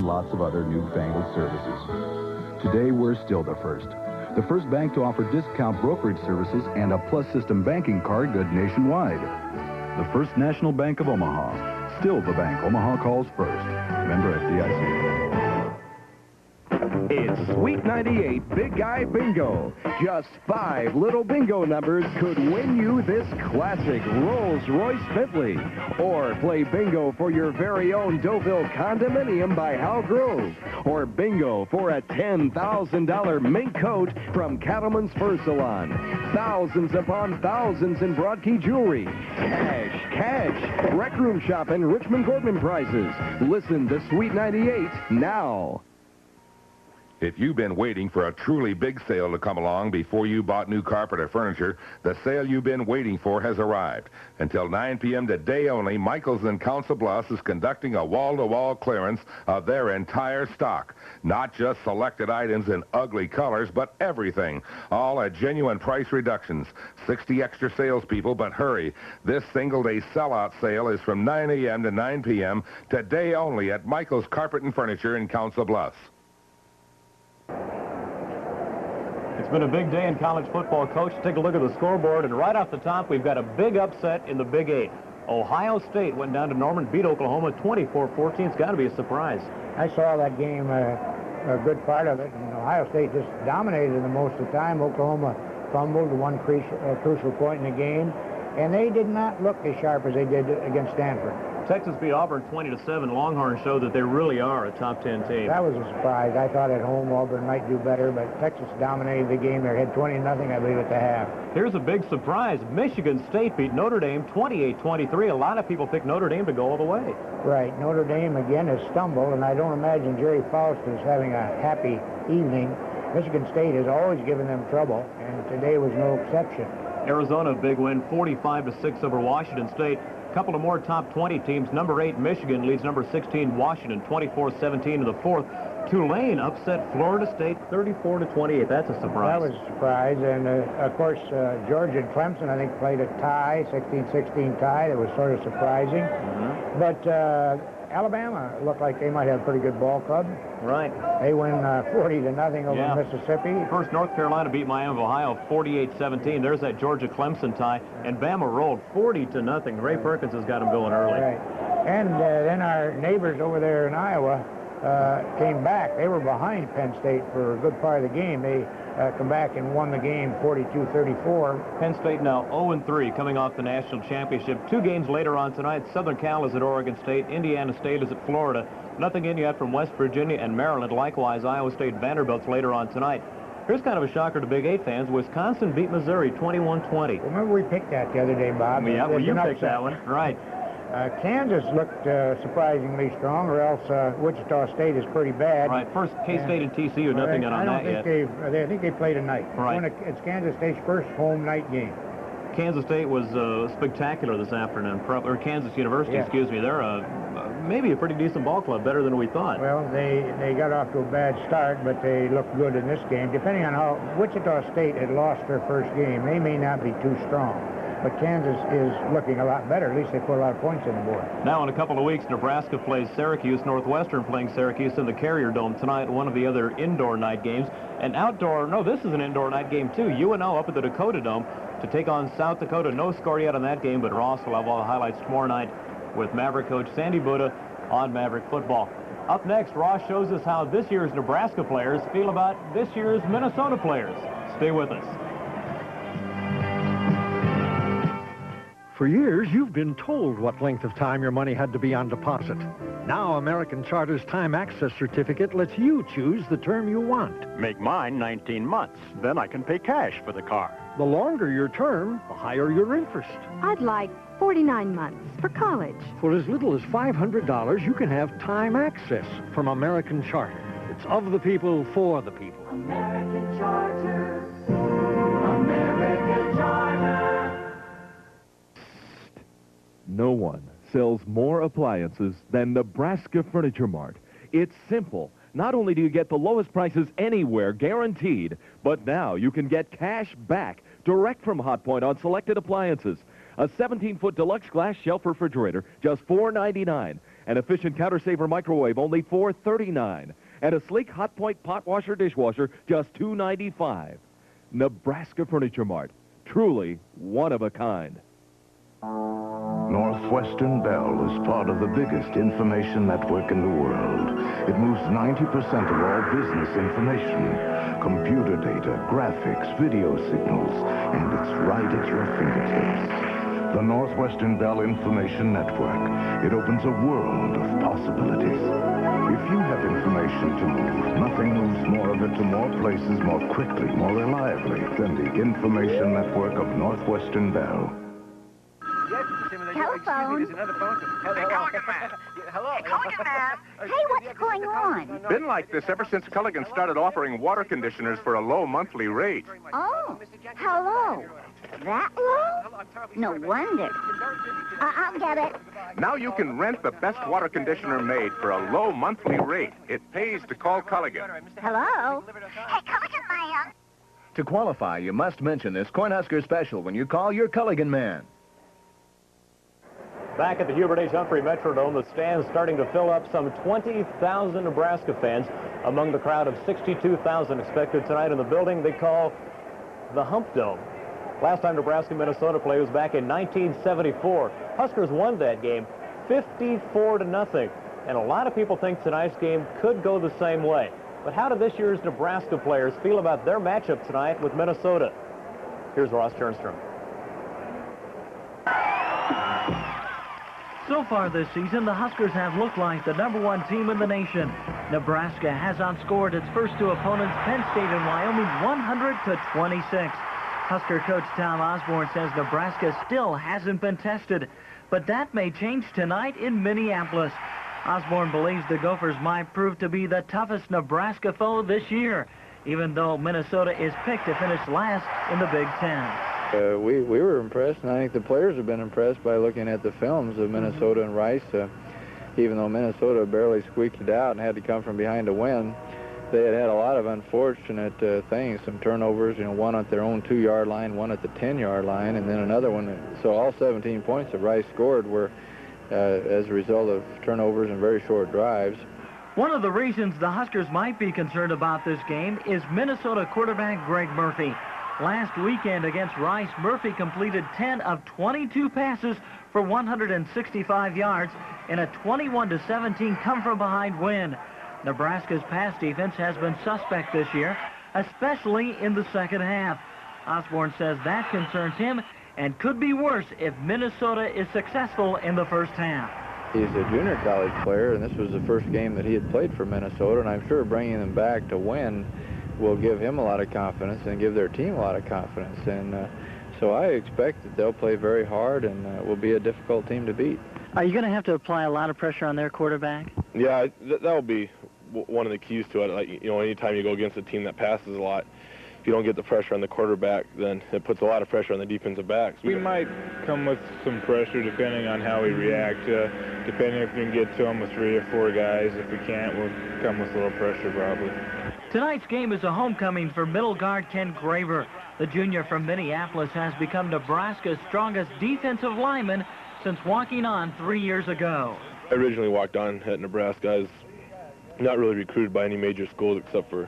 lots of other newfangled services. Today, we're still the first bank to offer discount brokerage services and a Plus System banking card good nationwide. The First National Bank of Omaha, still the bank Omaha calls first. Member FDIC. It's Sweet 98 Big Guy Bingo. Just 5 little bingo numbers could win you this classic Rolls-Royce Bentley. Or play bingo for your very own Deauville condominium by Hal Grove. Or bingo for a $10,000 mink coat from Cattleman's Fur Salon. Thousands upon thousands in Broadkey jewelry. Cash. Rec Room Shop and Richmond Gordman prizes. Listen to Sweet 98 now. If you've been waiting for a truly big sale to come along before you bought new carpet or furniture, the sale you've been waiting for has arrived. Until 9 p.m. today only, Michael's in Council Bluffs is conducting a wall-to-wall clearance of their entire stock. Not just selected items in ugly colors, but everything. All at genuine price reductions. 60 extra salespeople, but hurry. This single-day sellout sale is from 9 a.m. to 9 p.m. today only at Michael's Carpet and Furniture in Council Bluffs. It's been a big day in college football, Coach. Take a look at the scoreboard, and right off the top, we've got a big upset in the Big 8. Ohio State went down to Norman, beat Oklahoma 24-14. It's got to be a surprise. I saw that game, a good part of it, and Ohio State just dominated the most of the time. Oklahoma fumbled one crucial point in the game, and they did not look as sharp as they did against Stanford. Texas beat Auburn 20-7. Longhorns showed that they really are a top 10 team. That was a surprise. I thought at home Auburn might do better, but Texas dominated the game. They had 20-0, I believe, at the half. Here's a big surprise. Michigan State beat Notre Dame 28-23. A lot of people picked Notre Dame to go all the way. Right. Notre Dame, again, has stumbled, and I don't imagine Jerry Faust is having a happy evening. Michigan State has always given them trouble, and today was no exception. Arizona, big win, 45-6 over Washington State. A couple of more top 20 teams. Number 8, Michigan, leads number 16, Washington, 24-17 in the fourth. Tulane upset Florida State 34-28. That's a surprise. That was a surprise. And, of course, Georgia and Clemson, I think, played a tie, 16-16 tie. That was sort of surprising. But Alabama looked like they might have a pretty good ball club. Right. They win 40-0 over Mississippi. First, North Carolina beat Miami of Ohio 48-17. There's that Georgia-Clemson tie. And Bama rolled 40-0. Ray Perkins has got them going early. Right. And then our neighbors over there in Iowa came back. They were behind Penn State for a good part of the game. They come back and won the game 42-34. Penn State now 0-3 coming off the national championship. 2 games later on tonight. Southern Cal is at Oregon State. Indiana State is at Florida. Nothing in yet from West Virginia and Maryland. Likewise, Iowa State Vanderbilt's later on tonight. Here's kind of a shocker to Big 8 fans. Wisconsin beat Missouri 21-20. Remember we picked that the other day, Bob? Yeah, well, you picked that one. Right. Kansas looked surprisingly strong, or else Wichita State is pretty bad. Right. First, K-State and TCU, nothing on that yet. I think they played tonight. Right. It's Kansas State's first home night game. Kansas State was spectacular this afternoon, or Kansas University, excuse me. They're maybe a pretty decent ball club, better than we thought. Well, they got off to a bad start, but they looked good in this game. Depending on how Wichita State had lost their first game, they may not be too strong. But Kansas is looking a lot better. At least they put a lot of points on the board. Now, in a couple of weeks, Nebraska plays Syracuse. Northwestern playing Syracuse in the Carrier Dome tonight, one of the other indoor night games. And outdoor, no, this is an indoor night game, too. UNO up at the Dakota Dome to take on South Dakota. No score yet on that game, but Ross will have all the highlights tomorrow night with Maverick coach Sandy Buddha on Maverick football. Up next, Ross shows us how this year's Nebraska players feel about this year's Minnesota players. Stay with us. For years, you've been told what length of time your money had to be on deposit. Now, American Charter's Time Access Certificate lets you choose the term you want. Make mine 19 months. Then I can pay cash for the car. The longer your term, the higher your interest. I'd like 49 months for college. For as little as $500, you can have Time Access from American Charter. It's of the people, for the people. American Charter. American Charter. No one sells more appliances than Nebraska Furniture Mart. It's simple. Not only do you get the lowest prices anywhere, guaranteed, but now you can get cash back direct from Hot Point on selected appliances. A 17-foot deluxe glass shelf refrigerator, just $4.99. An efficient counter-saver microwave, only $4.39. And a sleek Hot Point pot washer dishwasher, just $2.95. Nebraska Furniture Mart. Truly one of a kind. Northwestern Bell is part of the biggest information network in the world. It moves 90% of all business information, computer data, graphics, video signals, and it's right at your fingertips. The Northwestern Bell Information Network. It opens a world of possibilities. If you have information to move, nothing moves more of it to more places more quickly, more reliably than the Information Network of Northwestern Bell. Telephone. Hello. Culligan man. Hey, what's going on? Been like this ever since Culligan started offering water conditioners for a low monthly rate. Oh, how low? That low? No wonder. I'll get it. Now you can rent the best water conditioner made for a low monthly rate. It pays to call Culligan. Hello? Hey, Culligan man. To qualify, you must mention this Cornhusker special when you call your Culligan man. Back at the Hubert H. Humphrey Metrodome, the stands starting to fill up. Some 20,000 Nebraska fans among the crowd of 62,000 expected tonight in the building they call the Hump Dome. Last time Nebraska-Minnesota played was back in 1974. Huskers won that game 54-0. And a lot of people think tonight's game could go the same way. But how do this year's Nebraska players feel about their matchup tonight with Minnesota? Here's Ross Turnstrom. So far this season, the Huskers have looked like the #1 team in the nation. Nebraska has outscored its first two opponents, Penn State and Wyoming, 100-26. Husker coach Tom Osborne says Nebraska still hasn't been tested, but that may change tonight in Minneapolis. Osborne believes the Gophers might prove to be the toughest Nebraska foe this year, even though Minnesota is picked to finish last in the Big Ten. We were impressed, and I think the players have been impressed by looking at the films of Minnesota and Rice. Even though Minnesota barely squeaked it out and had to come from behind to win, they had a lot of unfortunate things, some turnovers, one at their own 2-yard line, one at the 10-yard line, and then another one. So all 17 points that Rice scored were as a result of turnovers and very short drives. One of the reasons the Huskers might be concerned about this game is Minnesota quarterback Greg Murphy. Last weekend against Rice, Murphy completed 10 of 22 passes for 165 yards in a 21-17 come-from-behind win. Nebraska's pass defense has been suspect this year, especially in the second half. Osborne says that concerns him and could be worse if Minnesota is successful in the first half. He's a junior college player, and this was the first game that he had played for Minnesota, and I'm sure bringing them back to win will give him a lot of confidence and give their team a lot of confidence. And so I expect that they'll play very hard and will be a difficult team to beat. Are you going to have to apply a lot of pressure on their quarterback? Yeah, that'll be one of the keys to it. Like, anytime you go against a team that passes a lot, if you don't get the pressure on the quarterback, then it puts a lot of pressure on the defensive backs. We might come with some pressure depending on how we react. Depending if we can get to them with 3 or 4 guys. If we can't, we'll come with a little pressure probably. Tonight's game is a homecoming for middle guard Ken Graver. The junior from Minneapolis has become Nebraska's strongest defensive lineman since walking on 3 years ago. I originally walked on at Nebraska. I was not really recruited by any major schools except for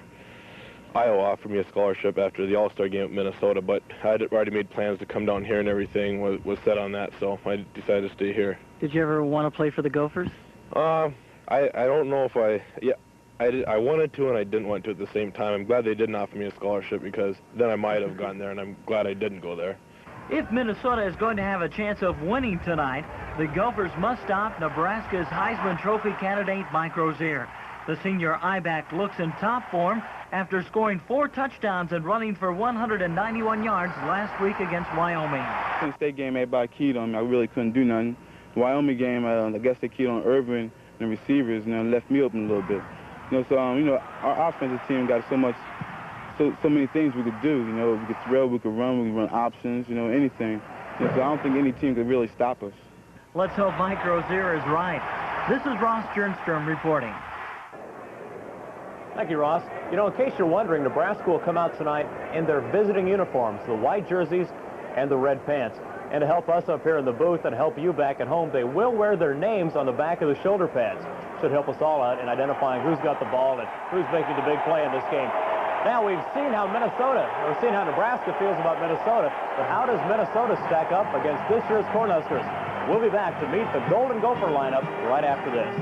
Iowa offered me a scholarship after the All-Star game at Minnesota, but I had already made plans to come down here and everything was set on that, so I decided to stay here. Did you ever want to play for the Gophers? I don't know if I wanted to and I didn't want to at the same time. I'm glad they didn't offer me a scholarship because then I might have gone there, and I'm glad I didn't go there. If Minnesota is going to have a chance of winning tonight, the Gophers must stop Nebraska's Heisman Trophy candidate Mike Rozier. The senior I-back looks in top form after scoring 4 touchdowns and running for 191 yards last week against Wyoming. The State game, everybody keyed on me. I really couldn't do nothing. The Wyoming game, I guess they keyed on Irvin and the receivers, left me open a little bit. So our offensive team got so many things we could do. We could throw, we could run options, anything. So I don't think any team could really stop us. Let's hope Mike Rozier is right. This is Ross Jernstrom reporting. Thank you, Ross. In case you're wondering, Nebraska will come out tonight in their visiting uniforms, the white jerseys and the red pants. And to help us up here in the booth and help you back at home, they will wear their names on the back of the shoulder pads. Should help us all out in identifying who's got the ball and who's making the big play in this game. Now, we've seen how Nebraska feels about Minnesota, but how does Minnesota stack up against this year's Cornhuskers? We'll be back to meet the Golden Gopher lineup right after this.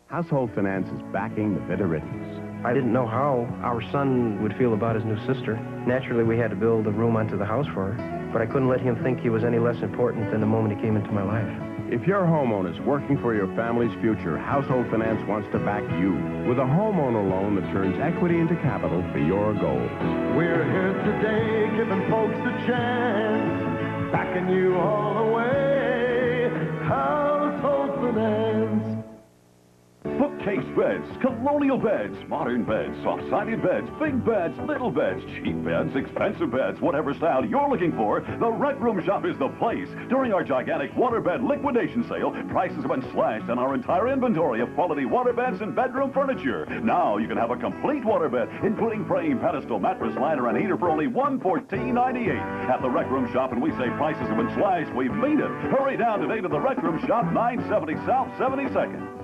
Household Finance is backing the Bitterittans. I didn't know how our son would feel about his new sister. Naturally, we had to build a room onto the house for her, but I couldn't let him think he was any less important than the moment he came into my life. If you're homeowners working for your family's future, Household Finance wants to back you with a homeowner loan that turns equity into capital for your goals. We're here today giving folks a chance, backing you all the way. Household Finance. Bookcase beds, colonial beds, modern beds, soft-sided beds, big beds, little beds, cheap beds, expensive beds, whatever style you're looking for, the Rec Room Shop is the place. During our gigantic waterbed liquidation sale, prices have been slashed on our entire inventory of quality waterbeds and bedroom furniture. Now you can have a complete waterbed, including frame, pedestal, mattress, liner, and heater for only $114.98. At the Rec Room Shop, and we say prices have been slashed, we mean it. Hurry down today to the Rec Room Shop, 970 South 72nd.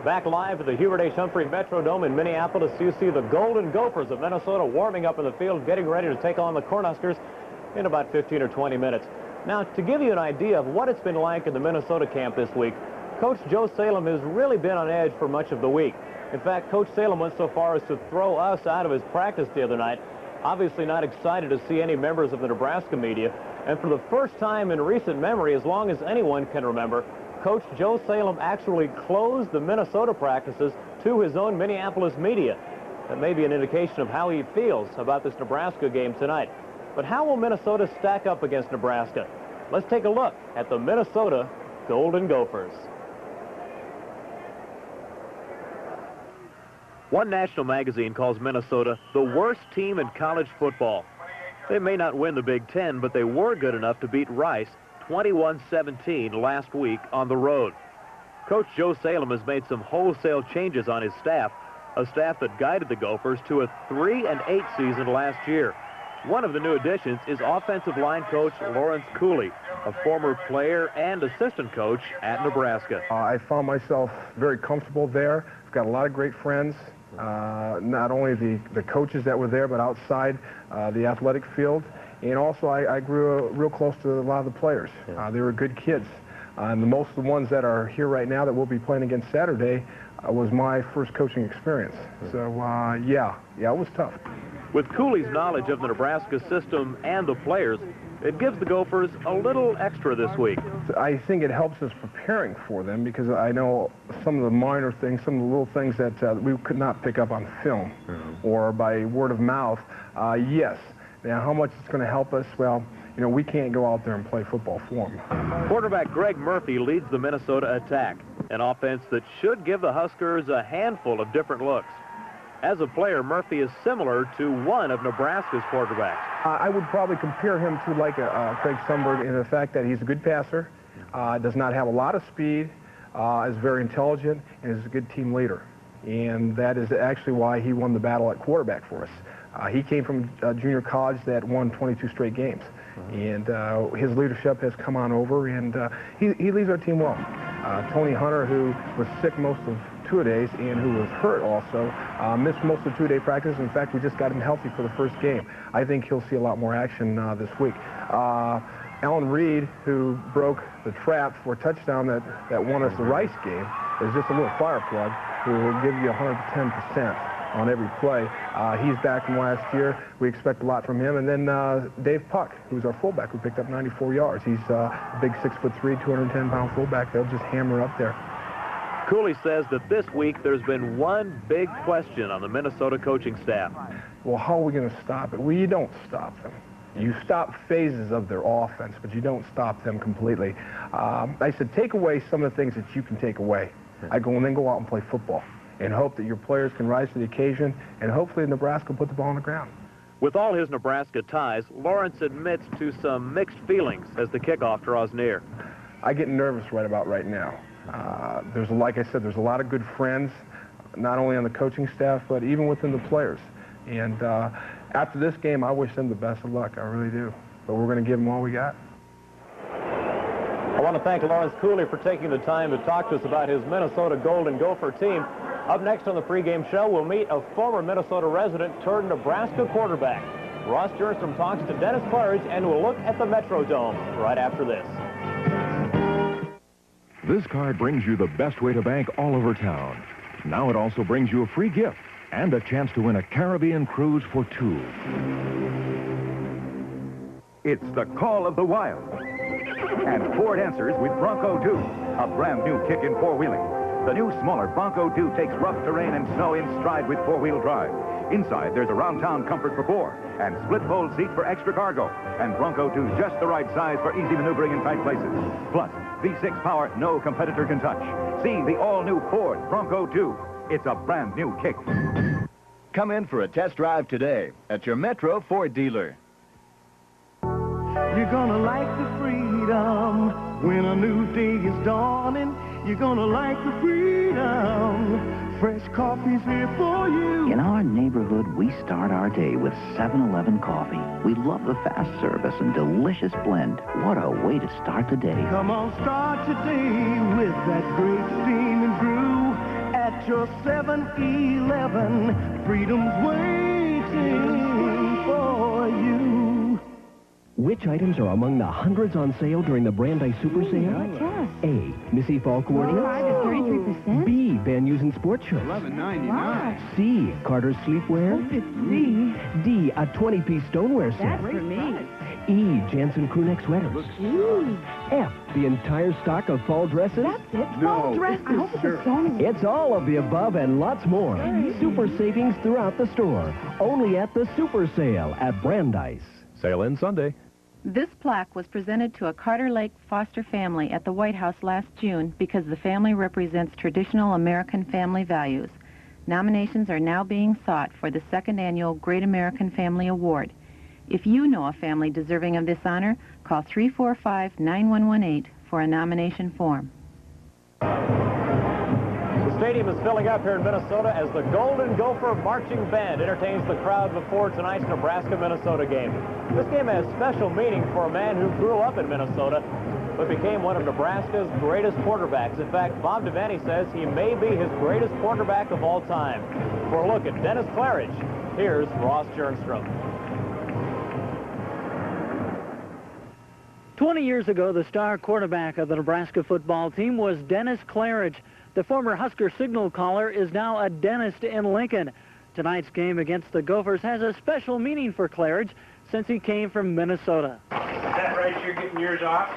Back live at the Hubert H. Humphrey Metrodome in Minneapolis, you see the Golden Gophers of Minnesota warming up in the field, getting ready to take on the Cornhuskers in about 15 or 20 minutes. Now, to give you an idea of what it's been like in the Minnesota camp this week, Coach Joe Salem has really been on edge for much of the week. In fact, Coach Salem went so far as to throw us out of his practice the other night, obviously not excited to see any members of the Nebraska media. And for the first time in recent memory, as long as anyone can remember, Coach Joe Salem actually closed the Minnesota practices to his own Minneapolis media. That may be an indication of how he feels about this Nebraska game tonight. But how will Minnesota stack up against Nebraska? Let's take a look at the Minnesota Golden Gophers. One national magazine calls Minnesota the worst team in college football. They may not win the Big Ten, but they were good enough to beat Rice 21-17 last week on the road. Coach Joe Salem has made some wholesale changes on his staff, a staff that guided the Gophers to a 3-8 season last year. One of the new additions is offensive line coach Lawrence Cooley, a former player and assistant coach at Nebraska. I found myself very comfortable there. I've got a lot of great friends, not only the coaches that were there, but outside the athletic field. And also, I grew real close to a lot of the players. They were good kids. And most of the ones that are here right now that we'll be playing against Saturday was my first coaching experience. So, yeah, it was tough. With Cooley's knowledge of the Nebraska system and the players, it gives the Gophers a little extra this week. I think it helps us preparing for them because I know some of the minor things, some of the little things that we could not pick up on film or by word of mouth. Yes. Now, how much it's going to help us? Well, you know, we can't go out there and play football for them. Quarterback Greg Murphy leads the Minnesota attack, an offense that should give the Huskers a handful of different looks. As a player, Murphy is similar to one of Nebraska's quarterbacks. I would probably compare him to like a Craig Sundberg in the fact that he's a good passer, does not have a lot of speed, is very intelligent, and is a good team leader. And that is actually why he won the battle at quarterback for us. He came from junior college that won 22 straight games. And his leadership has come on over, and he leads our team well. Tony Hunter, who was sick most of two-a-days and who was hurt also, missed most of two-a-day practice. In fact, we just got him healthy for the first game. I think he'll see a lot more action this week. Alan Reed, who broke the trap for a touchdown that won us the Rice game, is just a little fire plug who will give you 110% on every play. He's back from last year. We expect a lot from him. And then Dave Puck, who's our fullback, who picked up 94 yards. He's a big 6'3", 210-pound fullback. They'll just hammer up there. Cooley says that this week there's been one big question on the Minnesota coaching staff. Well, how are we going to stop it? Well, you don't stop them. You stop phases of their offense, but you don't stop them completely. I said, take away some of the things that you can take away. And then go out and play football and hope that your players can rise to the occasion, and hopefully Nebraska will put the ball on the ground. With all his Nebraska ties, Lawrence admits to some mixed feelings as the kickoff draws near. I get nervous right now. Like I said, there's a lot of good friends, not only on the coaching staff, but even within the players. And After this game, I wish them the best of luck. I really do. But we're going to give them all we got. I want to thank Lawrence Cooley for taking the time to talk to us about his Minnesota Golden Gopher team. Up next on the pregame show, we'll meet a former Minnesota resident turned Nebraska quarterback. Ross Jernstrom talks to Dennis Claridge, and we'll look at the Metrodome right after this. This card brings you the best way to bank all over town. Now it also brings you a free gift and a chance to win a Caribbean cruise for two. It's the call of the wild. And Ford answers with Bronco 2, a brand new kick in four-wheeling. The new, smaller Bronco 2 takes rough terrain and snow in stride with four-wheel drive. Inside, there's around-town comfort for four and split-fold seats for extra cargo. And Bronco 2's just the right size for easy maneuvering in tight places. Plus, V6 power no competitor can touch. See the all-new Ford Bronco 2. It's a brand new kick. Come in for a test drive today at your Metro Ford dealer. You're gonna like the freedom when a new day is dawning. You're gonna like the freedom. Fresh coffee's here for you. In our neighborhood, we start our day with 7-Eleven coffee. We love the fast service and delicious blend. What a way to start the day. Come on, start today with that great steaming brew at your 7-Eleven. Freedom's waiting for you. Which items are among the hundreds on sale during the Brandeis Super Sale? A. Missy Fall coordinates. 33%. B. Van Heusen sports shirts. $11.99. C. Carter's sleepwear. D. A 20-piece stoneware set. That's for me. E. Jansen crewneck sweaters. F. The entire stock of fall dresses. That's it. Fall dresses. I hope it's a song. It's all of the above and lots more. Super savings throughout the store. Only at the Super Sale at Brandeis. Sale ends Sunday. This plaque was presented to a Carter Lake foster family at the White House last June because the family represents traditional American family values. Nominations are now being sought for the second annual Great American Family Award. If you know a family deserving of this honor, call 345-9118 for a nomination form. The stadium is filling up here in Minnesota as the Golden Gopher Marching Band entertains the crowd before tonight's Nebraska-Minnesota game. This game has special meaning for a man who grew up in Minnesota, but became one of Nebraska's greatest quarterbacks. In fact, Bob Devaney says he may be his greatest quarterback of all time. For a look at Dennis Claridge, here's Ross Jernstrom. 20 years ago, the star quarterback of the Nebraska football team was Dennis Claridge. The former Husker signal caller is now a dentist in Lincoln. Tonight's game against the Gophers has a special meaning for Claridge since he came from Minnesota. Is that right? You're getting yours off?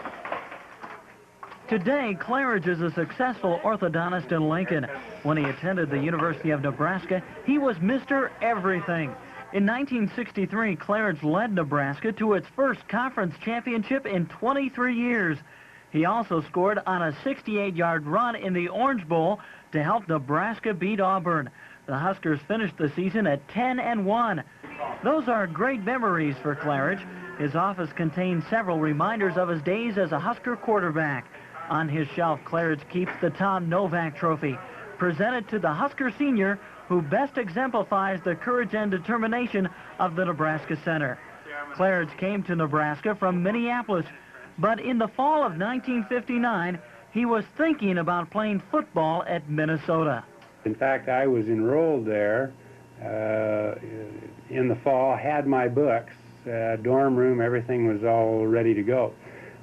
Today, Claridge is a successful orthodontist in Lincoln. When he attended the University of Nebraska, he was Mr. Everything. In 1963, Claridge led Nebraska to its first conference championship in 23 years. He also scored on a 68-yard run in the Orange Bowl to help Nebraska beat Auburn. The Huskers finished the season at 10-1. Those are great memories for Claridge. His office contains several reminders of his days as a Husker quarterback. On his shelf, Claridge keeps the Tom Novak Trophy, presented to the Husker senior who best exemplifies the courage and determination of the Nebraska Center. Claridge came to Nebraska from Minneapolis, but in the fall of 1959, he was thinking about playing football at Minnesota. In fact, I was enrolled there in the fall, had my books, dorm room, everything was all ready to go.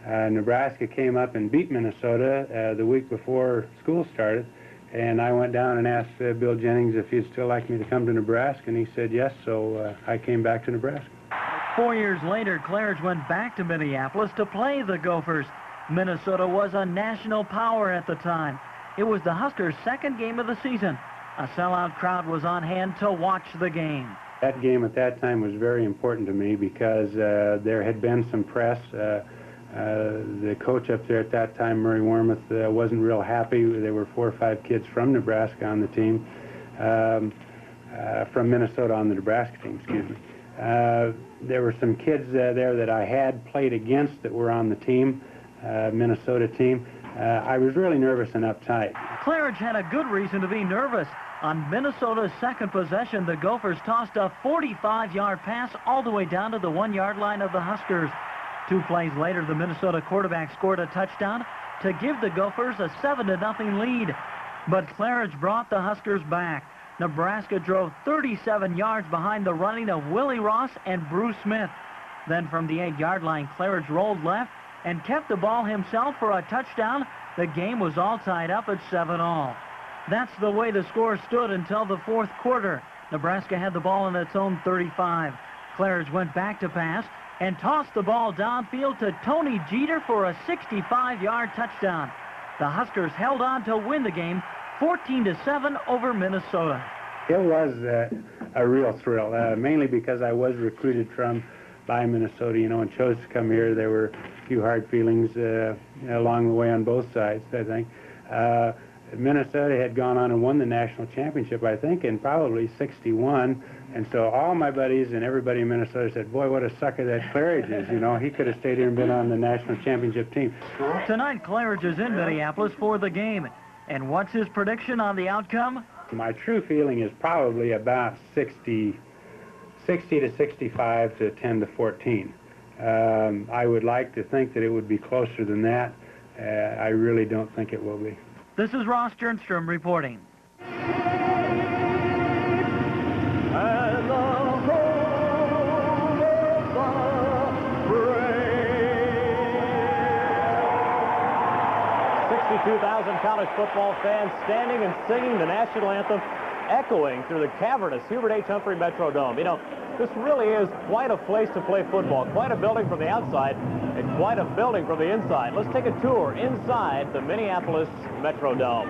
Nebraska came up and beat Minnesota the week before school started, and I went down and asked Bill Jennings if he'd still like me to come to Nebraska, and he said yes, so I came back to Nebraska. 4 years later, Claridge went back to Minneapolis to play the Gophers. Minnesota was a national power at the time. It was the Huskers' second game of the season. A sellout crowd was on hand to watch the game. That game at that time was very important to me because there had been some press. The coach up there at that time, Murray Wormuth, wasn't real happy. There were 4 or 5 kids from Nebraska on the team, from Minnesota on the Nebraska team, excuse me. There were some kids there that I had played against that were on the team, Minnesota team. I was really nervous and uptight. Claridge had a good reason to be nervous. On Minnesota's second possession, the Gophers tossed a 45-yard pass all the way down to the 1-yard line of the Huskers. 2 plays later, the Minnesota quarterback scored a touchdown to give the Gophers a 7-0 lead. But Claridge brought the Huskers back. Nebraska drove 37 yards behind the running of Willie Ross and Bruce Smith. Then from the 8-yard line, Claridge rolled left and kept the ball himself for a touchdown. The game was all tied up at 7-all. That's the way the score stood until the fourth quarter. Nebraska had the ball on its own 35. Claridge went back to pass and tossed the ball downfield to Tony Jeter for a 65-yard touchdown. The Huskers held on to win the game 14-7 over Minnesota. It was a real thrill, mainly because I was recruited by Minnesota, and chose to come here. There were a few hard feelings along the way on both sides, I think. Minnesota had gone on and won the national championship, I think, in probably 61. And so all my buddies and everybody in Minnesota said, boy, what a sucker that Claridge is. He could have stayed here and been on the national championship team. Tonight, Claridge is in Minneapolis for the game. And what's his prediction on the outcome? My true feeling is probably about 60 to 65 to 10 to 14. I would like to think that it would be closer than that. I really don't think it will be. This is Ross Jernstrom reporting. And the home of the brave. 62,000 college football fans standing and singing the national anthem, echoing through the cavernous Hubert H. Humphrey Metrodome. This really is quite a place to play football, quite a building from the outside and quite a building from the inside. Let's take a tour inside the Minneapolis Metrodome.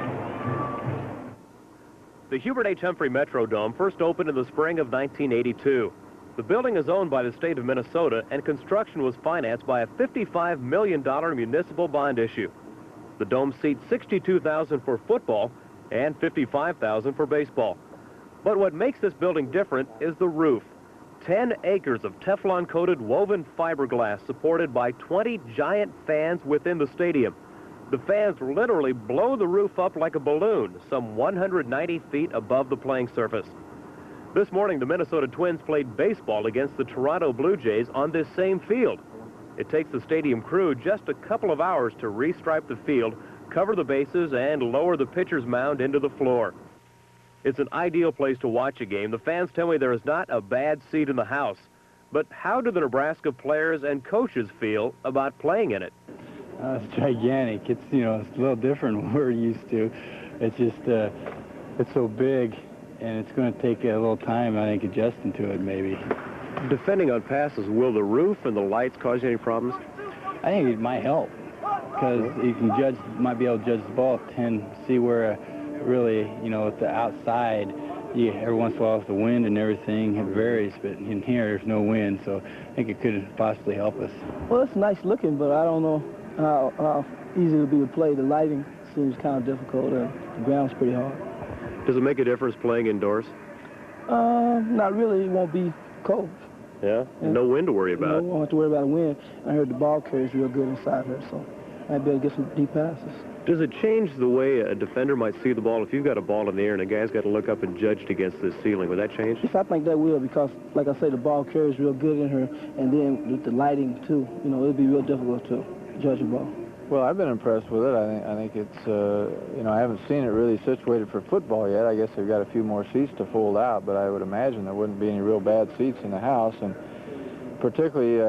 The Hubert H. Humphrey Metrodome first opened in the spring of 1982. The building is owned by the state of Minnesota, and construction was financed by a $55 million municipal bond issue. The dome seats 62,000 for football and 55,000 for baseball. But what makes this building different is the roof. 10 acres of Teflon-coated woven fiberglass supported by 20 giant fans within the stadium. The fans literally blow the roof up like a balloon, some 190 feet above the playing surface. This morning, the Minnesota Twins played baseball against the Toronto Blue Jays on this same field. It takes the stadium crew just a couple of hours to restripe the field, cover the bases, and lower the pitcher's mound into the floor. It's an ideal place to watch a game. The fans tell me there is not a bad seat in the house. But how do the Nebraska players and coaches feel about playing in it? It's gigantic. It's, it's a little different than we're used to. It's just, it's so big, and it's going to take a little time, I think, adjusting to it, maybe. Defending on passes, will the roof and the lights cause you any problems? I think it might help, because you might be able to judge the ball and see where really, at the outside, every once in a while with the wind and everything, it varies, but in here there's no wind, so I think it could possibly help us. Well, it's nice looking, but I don't know how easy it would be to play. The lighting seems kind of difficult, and the ground's pretty hard. Does it make a difference playing indoors? Not really. It won't be cold. Yeah? No wind to worry about. No, won't have to worry about the wind. I heard the ball carries real good inside here, so I might be able to get some deep passes. Does it change the way a defender might see the ball? If you've got a ball in the air and a guy's got to look up and judge it against the ceiling, would that change? Yes, I think that will, because, like I say, the ball carries real good in her, and then with the lighting, too, it'll be real difficult to judge the ball. Well, I've been impressed with it. I think it's, I haven't seen it really situated for football yet. I guess they've got a few more seats to fold out, but I would imagine there wouldn't be any real bad seats in the house, and particularly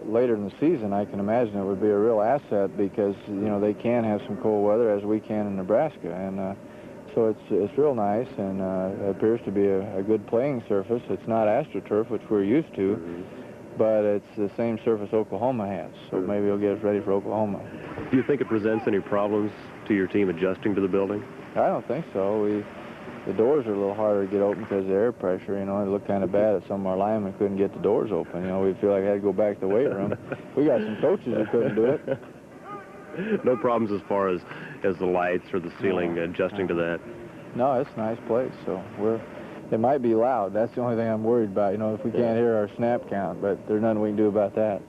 later in the season, I can imagine it would be a real asset because, they can have some cold weather as we can in Nebraska. And so it's real nice, and it appears to be a good playing surface. It's not AstroTurf, which we're used to, but it's the same surface Oklahoma has. So maybe it'll get us ready for Oklahoma. Do you think it presents any problems to your team adjusting to the building? I don't think so. The doors are a little harder to get open because of the air pressure. It looked kind of bad that some of our linemen couldn't get the doors open. We feel like I had to go back to the weight room. We got some coaches that couldn't do it. No problems as far as the lights or the ceiling adjusting to that? No, it's a nice place. So it might be loud. That's the only thing I'm worried about. If we can't hear our snap count, but there's nothing we can do about that.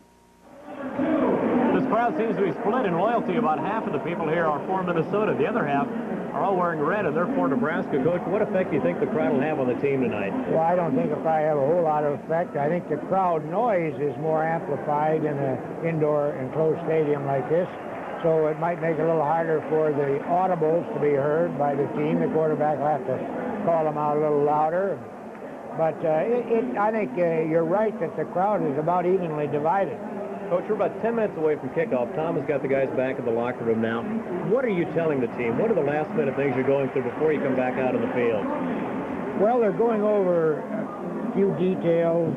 This crowd seems to be split in loyalty. About half of the people here are for Minnesota. The other half are all wearing red, and they're for Nebraska. Coach, what effect do you think the crowd will have on the team tonight? Well, I don't think it'll probably have a whole lot of effect. I think the crowd noise is more amplified in an indoor enclosed stadium like this. So it might make it a little harder for the audibles to be heard by the team. The quarterback will have to call them out a little louder. But I think you're right that the crowd is about evenly divided. Coach, we're about 10 minutes away from kickoff. Tom has got the guys back in the locker room now. What are you telling the team? What are the last-minute things you're going through before you come back out on the field? Well, they're going over a few details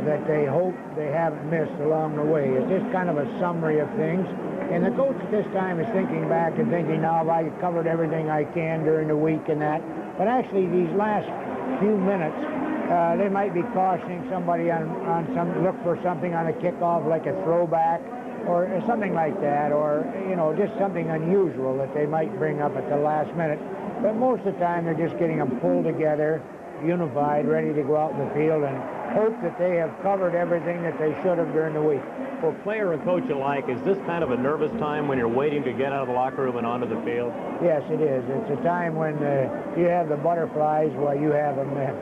that they hope they haven't missed along the way. It's just kind of a summary of things. And the coach this time is thinking back and thinking, now have I covered everything I can during the week and that. But actually, these last few minutes, they might be cautioning somebody on some, look for something on a kickoff like a throwback or something like that, or, you know, just something unusual that they might bring up at the last minute. But most of the time, they're just getting them pulled together, unified, ready to go out in the field and hope that they have covered everything that they should have during the week. For player and coach alike, is this kind of a nervous time when you're waiting to get out of the locker room and onto the field? Yes, it is. It's a time when you have the butterflies while you have them then.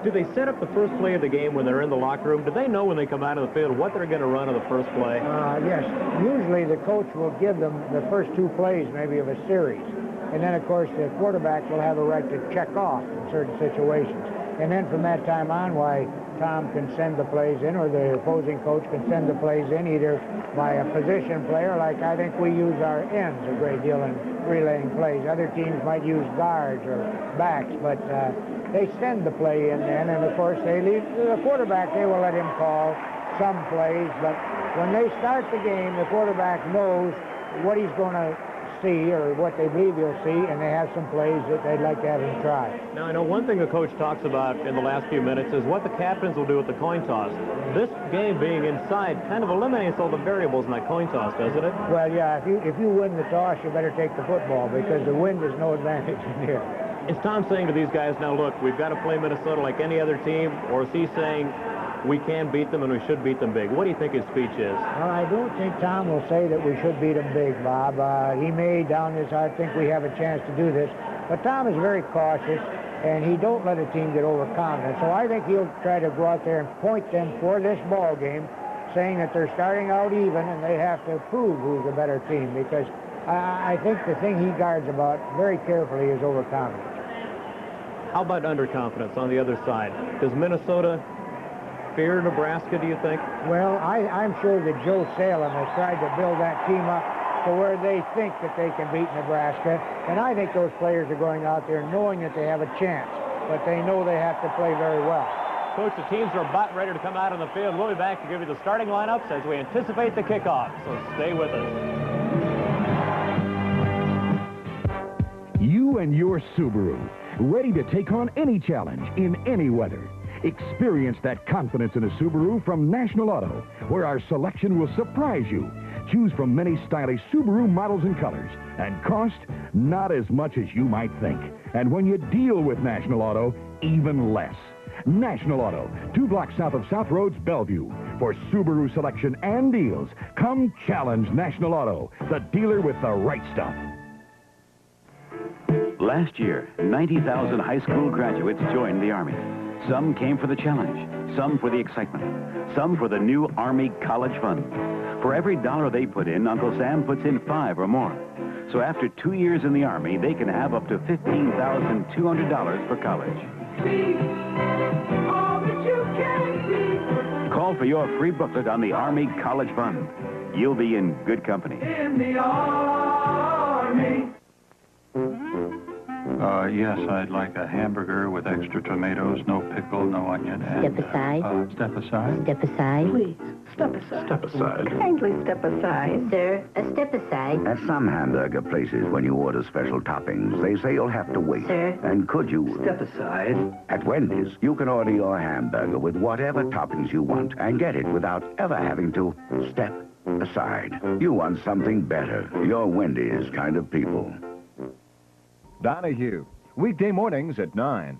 Do they set up the first play of the game when they're in the locker room? Do they know when they come out of the field what they're going to run on the first play? Yes. Usually the coach will give them the first two plays maybe of a series. And then, of course, the quarterback will have a right to check off in certain situations. And then from that time on, why Tom can send the plays in, or the opposing coach can send the plays in either by a position player, like I think we use our ends a great deal in relaying plays. Other teams might use guards or backs, but they send the play in then, and of course they leave the quarterback. They will let him call some plays, but when they start the game, the quarterback knows what he's going to see or what they believe he'll see, and they have some plays that they'd like to have him try. Now, I know one thing the coach talks about in the last few minutes is what the captains will do with the coin toss. This game being inside kind of eliminates all the variables in that coin toss, doesn't it? Well, yeah, if you win the toss, you better take the football because the wind is no advantage in here. Is Tom saying to these guys, now look, we've got to play Minnesota like any other team, or is he saying we can beat them and we should beat them big? What do you think his speech is? Well, I don't think Tom will say that we should beat them big, Bob. He may down his heart think we have a chance to do this, but Tom is very cautious, and he don't let a team get overconfident. So I think he'll try to go out there and point them for this ball game, saying that they're starting out even and they have to prove who's the better team, because I think the thing he guards about very carefully is overconfidence. How about underconfidence on the other side? Does Minnesota fear Nebraska, do you think? Well, I'm sure that Joe Salem has tried to build that team up to where they think that they can beat Nebraska. And I think those players are going out there knowing that they have a chance, but they know they have to play very well. Coach, the teams are about ready to come out on the field. We'll be back to give you the starting lineups as we anticipate the kickoff, so stay with us. You and your Subaru, ready to take on any challenge in any weather. Experience that confidence in a Subaru from National Auto, where our selection will surprise you. Choose from many stylish Subaru models and colors, and cost not as much as you might think. And when you deal with National Auto, even less. National Auto, 2 blocks south of South Roads, Bellevue. For Subaru selection and deals, come challenge National Auto, the dealer with the right stuff. Last year, 90,000 high school graduates joined the Army. Some came for the challenge, some for the excitement, some for the new Army College Fund. For every dollar they put in, Uncle Sam puts in 5 or more. So after 2 years in the Army, they can have up to $15,200 for college. Call for your free booklet on the Army College Fund. You'll be in good company. In the Army. Yes, I'd like a hamburger with extra tomatoes, no pickle, no onion, and... Step aside. Step aside? Step aside. Please, step aside. Step aside. Kindly step aside. Sir, a step aside. At some hamburger places, when you order special toppings, they say you'll have to wait. Sir. And could you... Step aside. At Wendy's, you can order your hamburger with whatever toppings you want and get it without ever having to step aside. You want something better. You're Wendy's kind of people. Donahue, weekday mornings at 9.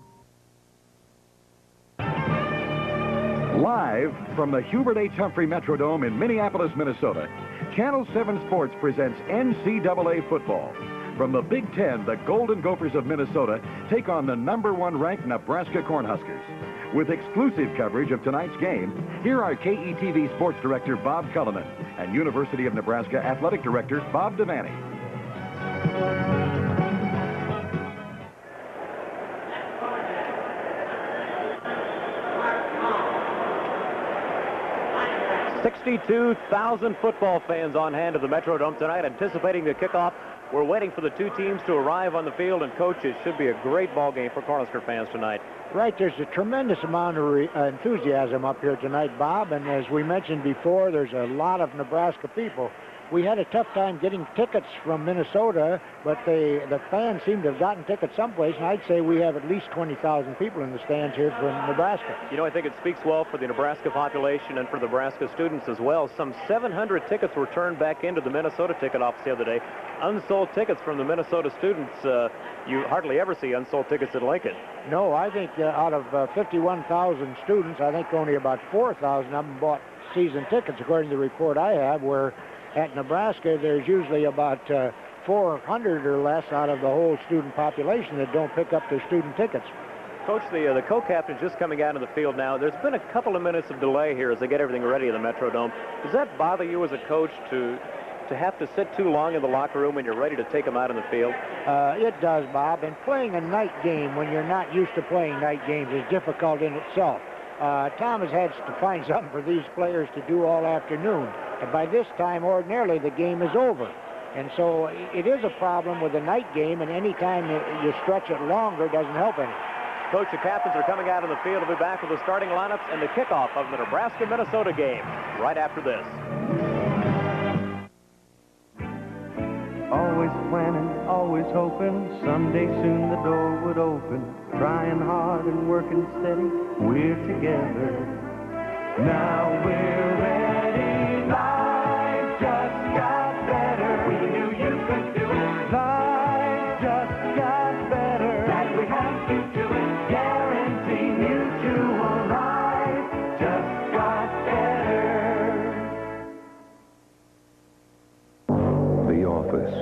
Live from the Hubert H. Humphrey Metrodome in Minneapolis, Minnesota, Channel 7 Sports presents NCAA football. From the Big Ten, the Golden Gophers of Minnesota take on the #1 ranked Nebraska Cornhuskers. With exclusive coverage of tonight's game, here are KETV Sports Director Bob Cullinan and University of Nebraska Athletic Director Bob Devaney. $62,000 football fans on hand at the Metrodome tonight, anticipating the kickoff. We're waiting for the two teams to arrive on the field, and Coach, it should be a great ball game for Cornhusker fans tonight. Right, there's a tremendous amount of enthusiasm up here tonight, Bob, and as we mentioned before, there's a lot of Nebraska people. We had a tough time getting tickets from Minnesota, but the fans seem to have gotten tickets someplace, and I'd say we have at least 20,000 people in the stands here from Nebraska. You know, I think it speaks well for the Nebraska population and for Nebraska students as well. Some 700 tickets were turned back into the Minnesota ticket office the other day. Unsold tickets from the Minnesota students. You hardly ever see unsold tickets at Lincoln. No, I think out of 51,000 students, I think only about 4,000 of them bought season tickets, according to the report I have, where at Nebraska, there's usually about 400 or less out of the whole student population that don't pick up their student tickets. Coach, the co-captain's just coming out of the field now. There's been a couple of minutes of delay here as they get everything ready at the Metrodome. Does that bother you as a coach to have to sit too long in the locker room when you're ready to take them out in the field? It does, Bob, and playing a night game when you're not used to playing night games is difficult in itself. Tom has had to find something for these players to do all afternoon. And by this time, ordinarily, the game is over. And so it is a problem with the night game, and any time you stretch it longer doesn't help any. Coach, the captains are coming out of the field. We'll be back with the starting lineups and the kickoff of the Nebraska-Minnesota game right after this. Always planning, always hoping, someday soon the door would open. Trying hard and working steady, we're together. Now we're ready, life just got better. We knew you could do it. Life just got better. That we have to do it. Guarantee mutual life just got better. The office.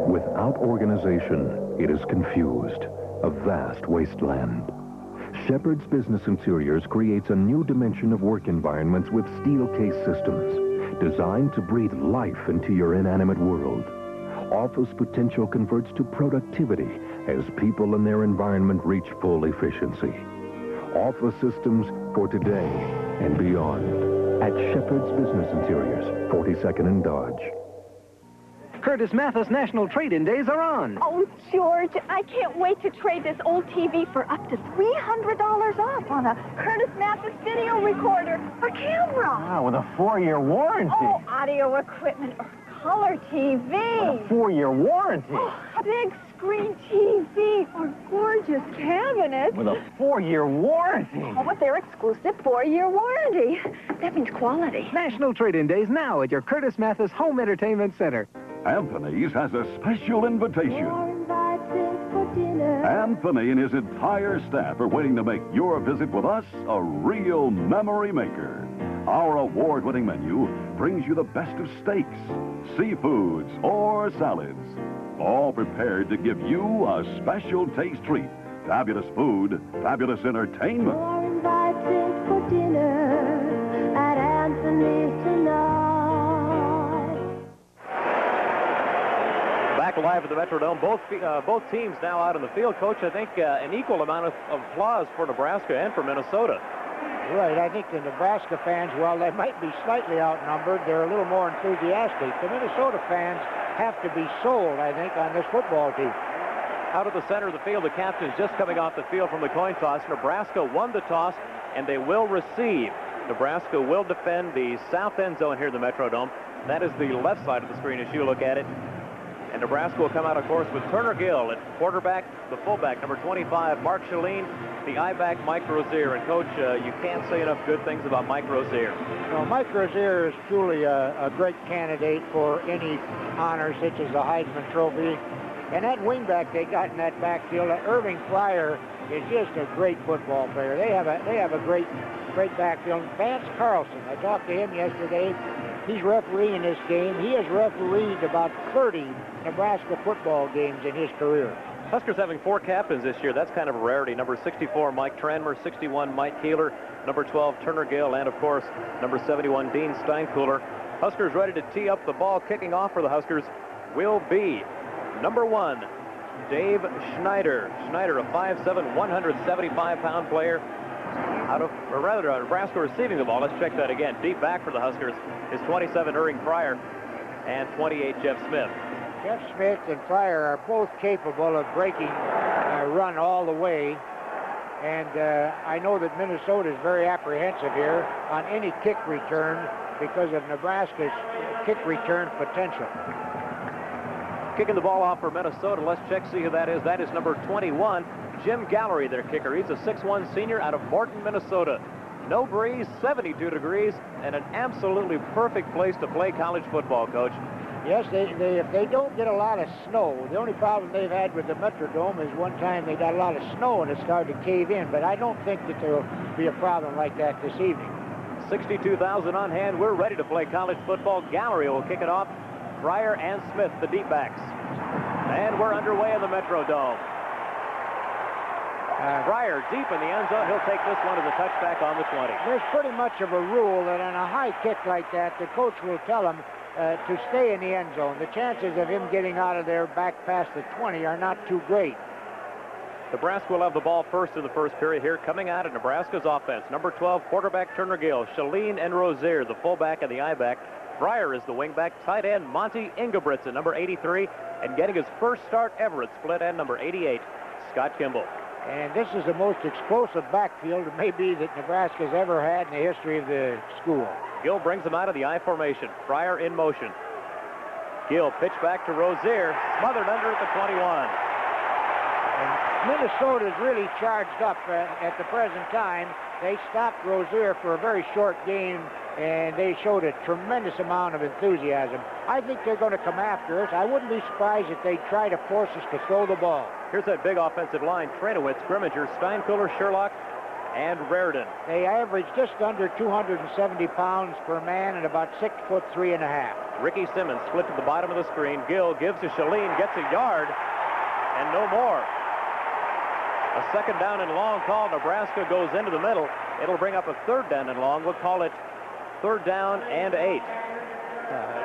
Without organization, it is confused, a vast wasteland. Shepherd's Business Interiors creates a new dimension of work environments with steel case systems designed to breathe life into your inanimate world. Office potential converts to productivity as people and their environment reach full efficiency. Office systems for today and beyond at Shepherd's Business Interiors, 42nd and Dodge. Curtis Mathis National Trade-In Days are on. Oh, George, I can't wait to trade this old TV for up to $300 off on a Curtis Mathis video recorder or camera. Wow, with a 4-year warranty. Oh, audio equipment or color TV. A 4-year warranty. Oh, a big screen TV or gorgeous cabinets. With a 4-year warranty. Oh, with their exclusive 4-year warranty. That means quality. National Trade-In Days now at your Curtis Mathis Home Entertainment Center. Anthony's has a special invitation. Anthony and his entire staff are waiting to make your visit with us a real memory maker. Our award-winning menu brings you the best of steaks, seafoods, or salads, all prepared to give you a special taste treat. Fabulous food, fabulous entertainment. You're invited for dinner at Anthony's tonight. Back live at the Metrodome. Both teams now out in the field. Coach, I think an equal amount of applause for Nebraska and for Minnesota. Right, I think the Nebraska fans, while they might be slightly outnumbered, they're a little more enthusiastic. The Minnesota fans have to be sold, I think, on this football team. Out of the center of the field, the captain is just coming off the field from the coin toss. Nebraska won the toss, and they will receive. Nebraska will defend the south end zone here in the Metrodome. That is the left side of the screen as you look at it. And Nebraska will come out, of course, with Turner Gill at quarterback, the fullback, number 25, Mark Shalene, the I-back, Mike Rozier. And, Coach, you can't say enough good things about Mike Rozier. Well, Mike Rozier is truly a great candidate for any honor, such as the Heisman Trophy. And that wingback they got in that backfield, Irving Fryer, is just a great football player. They have a great backfield. Vance Carlson, I talked to him yesterday. He's refereeing this game. He has refereed about 30 Nebraska football games in his career. Huskers having 4 captains this year. That's kind of a rarity. Number 64, Mike Tranmer. 61, Mike Keeler. Number 12, Turner Gill. And, of course, number 71, Dean Steinkuhler. Huskers ready to tee up the ball. Kicking off for the Huskers will be number 1, Dave Schneider. Schneider, a 5'7", 175-pound player. Nebraska receiving the ball. Let's check that again. Deep back for the Huskers is 27, Irving Pryor, and 28, Jeff Smith. Jeff Smith and Pryor are both capable of breaking a run all the way. And I know that Minnesota is very apprehensive here on any kick return because of Nebraska's kick return potential. Kicking the ball off for Minnesota. Let's check, see who that is. That is number 21, Jim Gallery, their kicker. He's a 6'1" senior out of Morton, Minnesota. No breeze, 72 degrees, and an absolutely perfect place to play college football, Coach. Yes, if they don't get a lot of snow, the only problem they've had with the Metrodome is one time they got a lot of snow and it started to cave in, but I don't think that there will be a problem like that this evening. 62,000 on hand. We're ready to play college football. Gallery will kick it off. Pryor and Smith, the deep backs. And we're underway in the Metrodome. Pryor deep in the end zone. He'll take this one as a touchback on the 20. There's pretty much of a rule that on a high kick like that, the coach will tell him to stay in the end zone. The chances of him getting out of there back past the 20 are not too great. Nebraska will have the ball first in the first period here. Coming out of Nebraska's offense, number 12, quarterback Turner Gill, Shalene and Rozier, the fullback and the I-back. Pryor is the wingback. Tight end Monty Ingebrigtsen, number 83, and getting his first start ever at split end, number 88, Scott Kimball. And this is the most explosive backfield maybe that Nebraska's ever had in the history of the school. Gill brings them out of the I formation. Pryor in motion. Gill pitch back to Rozier, smothered under at the 21. And Minnesota's really charged up at the present time. They stopped Rozier for a very short game, and they showed a tremendous amount of enthusiasm. I think they're going to come after us. I wouldn't be surprised if they try to force us to throw the ball. Here's that big offensive line. Trainowitz, Grimminger, Steinkuhler, Sherlock, and Reardon. They average just under 270 pounds per man and about 6'3½". Ricky Simmons split to the bottom of the screen. Gill gives to Shalene, gets a yard, and no more. A second down and long call. Nebraska goes into the middle. It'll bring up a third down and long. We'll call it 3rd down and 8.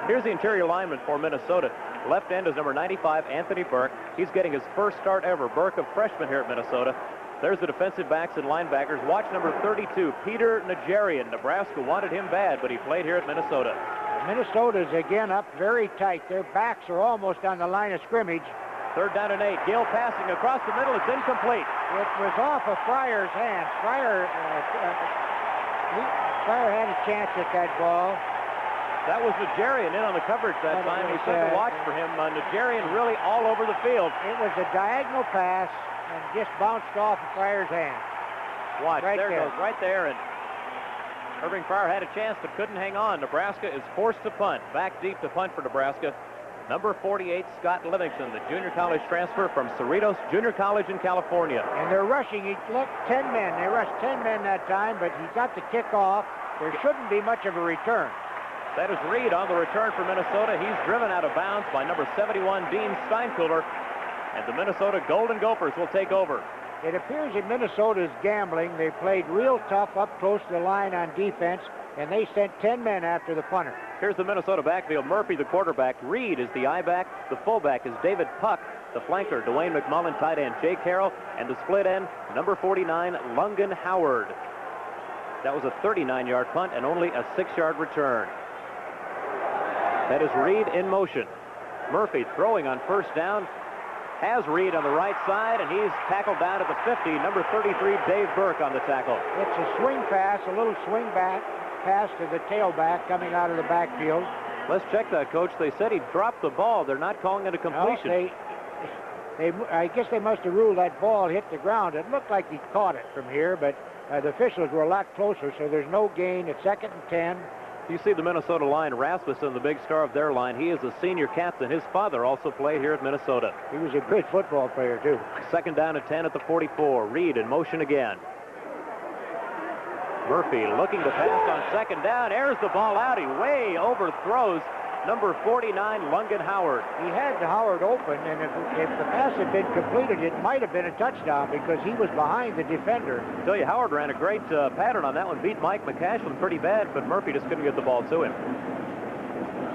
Here's the interior lineman for Minnesota. Left end is number 95, Anthony Burke. He's getting his first start ever. Burke, a freshman here at Minnesota. There's the defensive backs and linebackers. Watch number 32, Peter Najarian. Nebraska wanted him bad, but he played here at Minnesota. Minnesota's again up very tight. Their backs are almost on the line of scrimmage. 3rd down and 8. Gill passing across the middle. It's incomplete. It was off of Pryor's hands. Pryor had a chance at that ball. That was Najarian in on the coverage that time. He said to watch for him. Najarian really all over the field. It was a diagonal pass and just bounced off of Pryor's hands. Watch, right there goes right there. And Irving Pryor had a chance but couldn't hang on. Nebraska is forced to punt. Back deep to punt for Nebraska. Number 48, Scott Livingston, the junior college transfer from Cerritos Junior College in California. And they're rushing. He left 10 men. They rushed 10 men that time, but he got the kick off. There shouldn't be much of a return. That is Reed on the return for Minnesota. He's driven out of bounds by number 71, Dean Steinkuhler. And the Minnesota Golden Gophers will take over. It appears that Minnesota's gambling. They played real tough up close to the line on defense, and they sent 10 men after the punter. Here's the Minnesota backfield. Murphy, the quarterback. Reed is the I-back. The fullback is David Puck. The flanker, Dwayne McMullen, tight end Jay Carroll. And the split end, number 49, Lungan Howard. That was a 39-yard punt and only a 6-yard return. That is Reed in motion. Murphy throwing on first down. Has Reed on the right side, and he's tackled down at the 50. Number 33, Dave Burke on the tackle. It's a swing pass, a little swing back pass to the tailback coming out of the backfield. Let's check that, Coach. They said he dropped the ball. They're not calling it a completion. No, I guess they must have ruled that ball hit the ground. It looked like he caught it from here, but the officials were a lot closer, so there's no gain. It's 2nd and 10. You see the Minnesota line, Rasmussen, the big star of their line. He is a senior captain. His father also played here at Minnesota. He was a great football player, too. 2nd down and 10 at the 44. Reed in motion again. Murphy looking to pass on second down, airs the ball out. He way overthrows number 49, Lungen Howard. He had Howard open, and if the pass had been completed, it might have been a touchdown because he was behind the defender. I tell you, Howard ran a great pattern on that one, beat Mike McCashlin pretty bad, but Murphy just couldn't get the ball to him.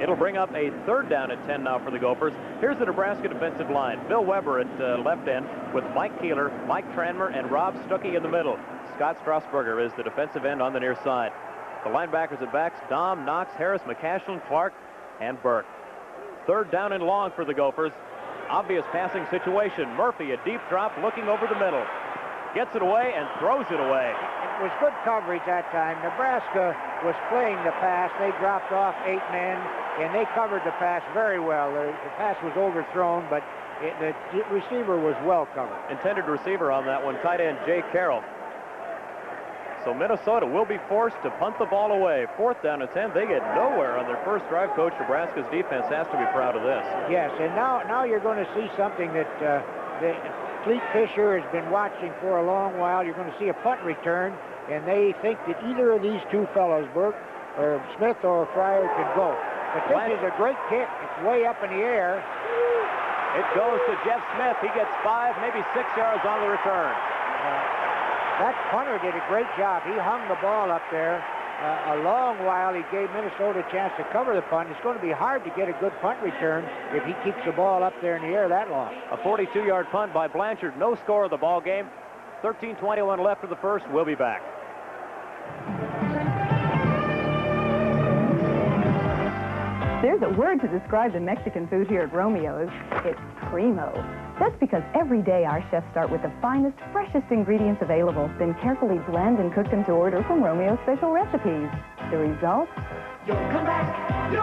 It'll bring up a third down at 10 now for the Gophers. Here's the Nebraska defensive line. Bill Weber at left end with Mike Keeler, Mike Tranmer, and Rob Stuckey in the middle. Scott Strasburger is the defensive end on the near side. The linebackers at backs, Dom, Knox, Harris, McCashlin, Clark, and Burke. Third down and long for the Gophers. Obvious passing situation. Murphy, a deep drop, looking over the middle. Gets it away and throws it away. It was good coverage that time. Nebraska was playing the pass. They dropped off 8 men, and they covered the pass very well. The pass was overthrown, but the receiver was well covered. Intended receiver on that one, tight end Jay Carroll. So Minnesota will be forced to punt the ball away. Fourth down and 10. They get nowhere on their first drive. Coach, Nebraska's defense has to be proud of this. Yes, and now you're going to see something that Fleet Fisher has been watching for a long while. You're going to see a punt return, and they think that either of these two fellows, Burke or Smith or Fryer, can go. But this is a great kick. It's way up in the air. It goes to Jeff Smith. He gets 5, maybe 6 yards on the return. That punter did a great job. He hung the ball up there a long while. He gave Minnesota a chance to cover the punt. It's going to be hard to get a good punt return if he keeps the ball up there in the air that long. A 42-yard punt by Blanchard. No score of the ball game. 13:21 left of the first. We'll be back. There's a word to describe the Mexican food here at Romeo's. It's primo. That's because every day our chefs start with the finest, freshest ingredients available, then carefully blend and cook them to order from Romeo's special recipes. The result? You'll come back to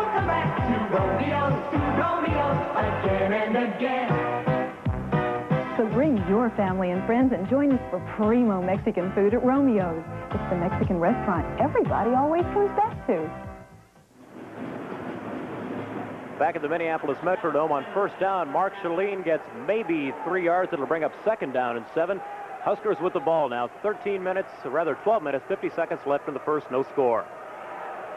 Romeo's again and again. So bring your family and friends and join us for primo Mexican food at Romeo's. It's the Mexican restaurant everybody always comes back to. Back at the Minneapolis Metrodome on first down, Mark Chalene gets maybe 3 yards. It'll bring up second down and 7. Huskers with the ball now. 12 minutes, 50 seconds left in the first, no score.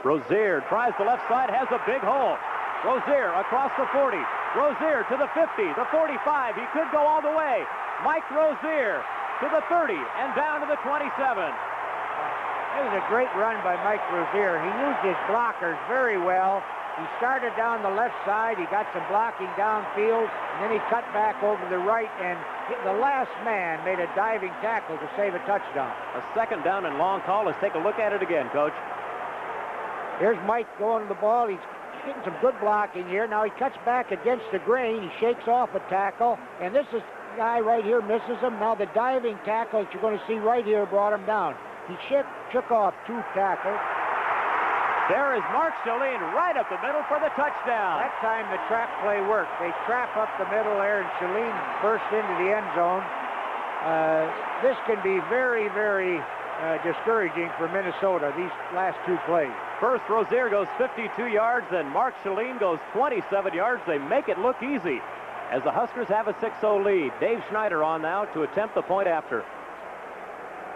Rozier tries the left side, has a big hole. Rozier across the 40. Rozier to the 50, the 45. He could go all the way. Mike Rozier to the 30 and down to the 27. That was a great run by Mike Rozier. He used his blockers very well. He started down the left side. He got some blocking downfield, and then he cut back over the right, and the last man made a diving tackle to save a touchdown. A second down and long call. Let's take a look at it again, Coach. Here's Mike going to the ball. He's getting some good blocking here. Now he cuts back against the grain. He shakes off a tackle, and this is the guy right here misses him. Now the diving tackle that you're going to see right here brought him down. He shook off 2 tackles. There is Mark Chalene right up the middle for the touchdown. That time the trap play worked. They trap up the middle there, and Chalene burst into the end zone. This can be very, very discouraging for Minnesota, these last 2 plays. First, Rozier goes 52 yards, then Mark Chalene goes 27 yards. They make it look easy as the Huskers have a 6-0 lead. Dave Schneider on now to attempt the point after.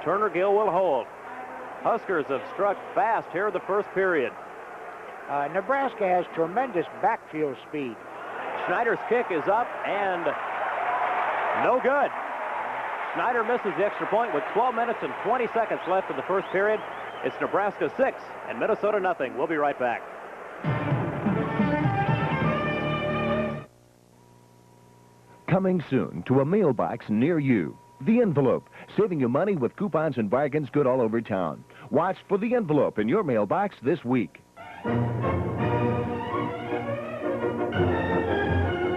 Turner Gill will hold. Huskers have struck fast here in the first period. Nebraska has tremendous backfield speed. Schneider's kick is up and no good. Schneider misses the extra point with 12 minutes and 20 seconds left in the first period. It's Nebraska 6 and Minnesota nothing. We'll be right back. Coming soon to a mailbox near you. The Envelope, saving you money with coupons and bargains good all over town. Watch for The Envelope in your mailbox this week.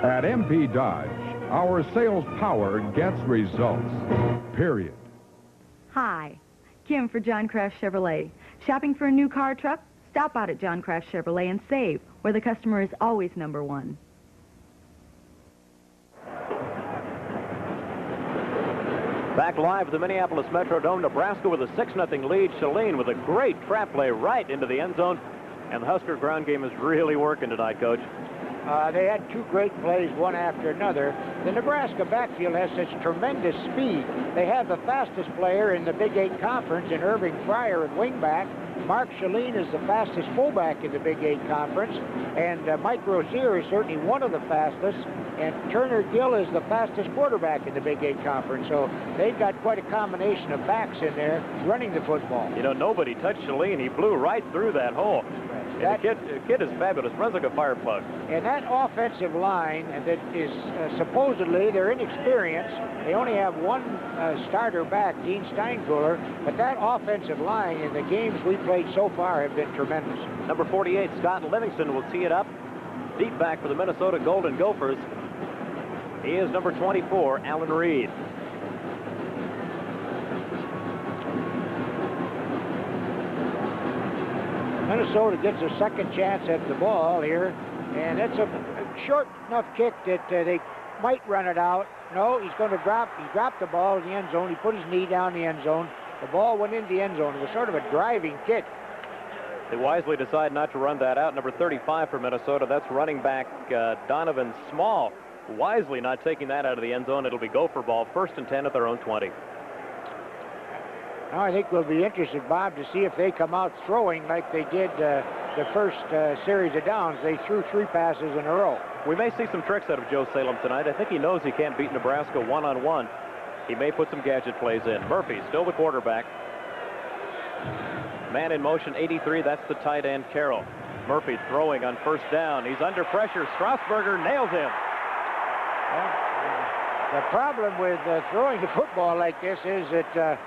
At MP Dodge, our sales power gets results, period. Hi, Kim for John Kraft Chevrolet. Shopping for a new car or truck? Stop out at John Kraft Chevrolet and save, where the customer is always number one. Back live at the Minneapolis Metrodome, Nebraska with a 6-0 lead. Chalene with a great trap play right into the end zone. And the Husker ground game is really working tonight, Coach. They had two great plays, one after another. The Nebraska backfield has such tremendous speed. They have the fastest player in the Big 8 Conference in Irving Fryer at wingback. Mark Shaleen is the fastest fullback in the Big 8 Conference. And Mike Rozier is certainly one of the fastest. And Turner Gill is the fastest quarterback in the Big 8 Conference. So they've got quite a combination of backs in there running the football. You know, nobody touched Shaleen. He blew right through that hole. And the kid is fabulous. Runs like a fire plug. And that offensive line that is supposedly, they're inexperienced. They only have one starter back, Dean Steinkuhler. But that offensive line in the games we played so far have been tremendous. Number 48, Scott Livingston, will tee it up. Deep back for the Minnesota Golden Gophers. He is number 24, Alan Reed. Minnesota gets a second chance at the ball here, and it's a short enough kick that they might run it out. No, he's going to drop. He dropped the ball in the end zone. He put his knee down in the end zone. The ball went in the end zone. It was sort of a driving kick. They wisely decide not to run that out. Number 35 for Minnesota, that's running back Donovan Small. Wisely not taking that out of the end zone. It'll be Gopher ball, 1st and 10 at their own 20. Now I think we'll be interested, Bob, to see if they come out throwing like they did the first series of downs. They threw 3 passes in a row. We may see some tricks out of Joe Salem tonight. I think he knows he can't beat Nebraska one-on-one. He may put some gadget plays in. Murphy, still the quarterback. Man in motion, 83. That's the tight end, Carroll. Murphy throwing on 1st down. He's under pressure. Strasburger nails him. Well, the problem with throwing the football like this is that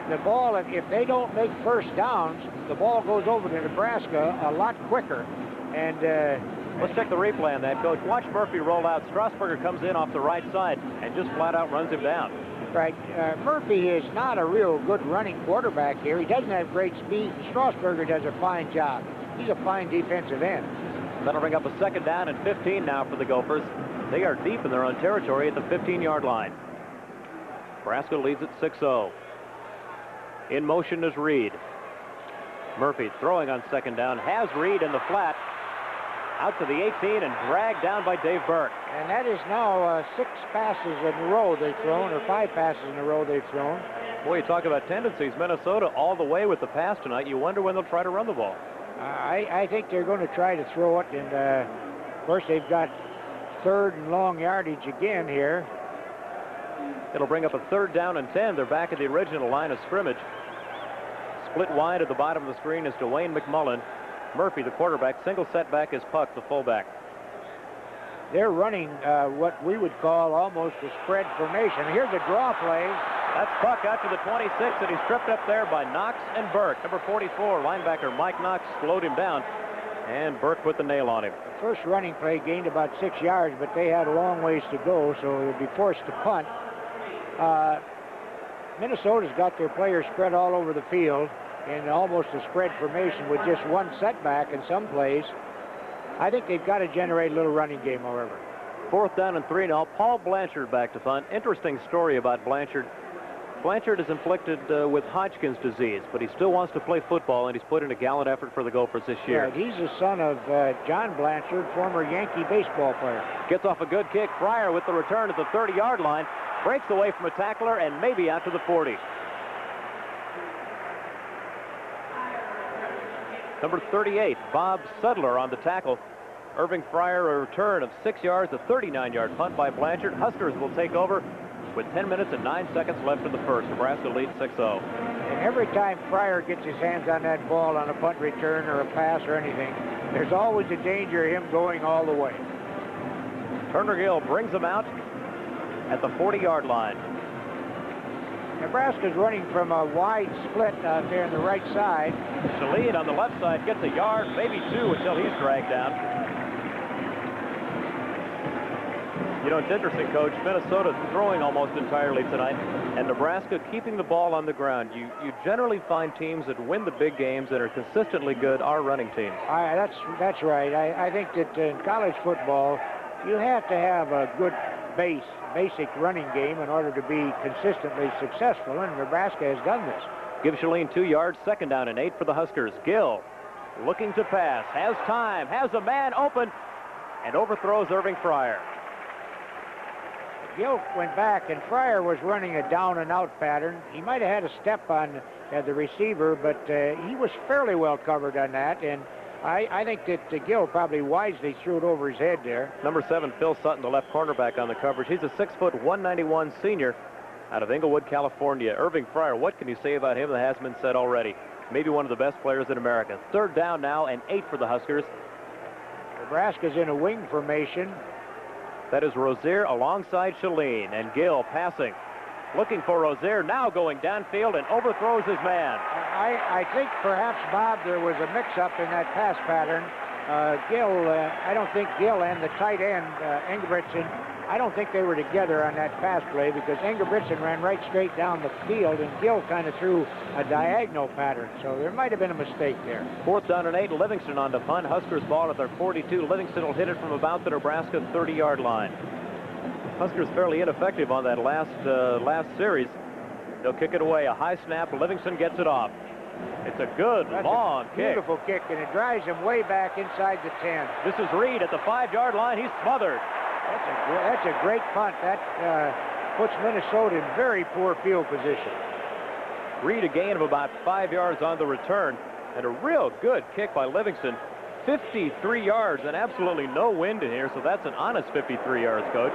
the ball, if they don't make 1st downs, the ball goes over to Nebraska a lot quicker. And let's check the replay on that, Coach. Watch Murphy roll out. Strasburger comes in off the right side and just flat out runs him down. Right. Murphy is not a real good running quarterback here. He doesn't have great speed. Strasburger does a fine job. He's a fine defensive end. That'll bring up a 2nd down and 15 now for the Gophers. They are deep in their own territory at the 15-yard line. Nebraska leads at 6-0. In motion is Reed. Murphy throwing on 2nd down. Has Reed in the flat. Out to the 18 and dragged down by Dave Burke. And that is now 6 passes in a row they've thrown, or 5 passes in a row they've thrown. Boy, you talk about tendencies. Minnesota all the way with the pass tonight. You wonder when they'll try to run the ball. I think they're going to try to throw it, and of course they've got 3rd and long yardage again here. It'll bring up a 3rd down and 10. They're back at the original line of scrimmage. Split wide at the bottom of the screen is Dwayne McMullen. Murphy, the quarterback. Single setback is Puck, the fullback. They're running what we would call almost a spread formation. Here's a draw play. That's Puck out to the 26, and he's tripped up there by Knox and Burke. Number 44, linebacker Mike Knox slowed him down, and Burke put the nail on him. The first running play gained about 6 yards, but they had a long ways to go, so they'll be forced to punt. Minnesota's got their players spread all over the field in almost a spread formation with just one setback in some plays. I think they've got to generate a little running game, however. 4th down and 3 now. Paul Blanchard back to punt. Interesting story about Blanchard. Blanchard is inflicted with Hodgkin's disease, but he still wants to play football, and he's put in a gallant effort for the Gophers this year. Right. He's the son of John Blanchard, former Yankee baseball player. Gets off a good kick. Fryer with the return at the 30-yard line. Breaks away from a tackler and maybe out to the 40. Number 38, Bob Sudler on the tackle. Irving Fryer, a return of 6 yards, a 39-yard punt by Blanchard. Huskers will take over with 10 minutes and 9 seconds left in the first. Nebraska leads 6-0. And every time Fryer gets his hands on that ball on a punt return or a pass or anything, there's always a danger of him going all the way. Turner Gill brings him out at the 40-yard line. Nebraska's running from a wide split out there on the right side. Shaleen on the left side gets a yard, maybe 2 until he's dragged down. You know, it's interesting, Coach. Minnesota's throwing almost entirely tonight, and Nebraska keeping the ball on the ground. You generally find teams that win the big games and are consistently good are running teams. That's right. I think that in college football, you have to have a good basic running game in order to be consistently successful, and Nebraska has done this. Give Shaleen 2 yards, 2nd down and 8 for the Huskers. Gill looking to pass, has time, has a man open. and overthrows Irving Fryer. Gill went back, and Fryer was running a down-and-out pattern. He might have had a step on the receiver, but he was fairly well covered on that, and I think that Gill probably wisely threw it over his head there. Number 7, Phil Sutton, the left cornerback on the coverage. He's a 6-foot, 191 senior out of Inglewood, California. Irving Fryer, what can you say about him that hasn't been said already? Maybe one of the best players in America. 3rd down now and 8 for the Huskers. Nebraska's in a wing formation. That is Rozier alongside Shalene, and Gill passing. Looking for Rozier, now going downfield and overthrows his man. I think perhaps, Bob, there was a mix-up in that pass pattern. I don't think Gill and the tight end, Ingebrigtsen, I don't think they were together on that pass play because Ingebrigtsen ran right straight down the field and Gill kind of threw a diagonal pattern. So there might have been a mistake there. 4th down and 8, Livingston on the punt. Huskers ball at their 42. Livingston will hit it from about the Nebraska 30-yard line. Huskers fairly ineffective on that last series. They'll kick it away. A high snap. Livingston gets it off. It's a good, long kick. Beautiful kick, and it drives him way back inside the 10. This is Reed at the 5-yard line. He's smothered. That's a great punt. That puts Minnesota in very poor field position. Reed a gain of about 5 yards on the return, and a real good kick by Livingston. 53 yards and absolutely no wind in here, so that's an honest 53 yards, Coach.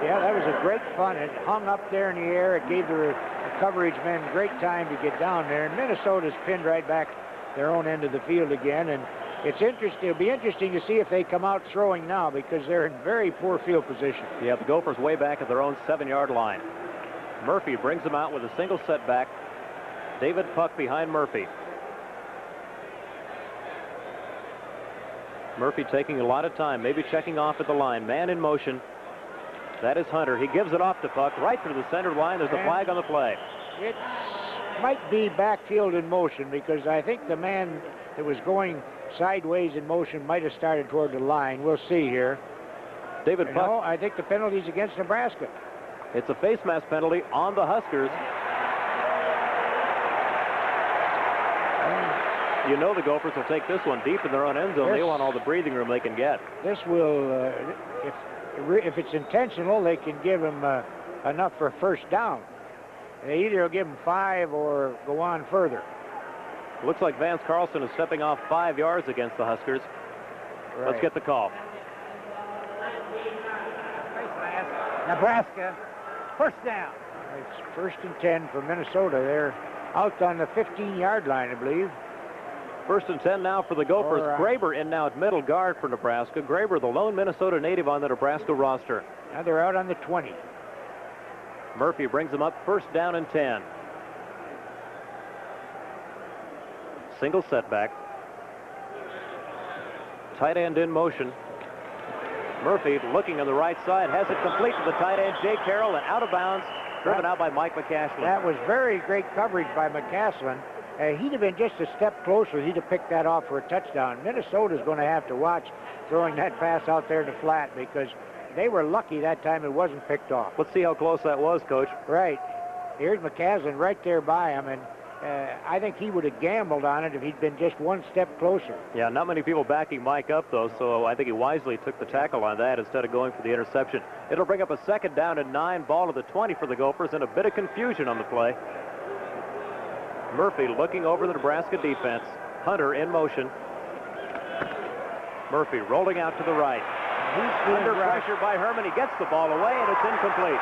Yeah, that was a great punt. It hung up there in the air. It gave the coverage men great time to get down there, and Minnesota's pinned right back their own end of the field again, and it's interesting. It'll be interesting to see if they come out throwing now because they're in very poor field position. Yeah, the Gophers way back at their own 7-yard line. Murphy brings them out with a single setback. David Puck behind Murphy. Murphy taking a lot of time, maybe checking off at the line. Man in motion. That is Hunter. He gives it off to Puck right through the center line. There's a flag on the play. It might be backfield in motion because I think the man that was going sideways in motion might have started toward the line. We'll see here. David Puck. No, I think the penalty's against Nebraska. It's a face mask penalty on the Huskers. You know the Gophers will take this one deep in their own end zone. They want all the breathing room they can get. This will, if it's intentional, they can give him enough for a first down. They either will give him 5 or go on further. Looks like Vance Carlson is stepping off 5 yards against the Huskers. Right. Let's get the call. Nebraska, first down. It's 1st and 10 for Minnesota. They're out on the 15-yard line, I believe. 1st and 10 now for the Gophers. Graber in now at middle guard for Nebraska. Graber, the lone Minnesota native on the Nebraska roster. Now they're out on the 20. Murphy brings them up 1st down and 10. Single setback. Tight end in motion. Murphy looking on the right side, has it complete to the tight end, Jay Carroll, and out of bounds, driven out by Mike McCaslin. That was very great coverage by McCaslin. He'd have been just a step closer. He'd have picked that off for a touchdown. Minnesota's going to have to watch throwing that pass out there to flat because they were lucky that time it wasn't picked off. Let's see how close that was, Coach. Right. Here's McCaslin right there by him, and I think he would have gambled on it if he'd been just one step closer. Yeah, not many people backing Mike up, though, so I think he wisely took the tackle on that instead of going for the interception. It'll bring up a 2nd down and 9, ball to the 20 for the Gophers, and a bit of confusion on the play. Murphy looking over the Nebraska defense. Hunter in motion. Murphy rolling out to the right. Under pressure by Herman. He gets the ball away, and it's incomplete.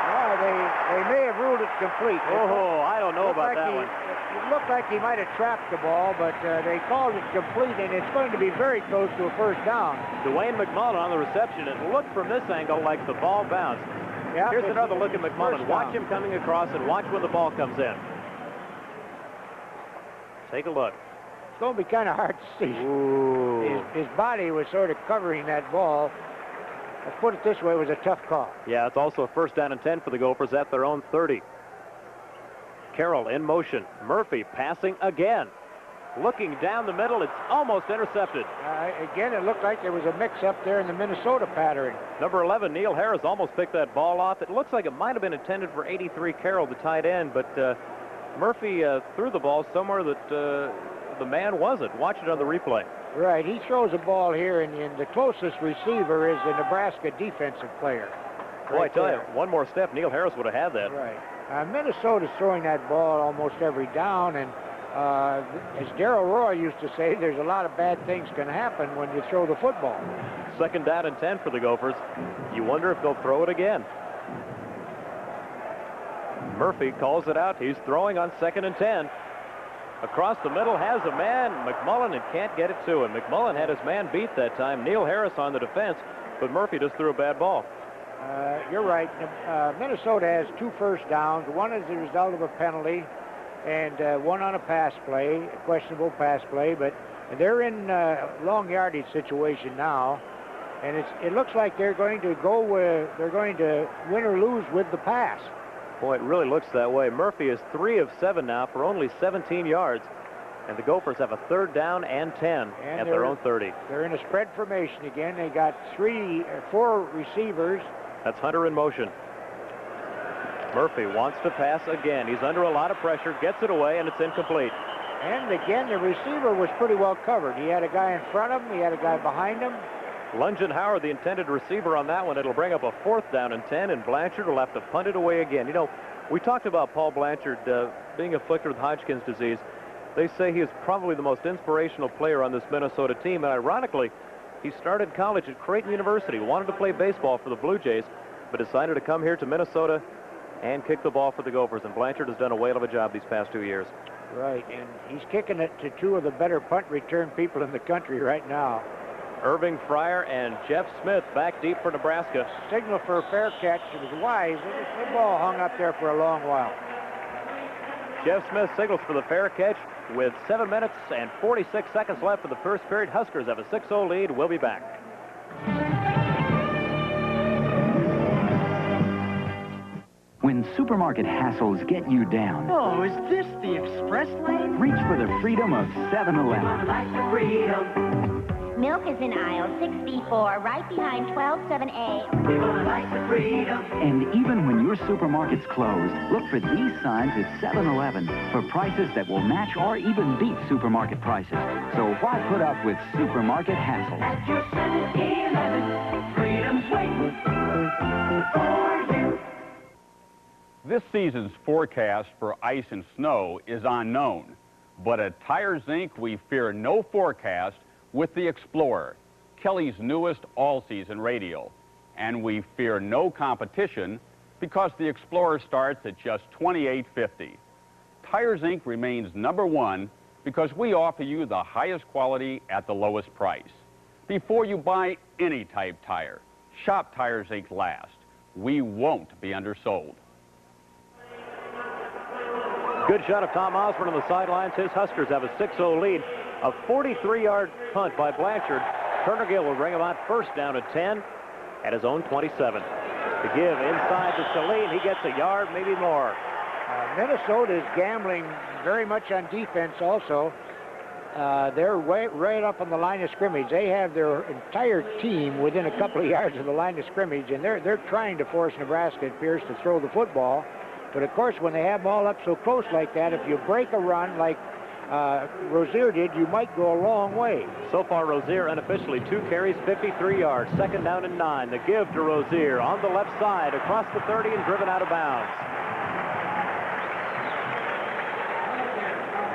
Well, they may have ruled it complete. Oh, I don't know about that one. It looked like he might have trapped the ball, but they called it complete, and it's going to be very close to a first down. Dwayne McMullen on the reception. It looked from this angle like the ball bounced. Yep, here's another look at McMullen. Watch him coming across and watch when the ball comes in. Take a look. It's going to be kind of hard to see. His body was sort of covering that ball. Let's put it this way, it was a tough call. Yeah, it's also a 1st down and 10 for the Gophers at their own 30. Carroll in motion. Murphy passing again. Looking down the middle, it's almost intercepted. Again, it looked like there was a mix-up there in the Minnesota pattern. Number 11, Neil Harris, almost picked that ball off. It looks like it might have been intended for 83 Carroll, the tight end, but Murphy threw the ball somewhere that the man wasn't. Watch it on the replay. Right, he throws a ball here, and the closest receiver is the Nebraska defensive player. Boy, I tell you, one more step, Neil Harris would have had that. Right. Minnesota's throwing that ball almost every down, and as Darrell Roy used to say, there's a lot of bad things can happen when you throw the football. 2nd down and 10 for the Gophers. You wonder if they'll throw it again. Murphy calls it out. He's throwing on 2nd and 10. Across the middle has a man, McMullen, and can't get it to him. McMullen had his man beat that time. Neil Harris on the defense, but Murphy just threw a bad ball. You're right. Minnesota has 2 first downs. One is the result of a penalty, and one on a pass play, a questionable pass play. But they're in a long yardage situation now, and it looks like they're going to they're going to win or lose with the pass. Boy, it really looks that way. Murphy is 3 of 7 now for only 17 yards. And the Gophers have a 3rd down and 10 at their own 30. They're in a spread formation again. They got 4 receivers. That's Hunter in motion. Murphy wants to pass again. He's under a lot of pressure, gets it away, and it's incomplete. And again, the receiver was pretty well covered. He had a guy in front of him. He had a guy behind him. Lungin Howard, the intended receiver on that one. It'll bring up a 4th down and 10, and Blanchard will have to punt it away again. You know, we talked about Paul Blanchard being afflicted with Hodgkin's disease. They say he is probably the most inspirational player on this Minnesota team, and ironically, he started college at Creighton University, wanted to play baseball for the Blue Jays, but decided to come here to Minnesota and kick the ball for the Gophers, and Blanchard has done a whale of a job these past 2 years. Right, and he's kicking it to 2 of the better punt return people in the country right now. Irving Fryer and Jeff Smith back deep for Nebraska. Signal for a fair catch. It was wise. The ball hung up there for a long while. Jeff Smith signals for the fair catch with 7 minutes and 46 seconds left for the first period. Huskers have a 6-0 lead. We'll be back. When supermarket hassles get you down, Oh, is this the express lane? reach for the freedom of 7-Eleven. Like the freedom. Milk is in aisle 6B4, right behind 127A. Like the freedom. And even when your supermarket's closed, look for these signs at 7-Eleven for prices that will match or even beat supermarket prices. So why put up with supermarket hassle? At your 7-Eleven, freedom's waiting for you. This season's forecast for ice and snow is unknown, but at Tires Inc. we fear no forecast with the Explorer, Kelly's newest all-season radial. And we fear no competition because the Explorer starts at just $28.50. Tires Inc. remains #1 because we offer you the highest quality at the lowest price. Before you buy any type tire, shop Tires Inc. last. We won't be undersold. Good shot of Tom Osborne on the sidelines. His Huskers have a 6-0 lead. A 43-yard punt by Blanchard. Turner Gill will bring him on 1st down at 10 at his own 27. To give inside to Saline. He gets a yard, maybe more. Minnesota is gambling very much on defense also. They're right up on the line of scrimmage. They have their entire team within a couple of yards of the line of scrimmage, and they're trying to force Nebraska, it appears, to throw the football. But, of course, when they have them all up so close like that, if you break a run like Rozier did, you might go a long way. So far, Rozier unofficially 2 carries, 53 yards. 2nd down and 9. The give to Rozier on the left side, across the 30 and driven out of bounds.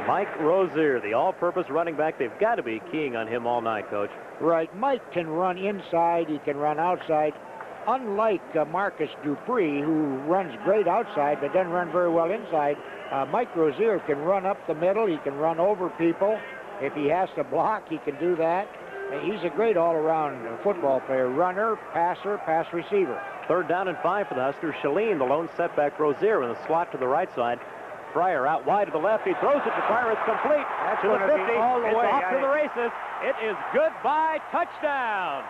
Mike Rozier, the all-purpose running back. They've got to be keying on him all night, Coach. Right. Mike can run inside. He can run outside. Unlike Marcus Dupree, who runs great outside but doesn't run very well inside, Mike Rozier can run up the middle. He can run over people. If he has to block, he can do that. He's a great all-around football player. Runner, passer, pass receiver. 3rd down and 5 for the Huskers. Shalene, the lone setback. Rozier in the slot to the right side. Fryer out wide to the left. He throws it to Fryer. It's complete. That's to the 50. All the it's way. off to the races. It is goodbye. Touchdown.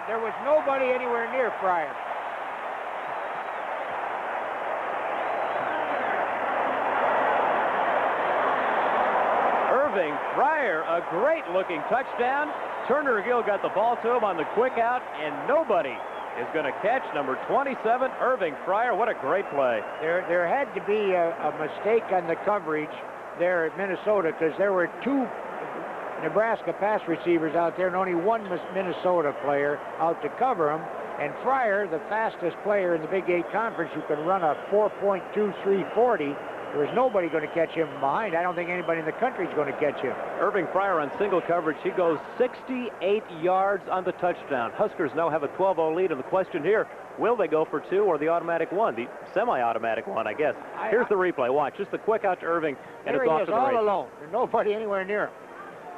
There was nobody anywhere near Fryer. Irving Fryer, a great-looking touchdown. Turner Gill got the ball to him on the quick out, and nobody is going to catch number 27, Irving Fryer. What a great play. There had to be a mistake on the coverage there at Minnesota because there were 2 Nebraska pass receivers out there and only one Minnesota player out to cover them. And Fryer, the fastest player in the Big 8 Conference, who can run a 4.2340, there is nobody going to catch him from behind. I don't think anybody in the country is going to catch him. Irving Fryer on single coverage. He goes 68 yards on the touchdown. Huskers now have a 12-0 lead, and the question here, will they go for 2 or the automatic 1? The semi-automatic 1, I guess. Here's the replay. Watch. Just the quick out to Irving, and it's off to the races. All alone. There's nobody anywhere near him.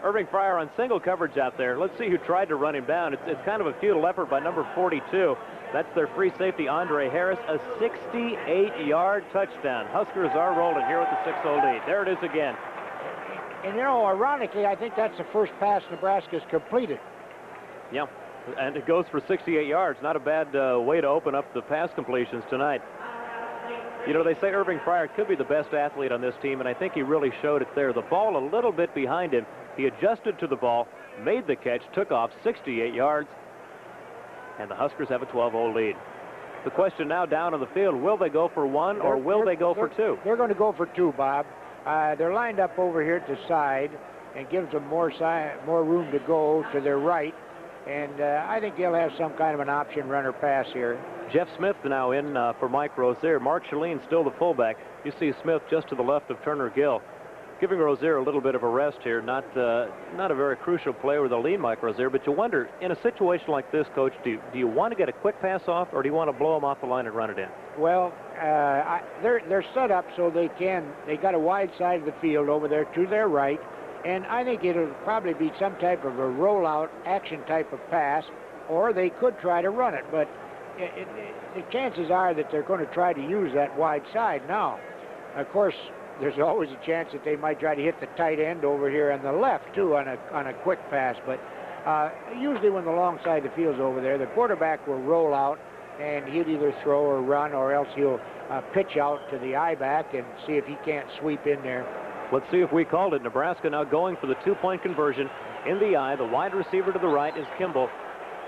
Irving Fryer on single coverage out there. Let's see who tried to run him down. It's kind of a futile effort by number 42. That's their free safety, Andre Harris, a 68-yard touchdown. Huskers are rolling here with the 6-0 lead. There it is again. And, you know, ironically, I think that's the first pass Nebraska's completed. Yeah, and it goes for 68 yards. Not a bad way to open up the pass completions tonight. You know, they say Irving Fryer could be the best athlete on this team, and I think he really showed it there. The ball a little bit behind him. He adjusted to the ball, made the catch, took off 68 yards, and the Huskers have a 12-0 lead. The question now down on the field, will they go for 1 or will they go for 2? They're going to go for 2, Bob. They're lined up over here at the side and gives them more room to go to their right. And I think they'll have some kind of an option runner pass here. Jeff Smith now in for Mike Rozier. Mark Shalene still the fullback. You see Smith just to the left of Turner Gill. Giving Rozier a little bit of a rest here. Not a very crucial play with a lean Mike Rozier, but you wonder, in a situation like this, Coach, do you want to get a quick pass off, or do you want to blow them off the line and run it in? Well, they're set up so they got a wide side of the field over there to their right, and I think it'll probably be some type of a rollout action type of pass, or they could try to run it, but the chances are that they're going to try to use that wide side now. Of course, there's always a chance that they might try to hit the tight end over here on the left, too, on a quick pass. But usually when the long side of the field's over there, the quarterback will roll out, and he'll either throw or run, or else he'll pitch out to the I-back and see if he can't sweep in there. Let's see if we called it. Nebraska now going for the 2-point conversion in the I. The wide receiver to the right is Kimball.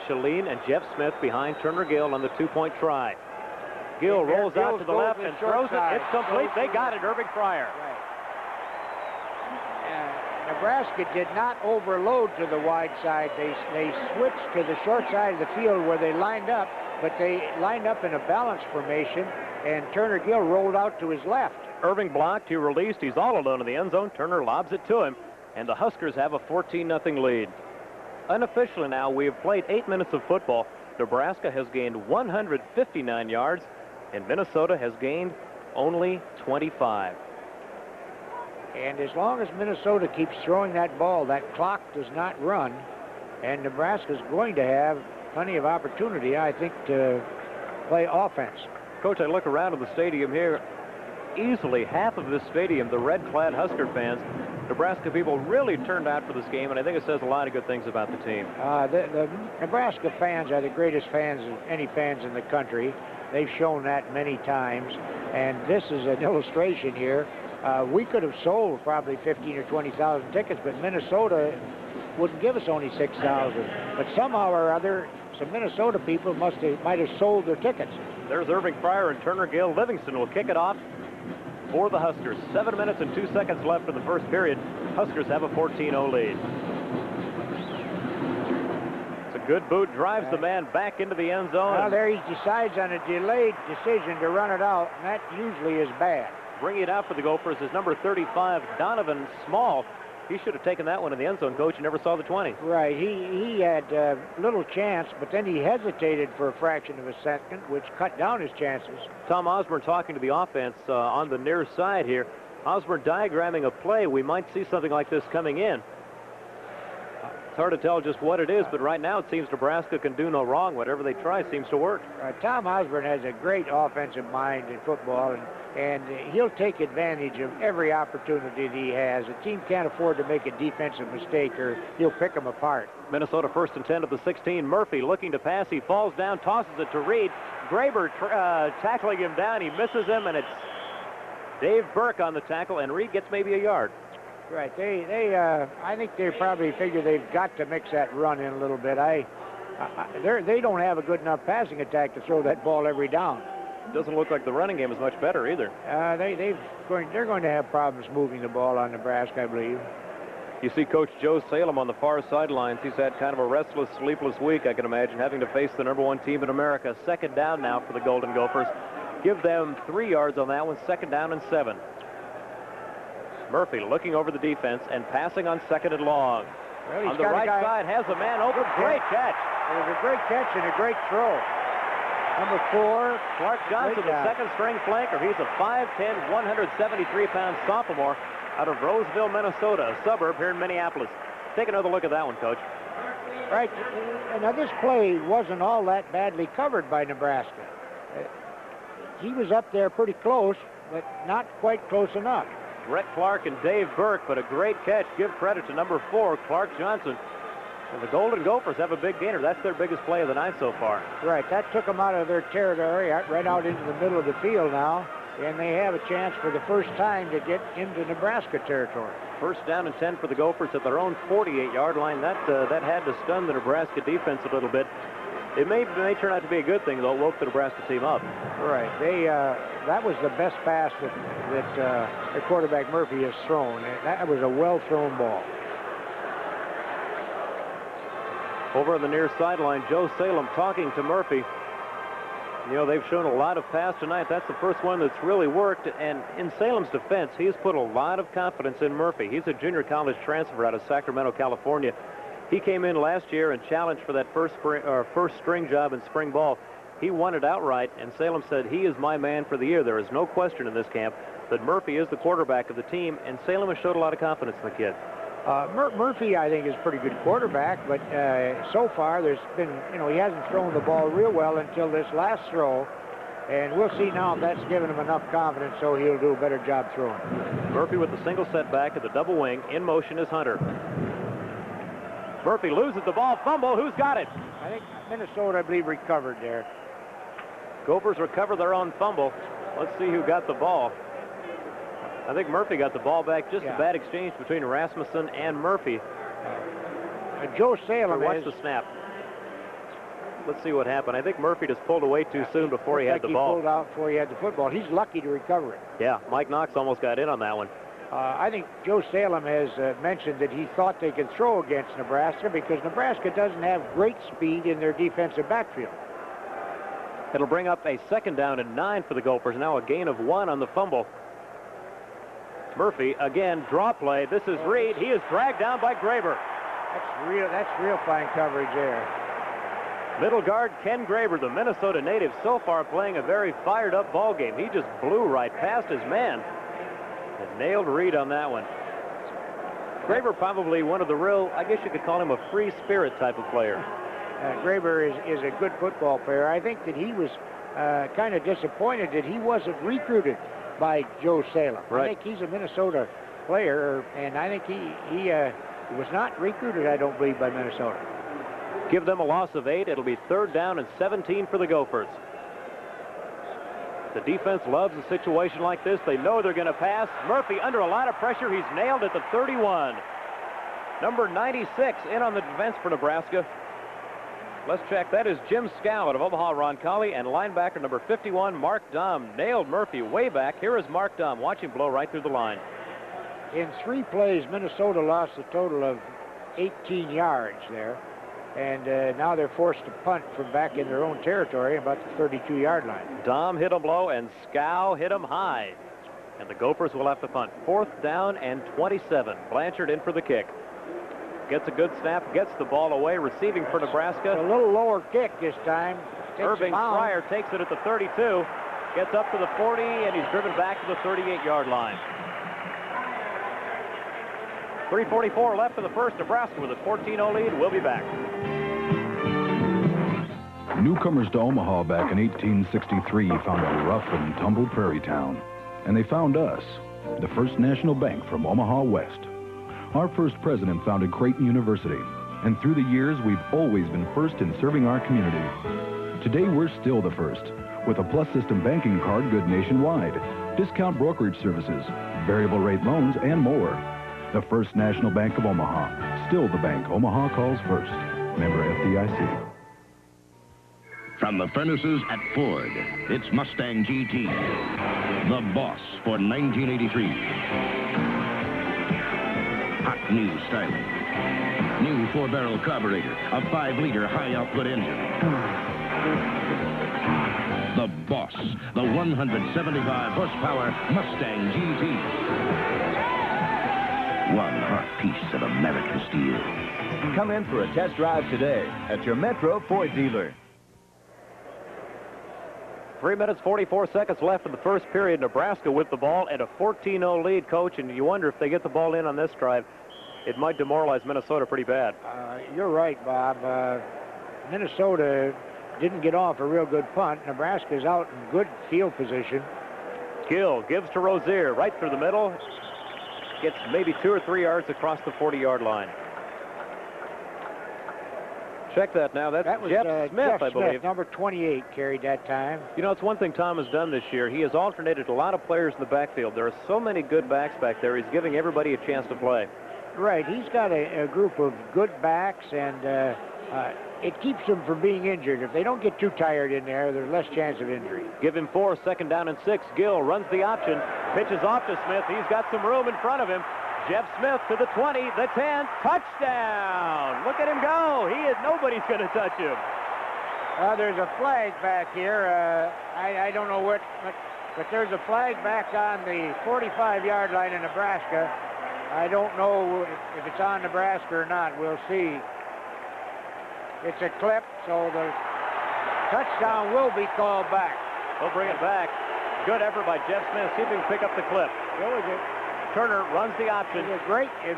Shalene and Jeff Smith behind Turner Gill on the 2-point try. Gill rolls out to the left and throws it. It's complete. They got it, Irving Fryer. Right. Nebraska did not overload to the wide side. They switched to the short side of the field where they lined up, but they lined up in a balanced formation, and Turner Gill rolled out to his left. Irving blocked. He released. He's all alone in the end zone. Turner lobs it to him, and the Huskers have a 14-0 lead. Unofficially now, we have played 8 minutes of football. Nebraska has gained 159 yards, and Minnesota has gained only 25. And as long as Minnesota keeps throwing that ball, that clock does not run, and Nebraska's going to have plenty of opportunity, I think, to play offense. Coach, I look around at the stadium here. Easily half of this stadium, the red-clad Husker fans, Nebraska people really turned out for this game, and I think it says a lot of good things about the team. The Nebraska fans are the greatest fans of any fans in the country. They've shown that many times, and this is an illustration here. We could have sold probably 15 or 20,000 tickets, but Minnesota wouldn't give us only 6,000. But somehow or other, some Minnesota people might have sold their tickets. There's Irving Fryer and Turner Gill. Livingston will kick it off for the Huskers. 7 minutes and 2 seconds left in the first period. Huskers have a 14-0 lead. It's a good boot, drives the man back into the end zone. Well, there he decides on a delayed decision to run it out, and that usually is bad. Bringing it out for the Gophers is number 35, Donovan Small. He should have taken that one in the end zone, Coach. You never saw the 20. Right. He had little chance, but then he hesitated for a fraction of a second, which cut down his chances. Tom Osborne talking to the offense on the near side here. Osborne diagramming a play. We might see something like this coming in. It's hard to tell just what it is, but right now it seems Nebraska can do no wrong. Whatever they try seems to work. Tom Osborne has a great offensive mind in football, and he'll take advantage of every opportunity that he has. A team can't afford to make a defensive mistake, or he'll pick them apart. Minnesota 1st and 10 at the 16. Murphy looking to pass. He falls down, tosses it to Reed. Graber tackling him down. He misses him, and it's Dave Burke on the tackle, and Reed gets maybe a yard. Right. I think they probably figure they've got to mix that run in a little bit. They don't have a good enough passing attack to throw that ball every down. Doesn't look like the running game is much better either. They're going to have problems moving the ball on Nebraska, I believe. You see Coach Joe Salem on the far sidelines. He's had kind of a restless, sleepless week, I can imagine, having to face the #1 team in America. Second down now for the Golden Gophers. Give them 3 yards on that one. Second down and 7. Murphy looking over the defense and passing on second and long. Well, on the right side, has a man open. Great catch. It was a great catch and a great throw. Number 4, Clark Johnson, the second-string flanker. He's a 5'10", 173-pound sophomore out of Roseville, Minnesota, a suburb here in Minneapolis. Take another look at that one, Coach. Right. And now this play wasn't all that badly covered by Nebraska. He was up there pretty close, but not quite close enough. Brett Clark and Dave Burke, but a great catch. Give credit to number 4, Clark Johnson. And the Golden Gophers have a big gainer. That's their biggest play of the night so far. Right. That took them out of their territory, right out into the middle of the field now. And they have a chance for the first time to get into Nebraska territory. First down and 10 for the Gophers at their own 48-yard line. That had to stun the Nebraska defense a little bit. It may turn out to be a good thing, though. It woke the Nebraska team up. Right. That was the best pass that the quarterback Murphy has thrown. That was a well-thrown ball. Over on the near sideline, Joe Salem talking to Murphy. You know, they've shown a lot of pass tonight. That's the first one that's really worked. And in Salem's defense, he's put a lot of confidence in Murphy. He's a junior college transfer out of Sacramento, California. He came in last year and challenged for that first string job in spring ball. He won it outright, and Salem said, he is my man for the year. There is no question in this camp that Murphy is the quarterback of the team, and Salem has showed a lot of confidence in the kid. Murphy, I think, is a pretty good quarterback, but so far there's been, he hasn't thrown the ball real well until this last throw, and we'll see now if that's given him enough confidence so he'll do a better job throwing. Murphy with the single setback at the double wing. In motion is Hunter. Murphy loses the ball, fumble. Who's got it? I think Minnesota, I believe, recovered there. Gophers recover their own fumble. Let's see who got the ball. I think Murphy got the ball back. Just a bad exchange between Rasmussen and Murphy. Joe Salem watch the snap. Let's see what happened. I think Murphy just pulled away too soon before he had the ball. He pulled out before he had the football. He's lucky to recover it. Yeah, Mike Knox almost got in on that one. I think Joe Salem has mentioned that he thought they could throw against Nebraska because Nebraska doesn't have great speed in their defensive backfield. It'll bring up a second down and 9 for the Gophers. Now a gain of 1 on the fumble. Murphy, again, draw play. This is Reed. He is dragged down by Graber. That's real fine coverage there. Middle guard Ken Graber, the Minnesota native, so far playing a very fired-up ball game. He just blew right past his man and nailed Reed on that one. Graber probably one of the real, I guess you could call him a free spirit type of player. Graber is a good football player. I think that he was kind of disappointed that he wasn't recruited by Joe Salem. Right. I think he's a Minnesota player, and I think he was not recruited, I don't believe, by Minnesota. Give them a loss of 8. It'll be third down and 17 for the Gophers. The defense loves a situation like this. They know they're going to pass. Murphy under a lot of pressure. He's nailed at the 31. Number 96 in on the defense for Nebraska. Let's check. That is Jim Scow out of Omaha, Roncalli, and linebacker number 51, Mark Dahm, nailed Murphy way back. Here is Mark Dahm. Watch him blow right through the line. In 3 plays, Minnesota lost a total of 18 yards there, and now they're forced to punt from back in their own territory, about the 32-yard line. Dahm hit him low, and Scow hit him high. And the Gophers will have to punt. 4th down and 27. Blanchard in for the kick. Gets a good snap, gets the ball away, receiving for Nebraska. A little lower kick this time. Irving Fryer takes it at the 32, gets up to the 40, and he's driven back to the 38-yard line. 3:44 left in the first. Nebraska with a 14-0 lead. We'll be back. Newcomers to Omaha back in 1863 found a rough and tumble prairie town. And they found us, the First National Bank from Omaha West. Our first president founded Creighton University, and through the years, we've always been first in serving our community. Today, we're still the first, with a Plus System banking card good nationwide, discount brokerage services, variable rate loans, and more. The First National Bank of Omaha, still the bank Omaha calls first. Member FDIC. From the furnaces at Ford, it's Mustang GT, the boss for 1983. Hot new styling. New 4-barrel carburetor, a 5-liter high-output engine. The Boss, the 175-horsepower Mustang GT. One hot piece of American steel. Come in for a test drive today at your Metro Ford dealer. 3 minutes, 44 seconds left in the first period. Nebraska with the ball and a 14-0 lead, Coach, and you wonder if they get the ball in on this drive, it might demoralize Minnesota pretty bad. You're right, Bob. Minnesota didn't get off a real good punt. Nebraska's out in good field position. Gill gives to Rozier right through the middle. Gets maybe 2 or 3 yards across the 40-yard line. Check that now. That was Jeff Smith, I believe. Number 28 carried that time. You know, it's one thing Tom has done this year. He has alternated a lot of players in the backfield. There are so many good backs back there. He's giving everybody a chance to play. Right. He's got a group of good backs, and it keeps them from being injured. If they don't get too tired in there, there's less chance of injury. Give him 4, 2nd down and 6. Gill runs the option, pitches off to Smith. He's got some room in front of him. Jeff Smith to the 20, the 10, touchdown! Look at him go. Nobody's going to touch him. There's a flag back here. I don't know what, but there's a flag back on the 45-yard line in Nebraska. I don't know if it's on Nebraska or not. We'll see. It's a clip, so the touchdown will be called back. They'll bring it back. Good effort by Jeff Smith. See if he can pick up the clip. Really good. Turner runs the option. It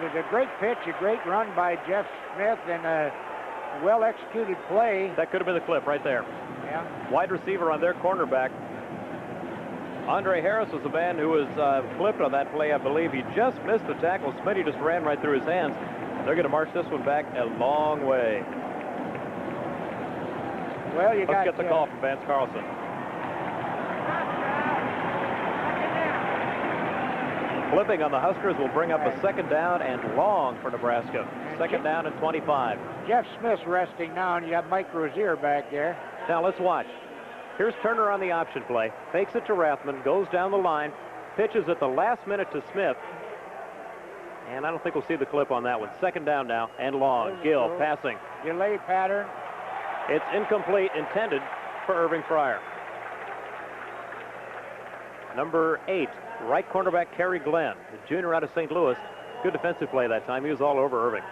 was a great pitch, a great run by Jeff Smith, and a well-executed play. That could have been the clip right there. Yeah. Wide receiver on their cornerback. Andre Harris was the man who was clipped on that play, I believe. He just missed the tackle. Smitty just ran right through his hands. They're going to march this one back a long way. Well, Let's get the call from Vance Carlson. Flipping on the Huskers will bring up a 2nd down and long for Nebraska. 2nd down and 25. Jeff Smith's resting now, and you have Mike Rozier back there. Now let's watch. Here's Turner on the option play. Fakes it to Rathman, goes down the line, pitches at the last minute to Smith. And I don't think we'll see the clip on that one. 2nd down now and long. Gill passing. Delay pattern. It's incomplete, intended for Irving Fryer. Number 8, right cornerback Kerry Glenn, the junior out of St. Louis. Good defensive play that time. He was all over Irving.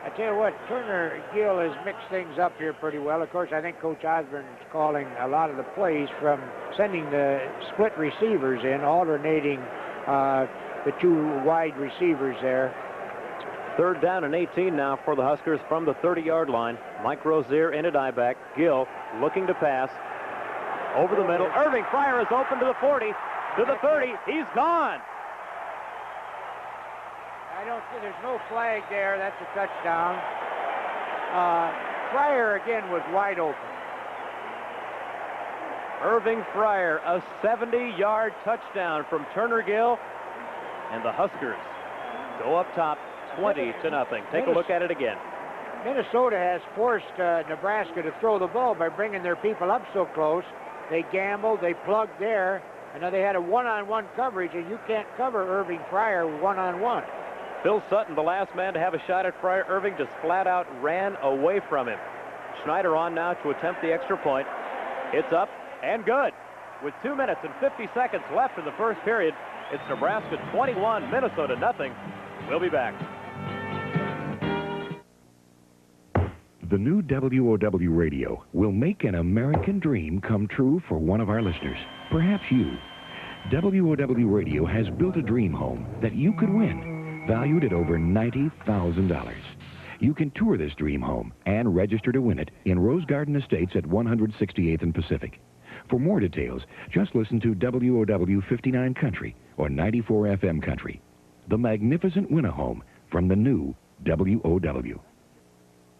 I tell you what, Turner Gill has mixed things up here pretty well. Of course, I think Coach Osborne's calling a lot of the plays from sending the split receivers in, alternating the 2 wide receivers there. 3rd down and 18 now for the Huskers from the 30-yard line. Mike Rozier in at I-back. Gill looking to pass. Over the middle. Irving Fryer is open to the 40, to the 30. He's gone. I don't see, there's no flag there. That's a touchdown. Fryer again was wide open. Irving Fryer, a 70-yard touchdown from Turner Gill. And the Huskers go up top 20-0. Take a look at it again. Minnesota has forced Nebraska to throw the ball by bringing their people up so close. They gambled, they plugged there, and now they had a one-on-one coverage, and you can't cover Irving Fryer one-on-one. Phil Sutton, the last man to have a shot at Fryer. Irving just flat out ran away from him. Schneider on now to attempt the extra point. It's up and good. With 2 minutes and 50 seconds left in the first period, it's Nebraska 21, Minnesota nothing. We'll be back. The new WOW radio will make an American dream come true for one of our listeners, perhaps you. WOW radio has built a dream home that you could win, valued at over $90,000. You can tour this dream home and register to win it in Rose Garden Estates at 168th and Pacific. For more details, just listen to WOW 59 Country or 94 FM Country. The magnificent win-a-home from the new WOW.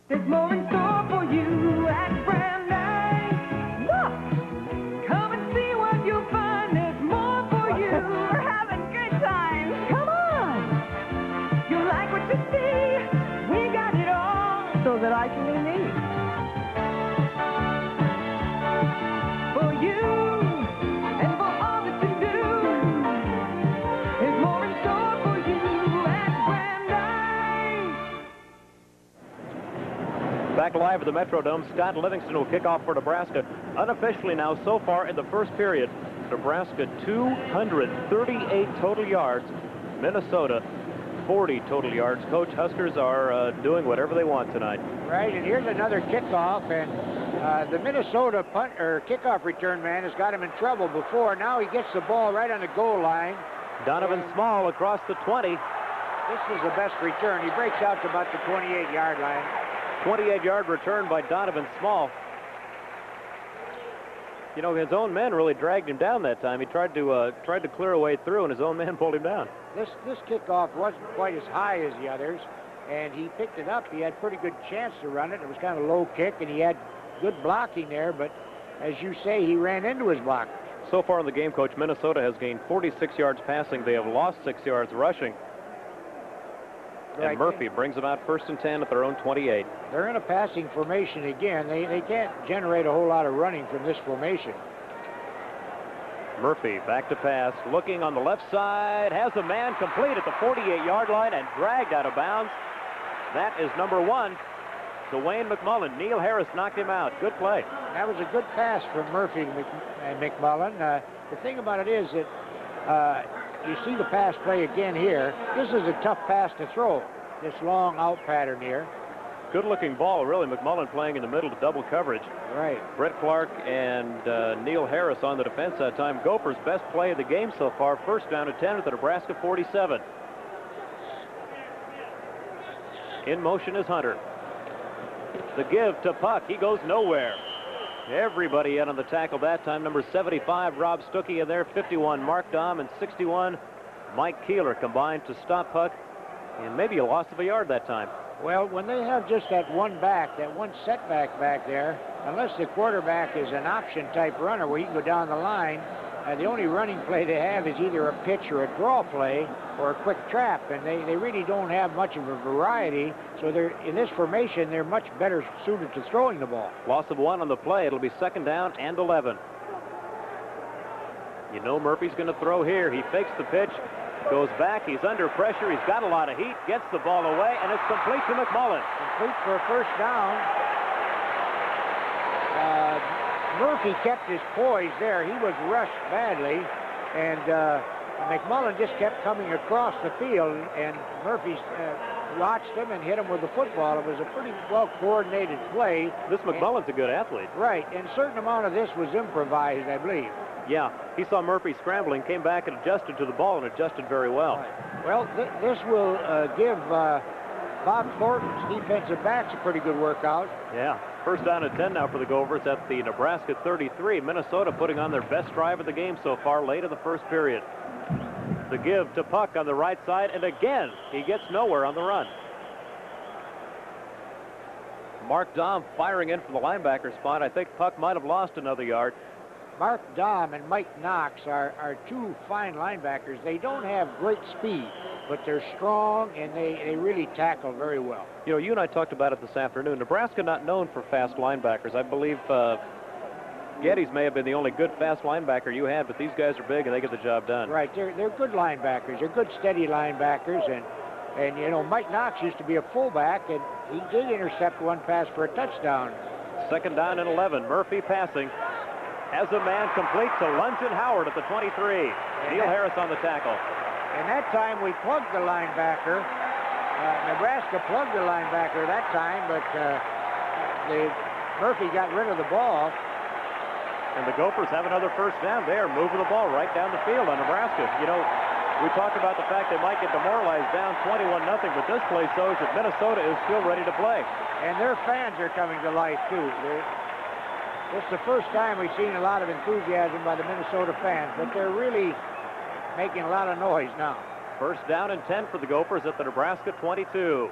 There's more in store for you at Brandeis. Look! Come and see what you'll find. There's more for you. We're having good times. Come on! You'll like what you see. We got it all. So that I can be me. For you and for all that you do. live at the Metrodome. Scott Livingston will kick off for Nebraska. Unofficially now, so far in the first period, Nebraska 238 total yards. Minnesota 40 total yards. Coach, Huskers are doing whatever they want tonight. Right, and here's another kickoff, and the Minnesota kickoff return man has got him in trouble before. Now he gets the ball right on the goal line. Donovan Small across the 20. This is the best return. He breaks out to about the 28-yard line. 28-yard return by Donovan Small. You know, his own men really dragged him down that time. He tried to clear a way through, and his own man pulled him down. This kickoff wasn't quite as high as the others, and he picked it up. He had pretty good chance to run it. It was kind of a low kick, and he had good blocking there, but as you say, he ran into his block. So far in the game, Coach, Minnesota has gained 46 yards passing. They have lost 6 yards rushing. Right. And Murphy brings them out 1st and 10 at their own 28. They're in a passing formation again. They can't generate a whole lot of running from this formation. Murphy back to pass, looking on the left side, has a man complete at the 48-yard line and dragged out of bounds. That is number 1, Dwayne McMullen. Neil Harris knocked him out. Good play. That was a good pass from Murphy and McMullen. The thing about it is that you see the pass play again here. This is a tough pass to throw, this long out pattern here. Good-looking ball, really. McMullen playing in the middle to double coverage. Right. Brett Clark and Neil Harris on the defense that time. Gophers' best play of the game so far. 1st down and 10 at the Nebraska 47. In motion is Hunter. The give to Puck. He goes nowhere. Everybody in on the tackle that time. Number 75, Rob Stuckey in there. 51, Mark Dahm, and 61, Mike Keeler combined to stop Puck. And maybe a loss of a yard that time. Well, when they have just that one back, that one setback back there, unless the quarterback is an option-type runner where he can go down the line, the only running play they have is either a pitch or a draw play or a quick trap, and they really don't have much of a variety. So they're in this formation, they're much better suited to throwing the ball. Loss of 1 on the play. It'll be 2nd down and 11. You know Murphy's going to throw here. He fakes the pitch, goes back. He's under pressure. He's got a lot of heat, gets the ball away, and it's complete to McMullen. Complete for a 1st down. Murphy kept his poise there. He was rushed badly, and McMullen just kept coming across the field, and Murphy watched him and hit him with the football. It was a pretty well-coordinated play. This McMullen's a good athlete. Right, and a certain amount of this was improvised, I believe. Yeah, he saw Murphy scrambling, came back and adjusted to the ball, and adjusted very well. Right. Well, this will give Bob Thornton's defensive backs a pretty good workout. Yeah, 1st down and 10 now for the Gophers at the Nebraska 33. Minnesota putting on their best drive of the game so far late in the 1st period. The give to Puck on the right side, and again, he gets nowhere on the run. Mark Dahm firing in from the linebacker spot. I think Puck might have lost another yard. Mark Dahm and Mike Knox are 2 fine linebackers. They don't have great speed, but they're strong, and they really tackle very well. You know, you and I talked about it this afternoon. Nebraska not known for fast linebackers. I believe Geddes may have been the only good fast linebacker you had, but these guys are big, and they get the job done. Right. They're good linebackers. They're good, steady linebackers, and you know, Mike Knox used to be a fullback, and he did intercept one pass for a touchdown. 2nd down and 11. Murphy passing. Has a man complete to Lungin Howard at the 23. Neil Harris on the tackle. And that time we plugged the linebacker. Nebraska plugged the linebacker that time, but Murphy got rid of the ball. And the Gophers have another 1st down. They are moving the ball right down the field on Nebraska. You know, we talked about the fact they might get demoralized down 21-0, but this play shows that Minnesota is still ready to play. And their fans are coming to life, too. This is the first time we've seen a lot of enthusiasm by the Minnesota fans, but they're really making a lot of noise now. 1st down and 10 for the Gophers at the Nebraska 22.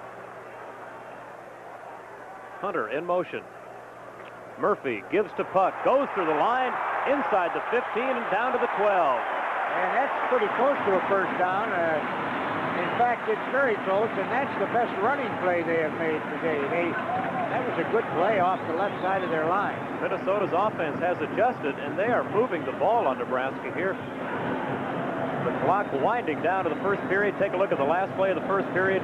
Hunter in motion. Murphy gives to Puck, goes through the line, inside the 15 and down to the 12. And that's pretty close to a 1st down. In fact, it's very close, and that's the best running play they have made today. That was a good play off the left side of their line. Minnesota's offense has adjusted, and they are moving the ball on Nebraska here. The clock winding down to the 1st period. Take a look at the last play of the 1st period.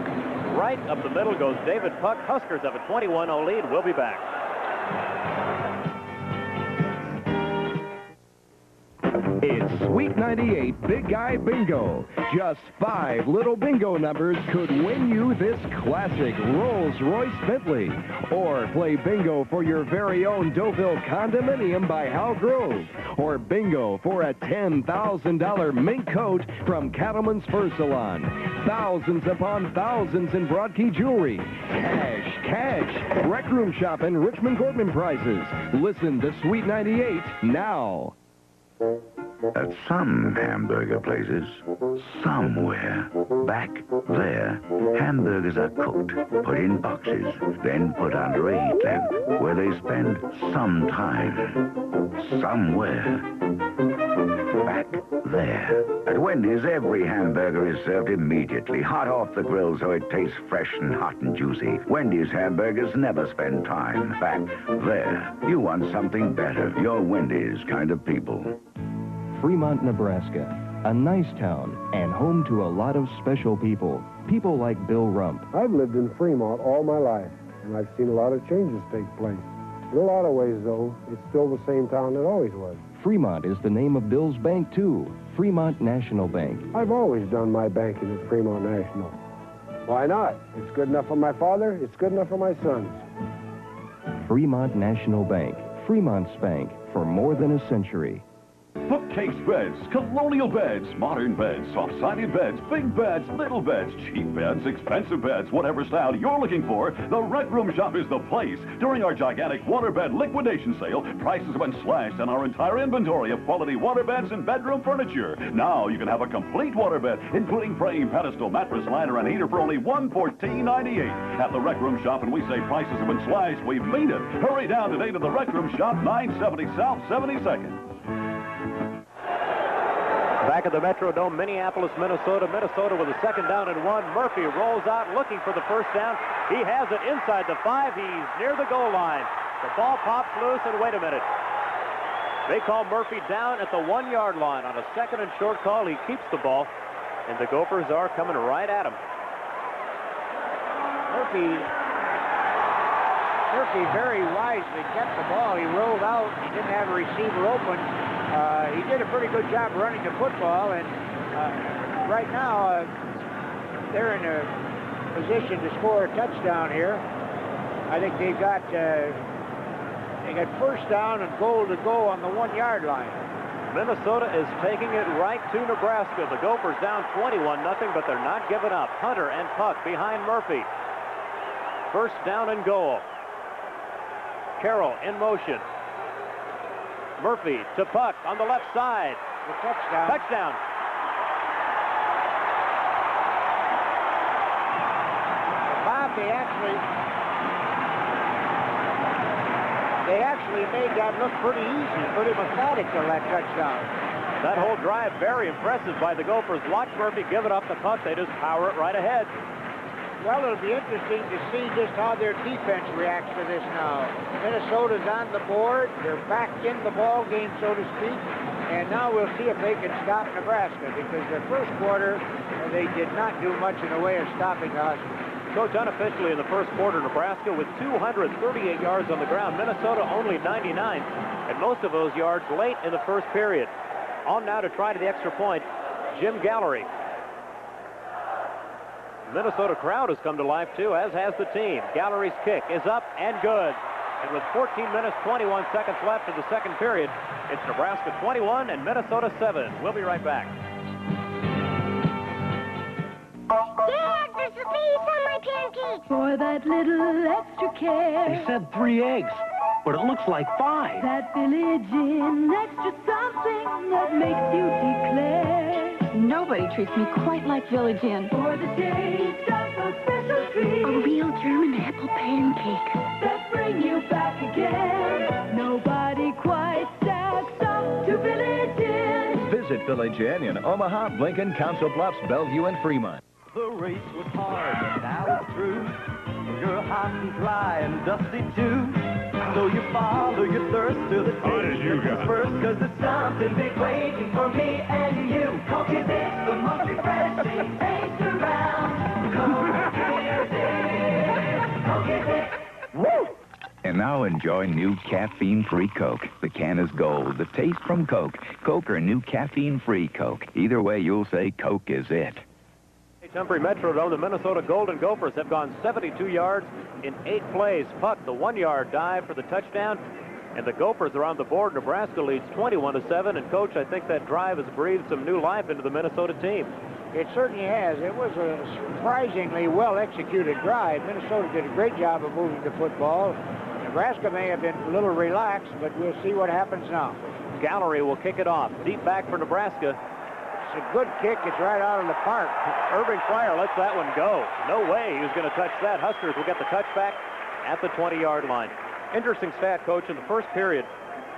Right up the middle goes David Puck. Huskers have a 21-0 lead. We'll be back. It's Sweet 98 Big Guy Bingo. Just 5 little bingo numbers could win you this classic Rolls-Royce Bentley. Or play bingo for your very own Deauville condominium by Hal Grove. Or bingo for a $10,000 mink coat from Cattleman's Fur Salon. Thousands upon thousands in Broadkey jewelry. Cash, cash. Rec Room Shop and Richmond Gordman prizes. Listen to Sweet 98 now. At some hamburger places, somewhere, back there, hamburgers are cooked, put in boxes, then put under a heat lamp, where they spend some time, somewhere, back there. At Wendy's, every hamburger is served immediately, hot off the grill so it tastes fresh and hot and juicy. Wendy's hamburgers never spend time, back there. You want something better. You're Wendy's kind of people. Fremont, Nebraska, a nice town and home to a lot of special people. People like Bill Rump. I've lived in Fremont all my life, and I've seen a lot of changes take place. In a lot of ways, though, it's still the same town it always was. Fremont is the name of Bill's bank, too, Fremont National Bank. I've always done my banking at Fremont National. Why not? It's good enough for my father, it's good enough for my sons. Fremont National Bank, Fremont's bank for more than a century. Bookcase beds, colonial beds, modern beds, soft-sided beds, big beds, little beds, cheap beds, expensive beds, whatever style you're looking for, the Rec Room Shop is the place. During our gigantic waterbed liquidation sale, prices have been slashed on our entire inventory of quality waterbeds and bedroom furniture. Now you can have a complete waterbed, including frame, pedestal, mattress, liner, and heater for only $114.98. At the Rec Room Shop, and we say prices have been slashed, we mean it. Hurry down today to the Rec Room Shop, 970 South 72nd. Back at the Metrodome, Minneapolis, Minnesota. Minnesota with a 2nd down and 1. Murphy rolls out looking for the first down. He has it inside the 5. He's near the goal line. The ball pops loose, and wait a minute. They call Murphy down at the 1-yard line on a 2nd and short call. He keeps the ball, and the Gophers are coming right at him. Murphy very wisely kept the ball. He rolled out. He didn't have a receiver open. He did a pretty good job running the football, and right now they're in a position to score a touchdown here. I think they got first down and goal to go on the 1-yard line. Minnesota is taking it right to Nebraska. The Gophers down 21-0, but they're not giving up. Hunter and Puck behind Murphy. First down and goal. Carroll in motion. Murphy to Puck on the left side. The touchdown. Touchdown. Bob, they actually made that look pretty easy, pretty methodical, that touchdown. That whole drive very impressive by the Gophers. Watch Murphy give it up the puck. They just power it right ahead. Well, it'll be interesting to see just how their defense reacts to this now. Minnesota's on the board. They're back in the ball game, so to speak. And now we'll see if they can stop Nebraska, because their first quarter, they did not do much in the way of stopping the Huskers. Coach, unofficially in the first quarter, Nebraska with 238 yards on the ground. Minnesota only 99, and most of those yards late in the first period. On now to try to the extra point, Jim Gallery. Minnesota crowd has come to life, too, as has the team. Gallery's kick is up and good. And with 14 minutes, 21 seconds left in the second period, it's Nebraska 21 and Minnesota 7. We'll be right back. Dad, there's a piece on my pancakes. For that little extra care. He said 3 eggs, but it looks like 5. That Village Inn extra something that makes you declare. Nobody treats me quite like Village Inn. For the taste of a special treat. A real German apple pancake. That bring you back again. Nobody quite stacks up to Village Inn. Visit Village Inn in Omaha, Lincoln, Council Bluffs, Bellevue, and Fremont. The race was hard, but now it's through. You're hot and dry and dusty too. So you follow your thirst to the taste first, cause there's something big waiting for me and you. Cause it's the most refreshing taste around. Come here, And now enjoy new caffeine-free Coke. The can is gold. The taste from Coke. Coke or new caffeine-free Coke. Either way, you'll say Coke is it. Humphrey Metrodome, the Minnesota Golden Gophers have gone 72 yards in 8 plays. Puck, the 1-yard dive for the touchdown. And the Gophers are on the board. Nebraska leads 21-7. And, Coach, I think that drive has breathed some new life into the Minnesota team. It certainly has. It was a surprisingly well-executed drive. Minnesota did a great job of moving the football. Nebraska may have been a little relaxed, but we'll see what happens now. Gallery will kick it off. Deep back for Nebraska. It's a good kick. It's right out of the park. Irving Fryer lets that one go. No way he was going to touch that. Huskers will get the touchback at the 20-yard line. Interesting stat, Coach. In the first period,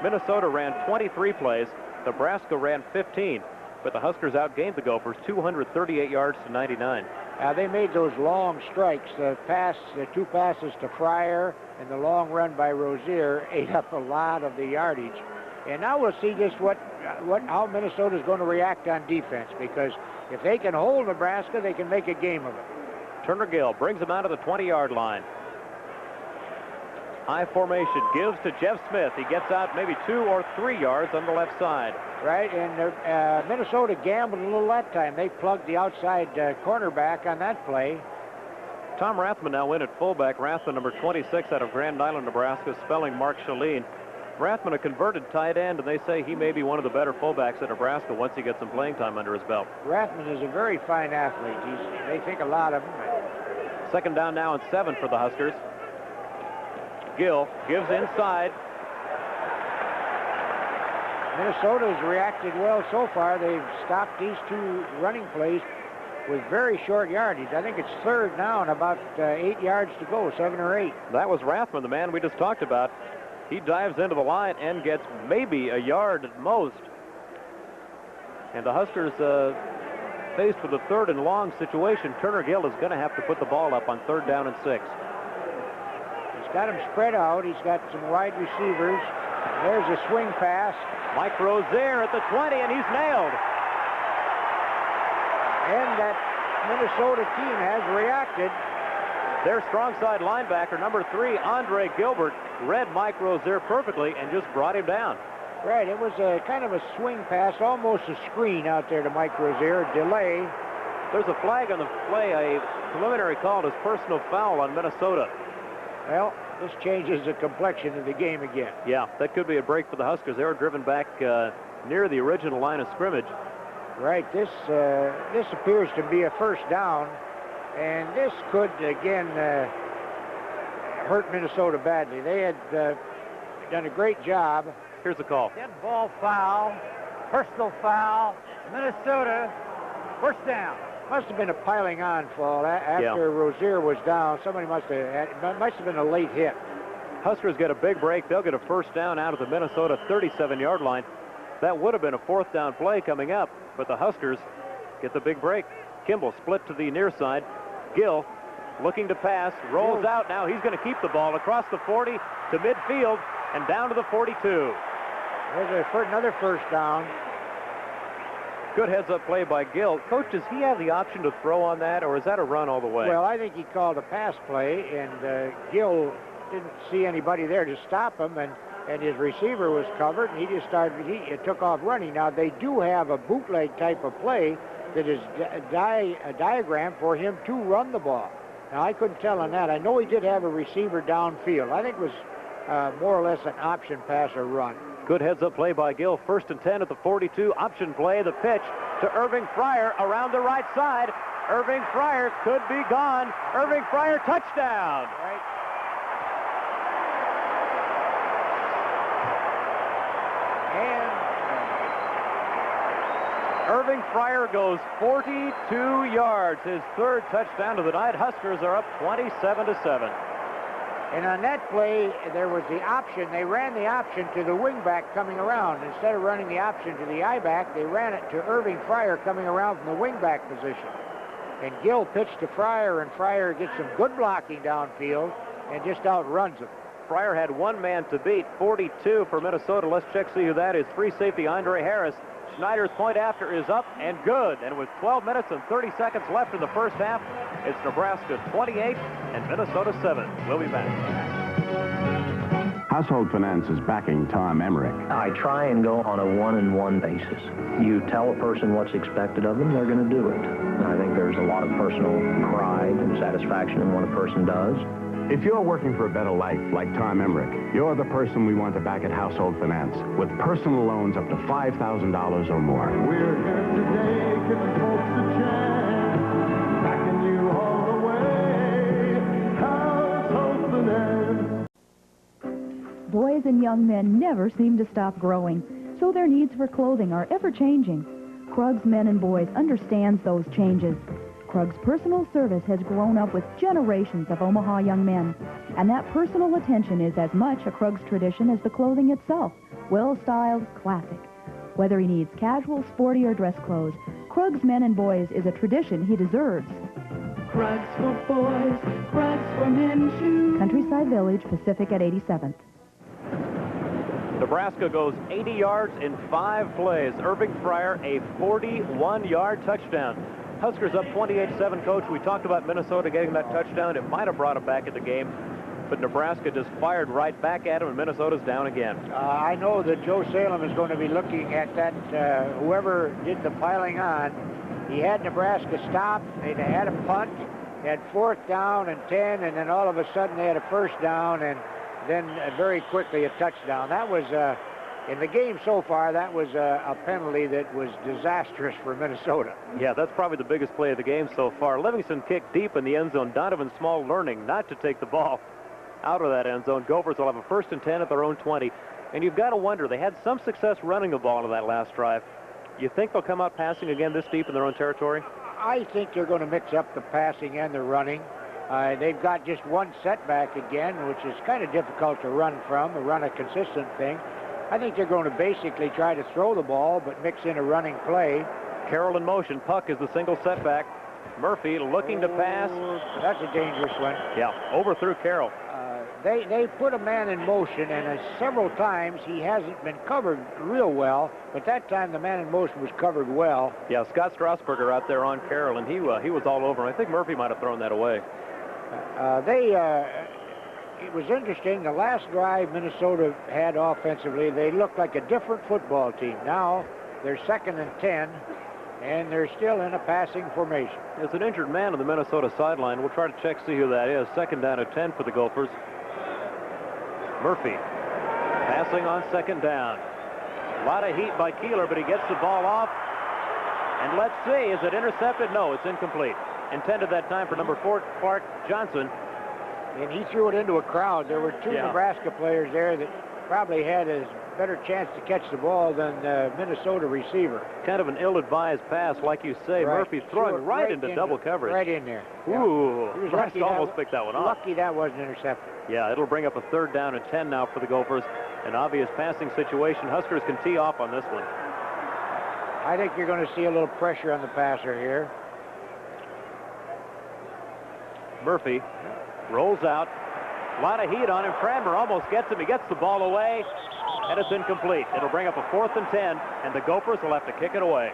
Minnesota ran 23 plays. Nebraska ran 15. But the Huskers outgained the Gophers 238 yards to 99. They made those long strikes. The 2 passes to Fryer and the long run by Rozier ate up a lot of the yardage. And now we'll see just how Minnesota is going to react on defense, because if they can hold Nebraska, they can make a game of it. Turner Gill brings him out of the 20-yard line. High formation, gives to Jeff Smith. He gets out maybe 2 or 3 yards on the left side. Right, and Minnesota gambled a little that time. They plugged the outside cornerback on that play. Tom Rathman now in at fullback. Rathman, number 26 out of Grand Island, Nebraska, spelling Mark Shaleen. Rathman, a converted tight end, and they say he may be one of the better fullbacks at Nebraska once he gets some playing time under his belt. Rathman is a very fine athlete. They think a lot of him. Second down now and 7 for the Huskers. Gill gives inside. Minnesota's reacted well so far. They've stopped these 2 running plays with very short yardage. I think it's third now and about 8 yards to go, 7 or 8. That was Rathman, the man we just talked about. He dives into the line and gets maybe a yard at most. And the Huskers faced with a 3rd and long situation. Turner Gill is going to have to put the ball up on 3rd down and 6. He's got him spread out. He's got some wide receivers. There's a swing pass. Mike Rozier at the 20, and he's nailed. And that Minnesota team has reacted. Their strong side linebacker, number 3, Andre Gilbert, read Mike Rozier perfectly and just brought him down. Right, it was a kind of a swing pass, almost a screen out there to Mike Rozier, a delay. There's a flag on the play, a preliminary call as personal foul on Minnesota. Well, this changes the complexion of the game again. Yeah, that could be a break for the Huskers. They were driven back near the original line of scrimmage. Right, this appears to be a first down, and this could, again, hurt Minnesota badly. They had done a great job. Here's the call. Dead ball foul, personal foul, Minnesota, first down. Must have been a piling on fall after Rozier was down. Somebody must have been a late hit. Huskers get a big break. They'll get a first down out of the Minnesota 37-yard line. That would have been a 4th down play coming up, but the Huskers get the big break. Kimball split to the near side. Gill looking to pass, rolls out now. He's going to keep the ball across the 40 to midfield and down to the 42. There's another first down. Good heads-up play by Gill. Coach, does he have the option to throw on that, or is that a run all the way? Well, I think he called a pass play, and Gill didn't see anybody there to stop him, and his receiver was covered, and he just took off running. Now, they do have a bootleg type of play that is a diagram for him to run the ball. Now, I couldn't tell on that. I know he did have a receiver downfield. I think it was more or less an option pass or run. Good heads-up play by Gill. 1st and 10 at the 42. Option play, the pitch to Irving Fryer around the right side. Irving Fryer could be gone. Irving Fryer, touchdown. Right. And Irving Fryer goes 42 yards. His 3rd touchdown of the night. Huskers are up 27-7. And on that play, there was the option. They ran the option to the wingback coming around. Instead of running the option to the I-back, they ran it to Irving Fryer coming around from the wingback position. And Gill pitched to Fryer, and Fryer gets some good blocking downfield and just outruns him. Fryer had 1 man to beat, 42 for Minnesota. Let's check, see who that is. Free safety Andre Harris. Schneider's point after is up and good. And with 12 minutes and 30 seconds left in the first half, it's Nebraska 28 and Minnesota 7. We'll be back. Household Finance is backing Tom Emmerich. I try and go on a one-on-one basis. You tell a person what's expected of them, they're going to do it. And I think there's a lot of personal pride and satisfaction in what a person does. If you're working for a better life, like Tom Emmerich, you're the person we want to back at Household Finance with personal loans up to $5,000 or more. We're here today giving folks a chance, backing you all the way. Household Finance. Boys and young men never seem to stop growing, so their needs for clothing are ever-changing. Krug's Men and Boys understands those changes. Krug's personal service has grown up with generations of Omaha young men, and that personal attention is as much a Krug's tradition as the clothing itself, well-styled, classic. Whether he needs casual, sporty, or dress clothes, Krug's Men and Boys is a tradition he deserves. Krugs for boys, Krugs for men shoes. Countryside Village, Pacific at 87th. Nebraska goes 80 yards in 5 plays. Irving Fryer, a 41-yard touchdown. Huskers up 28-7, Coach. We talked about Minnesota getting that touchdown. It might have brought them back in the game, but Nebraska just fired right back at them, and Minnesota's down again. I know that Joe Salem is going to be looking at that. Whoever did the piling on, he had Nebraska stopped. They had a punt. They had 4th down and 10, and then all of a sudden they had a 1st down, and then very quickly a touchdown. That was, in the game so far, that was a penalty that was disastrous for Minnesota. Yeah, that's probably the biggest play of the game so far. Livingston kicked deep in the end zone. Donovan Small learning not to take the ball out of that end zone. Gophers will have a 1st and 10 at their own 20. And you've got to wonder, they had some success running the ball in that last drive. You think they'll come out passing again this deep in their own territory? I think they're going to mix up the passing and the running. They've got just one setback again, which is kind of difficult to run from, to run a consistent thing. I think they're going to basically try to throw the ball, but mix in a running play. Carroll in motion. Puck is the single setback. Murphy looking to pass. That's a dangerous one. Yeah, overthrew Carroll. They put a man in motion, and several times he hasn't been covered real well, but that time the man in motion was covered well. Yeah, Scott Strasburger out there on Carroll, and he was all over him. I think Murphy might have thrown that away. It was interesting. The last drive Minnesota had offensively, they looked like a different football team. Now they're 2nd and 10, and they're still in a passing formation. There's an injured man on the Minnesota sideline. We'll try to check, see who that is. 2nd down and 10 for the Gophers. Murphy passing on 2nd down. A lot of heat by Keeler, but he gets the ball off. And let's see, is it intercepted? No, it's incomplete. Intended that time for number 4, Clark Johnson. And he threw it into a crowd. There were 2 Nebraska players there that probably had a better chance to catch the ball than the Minnesota receiver. Kind of an ill-advised pass, like you say. Right. Murphy throwing right into double coverage. Right in there. Ooh, Nebraska almost picked that one off. Lucky that wasn't intercepted. Yeah, it'll bring up a 3rd down and 10 now for the Gophers. An obvious passing situation. Huskers can tee off on this one. I think you're going to see a little pressure on the passer here. Murphy rolls out. A lot of heat on him. Cranmer almost gets him. He gets the ball away, and it's incomplete. It'll bring up a 4th and 10, and the Gophers will have to kick it away.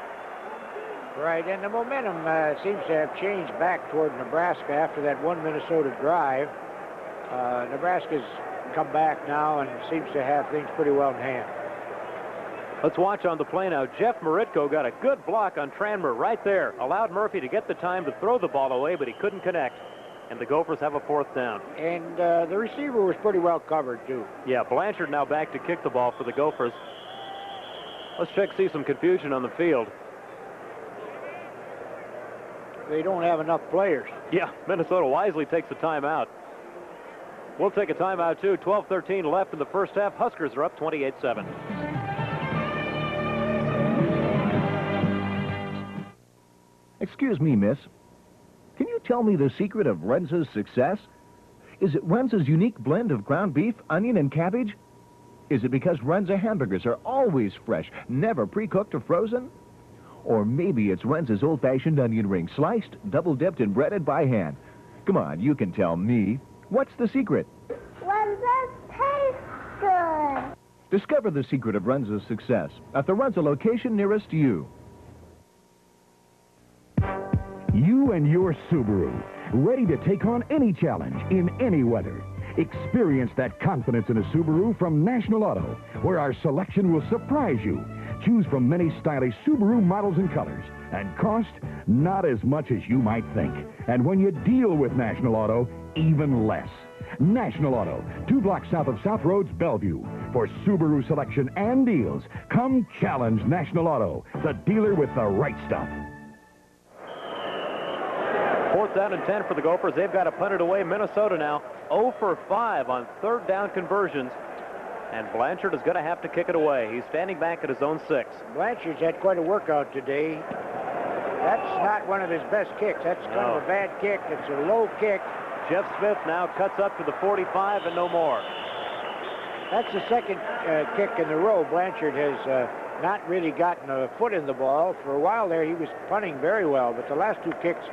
Right, and the momentum seems to have changed back toward Nebraska after that one Minnesota drive. Nebraska's come back now and seems to have things pretty well in hand. Let's watch on the play now. Jeff Maritko got a good block on Tranmer right there. Allowed Murphy to get the time to throw the ball away, but he couldn't connect. And the Gophers have a 4th down. And the receiver was pretty well covered, too. Yeah, Blanchard now back to kick the ball for the Gophers. Let's check, see some confusion on the field. They don't have enough players. Yeah, Minnesota wisely takes a timeout. We'll take a timeout, too. 12-13 left in the first half. Huskers are up 28-7. Excuse me, miss. Can you tell me the secret of Renza's success? Is it Renza's unique blend of ground beef, onion, and cabbage? Is it because Renza hamburgers are always fresh, never pre-cooked or frozen? Or maybe it's Renza's old-fashioned onion ring, sliced, double-dipped, and breaded by hand. Come on, you can tell me. What's the secret? Renza's tastes good. Discover the secret of Renza's success at the Renza location nearest you. You and your Subaru, ready to take on any challenge in any weather. Experience that confidence in a Subaru from National Auto, where our selection will surprise you. Choose from many stylish Subaru models and colors, and cost not as much as you might think. And when you deal with National Auto, even less. National Auto, 2 blocks south of South Roads, Bellevue. For Subaru selection and deals, come challenge National Auto, the dealer with the right stuff. 4th down and 10 for the Gophers. They've got to punt it away. Minnesota now 0 for 5 on 3rd down conversions. And Blanchard is going to have to kick it away. He's standing back at his own 6. Blanchard's had quite a workout today. That's not one of his best kicks. That's kind of a bad kick. It's a low kick. Jeff Smith now cuts up to the 45 and no more. That's the second kick in a row. Blanchard has not really gotten a foot in the ball. For a while there, he was punting very well, but the last 2 kicks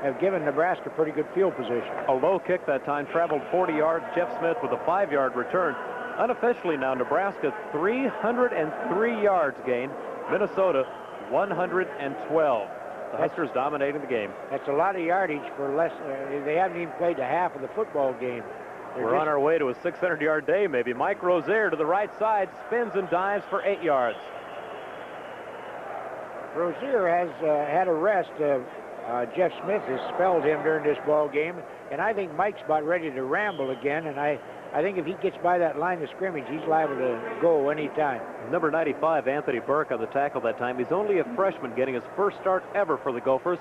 have given Nebraska pretty good field position. A low kick that time, traveled 40 yards. Jeff Smith with a 5-yard return. Unofficially now, Nebraska 303 yards gained. Minnesota 112. The Huskers dominating the game. That's a lot of yardage for less. They haven't even played the half of the football game. We're on our way to a 600-yard day, maybe. Mike Rozier to the right side, spins and dives for 8 yards. Rozier has had a rest. Jeff Smith has spelled him during this ball game, and I think Mike's about ready to ramble again, and I think if he gets by that line of scrimmage, he's liable to go anytime. Number 95, Anthony Burke, on the tackle that time. He's only a freshman, getting his first start ever for the Gophers.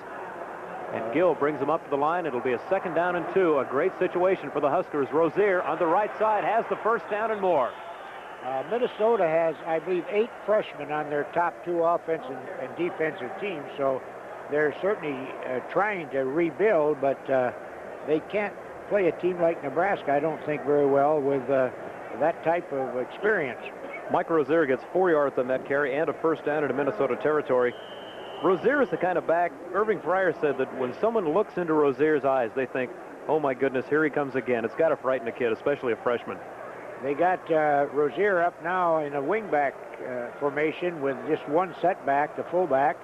And Gill brings him up to the line. It'll be a 2nd down and 2. A great situation for the Huskers. Rozier on the right side has the 1st down and more. Minnesota has, I believe, 8 freshmen on their top 2 offensive and defensive teams, so they're certainly trying to rebuild, but they can't play a team like Nebraska, I don't think, very well with that type of experience. Mike Rozier gets 4 yards on that carry and a 1st down into Minnesota territory. Rozier is the kind of back, Irving Fryer said that when someone looks into Rozier's eyes, they think, oh my goodness, here he comes again. It's got to frighten a kid, especially a freshman. They got Rozier up now in a wingback formation with just one setback, the fullback.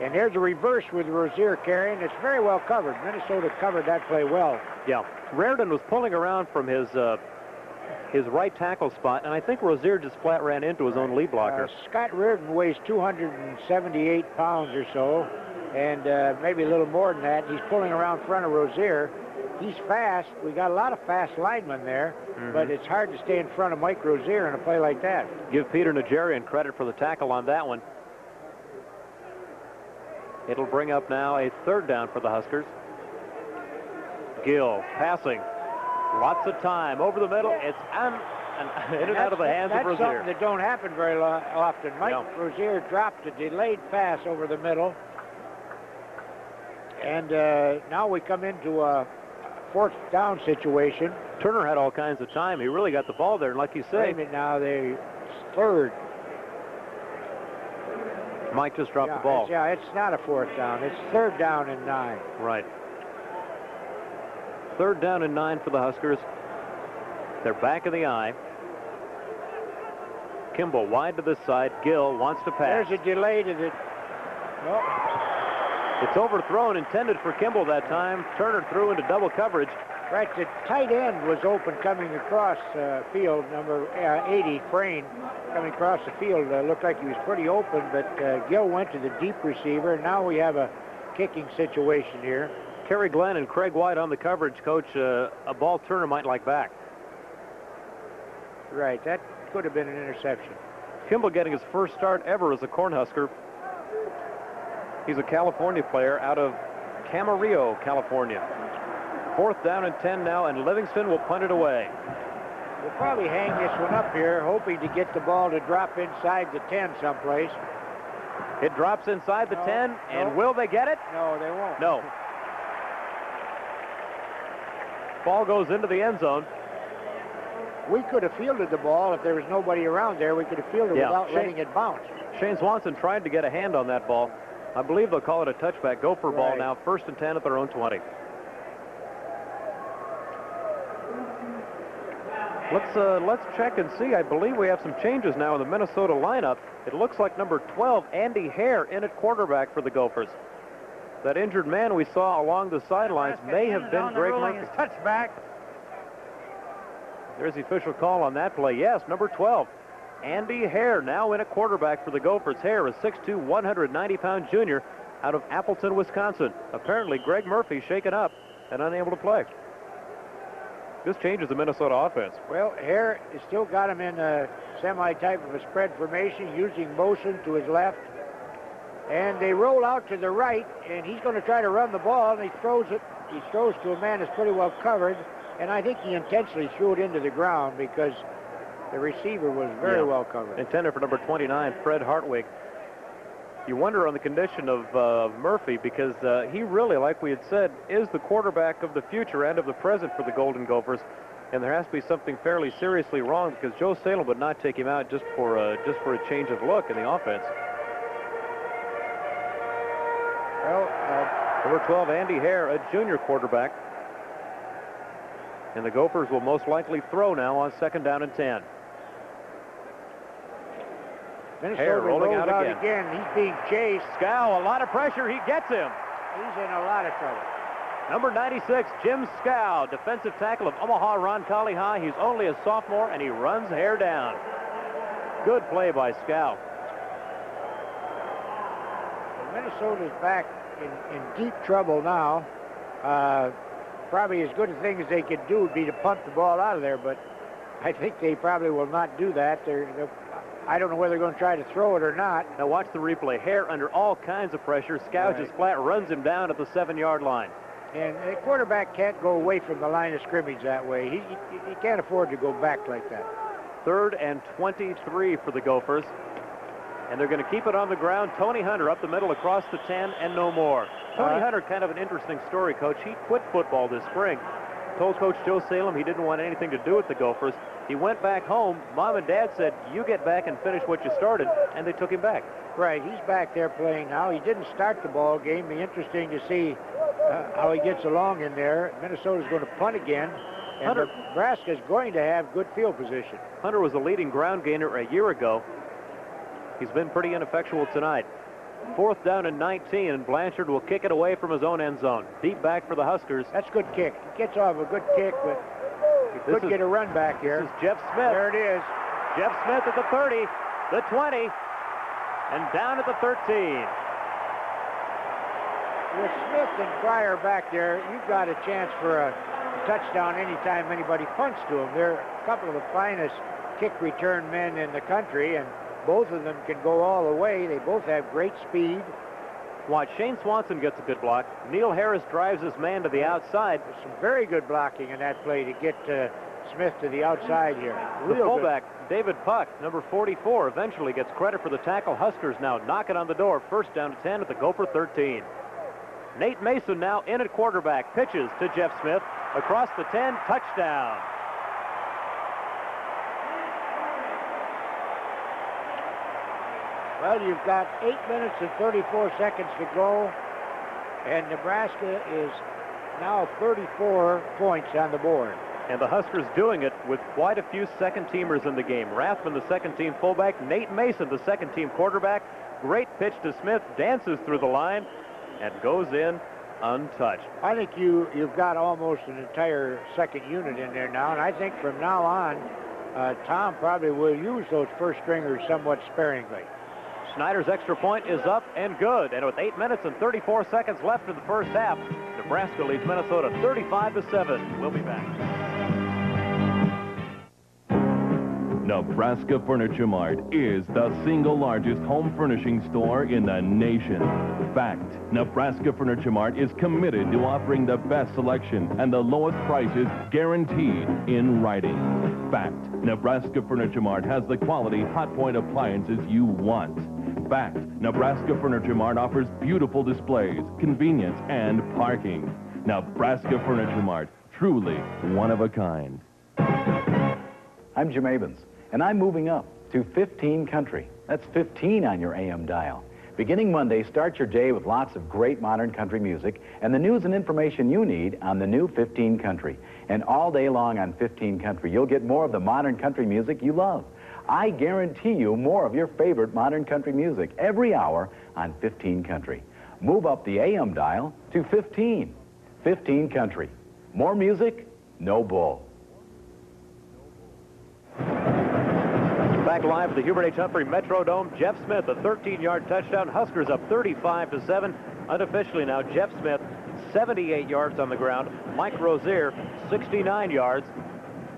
And there's a reverse with Rozier carrying. It's very well covered. Minnesota covered that play well. Yeah. Reardon was pulling around from his right tackle spot, and I think Rozier just flat ran into his own lead blocker. Scott Reardon weighs 278 pounds or so, and maybe a little more than that. He's pulling around front of Rozier. He's fast. We got a lot of fast linemen there, but it's hard to stay in front of Mike Rozier in a play like that. Give Peter Nigerian credit for the tackle on that one. It'll bring up now a 3rd down for the Huskers. Gill passing. Lots of time. Over the middle. It's in and out of the hands of Rozier. That's something that don't happen very often. Mike Rozier dropped a delayed pass over the middle. And now we come into a 4th down situation. Turner had all kinds of time. He really got the ball there. And like you say. Wait a minute now. They're 3rd. Mike just dropped the ball. It's not a 4th down. It's 3rd down and 9. Right. 3rd down and 9 for the Huskers. They're back in the eye. Kimball wide to this side. Gill wants to pass. There's a delay to the... Nope. It's overthrown, intended for Kimball that time. Turner threw into double coverage. Right, the tight end was open coming across field, number 80, Frayne, coming across the field. Looked like he was pretty open, but Gill went to the deep receiver, and now we have a kicking situation here. Kerry Glenn and Craig White on the coverage, Coach. A ball Turner might like back. Right, that could have been an interception. Kimball getting his first start ever as a Cornhusker. He's a California player out of Camarillo, California. 4th down and 10 now, and Livingston will punt it away. We'll probably hang this one up here, hoping to get the ball to drop inside the 10 someplace. It drops inside the 10, and will they get it? No, they won't. No. Ball goes into the end zone. We could have fielded the ball if there was nobody around there. We could have fielded without letting it bounce. Shane Swanson tried to get a hand on that ball. I believe they'll call it a touchback. Gopher ball now, 1st and 10 at their own 20. Let's check and see. I believe we have some changes now in the Minnesota lineup. It looks like number 12, Andy Hare, in at quarterback for the Gophers. That injured man we saw along the sidelines may have been Greg Lincoln. Touchback. There's the official call on that play. Yes, number 12, Andy Hare, now in at quarterback for the Gophers. Hare, a 6'2", 190-pound junior out of Appleton, Wisconsin. Apparently, Greg Murphy shaken up and unable to play. This changes the Minnesota offense. Well, Hare has still got him in a semi-type of a spread formation, using motion to his left. And they roll out to the right, and he's going to try to run the ball, and he throws it. He throws to a man that's pretty well covered, and I think he intentionally threw it into the ground because the receiver was very well covered. Intended for number 29, Fred Hartwig. You wonder on the condition of Murphy, because he really, like we had said, is the quarterback of the future and of the present for the Golden Gophers. And there has to be something fairly seriously wrong, because Joe Salem would not take him out just for a change of look in the offense. Well, number 12, Andy Hare, a junior quarterback. And the Gophers will most likely throw now on 2nd down and 10. Hare rolling out again. He's being chased. Scow, a lot of pressure. He gets him. He's in a lot of trouble. Number 96, Jim Scow, defensive tackle of Omaha Roncalli High. He's only a sophomore, and he runs Hare down. Good play by Scow. Minnesota's back in deep trouble now. Probably as good a thing as they could do would be to punt the ball out of there, but I think they probably will not do that. I don't know whether they're going to try to throw it or not. Now watch the replay. Hare under all kinds of pressure. Scow just flat runs him down at the 7-yard line. And the quarterback can't go away from the line of scrimmage that way. He can't afford to go back like that. 3rd and 23 for the Gophers. And they're going to keep it on the ground. Tony Hunter up the middle across the 10 and no more. Tony Hunter, kind of an interesting story, Coach. He quit football this spring. Told Coach Joe Salem he didn't want anything to do with the Gophers. He went back home. Mom and Dad said, you get back and finish what you started, and they took him back. Right, he's back there playing now. He didn't start the ball game. It'll be interesting to see how he gets along in there. Minnesota's going to punt again, and Nebraska's going to have good field position. Hunter was the leading ground gainer a year ago. He's been pretty ineffectual tonight. 4th down and 19, and Blanchard will kick it away from his own end zone. Deep back for the Huskers. That's a good kick. He gets off a good kick, but he could get a run back here. This is Jeff Smith. There it is. Jeff Smith at the 30, the 20, and down at the 13. With Smith and Pryor back there, you've got a chance for a touchdown anytime anybody punts to them. They're a couple of the finest kick return men in the country, and both of them can go all the way. They both have great speed. Watch, Shane Swanson gets a good block. Neil Harris drives his man to the outside. There's some very good blocking in that play to get Smith to the outside here. The fullback, David Puck, number 44, eventually gets credit for the tackle. Huskers now knocking on the door. 1st down to 10 at the Gopher 13. Nate Mason now in at quarterback. Pitches to Jeff Smith. Across the 10, touchdown. Well, you've got 8 minutes and 34 seconds to go, and Nebraska is now 34 points on the board. And the Huskers doing it with quite a few second-teamers in the game. Rathman, the second-team fullback. Nate Mason, the second-team quarterback. Great pitch to Smith, dances through the line, and goes in untouched. I think you've got almost an entire second unit in there now, and I think from now on, Tom probably will use those first stringers somewhat sparingly. Snyder's extra point is up and good. And with 8 minutes and 34 seconds left in the first half, Nebraska leads Minnesota 35-7. We'll be back. Nebraska Furniture Mart is the single largest home furnishing store in the nation. Fact, Nebraska Furniture Mart is committed to offering the best selection and the lowest prices guaranteed in writing. Fact, Nebraska Furniture Mart has the quality hot point appliances you want. Fact, Nebraska Furniture Mart offers beautiful displays, convenience, and parking. Nebraska Furniture Mart, truly one of a kind. I'm Jim Abens, and I'm moving up to 15 country. That's 15 on your AM dial. Beginning Monday, start your day with lots of great modern country music and the news and information you need on the new 15 country. And all day long on 15 country, you'll get more of the modern country music you love. I guarantee you more of your favorite modern country music every hour on 15 country. Move up the AM dial to 15. 15 country. More music, no bull. Back live at the Hubert H. Humphrey Metrodome. Jeff Smith, a 13-yard touchdown. Huskers up 35-7. Unofficially now, Jeff Smith, 78 yards on the ground. Mike Rozier, 69 yards.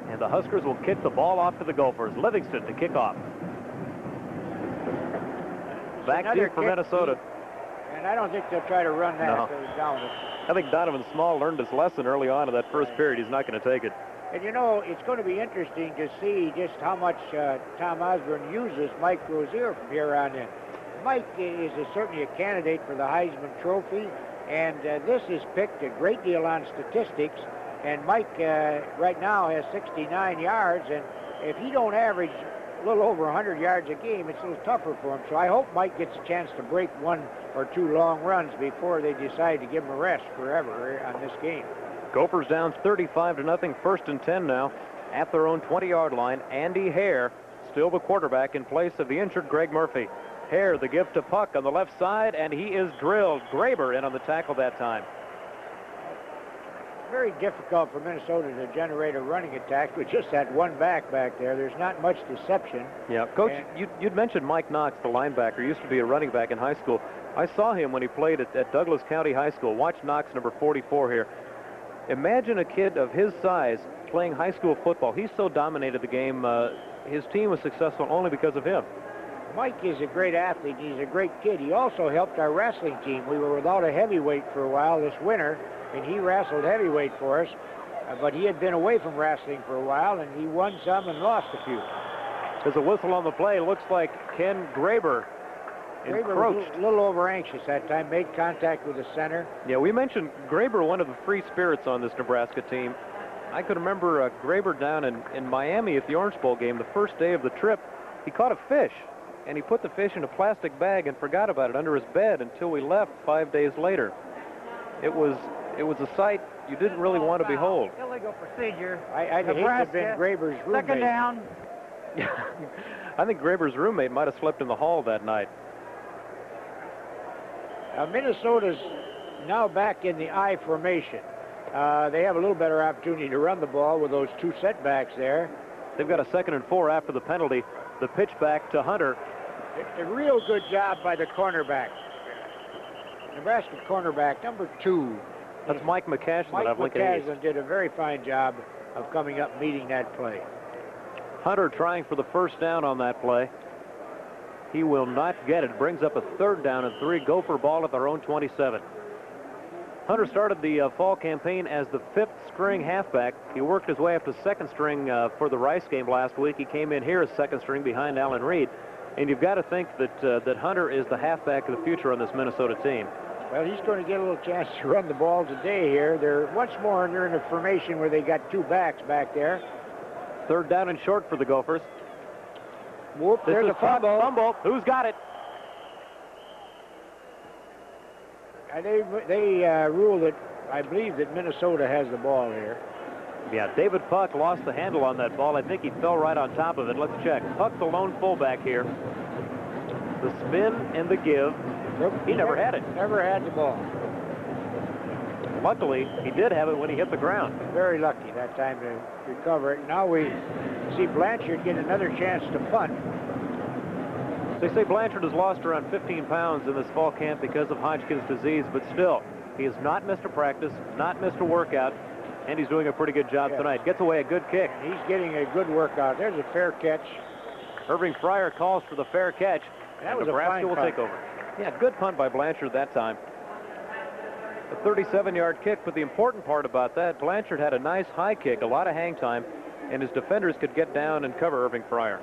And the Huskers will kick the ball off to the Gophers. Livingston to kick off. Back deep for Minnesota. And I don't think they'll try to run that. No. Down. I think Donovan Small learned his lesson early on in that first period. He's not going to take it. And you know, it's going to be interesting to see just how much Tom Osborne uses Mike Rozier from here on in. Mike is certainly a candidate for the Heisman Trophy, and this is picked a great deal on statistics. And Mike right now has 69 yards, and if he don't average a little over 100 yards a game, it's a little tougher for him. So I hope Mike gets a chance to break 1 or 2 long runs before they decide to give him a rest forever on this game. Gophers down 35-0, 1st and 10 now at their own 20-yard line. Andy Hare, still the quarterback in place of the injured Greg Murphy. Hare, the give to Puck on the left side, and he is drilled. Graber in on the tackle that time. Very difficult for Minnesota to generate a running attack with just that one back there. There's not much deception. Yeah, Coach, you'd mentioned Mike Knox, the linebacker, used to be a running back in high school. I saw him when he played at Douglas County High School. Watch Knox, number 44 here. Imagine a kid of his size playing high school football. He so dominated the game. His team was successful only because of him. Mike is a great athlete. He's a great kid. He also helped our wrestling team. We were without a heavyweight for a while this winter, and he wrestled heavyweight for us. But he had been away from wrestling for a while, and he won some and lost a few. There's a whistle on the play. Looks like Ken Graber encroached. Was a little over anxious that time, made contact with the center. Yeah, we mentioned Graber, one of the free spirits on this Nebraska team. I could remember Graber down in Miami at the Orange Bowl game, the first day of the trip. He caught a fish, and he put the fish in a plastic bag and forgot about it under his bed until we left 5 days later. It was a sight you didn't really want to behold. Illegal procedure. I hate to have been Graber's roommate. Second down. I think Graber's roommate might have slept in the hall that night. Minnesota's now back in the I formation. They have a little better opportunity to run the ball with those 2 setbacks there. They've got a 2nd and 4 after the penalty. The pitch back to Hunter. A real good job by the cornerback. Nebraska cornerback, number 2. That's Mike McCashin. Mike McCashin did a very fine job of coming up meeting that play. Hunter trying for the first down on that play. He will not get it. Brings up a 3rd down and 3. Gopher ball at their own 27. Hunter started the fall campaign as the 5th string halfback. He worked his way up to 2nd string for the Rice game last week. He came in here as 2nd string behind Alan Reed. And you've got to think that Hunter is the halfback of the future on this Minnesota team. Well, he's going to get a little chance to run the ball today here. They're once more they're in a formation where they got 2 backs back there. 3rd down and short for the Gophers. Whoop, there's a fumble. Fumble. Who's got it? They ruled it. I believe that Minnesota has the ball here. Yeah, David Puck lost the handle on that ball. I think he fell right on top of it. Let's check. Puck, the lone fullback here. The spin and the give. He never had it. Never had the ball. Luckily, he did have it when he hit the ground. Very lucky that time to recover it. Now we see Blanchard get another chance to punt. They say Blanchard has lost around 15 pounds in this fall camp because of Hodgkin's disease, but still, he has not missed a practice, not missed a workout, and he's doing a pretty good job tonight. Gets away a good kick. He's getting a good workout. There's a fair catch. Irving Fryer calls for the fair catch, and Nebraska will take over. Yeah, good punt by Blanchard that time. A 37-yard kick, but the important part about that, Blanchard had a nice high kick, a lot of hang time, and his defenders could get down and cover Irving Fryer.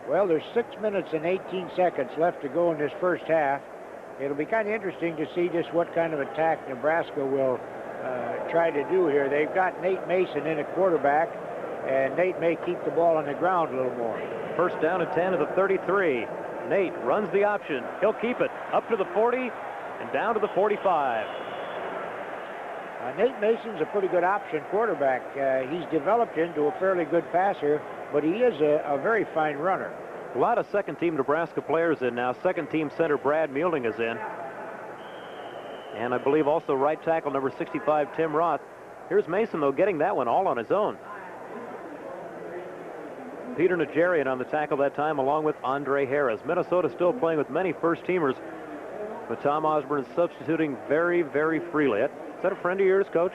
Well, there's 6 minutes and 18 seconds left to go in this first half. It'll be kind of interesting to see just what kind of attack Nebraska will try to do here. They've got Nate Mason in at quarterback, and Nate may keep the ball on the ground a little more. First down and 10 to the 33. Nate runs the option. He'll keep it up to the 40 and down to the 45. Nate Mason's a pretty good option quarterback. He's developed into a fairly good passer, but he is a very fine runner. A lot of second-team Nebraska players in now. Second-team center Brad Muelding is in. And I believe also right tackle number 65, Tim Roth. Here's Mason, though, getting that one all on his own. Peter Nigerian on the tackle that time, along with Andre Harris. Minnesota still playing with many first-teamers, but Tom Osborne is substituting very, very freely. Is that a friend of yours, Coach?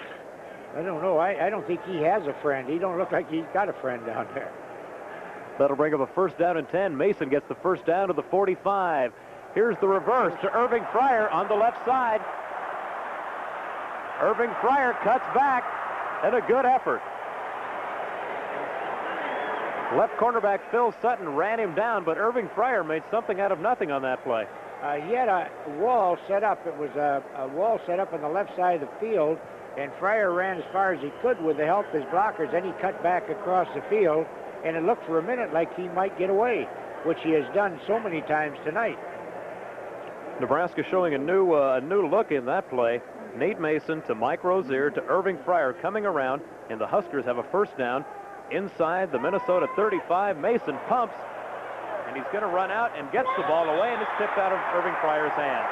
I don't know. I don't think he has a friend. He don't look like he's got a friend down there. That'll bring up a first down and 10. Mason gets the first down to the 45. Here's the reverse to Irving Fryer on the left side. Irving Fryer cuts back, and a good effort. Left cornerback Phil Sutton ran him down, but Irving Fryer made something out of nothing on that play. He had a wall set up. It was a wall set up on the left side of the field, and Fryer ran as far as he could with the help of his blockers. Then he cut back across the field, and it looked for a minute like he might get away, which he has done so many times tonight. Nebraska showing a new look in that play. Nate Mason to Mike Rozier to Irving Fryer coming around, and the Huskers have a first down inside the Minnesota 35. Mason pumps, and he's going to run out and gets the ball away, and it's tipped out of Irving Fryer's hands.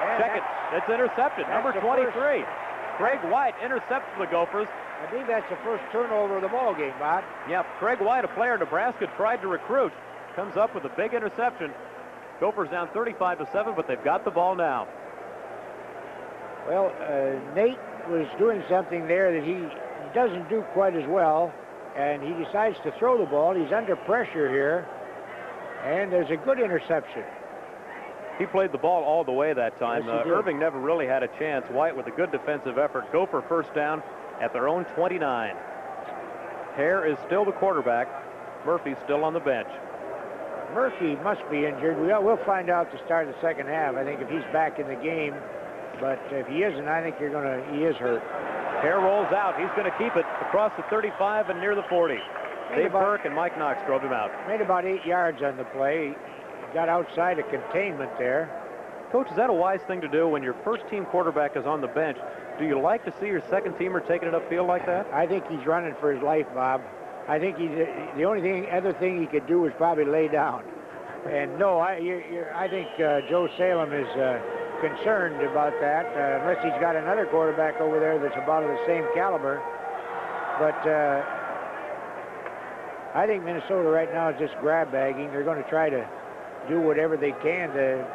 And check it. It's intercepted. Number 23. Craig White intercepts the Gophers. I think that's the first turnover of the ball game, Bob. Yeah, Craig White, a player Nebraska tried to recruit, comes up with a big interception. Gophers down 35-7, but they've got the ball now. Well, Nate was doing something there that he doesn't do quite as well, and he decides to throw the ball. He's under pressure here, and there's a good interception. He played the ball all the way that time. Yes, Irving never really had a chance. White with a good defensive effort. Gopher first down at their own 29. Hare is still the quarterback. Murphy's still on the bench. Murphy must be injured. We'll find out to start the second half, I think, if he's back in the game. But if he isn't, I think he is hurt. Hare rolls out. He's going to keep it across the 35 and near the 40. Dave Burke and Mike Knox drove him out. Made about 8 yards on the play. He got outside of containment there. Coach, is that a wise thing to do when your first-team quarterback is on the bench? Do you like to see your second-teamer taking it upfield like that? I think he's running for his life, Bob. I think the only other thing he could do is probably lay down. And no, I think Joe Salem is concerned about that, unless he's got another quarterback over there that's about of the same caliber. But I think Minnesota right now is just grab bagging. They're going to try to do whatever they can to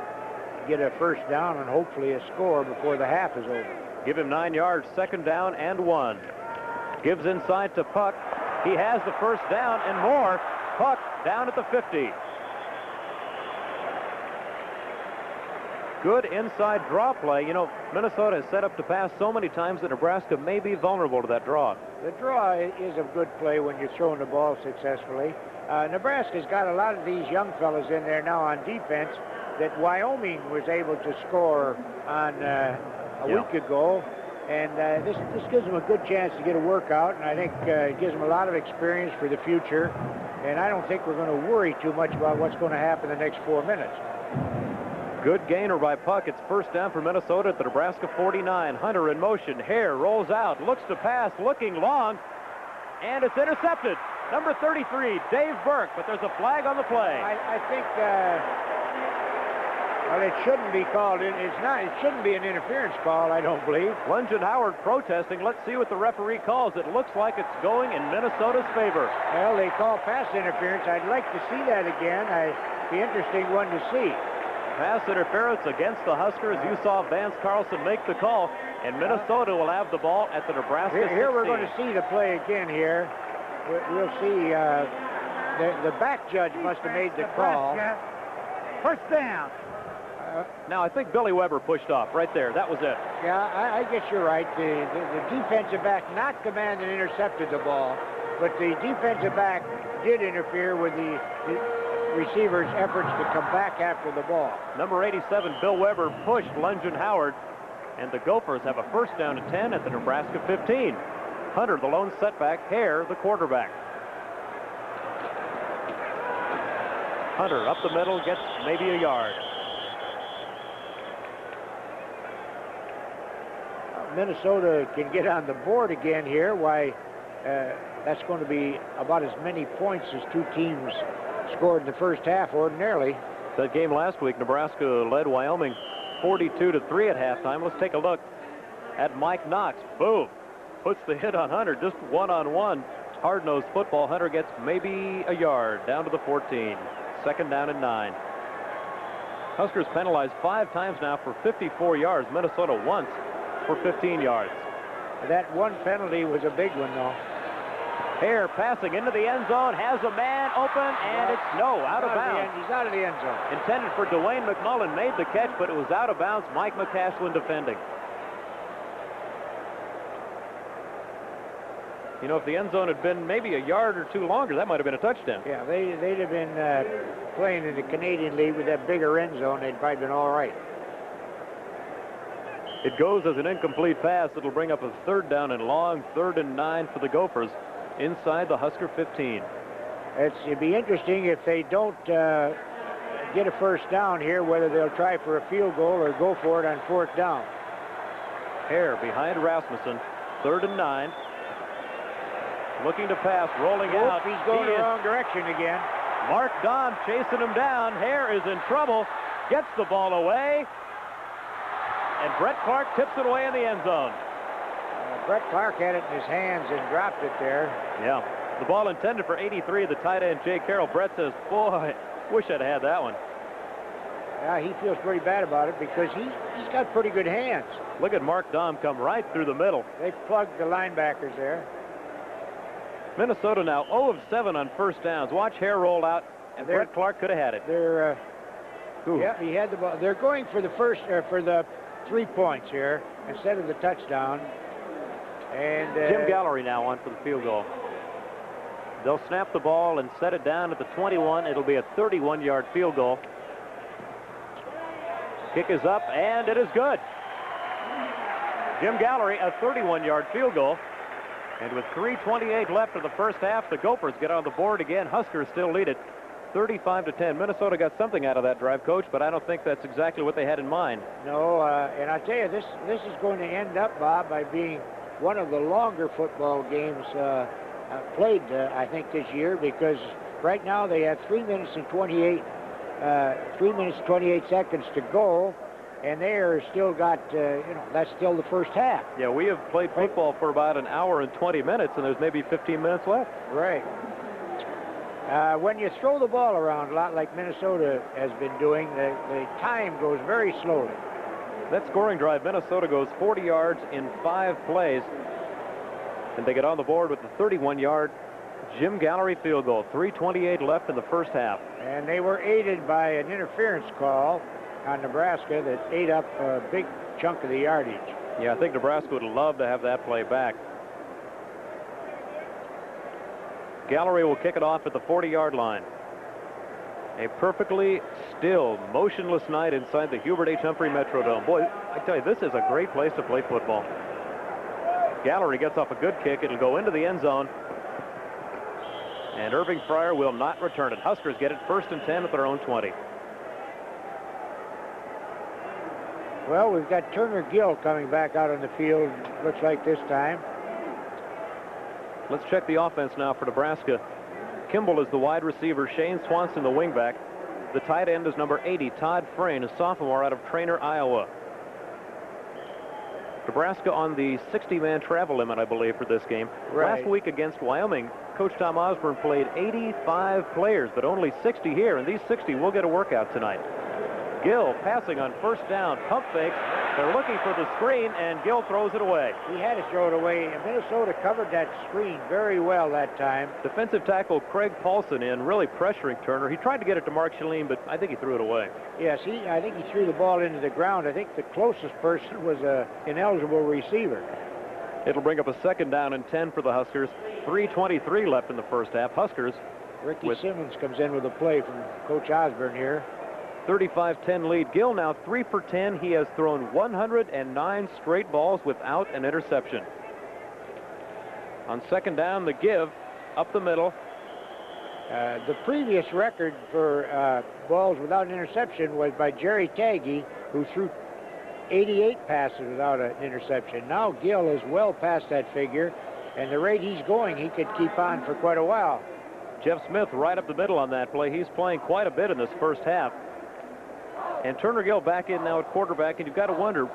get a first down and hopefully a score before the half is over. Give him 9 yards, second down and 1. Gives inside to Puck. He has the first down and more. Puck down at the 50. Good inside draw play. You know, Minnesota has set up to pass so many times that Nebraska may be vulnerable to that draw. The draw is a good play when you're throwing the ball successfully. Nebraska's got a lot of these young fellas in there now on defense that Wyoming was able to score on a week ago. And this gives them a good chance to get a workout, and I think it gives them a lot of experience for the future. And I don't think we're going to worry too much about what's going to happen in the next 4 minutes. Good gainer by Puck. It's first down for Minnesota at the Nebraska 49. Hunter in motion. Hare rolls out, looks to pass, looking long, and it's intercepted. Number 33, Dave Burke, but there's a flag on the play. I think, well, it shouldn't be called. It shouldn't be an interference call, I don't believe. Lungin Howard protesting. Let's see what the referee calls. It looks like it's going in Minnesota's favor. Well, they call pass interference. I'd like to see that again. It'd be an interesting one to see. Pass interference against the Huskers. You saw Vance Carlson make the call, and Minnesota will have the ball at the Nebraska 16. Here we're going to see the play again here. We'll see. The back judge must have made the call. First down. Now, I think Billy Weber pushed off right there. That was it. Yeah, I guess you're right. The defensive back knocked the man that intercepted the ball, but the defensive back did interfere with the receiver's efforts to come back after the ball. Number 87, Bill Weber, pushed Lungin Howard, and the Gophers have a first down and 10 at the Nebraska 15. Hunter, the lone setback. Hare, the quarterback. Hunter up the middle, gets maybe a yard. Minnesota can get on the board again here. Why, that's going to be about as many points as two teams scored in the first half ordinarily. That game last week, Nebraska led Wyoming 42-3 at halftime. Let's take a look at Mike Knox. Boom. Puts the hit on Hunter, just one-on-one. hard-nosed football. Hunter gets maybe a yard down to the 14. Second down and 9. Huskers penalized 5 times now for 54 yards. Minnesota once for 15 yards. That one penalty was a big one, though. Hare passing into the end zone, has a man open, and it's out of bounds. He's out of the end zone. Intended for Dwayne McMullen, made the catch, but it was out of bounds. Mike McCaslin defending. You know, if the end zone had been maybe a yard or two longer, that might have been a touchdown. Yeah, they'd have been playing in the Canadian League with that bigger end zone. They'd probably been all right. It goes as an incomplete pass. It'll bring up a third down and long, 3rd and 9 for the Gophers inside the Husker 15. It'd be interesting if they don't get a first down here, whether they'll try for a field goal or go for it on 4th down. Hare behind Rasmussen, 3rd and 9. Looking to pass, rolling out. He's going the wrong direction again. Mark Dahm chasing him down. Hare is in trouble. Gets the ball away. And Brett Clark tips it away in the end zone. Brett Clark had it in his hands and dropped it there. Yeah. The ball intended for 83, the tight end, Jay Carroll. Brett says, boy, wish I'd had that one. Yeah, he feels pretty bad about it because he's got pretty good hands. Look at Mark Dahm come right through the middle. They plugged the linebackers there. Minnesota now 0 of 7 on first downs. Watch Hare roll out, and Brett Clark could have had it. Yeah, he had the ball. They're going for the for the 3 points here instead of the touchdown. And Jim Gallery now on for the field goal. They'll snap the ball and set it down at the 21. It'll be a 31-yard field goal. Kick is up, and it is good. Jim Gallery, a 31-yard field goal. And with 3:28 left of the first half, the Gophers get on the board again. Huskers still lead it 35-10. Minnesota got something out of that drive, Coach, but I don't think that's exactly what they had in mind. No, and I tell you, this is going to end up, Bob, by being one of the longer football games played, I think, this year, because right now they have 3 minutes and 28 seconds to go. And they are still got, that's still the first half. Yeah, we have played football for about an hour and 20 minutes, and there's maybe 15 minutes left. Right. When you throw the ball around a lot like Minnesota has been doing, the time goes very slowly. That scoring drive, Minnesota goes 40 yards in 5 plays, and they get on the board with the 31-yard Jim Gallery field goal. 3:28 left in the first half. And they were aided by an interference call on Nebraska that ate up a big chunk of the yardage. Yeah, I think Nebraska would love to have that play back. Gallery will kick it off at the 40-yard line. A perfectly still, motionless night inside the Hubert H. Humphrey Metrodome. Boy, I tell you, this is a great place to play football. Gallery gets off a good kick. It'll go into the end zone. And Irving Fryer will not return it. Huskers get it 1st and 10 at their own 20. Well, we've got Turner Gill coming back out on the field, looks like this time. Let's check the offense now for Nebraska. Kimball is the wide receiver. Shane Swanson, the wingback. The tight end is number 80, Todd Frayne, a sophomore out of Trainer, Iowa. Nebraska on the 60-man travel limit, I believe, for this game. Right. Last week against Wyoming, Coach Tom Osborne played 85 players, but only 60 here, and these 60 will get a workout tonight. Gill passing on first down, pump fakes. They're looking for the screen, and Gill throws it away. He had to throw it away, and Minnesota covered that screen very well that time. Defensive tackle Craig Paulson in, really pressuring Turner. He tried to get it to Mark Chalene, but I think he threw it away. Yes, I think he threw the ball into the ground. I think the closest person was an ineligible receiver. It'll bring up a 2nd down and 10 for the Huskers. 3:23 left in the first half. Huskers. Ricky Simmons comes in with a play from Coach Osborne here. 35-10 lead. Gill now 3 for 10. He has thrown 109 straight balls without an interception. On 2nd down, the give up the middle. The previous record for balls without an interception was by Jerry Taggy, who threw 88 passes without an interception. Now Gill is well past that figure, and the rate he's going, he could keep on for quite a while. Jeff Smith right up the middle on that play. He's playing quite a bit in this first half. And Turner Gill back in now at quarterback, and you've got to wonder,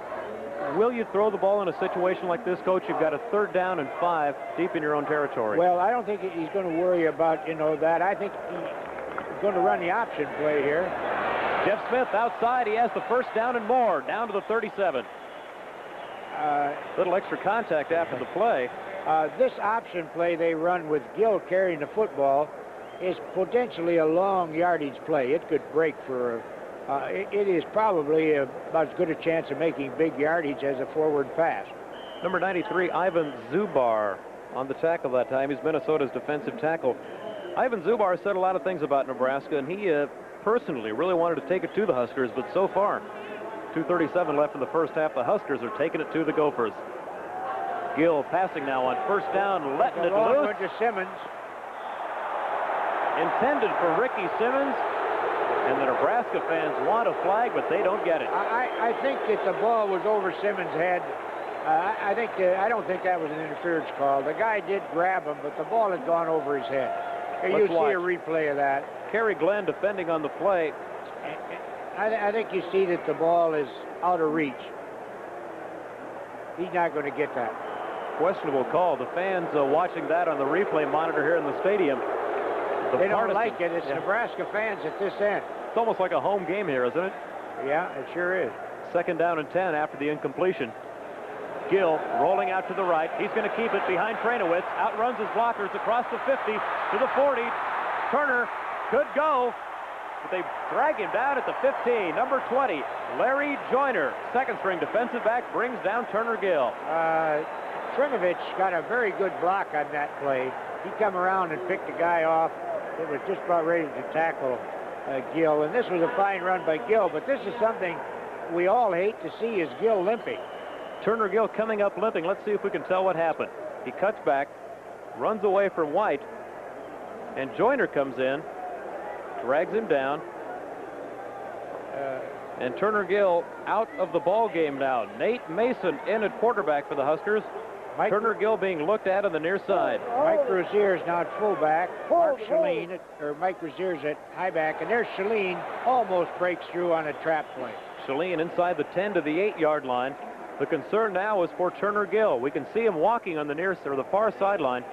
Will you throw the ball in a situation like this, Coach? You've got a 3rd down and 5 deep in your own territory. Well, I don't think he's going to worry about, that. I think he's going to run the option play here. Jeff Smith outside. He has the 1st down and more, down to the 37. Little extra contact after the play. This option play they run with Gill carrying the football is potentially a long yardage play. It could break for it is probably about as good a chance of making big yardage as a forward pass. Number 93, Ivan Zubar, on the tackle that time. He's Minnesota's defensive tackle. Ivan Zubar said a lot of things about Nebraska, and he personally really wanted to take it to the Huskers, but so far, 2:37 left in the first half. The Huskers are taking it to the Gophers. Gill passing now on 1st down, letting it loose. To Simmons. Intended for Ricky Simmons, and the Nebraska fans want a flag, but they don't get it. I think that the ball was over Simmons' head. I don't think that was an interference call. The guy did grab him, but the ball had gone over his head. You see a replay of that. Kerry Glenn defending on the play. I think you see that the ball is out of reach. He's not going to get that. Questionable call. The fans watching that on the replay monitor here in the stadium. They don't like it. It's Nebraska fans at this end. It's almost like a home game here, isn't it? Yeah, it sure is. 2nd down and 10 after the incompletion. Gill rolling out to the right. He's going to keep it behind Trainowitz. Outruns his blockers across the 50 to the 40. Turner could go, but they drag him down at the 15. Number 20, Larry Joyner, 2nd-string defensive back, brings down Turner Gill. Trinovich got a very good block on that play. He come around and picked the guy off. It was just about ready to tackle Gill, and this was a fine run by Gill, but this is something we all hate to see, is Gill limping. Turner Gill coming up limping. Let's see if we can tell what happened. He cuts back, runs away from White, and Joyner comes in, drags him down, and Turner Gill out of the ball game now. Nate Mason in at quarterback for the Huskers. Turner Gill being looked at on the near side. Mike Rozier's now at fullback. Mark Shalene, or Mike Rozier's at high back, and there's Shalene, almost breaks through on a trap play. Shalene inside the 10 to the 8-yard line. The concern now is for Turner Gill. We can see him walking on the near or the far sideline.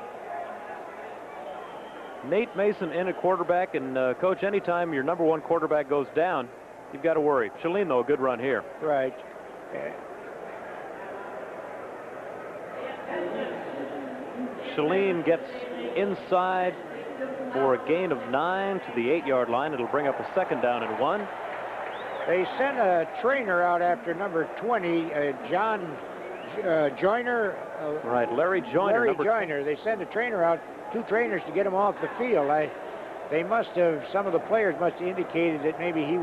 Nate Mason in at quarterback, and Coach, anytime your number 1 quarterback goes down, you've got to worry. Shalene, though, a good run here. Right. Shalene gets inside for a gain of 9 to the 8-yard line. It'll bring up a 2nd down and 1. They sent a trainer out after number 20, John Joyner. Right, Larry Joyner. Larry Joyner. They sent a trainer out, 2 trainers to get him off the field. They must have, some of the players must have indicated that maybe he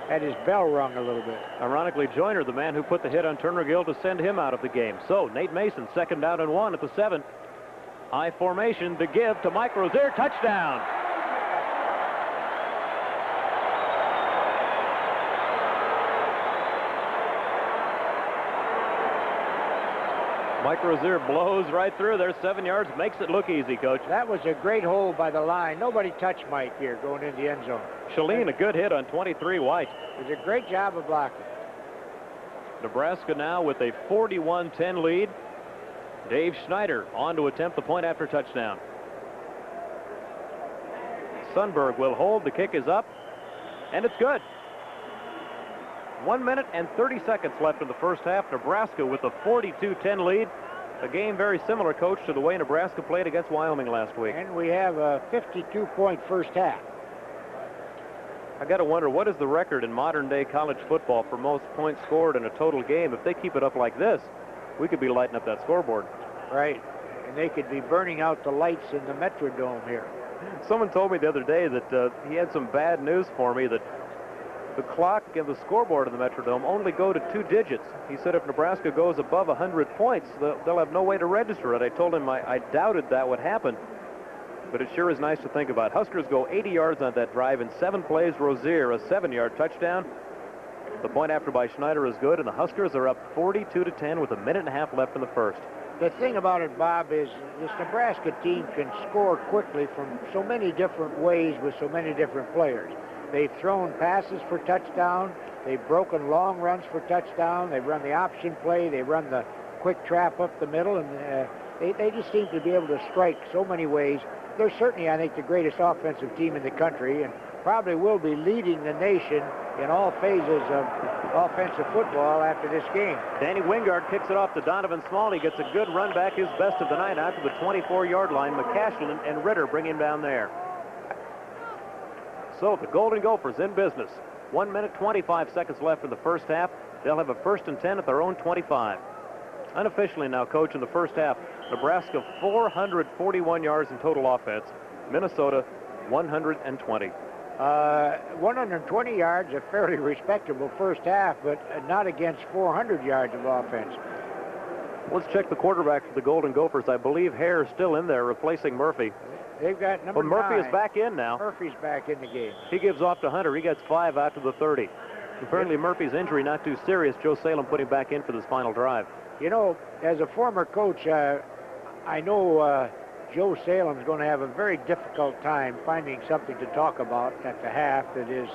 had his bell rung a little bit. Ironically, Joyner, the man who put the hit on Turner Gill to send him out of the game. So, Nate Mason, 2nd down and 1 at the 7. High formation, the give to Mike Rozier, touchdown. Mike Rozier blows right through there, 7 yards, makes it look easy, Coach. That was a great hold by the line. Nobody touched Mike here going in the end zone. Shalene, a good hit on 23, White. It was a great job of blocking. Nebraska now with a 41-10 lead. Dave Schneider on to attempt the point after touchdown. Sundberg will hold. The kick is up, and it's good. 1 minute and 30 seconds left in the first half. Nebraska with a 42-10 lead. A game very similar, Coach, to the way Nebraska played against Wyoming last week. And we have a 52-point first half. I got to wonder, what is the record in modern-day college football for most points scored in a total game? If they keep it up like this, we could be lighting up that scoreboard. Right, and they could be burning out the lights in the Metrodome here. Someone told me the other day that he had some bad news for me, that the clock and the scoreboard in the Metrodome only go to 2 digits. He said if Nebraska goes above 100 points, they'll have no way to register it. I told him I doubted that would happen, but it sure is nice to think about. Huskers go 80 yards on that drive in 7 plays. Rozier, a 7-yard touchdown. The point after by Schneider is good, and the Huskers are up 42-10 with a minute and a half left in the first. The thing about it, Bob, is this Nebraska team can score quickly from so many different ways with so many different players. They've thrown passes for touchdown. They've broken long runs for touchdown. They've run the option play. They've run the quick trap up the middle, and they just seem to be able to strike so many ways. They're certainly, I think, the greatest offensive team in the country, and probably will be leading the nation in all phases of offensive football after this game. Danny Wingard kicks it off to Donovan Small. He gets a good run back, his best of the night, out to the 24-yard line. McCashlin and Ritter bring him down there. So the Golden Gophers in business. 1 minute, 25 seconds left in the first half. They'll have a 1st and 10 at their own 25. Unofficially now, Coach, in the first half, Nebraska 441 yards in total offense. Minnesota 120. 120 yards, a fairly respectable first half, but not against 400 yards of offense. Let's check the quarterback for the Golden Gophers. I believe Hare is still in there replacing Murphy. They've got number 9. Murphy is back in now. Murphy's back in the game. He gives off to Hunter. He gets 5 out to the 30. Apparently Murphy's injury not too serious. Joe Salem put him back in for this final drive. You know, as a former coach, I know Joe Salem's going to have a very difficult time finding something to talk about at the half that is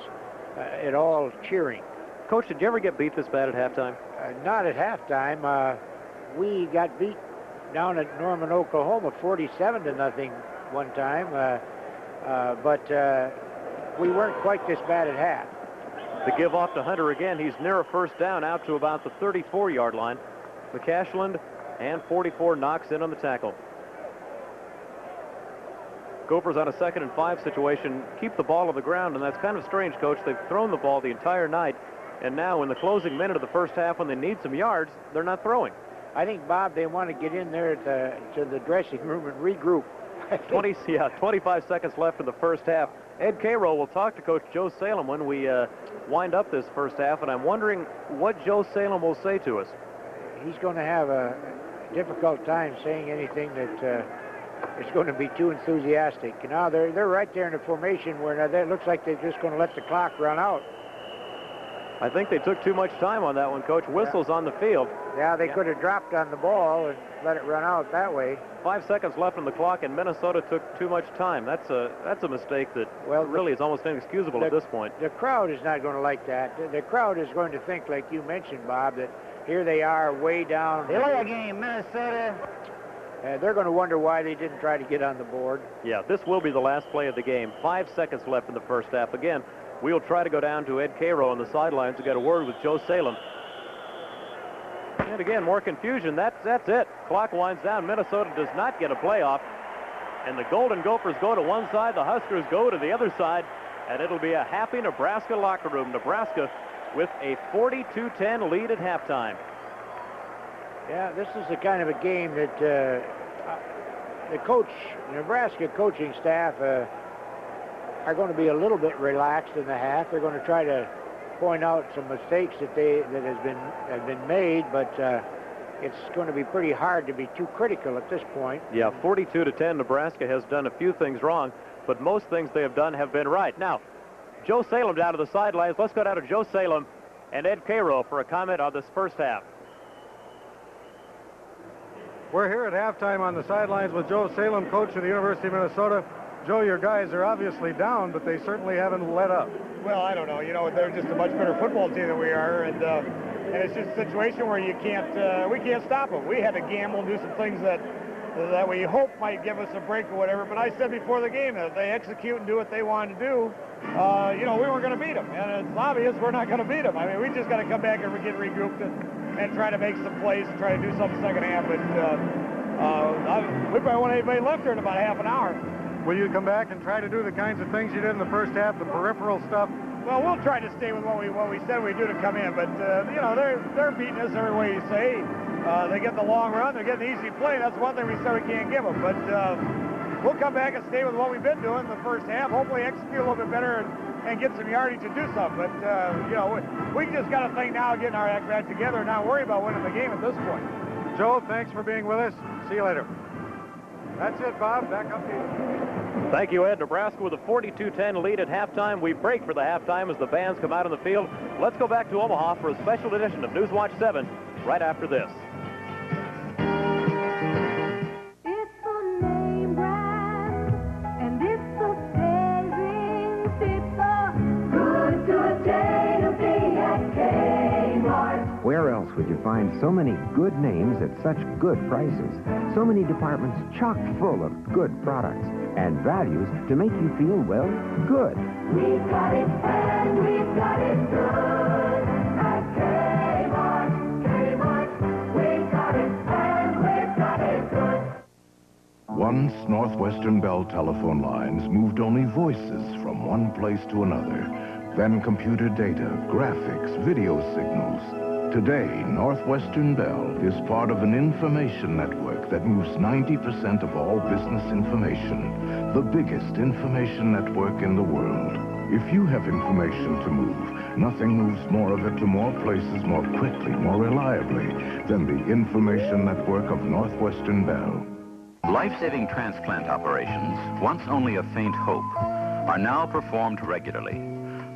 at all cheering. Coach, did you ever get beat this bad at halftime? Not at halftime. We got beat down at Norman, Oklahoma, 47-0 one time, but we weren't quite this bad at half. The give off to Hunter again. He's near a first down out to about the 34-yard line. McCashland and 44 knocks in on the tackle. Gophers on a 2nd and 5 situation keep the ball on the ground, and that's kind of strange, Coach. They've thrown the ball the entire night, and now in the closing minute of the first half when they need some yards, they're not throwing. I think, Bob, they want to get in there to the dressing room and regroup. 25 seconds left in the first half. Ed Cairo will talk to Coach Joe Salem when we wind up this first half, and I'm wondering what Joe Salem will say to us. He's going to have a difficult time saying anything that is going to be too enthusiastic. Now they're right there in the formation where now it looks like they're just going to let the clock run out. I think they took too much time on that one, Coach. Whistles on the field. Yeah, they could have dropped on the ball and let it run out that way. 5 seconds left on the clock, and Minnesota took too much time. That's a mistake that really is almost inexcusable at this point. The crowd is not going to like that. The crowd is going to think, like you mentioned, Bob, that here they are way down. Delay game, Minnesota. They're going to wonder why they didn't try to get on the board. Yeah, this will be the last play of the game. 5 seconds left in the first half. Again, we'll try to go down to Ed Cairo on the sidelines to get a word with Joe Salem. And again, more confusion. That's it. Clock winds down. Minnesota does not get a playoff. And the Golden Gophers go to one side. The Huskers go to the other side. And it'll be a happy Nebraska locker room. Nebraska with a 42-10 lead at halftime. Yeah, this is the kind of a game that the Nebraska coaching staff are going to be a little bit relaxed in the half. They're going to try to point out some mistakes that have been made, but it's going to be pretty hard to be too critical at this point. Yeah, 42-10. Nebraska has done a few things wrong, but most things they have done have been right. Now, Joe Salem down to the sidelines. Let's go down to Joe Salem and Ed Cairo for a comment on this first half. We're here at halftime on the sidelines with Joe Salem, coach of the University of Minnesota. Joe, your guys are obviously down, but they certainly haven't let up. Well, I don't know. You know, they're just a much better football team than we are, and it's just a situation where we can't stop them. We had to gamble and do some things that we hope might give us a break or whatever. But I said before the game that if they execute and do what they wanted to do, we weren't going to beat them. And it's obvious we're not going to beat them. I mean, we just got to come back and get regrouped and try to make some plays and try to do something second half. But we probably won't have anybody left here in about half an hour. Will you come back and try to do the kinds of things you did in the first half, the peripheral stuff? Well, we'll try to stay with what we said we'd do to come in. But, they're beating us every way you say. They get the long run. They're getting the easy play. That's one thing we said we can't give them. But we'll come back and stay with what we've been doing in the first half. Hopefully execute a little bit better and get some yardage to do something. But, we just got a thing now getting our act back together and not worry about winning the game at this point. Joe, thanks for being with us. See you later. That's it, Bob. Back up to you. Thank you, Ed. Nebraska with a 42-10 lead at halftime. We break for the halftime as the bands come out on the field. Let's go back to Omaha for a special edition of Newswatch 7 right after this. Good day to be Where else would you find so many good names at such good prices? So many departments chock full of good products and values to make you feel, well, good. We've got it and we've got it good at Kmart. Kmart, we've got it and we've got it good. Once Northwestern Bell telephone lines moved only voices from one place to another. Then computer data, graphics, video signals. Today, Northwestern Bell is part of an information network that moves 90% of all business information. The biggest information network in the world. If you have information to move, nothing moves more of it to more places more quickly, more reliably than the information network of Northwestern Bell. Life-saving transplant operations, once only a faint hope, are now performed regularly.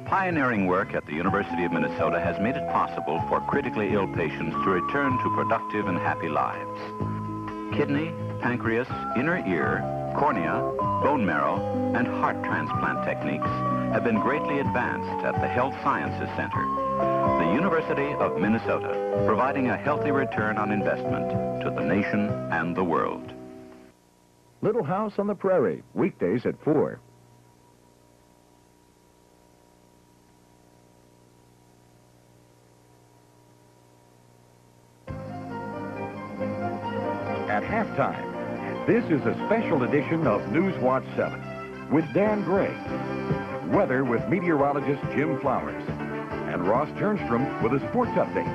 Pioneering work at the University of Minnesota has made it possible for critically ill patients to return to productive and happy lives. Kidney, pancreas, inner ear, cornea, bone marrow, and heart transplant techniques have been greatly advanced at the Health Sciences Center, the University of Minnesota, providing a healthy return on investment to the nation and the world. Little House on the Prairie, weekdays at 4. At halftime, this is a special edition of Newswatch 7 with Dan Gray. Weather with meteorologist Jim Flowers. And Ross Turnstrom with a sports update.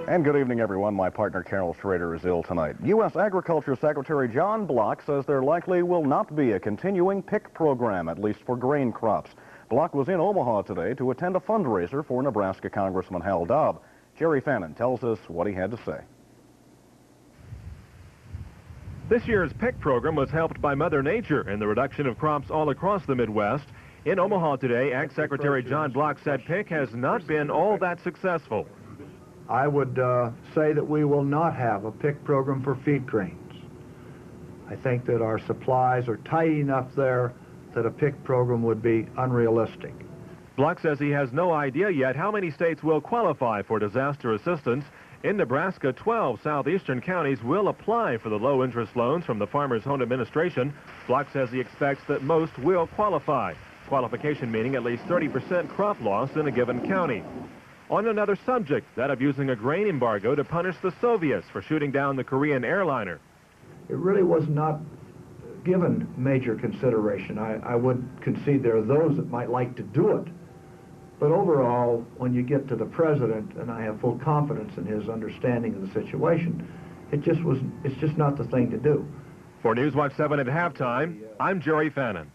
And good evening, everyone. My partner, Carol Schrader, is ill tonight. U.S. Agriculture Secretary John Block says there likely will not be a continuing pick program, at least for grain crops. Block was in Omaha today to attend a fundraiser for Nebraska Congressman Hal Dobb. Jerry Fannin tells us what he had to say. This year's pick program was helped by Mother Nature in the reduction of crops all across the Midwest. In Omaha today, Ag Secretary John Block said pick has not been all that successful. I would say that we will not have a pick program for feed grains. I think that our supplies are tight enough there that a pick program would be unrealistic. Block says he has no idea yet how many states will qualify for disaster assistance. In Nebraska, 12 southeastern counties will apply for the low-interest loans from the Farmers' Home Administration. Block says he expects that most will qualify. Qualification meaning at least 30% crop loss in a given county. On another subject, that of using a grain embargo to punish the Soviets for shooting down the Korean airliner. It really was not given major consideration. I would concede there are those that might like to do it. But overall, when you get to the president, and I have full confidence in his understanding of the situation, it's just not the thing to do. For Newswatch 7 at halftime, I'm Jerry Fannin.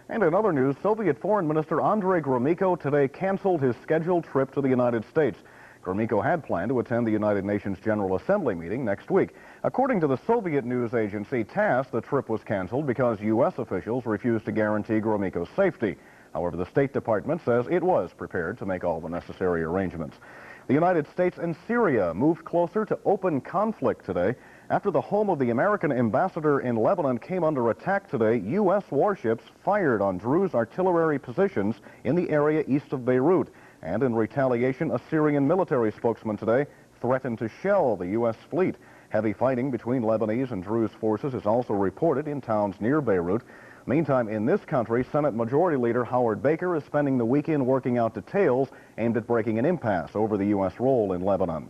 And in other news, Soviet Foreign Minister Andrei Gromyko today canceled his scheduled trip to the United States. Gromyko had planned to attend the United Nations General Assembly meeting next week. According to the Soviet news agency TASS, the trip was canceled because U.S. officials refused to guarantee Gromyko's safety. However, the State Department says it was prepared to make all the necessary arrangements. The United States and Syria moved closer to open conflict today. After the home of the American ambassador in Lebanon came under attack today, U.S. warships fired on Druze artillery positions in the area east of Beirut. And in retaliation, a Syrian military spokesman today threatened to shell the U.S. fleet. Heavy fighting between Lebanese and Druze forces is also reported in towns near Beirut. Meantime, in this country, Senate Majority Leader Howard Baker is spending the weekend working out details aimed at breaking an impasse over the U.S. role in Lebanon.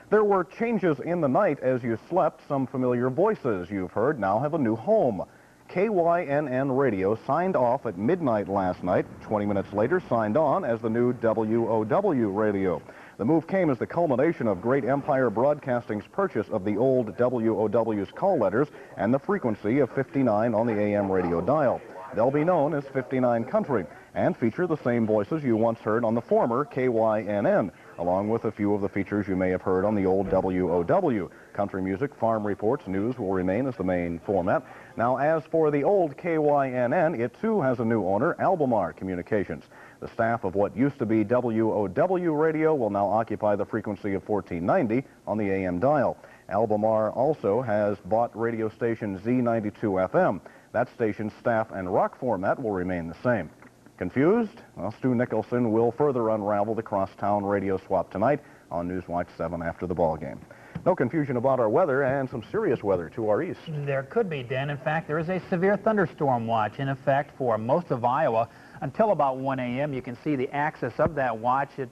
There were changes in the night as you slept. Some familiar voices you've heard now have a new home. KYNN Radio signed off at midnight last night. 20 minutes later, signed on as the new WOW Radio. The move came as the culmination of Great Empire Broadcasting's purchase of the old WOW's call letters and the frequency of 59 on the AM radio dial. They'll be known as 59 Country and feature the same voices you once heard on the former KYNN, along with a few of the features you may have heard on the old WOW. Country music, farm reports, news will remain as the main format. Now, as for the old KYNN, it too has a new owner, Albemarle Communications. The staff of what used to be WOW Radio will now occupy the frequency of 1490 on the AM dial. Albemarle also has bought radio station Z92 FM. That station's staff and rock format will remain the same. Confused? Well, Stu Nicholson will further unravel the crosstown radio swap tonight on Newswatch 7 after the ball game. No confusion about our weather and some serious weather to our east. There could be, Dan. In fact, there is a severe thunderstorm watch in effect for most of Iowa until about 1 a.m. You can see the axis of that watch. It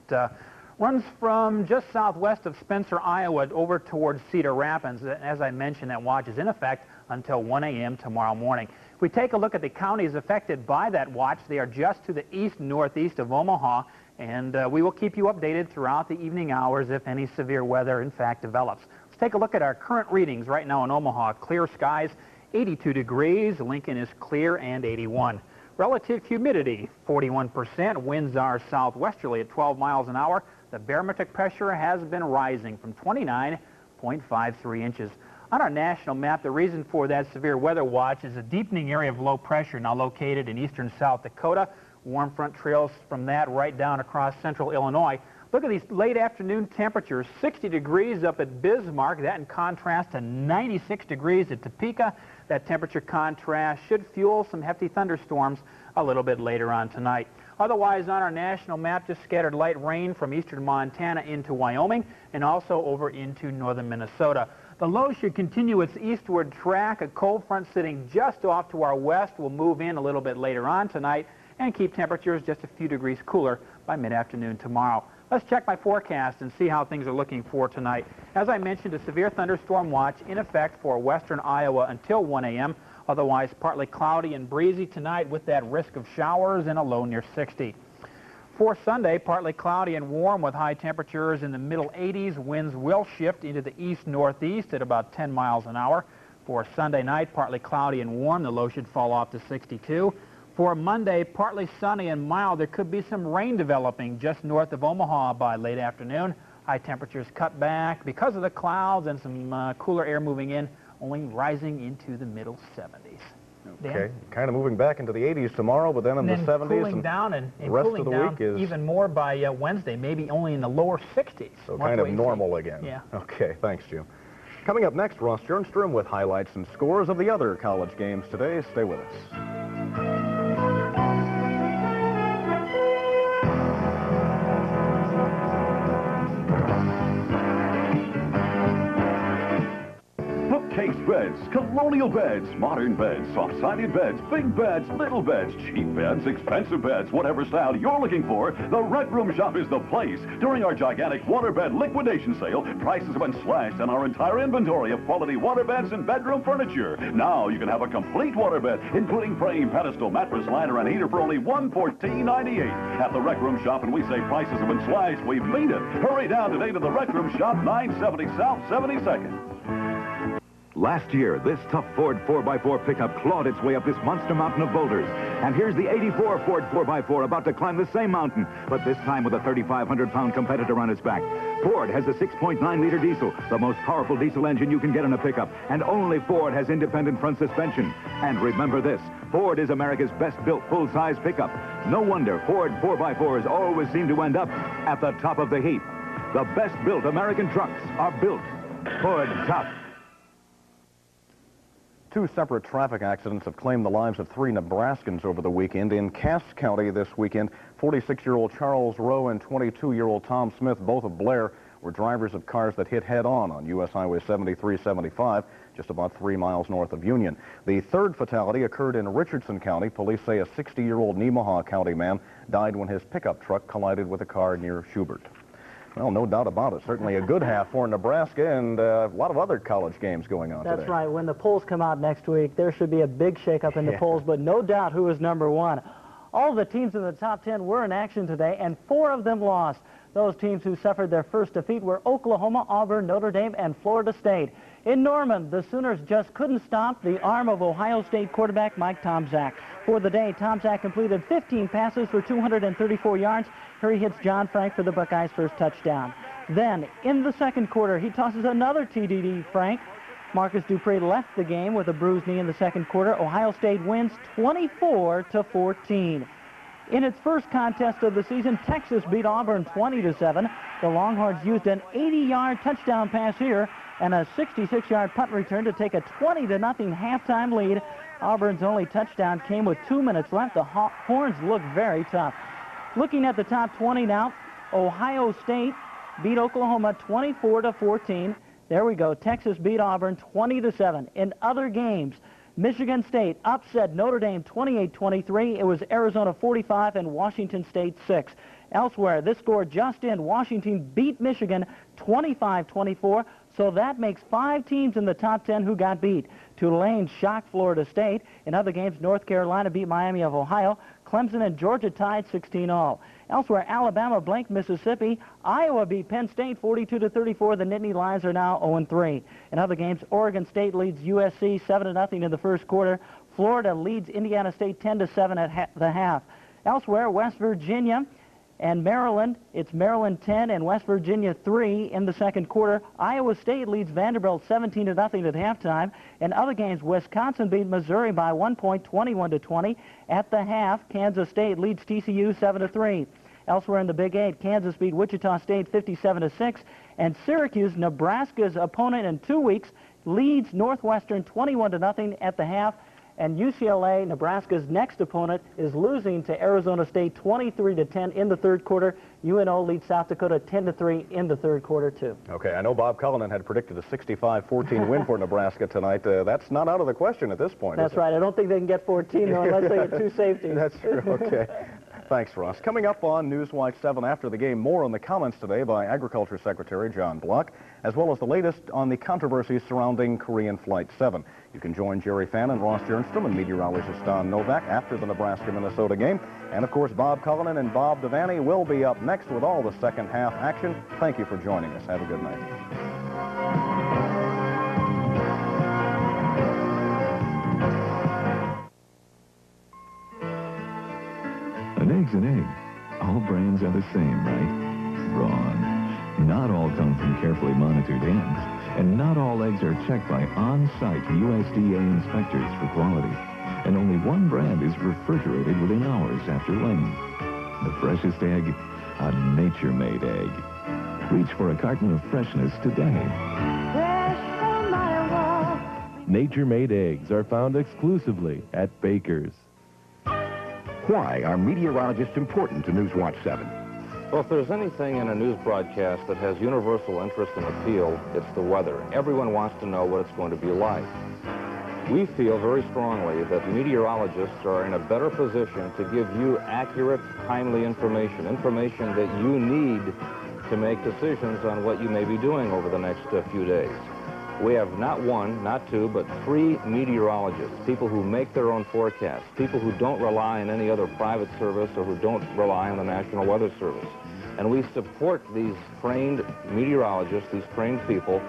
runs from just southwest of Spencer, Iowa, over towards Cedar Rapids. As I mentioned, that watch is in effect until 1 a.m. tomorrow morning. If we take a look at the counties affected by that watch, they are just to the east-northeast of Omaha, and we will keep you updated throughout the evening hours if any severe weather, in fact, develops. Let's take a look at our current readings right now in Omaha. Clear skies, 82 degrees. Lincoln is clear and 81. Relative humidity, 41%. Winds are southwesterly at 12 miles an hour. The barometric pressure has been rising from 29.53 inches. On our national map, the reason for that severe weather watch is a deepening area of low pressure now located in eastern South Dakota. Warm front trails from that right down across central Illinois. Look at these late afternoon temperatures, 60 degrees up at Bismarck. That in contrast to 96 degrees at Topeka. That temperature contrast should fuel some hefty thunderstorms a little bit later on tonight. Otherwise, on our national map, just scattered light rain from eastern Montana into Wyoming and also over into northern Minnesota. The low should continue its eastward track. A cold front sitting just off to our west will move in a little bit later on tonight and keep temperatures just a few degrees cooler by mid-afternoon tomorrow. Let's check my forecast and see how things are looking for tonight. As I mentioned, a severe thunderstorm watch in effect for western Iowa until 1 a.m. Otherwise, partly cloudy and breezy tonight with that risk of showers and a low near 60. For Sunday, partly cloudy and warm with high temperatures in the middle 80s. Winds will shift into the east-northeast at about 10 miles an hour. For Sunday night, partly cloudy and warm. The low should fall off to 62. For Monday, partly sunny and mild. There could be some rain developing just north of Omaha by late afternoon. High temperatures cut back because of the clouds and some cooler air moving in, only rising into the middle 70s. Okay, kind of moving back into the 80s tomorrow, but then in the 70s. Cooling down and the rest cooling of the down week is even more by Wednesday, maybe only in the lower 60s. So kind of normal again. Yeah. Okay, thanks, Jim. Coming up next, Ross Jernstrom with highlights and scores of the other college games today. Stay with us. Bookcase beds, colonial beds, modern beds, soft-sided beds, big beds, little beds, cheap beds, expensive beds, whatever style you're looking for, the Rec Room Shop is the place. During our gigantic waterbed liquidation sale, prices have been slashed on our entire inventory of quality waterbeds and bedroom furniture. Now you can have a complete waterbed, including frame, pedestal, mattress, liner, and heater for only $114.98. At the Rec Room Shop, and we say prices have been slashed, we mean it. Hurry down today to the Rec Room Shop, 970 South 72nd. Last year, this tough Ford 4x4 pickup clawed its way up this monster mountain of boulders. And here's the 84 Ford 4x4 about to climb the same mountain, but this time with a 3,500-pound competitor on its back. Ford has a 6.9-liter diesel, the most powerful diesel engine you can get in a pickup, and only Ford has independent front suspension. And remember this, Ford is America's best-built full-size pickup. No wonder Ford 4x4s always seem to end up at the top of the heap. The best-built American trucks are built Ford tough. Two separate traffic accidents have claimed the lives of 3 Nebraskans over the weekend. In Cass County this weekend, 46-year-old Charles Rowe and 22-year-old Tom Smith, both of Blair, were drivers of cars that hit head-on U.S. Highway 7375, just about 3 miles north of Union. The third fatality occurred in Richardson County. Police say a 60-year-old Nemaha County man died when his pickup truck collided with a car near Schubert. Well, no doubt about it. Certainly a good half for Nebraska, and a lot of other college games going on today. That's right. When the polls come out next week, there should be a big shakeup in the polls, but no doubt who is number one. All the teams in the top 10 were in action today, and 4 of them lost. Those teams who suffered their first defeat were Oklahoma, Auburn, Notre Dame, and Florida State. In Norman, the Sooners just couldn't stop the arm of Ohio State quarterback Mike Tomczak. For the day, Tomczak completed 15 passes for 234 yards. Here he hits John Frank for the Buckeyes' first touchdown. Then, in the second quarter, he tosses another TD to Frank. Marcus Dupree left the game with a bruised knee in the second quarter. Ohio State wins 24-14. In its first contest of the season, Texas beat Auburn 20-7. The Longhorns used an 80-yard touchdown pass here and a 66-yard punt return to take a 20-0 halftime lead. Auburn's only touchdown came with 2 minutes left. The Horns look very tough. Looking at the top 20 now, Ohio State beat Oklahoma 24-14. There we go. Texas beat Auburn 20-7. In other games, Michigan State upset Notre Dame 28-23. It was Arizona 45 and Washington State 6. Elsewhere, this score just in, Washington beat Michigan 25-24, so that makes 5 teams in the top 10 who got beat. Tulane shocked Florida State. In other games, North Carolina beat Miami of Ohio. Clemson and Georgia tied 16-all. Elsewhere, Alabama blanked Mississippi. Iowa beat Penn State 42-34. The Nittany Lions are now 0-3. In other games, Oregon State leads USC 7-0 in the first quarter. Florida leads Indiana State 10-7 at the half. Elsewhere, West Virginia and Maryland, it's Maryland 10 and West Virginia 3 in the second quarter. Iowa State leads Vanderbilt 17-0 at halftime. In other games, Wisconsin beat Missouri by 1 point, 21-20. At the half, Kansas State leads TCU 7-3. Elsewhere in the Big 8, Kansas beat Wichita State 57-6, and Syracuse, Nebraska's opponent in 2 weeks, leads Northwestern 21-0 at the half. And UCLA, Nebraska's next opponent, is losing to Arizona State 23-10 in the third quarter. UNO leads South Dakota 10-3 in the third quarter, too. Okay, I know Bob Cullinan had predicted a 65-14 win for Nebraska tonight. That's not out of the question at this point. That's right. I don't think they can get 14, though, unless they get 2 safeties. That's true. Okay. Thanks, Ross. Coming up on Newswatch 7 after the game, more on the comments today by Agriculture Secretary John Block, as well as the latest on the controversy surrounding Korean Flight 7. You can join Jerry Fann and Ross Jernstrom and meteorologist Don Novak after the Nebraska-Minnesota game. And, of course, Bob Cullinan and Bob Devaney will be up next with all the second half action. Thank you for joining us. Have a good night. An egg's an egg. All brands are the same, right? Wrong. Not all come from carefully monitored hens, and not all eggs are checked by on-site USDA inspectors for quality. And only one brand is refrigerated within hours after laying. The freshest egg, a nature-made egg. Reach for a carton of freshness today. Fresh from Iowa. Nature-made eggs are found exclusively at Baker's. Why are meteorologists important to Newswatch 7? Well, if there's anything in a news broadcast that has universal interest and appeal, it's the weather. Everyone wants to know what it's going to be like. We feel very strongly that meteorologists are in a better position to give you accurate, timely information that you need to make decisions on what you may be doing over the next few days. We have not 1, not 2, but 3 meteorologists, people who make their own forecasts, people who don't rely on any other private service or who don't rely on the National Weather Service. And we support these trained meteorologists, these trained people,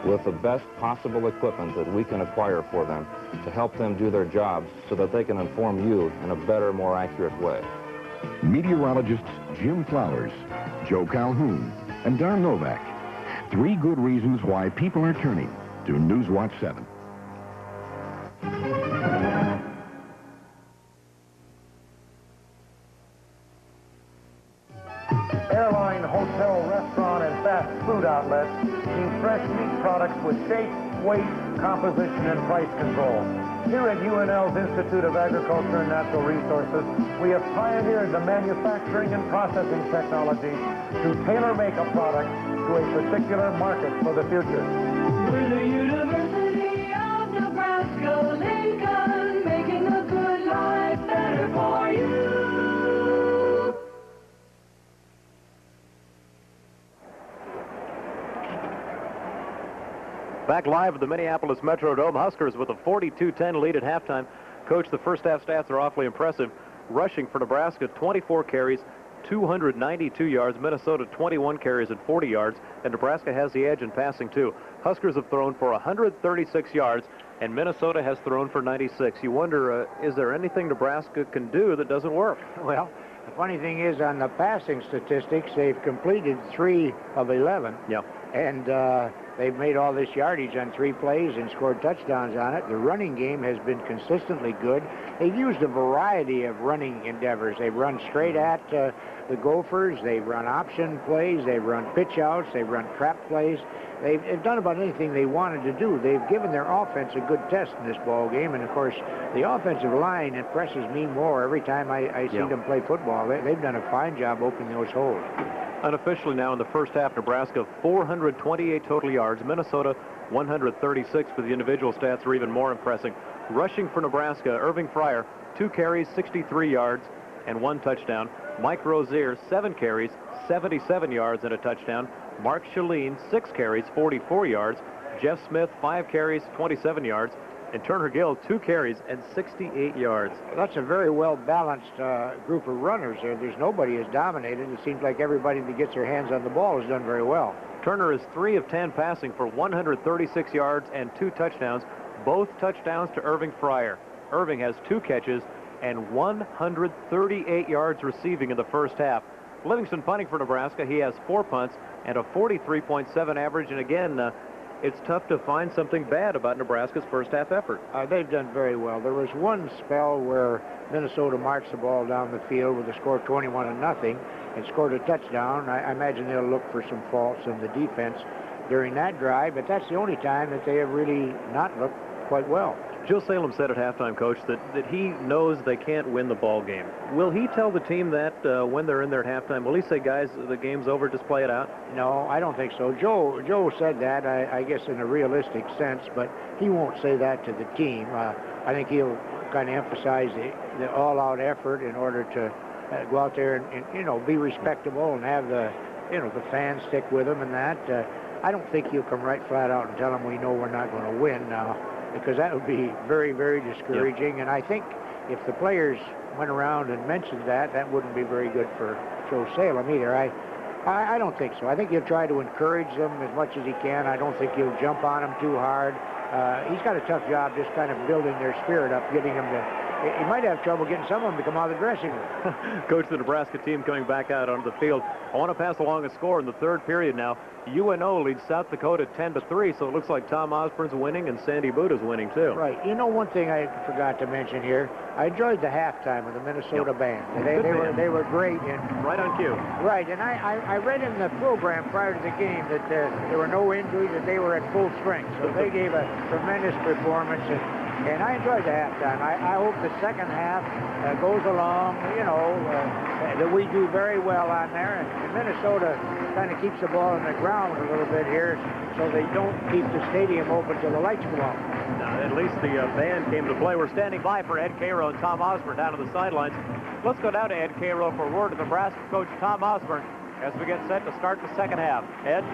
with the best possible equipment that we can acquire for them to help them do their jobs so that they can inform you in a better, more accurate way. Meteorologists Jim Flowers, Joe Calhoun, and Don Novak. 3 good reasons why people are turning to Newswatch 7. Airline, hotel, restaurant, and fast food outlets need fresh meat products with shape, weight, composition, and price control. Here at UNL's Institute of Agriculture and Natural Resources, we have pioneered the manufacturing and processing technology to tailor-make a product to a particular market for the future. We're the University of Nebraska, Lincoln, making a good life better for you. Back live at the Minneapolis Metrodome, Huskers with a 42-10 lead at halftime. Coach, the first half stats are awfully impressive. Rushing for Nebraska, 24 carries, 292 yards. Minnesota, 21 carries and 40 yards. And Nebraska has the edge in passing, too. Huskers have thrown for 136 yards, and Minnesota has thrown for 96. You wonder, is there anything Nebraska can do that doesn't work? Well, the funny thing is, on the passing statistics, they've completed 3 of 11. Yeah. And they've made all this yardage on 3 plays and scored touchdowns on it. The running game has been consistently good. They've used a variety of running endeavors. They've run straight at the Gophers. They've run option plays. They've run pitch outs. They've run trap plays. They've done about anything they wanted to do. They've given their offense a good test in this ball game, and of course, the offensive line impresses me more every time I see them play football. They've done a fine job opening those holes. Unofficially now in the first half, Nebraska 428 total yards. Minnesota 136, but the individual stats are even more impressive. Rushing for Nebraska, Irving Fryer, 2 carries, 63 yards, and 1 touchdown. Mike Rozier, 7 carries, 77 yards, and a touchdown. Mark Shaleen, 6 carries, 44 yards. Jeff Smith, 5 carries, 27 yards. And Turner Gill, 2 carries and 68 yards. That's a very well-balanced group of runners there. There's nobody has dominated. It seems like everybody that gets their hands on the ball has done very well. Turner is 3 of 10 passing for 136 yards and 2 touchdowns. Both touchdowns to Irving Fryer. Irving has 2 catches and 138 yards receiving in the first half. Livingston punting for Nebraska. He has 4 punts and a 43.7 average. And again, it's tough to find something bad about Nebraska's first half effort. They've done very well. There was one spell where Minnesota marched the ball down the field with a score of 21-0 and scored a touchdown. I imagine they'll look for some faults in the defense during that drive, but that's the only time that they have really not looked quite well. Joe Salem said at halftime, Coach, that he knows they can't win the ball game. Will he tell the team that when they're in there at halftime? Will he say, guys, the game's over, just play it out? No, I don't think so. Joe said that, I guess, in a realistic sense, but he won't say that to the team. I think he'll kind of emphasize the all-out effort in order to go out there and be respectable and have the fans stick with him and that. I don't think he'll come right flat out and tell them we know we're not going to win now, because that would be very, very discouraging. Yeah. And I think if the players went around and mentioned that, that wouldn't be very good for Joe Salem either. I don't think so. I think he'll try to encourage them as much as he can. I don't think he'll jump on them too hard. He's got a tough job just kind of building their spirit up, getting them to... He might have trouble getting some of them to come out of the dressing room. Coach, the Nebraska team coming back out onto the field. I want to pass along a score in the 3rd period now. UNO leads South Dakota 10-3, so it looks like Tom Osborne's winning and Sandy Buda's winning too. Right. You know, one thing I forgot to mention here, I enjoyed the halftime of the Minnesota band. They were great. And right on cue. Right, and I read in the program prior to the game that there were no injuries, that they were at full strength. So they gave a tremendous performance. And I enjoyed the halftime. I hope the second half goes along, that we do very well on there. And Minnesota kind of keeps the ball on the ground a little bit here so they don't keep the stadium open till the lights go off. Now, at least the band came to play. We're standing by for Ed Cairo and Tom Osborne down on the sidelines. Let's go down to Ed Cairo for a word to Nebraska coach Tom Osborne as we get set to start the second half. Ed?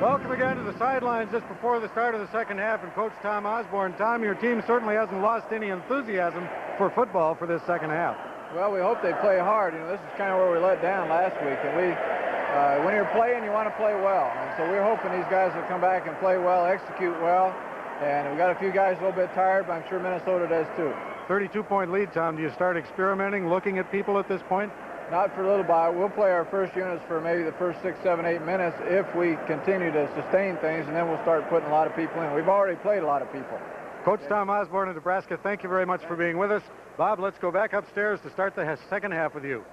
Welcome again to the sidelines just before the start of the second half, and Coach Tom Osborne. Tom, your team certainly hasn't lost any enthusiasm for football for this second half. Well, we hope they play hard. This is kind of where we let down last week, and when you're playing, you want to play well. And so we're hoping these guys will come back and play well, execute well, and we've got a few guys a little bit tired, but I'm sure Minnesota does too. 32-point lead, Tom. Do you start experimenting, looking at people at this point? Not for a little while. We'll play our first units for maybe the first 6, 7, 8 minutes if we continue to sustain things, and then we'll start putting a lot of people in. We've already played a lot of people. Coach Tom Osborne of Nebraska, thank you very much for being with us. Bob, let's go back upstairs to start the second half with you.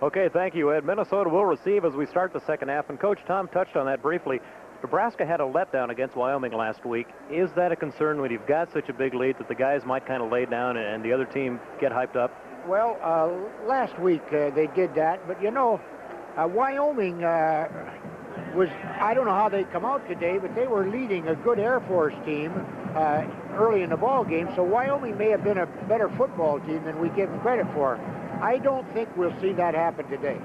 Okay, thank you, Ed. Minnesota will receive as we start the second half, and Coach Tom touched on that briefly. Nebraska had a letdown against Wyoming last week. Is that a concern when you've got such a big lead that the guys might kind of lay down and the other team get hyped up? Well, last week they did that, but Wyoming was, I don't know how they come out today, but they were leading a good Air Force team early in the ball game, so Wyoming may have been a better football team than we give them credit for. I don't think we'll see that happen today.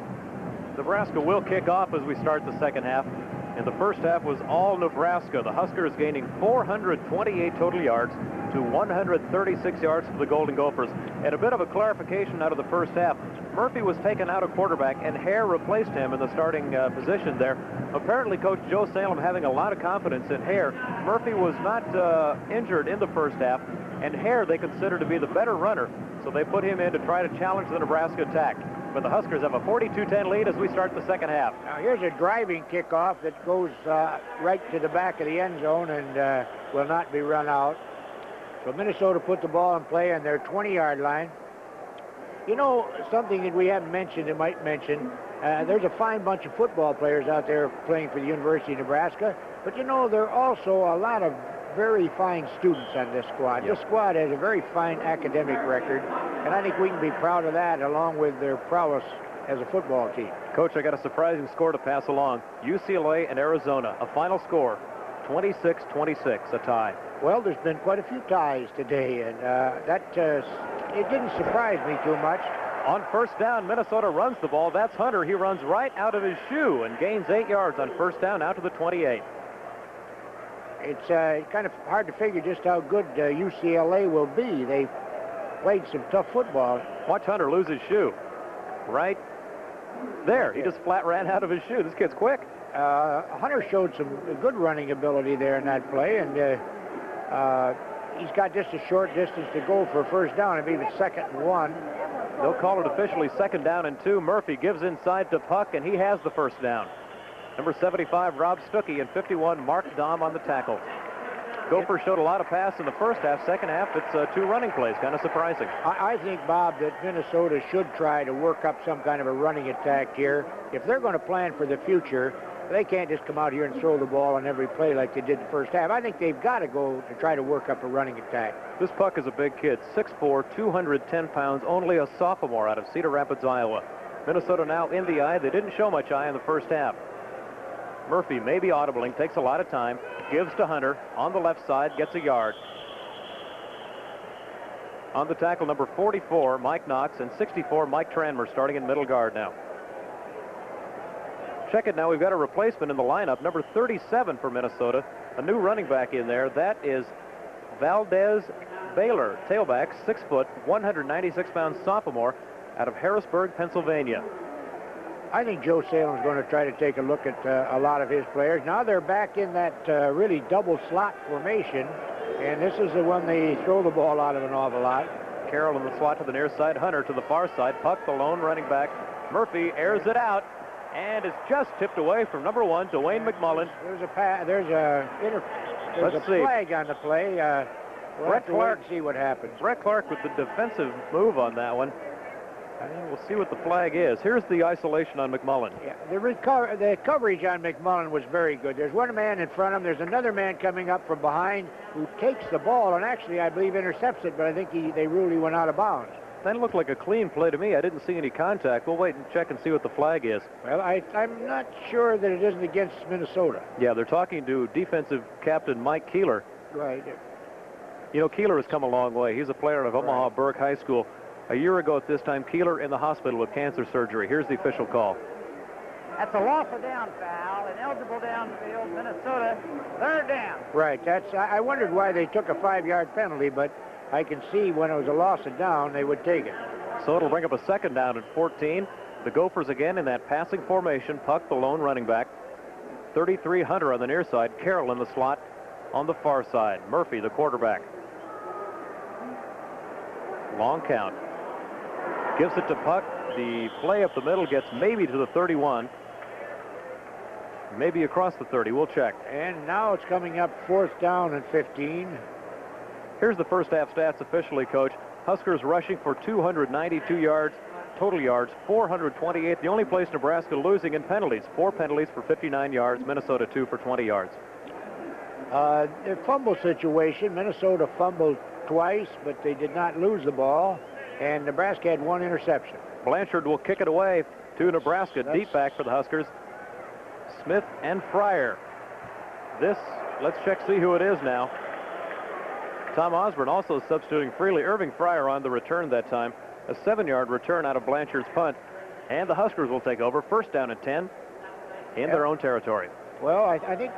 Nebraska will kick off as we start the second half. And the first half was all Nebraska. The Huskers gaining 428 total yards to 136 yards for the Golden Gophers. And a bit of a clarification out of the first half. Murphy was taken out of quarterback, and Hare replaced him in the starting position there. Apparently, Coach Joe Salem having a lot of confidence in Hare. Murphy was not injured in the first half, and Hare they consider to be the better runner, so they put him in to try to challenge the Nebraska attack. but the Huskers have a 42-10 lead as we start the second half. Now here's a driving kickoff that goes right to the back of the end zone and will not be run out. So Minnesota put the ball in play on their 20-yard line. You know, something that we haven't mentioned and might mention, there's a fine bunch of football players out there playing for the University of Nebraska, but you know, there are also a lot of very fine students on this squad. This squad has a very fine academic record, and I think we can be proud of that along with their prowess as a football team. Coach, I got a surprising score to pass along. UCLA and Arizona, a final score, 26-26, a tie. Well, there's been quite a few ties today, and it didn't surprise me too much. On first down, Minnesota runs the ball. That's Hunter. He runs right out of his shoe and gains 8 yards on first down out to the 28. It's kind of hard to figure just how good UCLA will be. They played some tough football. Watch Hunter lose his shoe. Right there. He just flat ran out of his shoe. This kid's quick. Hunter showed some good running ability there in that play, and he's got just a short distance to go for a first down. I believe it's 2nd and 1. They'll call it officially 2nd down and 2. Murphy gives inside to Puck, and he has the first down. Number 75, Rob Stuckey, and 51, Mark Dahm on the tackle. Gophers showed a lot of pass in the first half. Second half, it's 2 running plays. Kind of surprising. I think, Bob, that Minnesota should try to work up some kind of a running attack here. If they're going to plan for the future, they can't just come out here and throw the ball on every play like they did the first half. I think they've got to go to try to work up a running attack. This Puck is a big kid, 6'4", 210 pounds, only a sophomore out of Cedar Rapids, Iowa. Minnesota now in the eye. They didn't show much eye in the first half. Murphy maybe audibling, takes a lot of time, gives to Hunter on the left side, gets a yard. On the tackle, number 44, Mike Knox, and 64, Mike Tranmer, starting in middle guard now. Check it now, we've got a replacement in the lineup, number 37 for Minnesota, a new running back in there. That is Valdez Baylor, tailback, 6 foot, 196 pound sophomore out of Harrisburg, Pennsylvania. I think Joe Salem's going to try to take a look at a lot of his players. Now they're back in that really double slot formation, and this is the one they throw the ball out of an awful lot. Carroll in the slot to the near side, Hunter to the far side, Puck the lone running back. Murphy airs it out, and it's just tipped away from number 1, Dwayne McMullen. There's a flag on the play. We'll have to wait and see what happens. Brett Clark with the defensive move on that one. And we'll see what the flag is. Here's the isolation on McMullen. Yeah, the coverage on McMullen was very good. There's one man in front of him. There's another man coming up from behind who takes the ball and actually, I believe, intercepts it, but I think they ruled he went out of bounds. That looked like a clean play to me. I didn't see any contact. We'll wait and check and see what the flag is. Well, I'm not sure that it isn't against Minnesota. Yeah, they're talking to defensive captain Mike Keeler. Right. You know, Keeler has come a long way. He's a player out of Omaha Burke High School. A year ago at this time, Keeler in the hospital with cancer surgery. Here's the official call. That's a loss of down foul, ineligible downfield, Minnesota, 3rd down. Right, I wondered why they took a 5-yard penalty, but I can see when it was a loss of down, they would take it. So it'll bring up a 2nd down at 14. The Gophers again in that passing formation. Puck, the lone running back. 33, Hunter on the near side. Carroll in the slot on the far side. Murphy, the quarterback. Long count. Gives it to Puck. The play up the middle gets maybe to the 31. Maybe across the 30. We'll check. And now it's coming up 4th down and 15. Here's the first half stats officially, Coach. Huskers rushing for 292 yards. Total yards, 428. The only place Nebraska losing in penalties. 4 penalties for 59 yards. Minnesota 2 for 20 yards. The fumble situation, Minnesota fumbled twice, but they did not lose the ball. And Nebraska had 1 interception. Blanchard will kick it away to Nebraska. Deep back for the Huskers. Smith and Fryer. Let's check, see who it is now. Tom Osborne also substituting freely. Irving Fryer on the return that time. A 7-yard return out of Blanchard's punt. And the Huskers will take over. 1st down and 10 in their own territory. Well, I think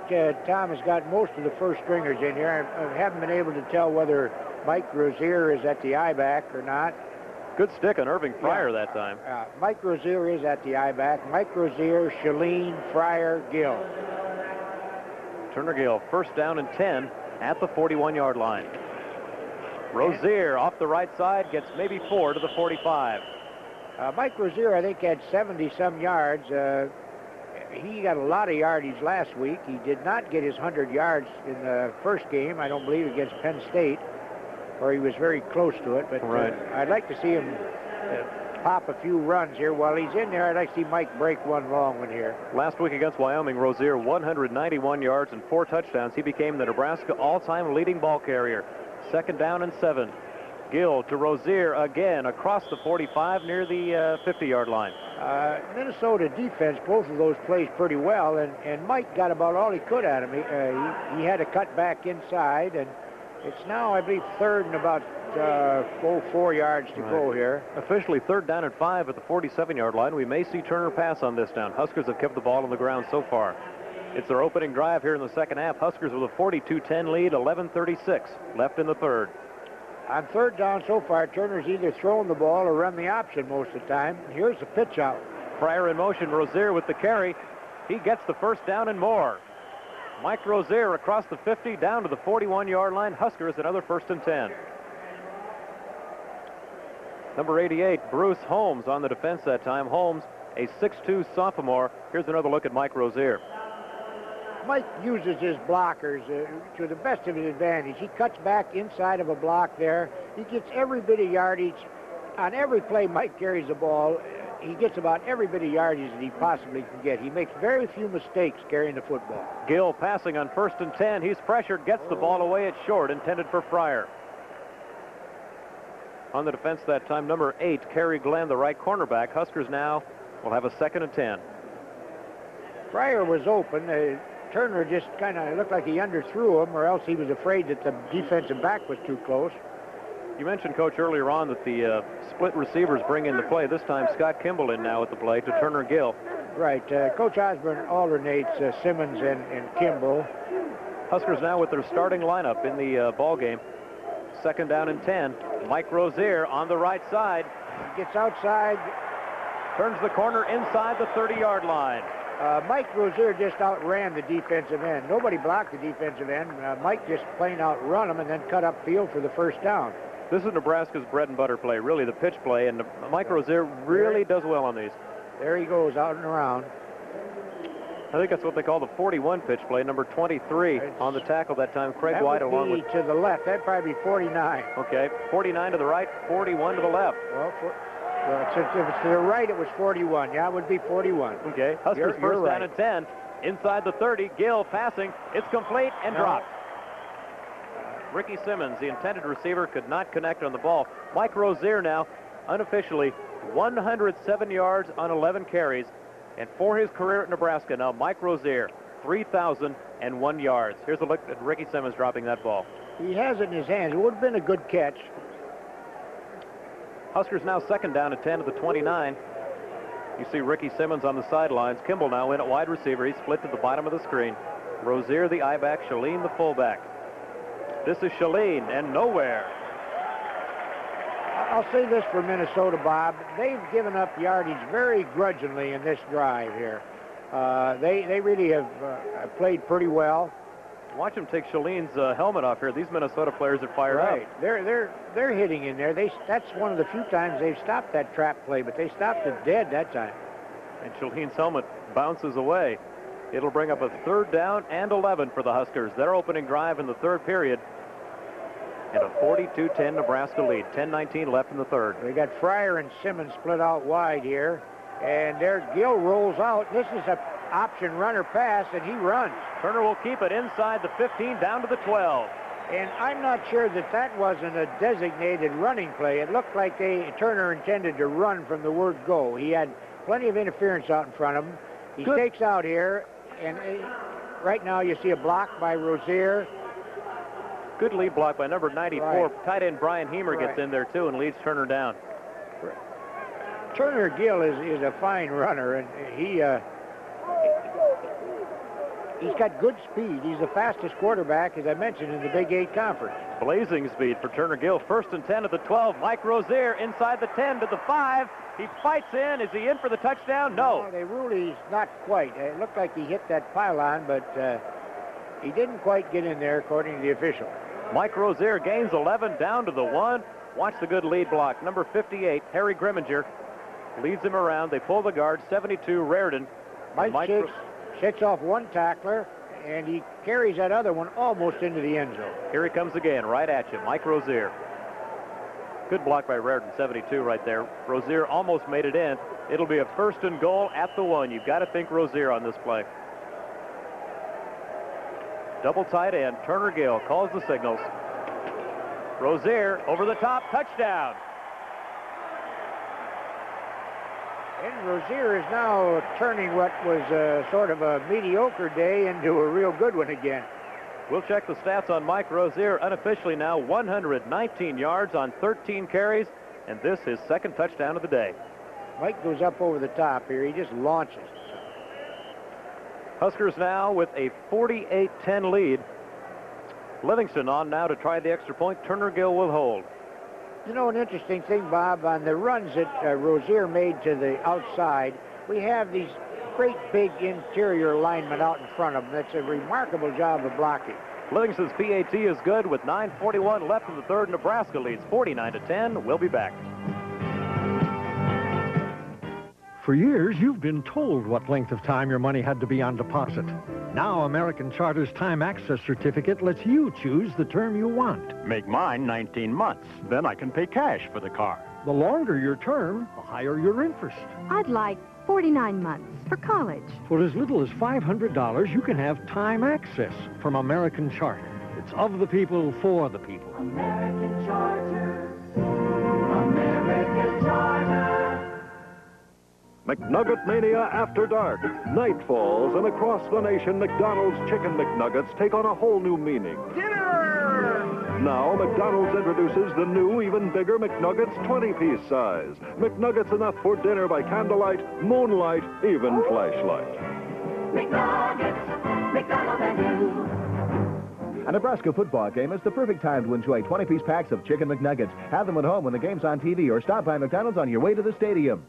Tom has got most of the first stringers in here. I haven't been able to tell whether Mike Rozier is at the I-back or not. Good stick on Irving Fryer that time. Mike Rozier is at the I-back. Mike Rozier, Shalene, Fryer, Gill. Turner Gill, 1st down and 10 at the 41-yard line. Rozier off the right side, gets maybe 4 to the 45. Mike Rozier, I think, had 70-some yards. He got a lot of yardage last week. He did not get his 100 yards in the first game, I don't believe, against Penn State, or he was very close to it. But right. I'd like to see him pop a few runs here. While he's in there, I'd like to see Mike break one long one here. Last week against Wyoming, Rozier, 191 yards and 4 touchdowns. He became the Nebraska all-time leading ball carrier. 2nd down and 7. Gill to Rozier again across the 45 near the 50-yard line. Minnesota defense, both of those plays pretty well, and Mike got about all he could at him. He had to cut back inside, and it's now, I believe, 3rd and about 4 yards to go here. Officially 3rd down and 5 at the 47-yard line. We may see Turner pass on this down. Huskers have kept the ball on the ground so far. It's their opening drive here in the second half. Huskers with a 42-10 lead, 11:36 left in the 3rd. On 3rd down so far, Turner's either thrown the ball or run the option most of the time. Here's the pitch out. Pryor in motion, Rozier with the carry. He gets the 1st down and more. Mike Rozier across the 50 down to the 41-yard line. Huskers another 1st and 10. Number 88, Bruce Holmes on the defense that time. Holmes, a 6'2 sophomore. Here's another look at Mike Rozier. Mike uses his blockers to the best of his advantage. He cuts back inside of a block there. He gets every bit of yardage. On every play Mike carries the ball, he gets about every bit of yardage that he possibly can get. He makes very few mistakes carrying the football. Gill passing on 1st and 10. He's pressured, gets the ball away. It's short, intended for Pryor. On the defense that time, number 8, Kerry Glenn, the right cornerback. Huskers now will have a 2nd and 10. Pryor was open. Turner just kind of looked like he underthrew him, or else he was afraid that the defensive back was too close. You mentioned, Coach, earlier on that the split receivers bring into play. This time, Scott Kimball in now at the play to Turner Gill. Right. Coach Osborne alternates Simmons and Kimball. Huskers now with their starting lineup in the ball game. 2nd down and 10. Mike Rozier on the right side. He gets outside. Turns the corner inside the 30-yard line. Mike Rozier just outran the defensive end. Nobody blocked the defensive end. Mike just plain outrun him and then cut up field for the 1st down. This is Nebraska's bread and butter play, really the pitch play, and Mike Rozier really does well on these. There he goes, out and around. I think that's what they call the 41 pitch play, number 23 on the tackle that time. Craig White along with... to the left. That'd probably be 49. Okay, 49 to the right, 41 to the left. Well, if it's to the right, it was 41. Yeah, it would be 41. Okay, Huskers first down and 10. Inside the 30, Gill passing. It's complete and dropped. Ricky Simmons, the intended receiver, could not connect on the ball. Mike Rozier now, unofficially, 107 yards on 11 carries. And for his career at Nebraska, now Mike Rozier, 3,001 yards. Here's a look at Ricky Simmons dropping that ball. He has it in his hands. It would have been a good catch. Huskers now 2nd down and 10 to the 29. You see Ricky Simmons on the sidelines. Kimball now in at wide receiver. He's split to the bottom of the screen. Rozier the I-back, Shalene the fullback. This is Shalene and nowhere. I'll say this for Minnesota, Bob. They've given up yardage very grudgingly in this drive here. They really have played pretty well. Watch him take Shalene's helmet off here. These Minnesota players are fired up. They're hitting in there. That's one of the few times they've stopped that trap play, but they stopped it dead that time. And Shalene's helmet bounces away. It'll bring up a 3rd down and 11 for the Huskers. Their opening drive in the 3rd period. And a 42-10 Nebraska lead. 10:19 left in the 3rd. We got Fryer and Simmons split out wide here. And there Gill rolls out. This is an option runner pass, and he runs. Turner will keep it inside the 15 down to the 12. And I'm not sure that wasn't a designated running play. It looked like Turner intended to run from the word go. He had plenty of interference out in front of him. He takes out here, and right now you see a block by Rozier. Good lead block by number 94. Tight end Brian Heemer gets in there, too, and leads Turner down. Turner Gill is a fine runner, and he's got good speed. He's the fastest quarterback, as I mentioned, in the Big 8 Conference. Blazing speed for Turner Gill. 1st and 10 at the 12. Mike Rozier inside the 10 to the 5. He fights in. Is he in for the touchdown? No. They ruled he's not quite. It looked like he hit that pylon, but he didn't quite get in there, according to the official. Mike Rozier gains 11 down to the 1. Watch the good lead block. Number 58, Harry Grimminger. leads him around. They pull the guard, 72, Reardon. Mike sets off one tackler, and he carries that other one almost into the end zone. Here he comes again, right at you, Mike Rozier. Good block by Reardon, 72 right there. Rozier almost made it in. It'll be a 1st and goal at the 1. You've got to think Rozier on this play. Double tight end, Turner Gill calls the signals. Rozier over the top, touchdown. And Rozier is now turning what was sort of a mediocre day into a real good one again. We'll check the stats on Mike Rozier. Unofficially now 119 yards on 13 carries, and this is 2nd touchdown of the day. Mike goes up over the top here. He just launches. Huskers now with a 48-10 lead. Livingston on now to try the extra point. Turner Gill will hold. You know, an interesting thing, Bob, on the runs that Rozier made to the outside, we have these great big interior linemen out in front of him. That's a remarkable job of blocking. Livingston's PAT is good with 9:41 left in the 3rd. Nebraska leads 49-10. We'll be back. For years, you've been told what length of time your money had to be on deposit. Now, American Charter's Time Access Certificate lets you choose the term you want. Make mine 19 months. Then I can pay cash for the car. The longer your term, the higher your interest. I'd like 49 months for college. For as little as $500, you can have Time Access from American Charter. It's of the people, for the people. American Charter. American Charter. McNugget Mania After Dark. Night falls, and across the nation, McDonald's Chicken McNuggets take on a whole new meaning. Dinner! Now, McDonald's introduces the new, even bigger McNuggets 20-piece size. McNuggets enough for dinner by candlelight, moonlight, even flashlight. McNuggets, McDonald's and you. A Nebraska football game is the perfect time to enjoy 20-piece packs of Chicken McNuggets. Have them at home when the game's on TV, or stop by McDonald's on your way to the stadium.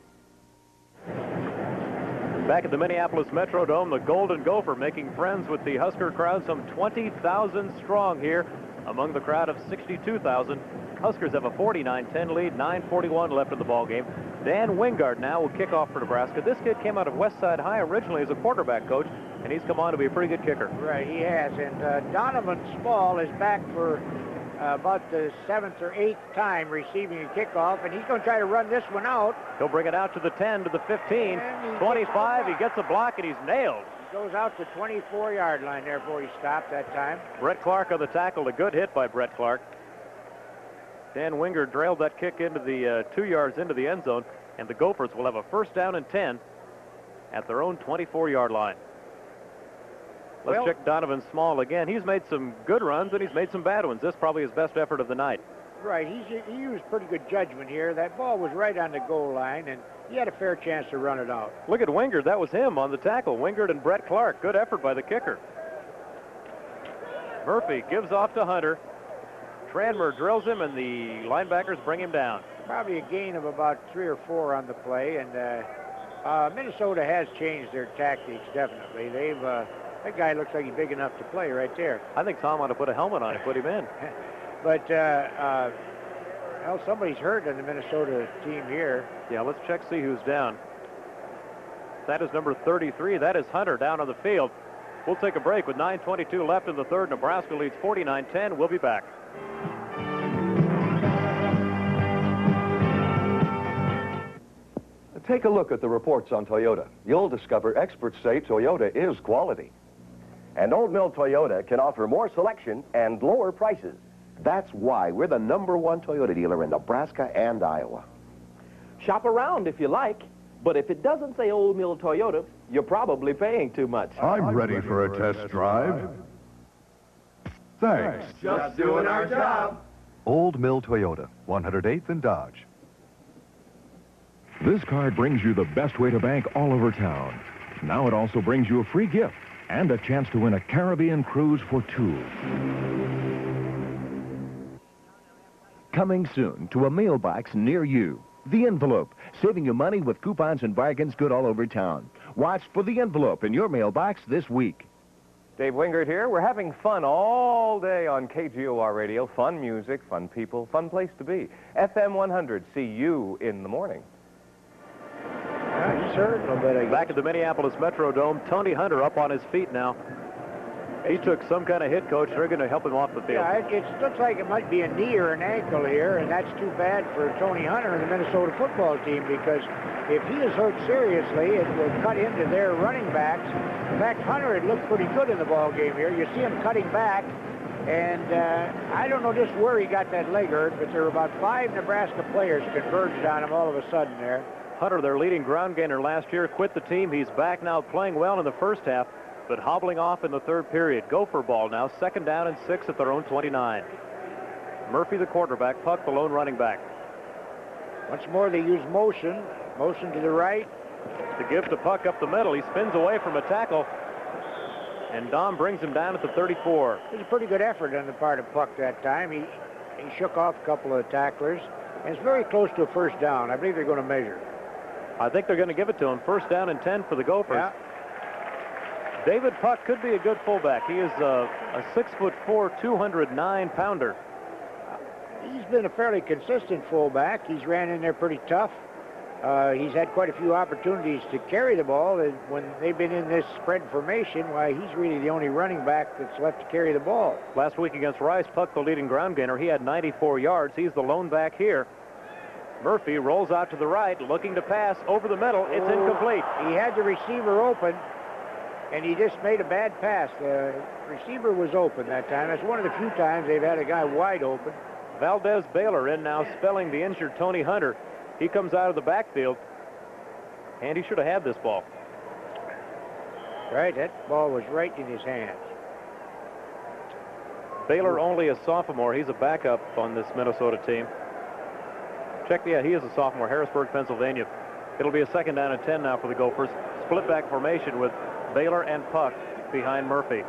Back at the Minneapolis Metrodome, the Golden Gopher making friends with the Husker crowd, some 20,000 strong here among the crowd of 62,000. Huskers have a 49-10 lead, 9:41 left in the ball game. Dan Wingard now will kick off for Nebraska. This kid came out of Westside High originally as a quarterback coach, and he's come on to be a pretty good kicker. Right, he has. And Donovan Small is back for about the 7th or 8th time receiving a kickoff, and he's going to try to run this one out. He'll bring it out to the 10, to the 15, 25. He gets a block, and he's nailed. He goes out to 24-yard line there before he stopped that time. Brett Clark on the tackle. A good hit by Brett Clark. Dan Wingard trailed that kick into the 2 yards into the end zone, and the Gophers will have a 1st down and 10 at their own 24-yard line. Let's check Donovan Small again. He's made some good runs, and he's made some bad ones. This probably his best effort of the night. Right, he used pretty good judgment here. That ball was right on the goal line, and he had a fair chance to run it out. Look at Wingard. That was him on the tackle. Wingard and Brett Clark. Good effort by the kicker. Murphy gives off to Hunter. Tranmer drills him, and the linebackers bring him down. Probably a gain of about 3 or 4 on the play, and Minnesota has changed their tactics, definitely. They've... that guy looks like he's big enough to play right there. I think Tom ought to put a helmet on and put him in. But, well, somebody's hurt on the Minnesota team here. Yeah, let's check, see who's down. That is number 33. That is Hunter down on the field. We'll take a break with 9:22 left in the 3rd. Nebraska leads 49-10. We'll be back. Take a look at the reports on Toyota. You'll discover experts say Toyota is quality. And Old Mill Toyota can offer more selection and lower prices. That's why we're the #1 Toyota dealer in Nebraska and Iowa. Shop around if you like, but if it doesn't say Old Mill Toyota, you're probably paying too much. I'm ready for a test drive. Thanks. Just doing our job. Old Mill Toyota, 108th and Dodge. This card brings you the best way to bank all over town. Now it also brings you a free gift and a chance to win a Caribbean cruise for 2. Coming soon to a mailbox near you. The Envelope, saving you money with coupons and bargains good all over town. Watch for The Envelope in your mailbox this week. Dave Wingard here. We're having fun all day on KGOR Radio. Fun music, fun people, fun place to be. FM 100, see you in the morning. He's hurt a little bit, I guess. Back at the Minneapolis Metrodome, Tony Hunter up on his feet now. He took some kind of hit, Coach. They're going to help him off the field. Yeah, it looks like it might be a knee or an ankle here, and that's too bad for Tony Hunter and the Minnesota football team, because if he is hurt seriously, it will cut into their running backs. In fact, Hunter had looked pretty good in the ball game here. You see him cutting back, and I don't know just where he got that leg hurt, but there were about 5 Nebraska players converged on him all of a sudden there. Hunter, their leading ground gainer last year, quit the team. He's back now playing well in the first half, but hobbling off in the third period. Gopher ball now, 2nd down and 6 at their own 29. Murphy, the quarterback, Puck, the lone running back. Once more, they use motion to the right. To give to Puck up the middle. He spins away from a tackle, and Dom brings him down at the 34. It was a pretty good effort on the part of Puck that time. He shook off a couple of tacklers, and it's very close to a first down. I believe they're going to measure. I think they're going to give it to him. 1st down and 10 for the Gophers. Yeah. David Puck could be a good fullback. He is a 6'4", 209-pounder. He's been a fairly consistent fullback. He's ran in there pretty tough. He's had quite a few opportunities to carry the ball, and when they've been in this spread formation, why, he's really the only running back that's left to carry the ball. Last week against Rice, Puck, the leading ground gainer, he had 94 yards. He's the lone back here. Murphy rolls out to the right, looking to pass over the middle. It's incomplete. He had the receiver open, and he just made a bad pass. The receiver was open that time. That's one of the few times they've had a guy wide open. Valdez Baylor in now, spelling the injured Tony Hunter. He comes out of the backfield, and he should have had this ball. Right, that ball was right in his hands. Baylor only a sophomore. He's a backup on this Minnesota team. Check, yeah, he is a sophomore, Harrisburg, Pennsylvania. It'll be a 2nd down and 10 now for the Gophers. Split back formation with Baylor and Puck behind Murphy.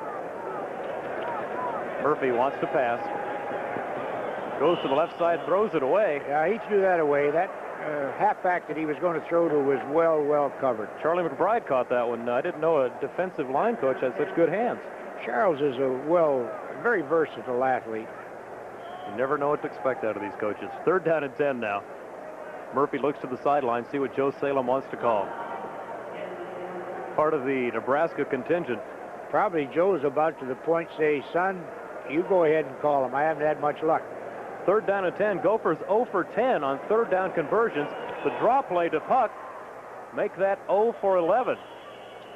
Murphy wants to pass. Goes to the left side, throws it away. Yeah, he threw that away. That halfback that he was going to throw to was well covered. Charlie McBride caught that one. I didn't know a defensive line coach had such good hands. Charles is a very versatile athlete. You never know what to expect out of these coaches. 3rd down and 10 now. Murphy looks to the sideline, see what Joe Salem wants to call. Part of the Nebraska contingent. Probably Joe's about to the point say, son, you go ahead and call him. I haven't had much luck. 3rd down and 10. Gophers 0 for 10 on 3rd down conversions. The draw play to Puck make that 0 for 11.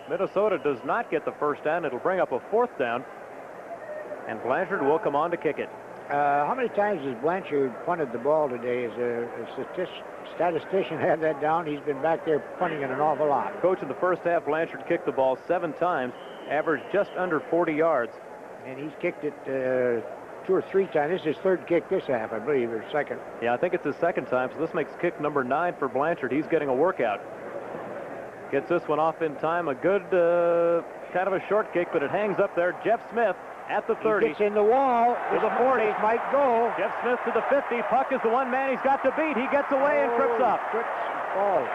Minnesota does not get the 1st down. It'll bring up a 4th down, and Blanchard will come on to kick it. How many times has Blanchard punted the ball today? As a statistician had that down. He's been back there punting it an awful lot. Coach, in the first half, Blanchard kicked the ball 7 times, averaged just under 40 yards. And he's kicked it 2 or 3 times. This is his 3rd kick this half, I believe, or 2nd. Yeah, I think it's his 2nd time, so this makes kick number 9 for Blanchard. He's getting a workout. Gets this one off in time. A good kind of a short kick, but it hangs up there. Jeff Smith at the 30. He gets in the wall. To the 40. Might go. Jeff Smith to the 50. Puck is the one man he's got to beat. He gets away and trips up. Falls.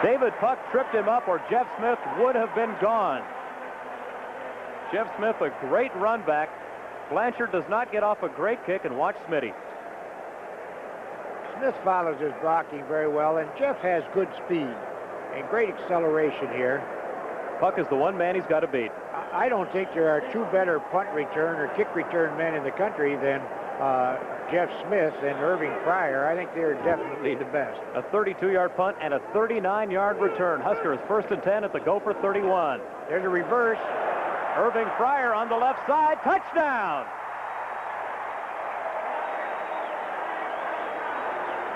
David Puck tripped him up, or Jeff Smith would have been gone. Jeff Smith, a great run back. Blanchard does not get off a great kick, and watch Smitty. Smith follows his blocking very well, and Jeff has good speed and great acceleration here. Puck is the one man he's got to beat. I don't think there are 2 better punt return or kick return men in the country than Jeff Smith and Irving Pryor. I think they're definitely the best. A 32-yard punt and a 39-yard return. Huskers 1st and 10 at the Gopher 31. There's a reverse. Irving Pryor on the left side. Touchdown!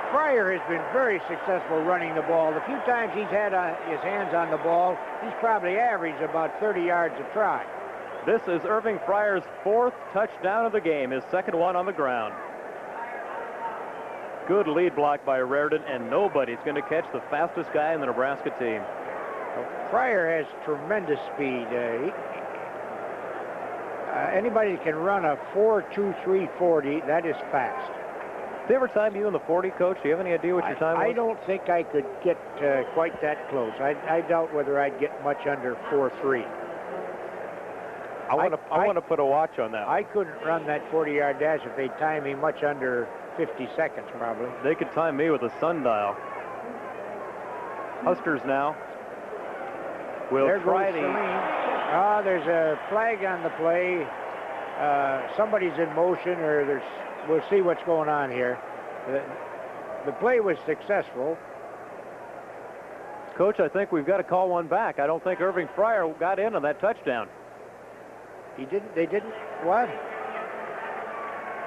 Pryor has been very successful running the ball. The few times he's had his hands on the ball, he's probably averaged about 30 yards a try. This is Irving Pryor's 4th touchdown of the game, his 2nd one on the ground. Good lead block by Reardon, and nobody's going to catch the fastest guy in the Nebraska team. Pryor has tremendous speed. Anybody that can run a 4.23 40, that is fast. Did they ever time you in the 40, Coach? Do you have any idea what your time was? I don't think I could get quite that close. I doubt whether I'd get much under 4.3. I want to put a watch on that. I couldn't run that 40-yard dash if they time me much under 50 seconds, probably. They could time me with a sundial. Huskers now will there try goes Celine. There's a flag on the play. Somebody's in motion, or we'll see what's going on here. The play was successful. Coach, I think we've got to call one back. I don't think Irving Fryer got in on that touchdown. He didn't. They didn't. What?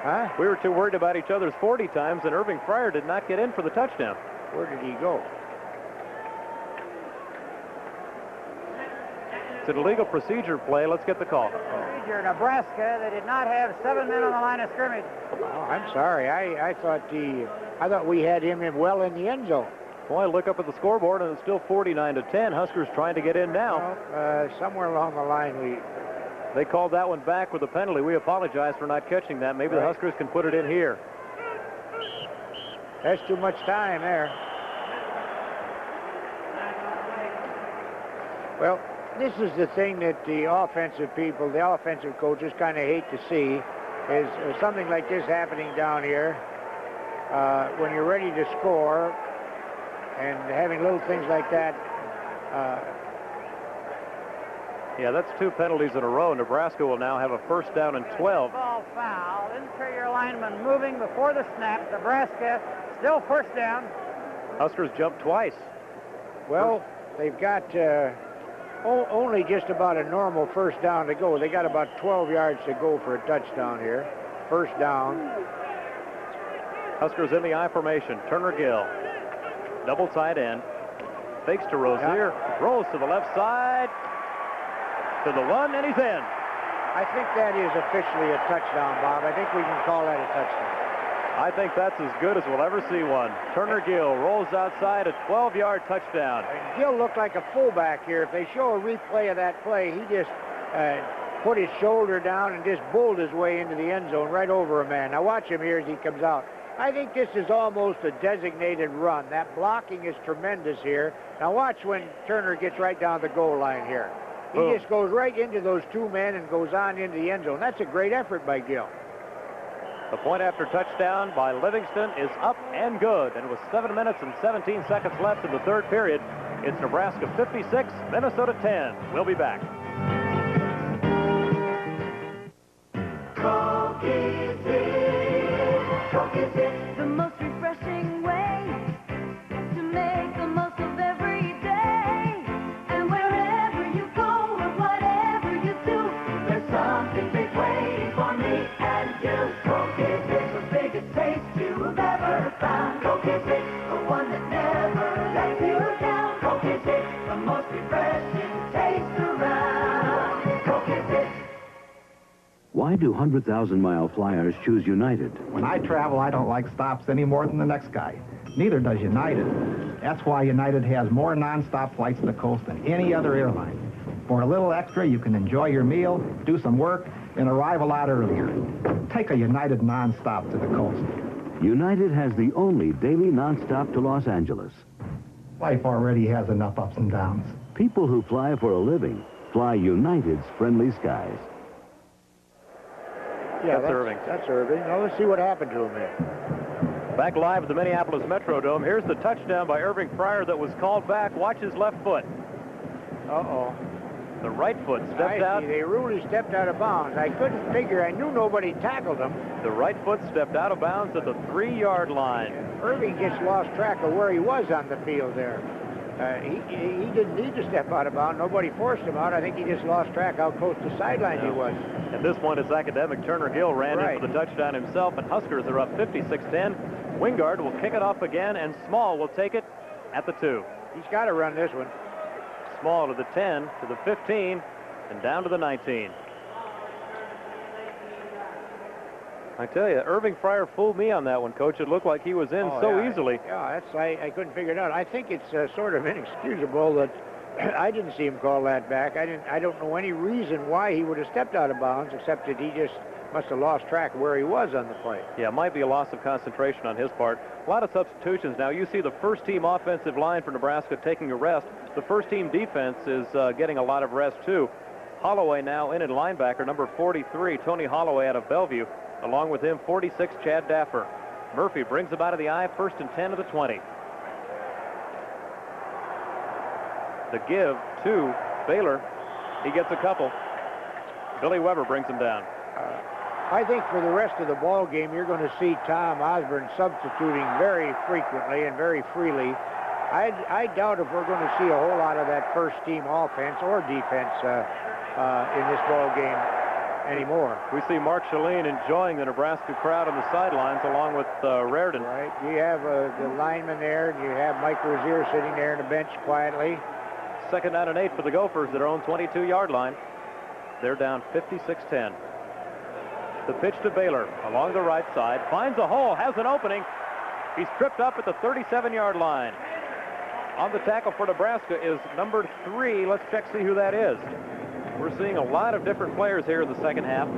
Huh? We were too worried about each other's 40 times, and Irving Fryer did not get in for the touchdown. Where did he go? It's an illegal procedure play. Let's get the call. Procedure, Nebraska. They did not have 7 men on the line of scrimmage. Oh, I'm sorry. I thought we had him well in the end zone. Boy, look up at the scoreboard, and it's still 49-10. Huskers trying to get in now. Well, somewhere along the line, they called that one back with a penalty. We apologize for not catching that. Maybe the Huskers can put it in here. That's too much time there. Well, this is the thing that the offensive people, the offensive coaches kind of hate to see, is something like this happening down here when you're ready to score, and having little things like that. Yeah, that's 2 penalties in a row. Nebraska will now have a first down and 12. Ball foul. Interior lineman moving before the snap. Nebraska still first down. Huskers jumped twice. Well, they've got only just about a normal first down to go. They got about 12 yards to go for a touchdown here. First down. Huskers in the I formation. Turner Gill. Double tight end. Fakes to Rozier. Rolls to the left side. To the 1, and he's in. I think that is officially a touchdown, Bob. I think we can call that a touchdown. I think that's as good as we'll ever see one. Turner Gill rolls outside, a 12-yard touchdown. Gill looked like a fullback here. If they show a replay of that play, he just put his shoulder down and just bowled his way into the end zone right over a man. Now watch him here as he comes out. I think this is almost a designated run. That blocking is tremendous here. Now watch when Turner gets right down the goal line here. He just goes right into those 2 men and goes on into the end zone. That's a great effort by Gill. The point after touchdown by Livingston is up and good. And with 7 minutes and 17 seconds left in the third period, it's Nebraska 56, Minnesota 10. We'll be back. The most refreshing way to make the most of every day. And wherever you go and whatever you do, there's something big waiting for me and you. Coke is the biggest taste you've ever found. Coke is the one that never lets you down. Coke is the most refreshing taste around. Coke is it. Why do 100,000-mile flyers choose United? When I travel, I don't like stops any more than the next guy. Neither does United. That's why United has more non-stop flights to the coast than any other airline. For a little extra, you can enjoy your meal, do some work, and arrive a lot earlier. Take a United non-stop to the coast. United has the only daily non-stop to Los Angeles. Life already has enough ups and downs. People who fly for a living fly United's friendly skies. Yeah, that's Irving. That's Irving. Now let's see what happened to him here. Back live at the Minneapolis Metrodome. Here's the touchdown by Irving Fryer that was called back. Watch his left foot. Uh-oh. The right foot stepped out. They really stepped out of bounds. I couldn't figure. I knew nobody tackled him. The right foot stepped out of bounds at the 3-yard line. Irving just lost track of where he was on the field there. He didn't need to step out of bounds. Nobody forced him out. I think he just lost track how close to the sideline he was. At this point, it's academic. Turner Gill ran in for the touchdown himself, and Huskers are up 56-10. Wingard will kick it off again, and Small will take it at the 2. He's got to run this one. Small to the 10, to the 15, and down to the 19. I tell you, Irving Fryer fooled me on that one, Coach. It looked like he was in easily. Yeah, I couldn't figure it out. I think it's sort of inexcusable that I didn't see him call that back. I don't know any reason why he would have stepped out of bounds, except that he just must have lost track of where he was on the play. Yeah, it might be a loss of concentration on his part. A lot of substitutions now. You see the first-team offensive line for Nebraska taking a rest. The first-team defense is getting a lot of rest, too. Holloway now in at linebacker, number 43, Tony Holloway out of Bellevue. Along with him, 46, Chad Daffer. Murphy brings him out of the I, 1st and 10 to the 20. The give to Baylor. He gets a couple. Billy Weber brings him down. I think for the rest of the ball game, you're going to see Tom Osborne substituting very frequently and very freely. I doubt if we're going to see a whole lot of that first-team offense or defense in this ball game anymore. We see Mark Shalene enjoying the Nebraska crowd on the sidelines along with Reardon. Right. You have the lineman there, and you have Mike Rozier sitting there on the bench quietly. 2nd down and 8 for the Gophers at their own 22-yard line. They're down 56-10. The pitch to Baylor along the right side. Finds a hole, has an opening. He's tripped up at the 37-yard line. On the tackle for Nebraska is number 3. Let's check, see who that is. We're seeing a lot of different players here in the second half.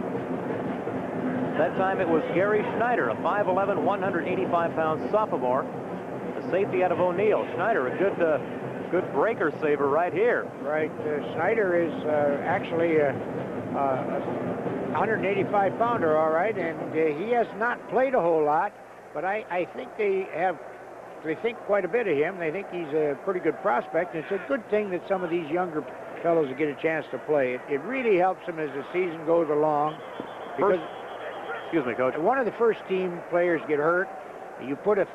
That time it was Gary Schneider, a 5'11", 185-pound sophomore. The safety out of O'Neill. Schneider, a good breaker saver right here. Right. Schneider is actually a 185-pounder, all right, and he has not played a whole lot, but I think they think quite a bit of him. They think he's a pretty good prospect, and it's a good thing that some of these younger fellows get a chance to play. It really helps them as the season goes along. Because excuse me, Coach. One of the first-team players get hurt. You put a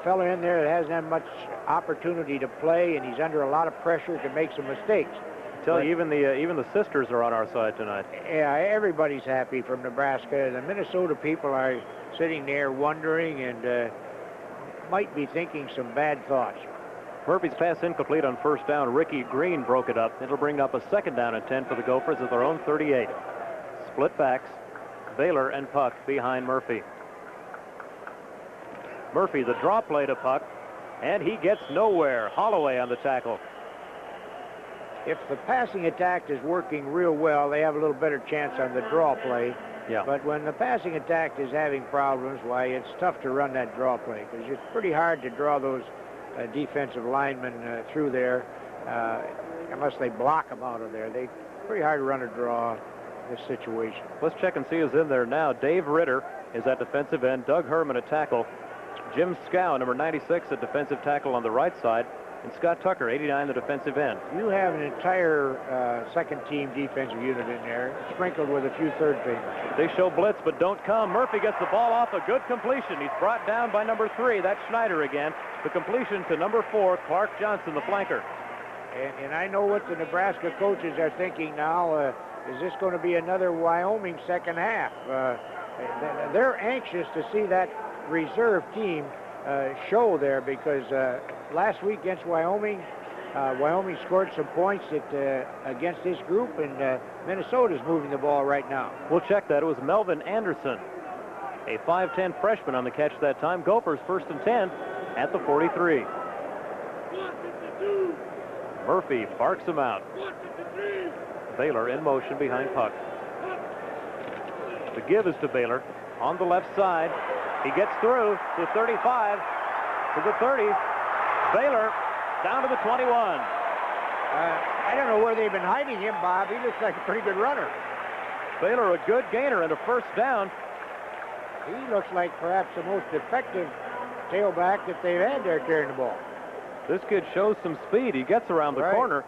fellow in there that hasn't had much opportunity to play, and he's under a lot of pressure to make some mistakes. Tell you, even the sisters are on our side tonight. Yeah, everybody's happy from Nebraska. The Minnesota people are sitting there wondering and might be thinking some bad thoughts. Murphy's pass incomplete on 1st down. Ricky Green broke it up. It'll bring up a 2nd down and 10 for the Gophers at their own 38. Split backs. Baylor and Puck behind Murphy. Murphy, the draw play to Puck, and he gets nowhere. Holloway on the tackle. If the passing attack is working real well, they have a little better chance on the draw play. Yeah. But when the passing attack is having problems, why, it's tough to run that draw play because it's pretty hard to draw those defensive linemen through there unless they block them out of there. It's pretty hard to run a draw in this situation. Let's check and see who's in there now. Dave Ritter is at defensive end. Doug Herman at tackle. Jim Scow, number 96, at defensive tackle on the right side. And Scott Tucker, 89, the defensive end. You have an entire second-team defensive unit in there, sprinkled with a few third-teamers. They show blitz, but don't come. Murphy gets the ball off, a good completion. He's brought down by number 3. That's Schneider again. The completion to number 4, Clark Johnson, the flanker. And I know what the Nebraska coaches are thinking now. Is this going to be another Wyoming second half? They're anxious to see that reserve team show there because last week against Wyoming, Wyoming scored some points against this group, and Minnesota's moving the ball right now. We'll check that. It was Melvin Anderson, a 5'10 freshman on the catch that time. Gophers 1st and 10 at the 43. Murphy barks him out. Baylor in motion behind Puck. The give is to Baylor on the left side. He gets through to 35, to the 30. Baylor down to the 21. I don't know where they've been hiding him, Bob. He looks like a pretty good runner. Baylor a good gainer and a 1st down. He looks like perhaps the most effective tailback that they've had there carrying the ball. This kid shows some speed. He gets around the corner.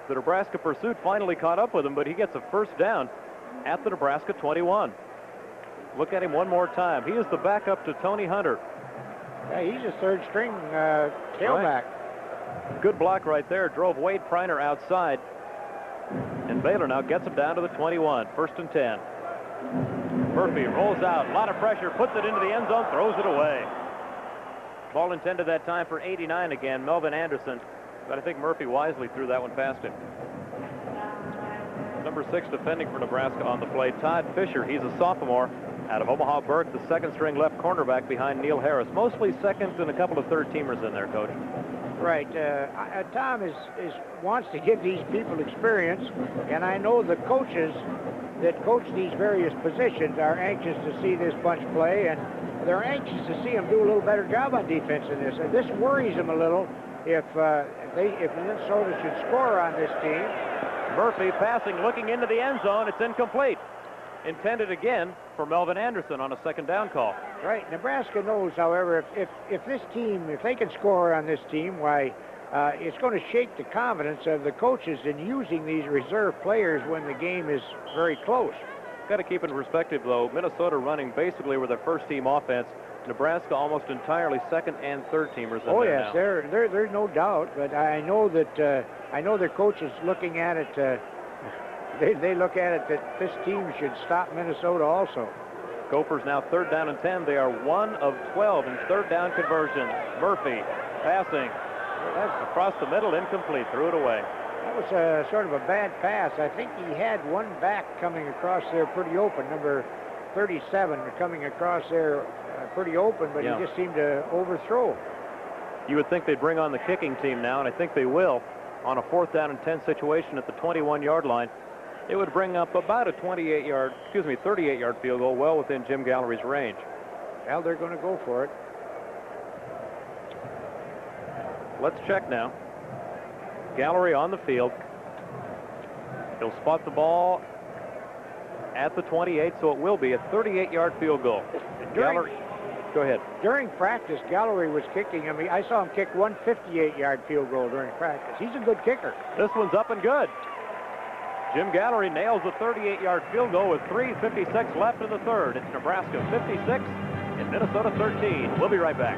The Nebraska pursuit finally caught up with him, but he gets a 1st down at the Nebraska 21. Look at him one more time. He is the backup to Tony Hunter. Yeah, he's a 3rd-string tailback. Right. Good block right there. Drove Wade Priner outside. And Baylor now gets him down to the 21. 1st and 10. Murphy rolls out. A lot of pressure. Puts it into the end zone. Throws it away. Ball intended that time for 89 again. Melvin Anderson. But I think Murphy wisely threw that one past him. Number 6 defending for Nebraska on the play. Todd Fisher. He's a sophomore out of Omaha Burke, the 2nd-string left cornerback behind Neil Harris. Mostly second and a couple of 3rd-teamers in there, Coach. Right. Tom wants to give these people experience, and I know the coaches that coach these various positions are anxious to see this bunch play, and they're anxious to see them do a little better job on defense in this. And this worries them a little if Minnesota should score on this team. Murphy passing, looking into the end zone. It's incomplete. intended again for Melvin Anderson on a second down call. Right. Nebraska knows, however, if this team, if they can score on this team, why, it's going to shake the confidence of the coaches in using these reserve players when the game is very close. Got to keep in perspective, though, Minnesota running basically with their first-team offense. Nebraska almost entirely second and third teamers. Oh yes, there's no doubt. But I know that I know their coaches looking at it. They look at it that this team should stop Minnesota also. Gophers now third down and 10. They are 1 of 12 in third down conversions. Murphy passing across the middle, incomplete, threw it away. That was sort of a bad pass. I think he had one back coming across there pretty open, number 37 coming across there pretty open, but he just seemed to overthrow. You would think they'd bring on the kicking team now, and I think they will, on a 4th down and 10 situation at the 21-yard line. It would bring up about a 38-yard field goal, well within Jim Gallery's range. Well, they're going to go for it. Let's check now. Gallery on the field. He'll spot the ball at the 28, so it will be a 38-yard field goal. Gallery, go ahead. During practice, Gallery was kicking. I mean, I saw him kick one 58-yard field goal during practice. He's a good kicker. This one's up and good. Jim Gallery nails a 38-yard field goal with 3:56 left in the third. It's Nebraska 56 and Minnesota 13. We'll be right back.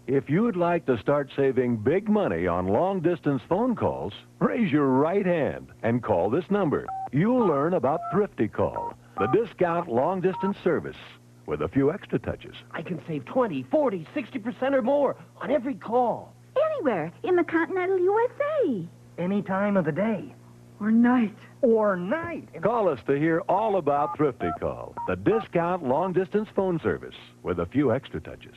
If you'd like to start saving big money on long-distance phone calls, raise your right hand and call this number. You'll learn about Thrifty Call, the discount long-distance service with a few extra touches. I can save 20, 40, 60% or more on every call. Anywhere in the continental USA. Any time of the day. Or night. Or night. Call us to hear all about Thrifty Call, the discount long-distance phone service with a few extra touches.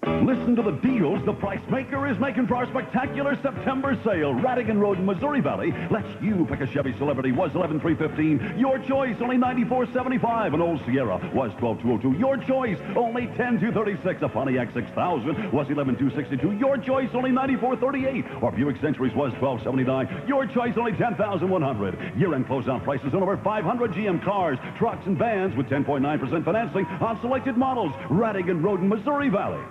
Listen to the deals the Price Maker is making for our spectacular September sale. Radigan Road in Missouri Valley lets you pick a Chevy Celebrity. Was $11,315. Your choice, only $94,75. An old Sierra was $12,202. Your choice, only $10,236. A Pontiac 6000 was $11,262. Your choice, only $94,038. Or Buick Centuries was $12,079. Your choice, only $10,100. Year-end closeout prices on over 500 GM cars, trucks, and vans with 10.9% financing on selected models. Radigan Road in Missouri Valley.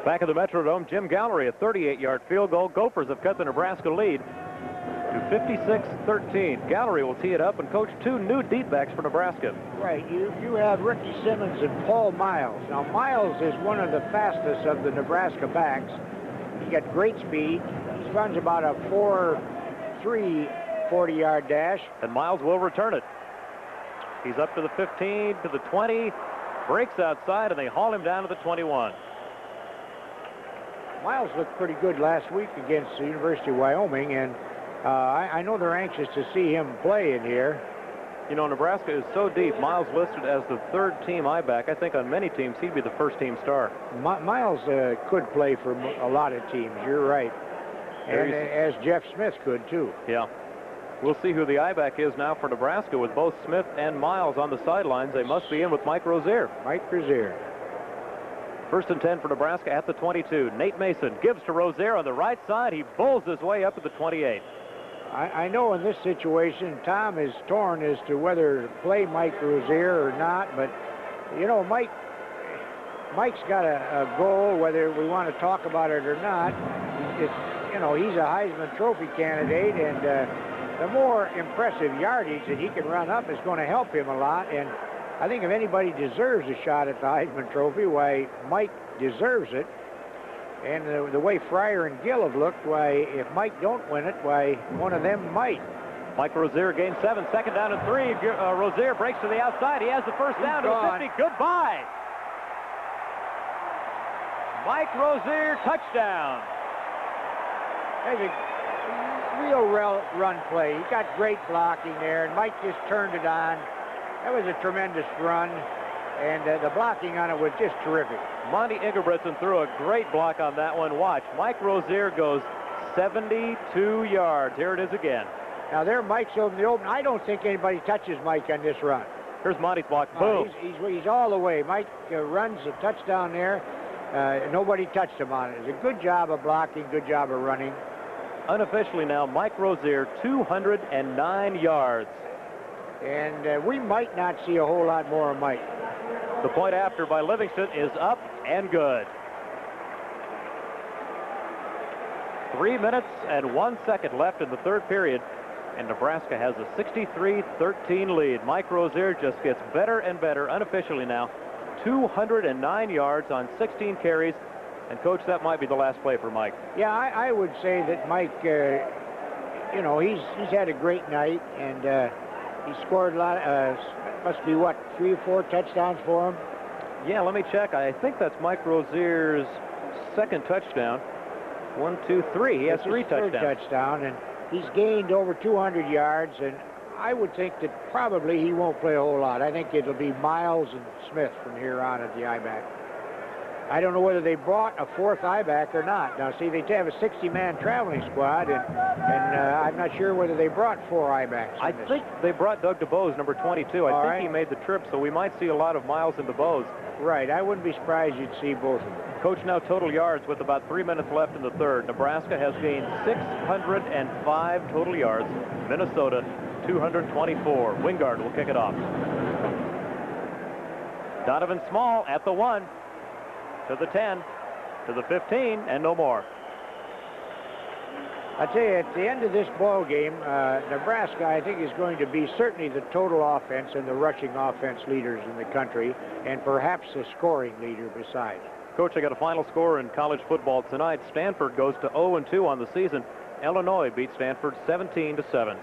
Back at the Metrodome, Jim Gallery, a 38-yard field goal. Gophers have cut the Nebraska lead to 56-13. Gallery will tee it up and coach two new deep backs for Nebraska. Right. You have Ricky Simmons and Paul Miles. Now, Miles is one of the fastest of the Nebraska backs. He's got great speed. He runs about a 4.3 40-yard dash. And Miles will return it. He's up to the 15, to the 20, breaks outside, and they haul him down to the 21. Miles looked pretty good last week against the University of Wyoming, and I know they're anxious to see him play in here. You know, Nebraska is so deep. Miles listed as the third-team I-back. I think on many teams he'd be the first-team star. Miles could play for a lot of teams. You're right. And as Jeff Smith could, too. Yeah. We'll see who the I-back is now for Nebraska with both Smith and Miles on the sidelines. They must be in with Mike Rozier. Mike Rozier. First and 10 for Nebraska at the 22. Nate Mason gives to Rozier on the right side. He bowls his way up to the 28. I know in this situation, Tom is torn as to whether to play Mike Rozier or not, but, you know, Mike's got a goal, whether we want to talk about it or not. You know, he's a Heisman Trophy candidate, and the more impressive yardage that he can run up is going to help him a lot, and I think if anybody deserves a shot at the Heisman Trophy, why, Mike deserves it. And the way Fryer and Gill have looked, why, if Mike don't win it, why, one of them might. Mike Rozier gains 7, second down and 3. Rozier breaks to the outside. He has the first down to the 50. Goodbye. Mike Rozier, touchdown. There's a real run play. He got great blocking there, and Mike just turned it on. That was a tremendous run, and the blocking on it was just terrific. Monty Ingebrigtsen threw a great block on that one. Watch, Mike Rozier goes 72 yards. Here it is again. Now there Mike's over the open. I don't think anybody touches Mike on this run. Here's Monty's block. Boom. He's all the way. Mike runs a touchdown there. Nobody touched him on it. It's a good job of blocking, good job of running. Unofficially now, Mike Rozier, 209 yards. And we might not see a whole lot more of Mike. The point after by Livingston is up and good. 3 minutes and 1 second left in the third period, and Nebraska has a 63-13 lead. Mike Rozier just gets better and better unofficially now. 209 yards on 16 carries. And, Coach, that might be the last play for Mike. Yeah, I would say that Mike, you know, he's had a great night, and he scored a lot. Must be, what, 3 or 4 touchdowns for him? Yeah, let me check. I think that's Mike Rozier's second touchdown. 1, 2, 3. He has 3 touchdowns. Third touchdown, and he's gained over 200 yards, and I would think that probably he won't play a whole lot. I think it'll be Miles and Smith from here on at the I-back. I don't know whether they brought a 4th I-back or not. Now, see, they have a 60-man traveling squad, and I'm not sure whether they brought 4 I-backs. I think they brought Doug DeBose, number 22. I think he made the trip, so we might see a lot of Miles and DeBose. Right. I wouldn't be surprised you'd see both of them. Coach, now total yards with about 3 minutes left in the third. Nebraska has gained 605 total yards. Minnesota, 224. Wingard will kick it off. Donovan Small at the 1. To the 10, to the 15, and no more. I tell you, at the end of this ball game, Nebraska, I think, is going to be certainly the total offense and the rushing offense leaders in the country, and perhaps a scoring leader besides. Coach, I got a final score in college football tonight. Stanford goes to 0-2 on the season. Illinois beats Stanford 17-7.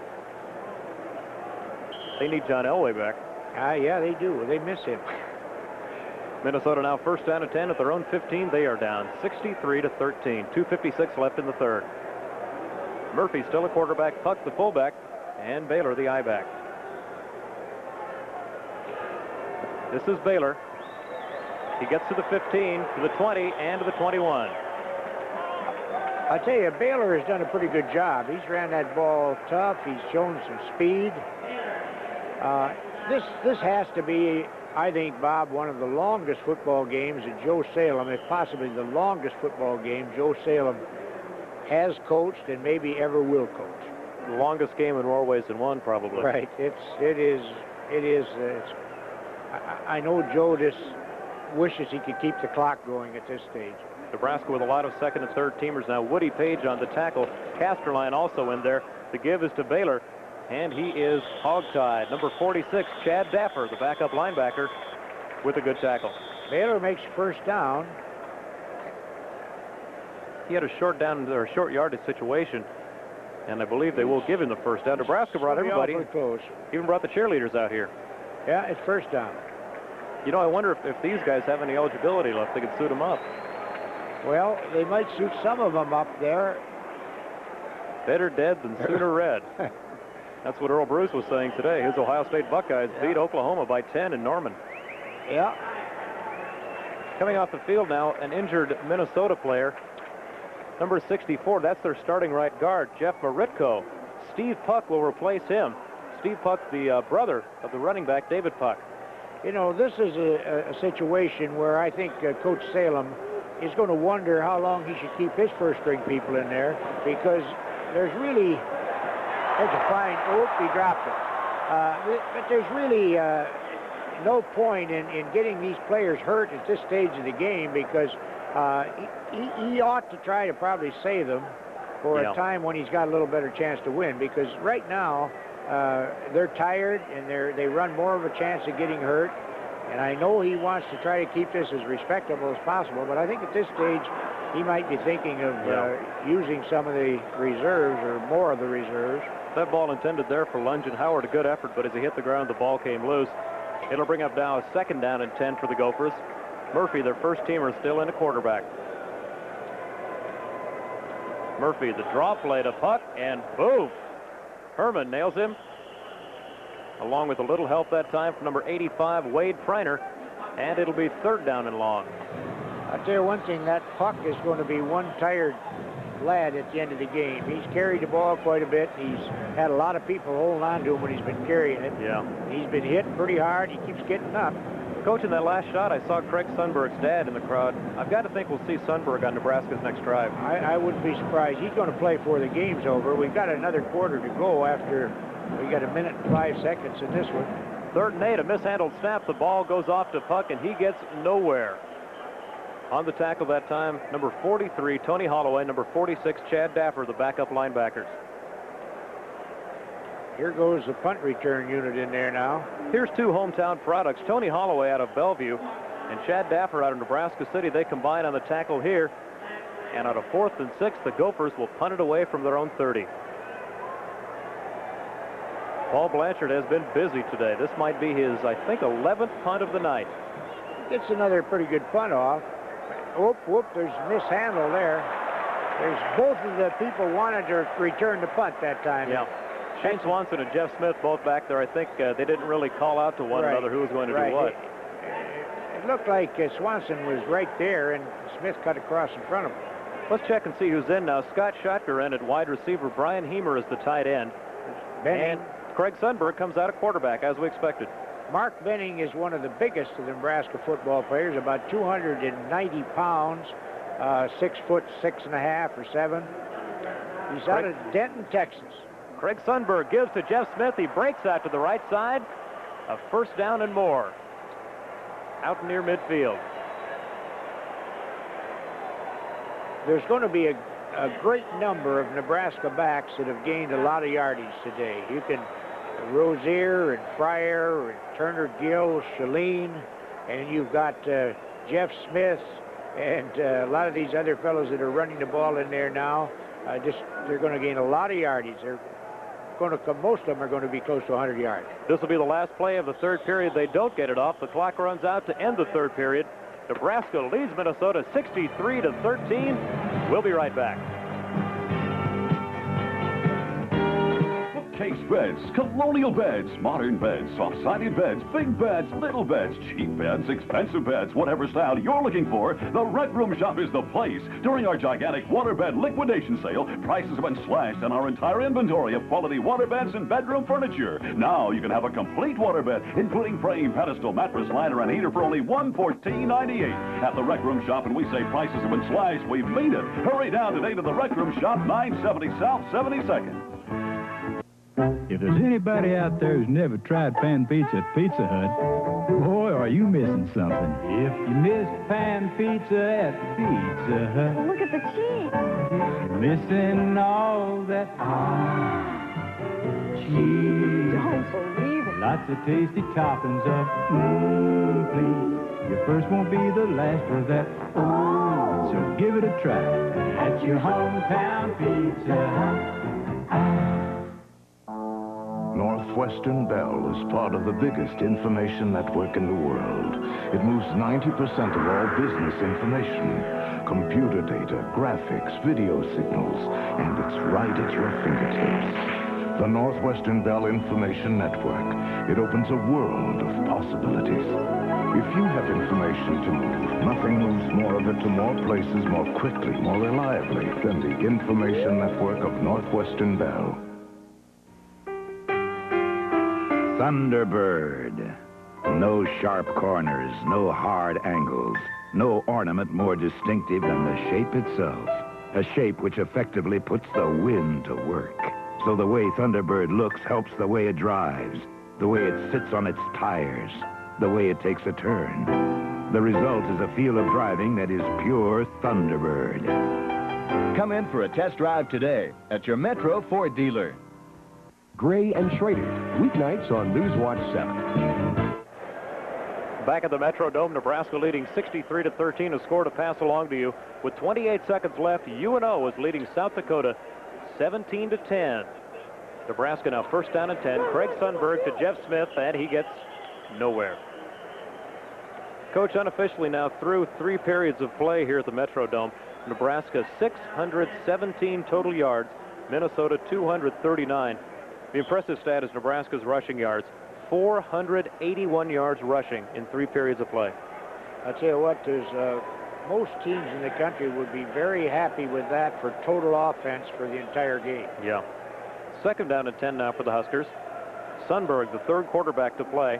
They need John Elway back. Yeah, they do. They miss him. Minnesota now first down and 10 at their own 15. They are down 63-13. 2:56 left in the third. Murphy still a quarterback, Puck the fullback, and Baylor the I-back. This is Baylor. He gets to the 15, to the 20, and to the 21. I tell you, Baylor has done a pretty good job. He's ran that ball tough. He's shown some speed. This has to be, I think, Bob, one of the longest football games that Joe Salem, if possibly the longest football game Joe Salem has coached and maybe ever will coach. The longest game in more ways than one, probably. Right. It is. I know Joe just wishes he could keep the clock going at this stage. Nebraska with a lot of second and third teamers now. Woody Page on the tackle. Casterline also in there. The give is to Baylor, and he is hogtied. Number 46, Chad Daffer, the backup linebacker, with a good tackle. Baylor makes first down. He had a short yardage situation, and I believe they will give him the first down. Nebraska brought everybody. Close. Even brought the cheerleaders out here. Yeah, it's first down. You know, I wonder if these guys have any eligibility left. They could suit them up. Well, they might suit some of them up there. Better dead than sooner red. That's what Earl Bruce was saying today. His Ohio State Buckeyes beat Oklahoma by 10 in Norman. Yeah. Coming off the field now, an injured Minnesota player. Number 64, that's their starting right guard, Jeff Maritko. Steve Puck will replace him. Steve Puck, the brother of the running back, David Puck. You know, this is a situation where I think Coach Salem is going to wonder how long he should keep his first-string people in there, because there's really, there's a fine, he dropped it. But there's really no point in getting these players hurt at this stage of the game, because he ought to try to probably save them for a time when he's got a little better chance to win, because right now they're tired and they run more of a chance of getting hurt. And I know he wants to try to keep this as respectable as possible, but I think at this stage he might be thinking of using some of the reserves or more of the reserves. That ball intended there for Lungin Howard, a good effort, but as he hit the ground, the ball came loose. It'll bring up now a second down and 10 for the Gophers. Murphy, their first teamer, still in a quarterback. Murphy, the draw play to Puck, and boom! Herman nails him, along with a little help that time from number 85, Wade Freiner, and it'll be third down and long. I'll tell you one thing, that Puck is going to be one tired lad at the end of the game. He's carried the ball quite a bit. He's had a lot of people holding on to him when he's been carrying it. Yeah. He's been hit pretty hard. He keeps getting up. Coach, in that last shot, I saw Craig Sundberg's dad in the crowd. I've got to think we'll see Sundberg on Nebraska's next drive. I wouldn't be surprised. He's going to play before the game's over. We've got another quarter to go after we got 1 minute and 5 seconds in this one. 3rd and 8, a mishandled snap. The ball goes off to Puck, and he gets nowhere. On the tackle that time, number 43, Tony Holloway, number 46, Chad Daffer, the backup linebackers. Here goes the punt return unit in there now. Here's 2 hometown products, Tony Holloway out of Bellevue and Chad Daffer out of Nebraska City. They combine on the tackle here. And out of 4th and 6, the Gophers will punt it away from their own 30. Paul Blanchard has been busy today. This might be his, I think, 11th punt of the night. Gets another pretty good punt off. Whoop, there's a mishandle there. There's both of the people wanted to return the punt that time. Yeah. Shane Swanson and Jeff Smith both back there. I think they didn't really call out to one another who was going to do what. It looked like Swanson was right there, and Smith cut across in front of him. Let's check and see who's in now. Scott Schottger in at wide receiver. Brian Heemer is the tight end. And Craig Sundberg comes out at quarterback, as we expected. Mark Benning is one of the biggest of the Nebraska football players, about 290 pounds, 6 foot 6.5 or 7. He's out of Denton, Texas. Craig Sundberg gives to Jeff Smith. He breaks out to the right side. A 1st down and more. Out near midfield. There's going to be a great number of Nebraska backs that have gained a lot of yardage today. You can Rozier and Fryer and Turner Gill, Shalene, and you've got Jeff Smith and a lot of these other fellows that are running the ball in there now. They're going to gain a lot of yardage. Most of them are going to be close to 100 yards. This will be the last play of the 3rd period. They don't get it off. The clock runs out to end the 3rd period. Nebraska leads Minnesota 63-13. We'll be right back. Case beds, colonial beds, modern beds, soft-sided beds, big beds, little beds, cheap beds, expensive beds, whatever style you're looking for, the Rec Room Shop is the place. During our gigantic waterbed liquidation sale, prices have been slashed on our entire inventory of quality waterbeds and bedroom furniture. Now you can have a complete waterbed, including frame, pedestal, mattress, liner, and heater for only $114.98. At the Rec Room Shop, and we say prices have been slashed, we mean it. Hurry down today to the Rec Room Shop, 970 South 72nd. If there's anybody out there who's never tried pan pizza at Pizza Hut, boy, are you missing something. If you missed pan pizza at Pizza Hut, Look at the cheese. you're missing all that cheese. Don't believe it. Lots of tasty toppings of please. Your first won't be the last for that. So give it a try at your hometown Pizza Hut. Northwestern Bell is part of the biggest information network in the world. It moves 90% of all business information, computer data, graphics, video signals, and it's right at your fingertips. The Northwestern Bell Information Network. It opens a world of possibilities. If you have information to move, nothing moves more of it to more places more quickly, more reliably than the Information Network of Northwestern Bell. Thunderbird. No sharp corners, no hard angles, no ornament more distinctive than the shape itself. A shape which effectively puts the wind to work. So the way Thunderbird looks helps the way it drives, the way it sits on its tires, the way it takes a turn. The result is a feel of driving that is pure Thunderbird. Come in for a test drive today at your Metro Ford dealer. Gray and Schrader, weeknights on Newswatch 7. Back at the Metrodome, Nebraska leading 63-13. A score to pass along to you. With 28 seconds left, UNO is leading South Dakota 17-10. Nebraska now 1st down and 10. Craig Sundberg to Jeff Smith, and he gets nowhere. Coach, unofficially now through 3 periods of play here at the Metrodome. Nebraska 617 total yards. Minnesota 239. The impressive stat is Nebraska's rushing yards. 481 yards rushing in 3 periods of play. I'll tell you what, most teams in the country would be very happy with that for total offense for the entire game. Yeah. 2nd down and 10 now for the Huskers. Sundberg, the 3rd quarterback to play.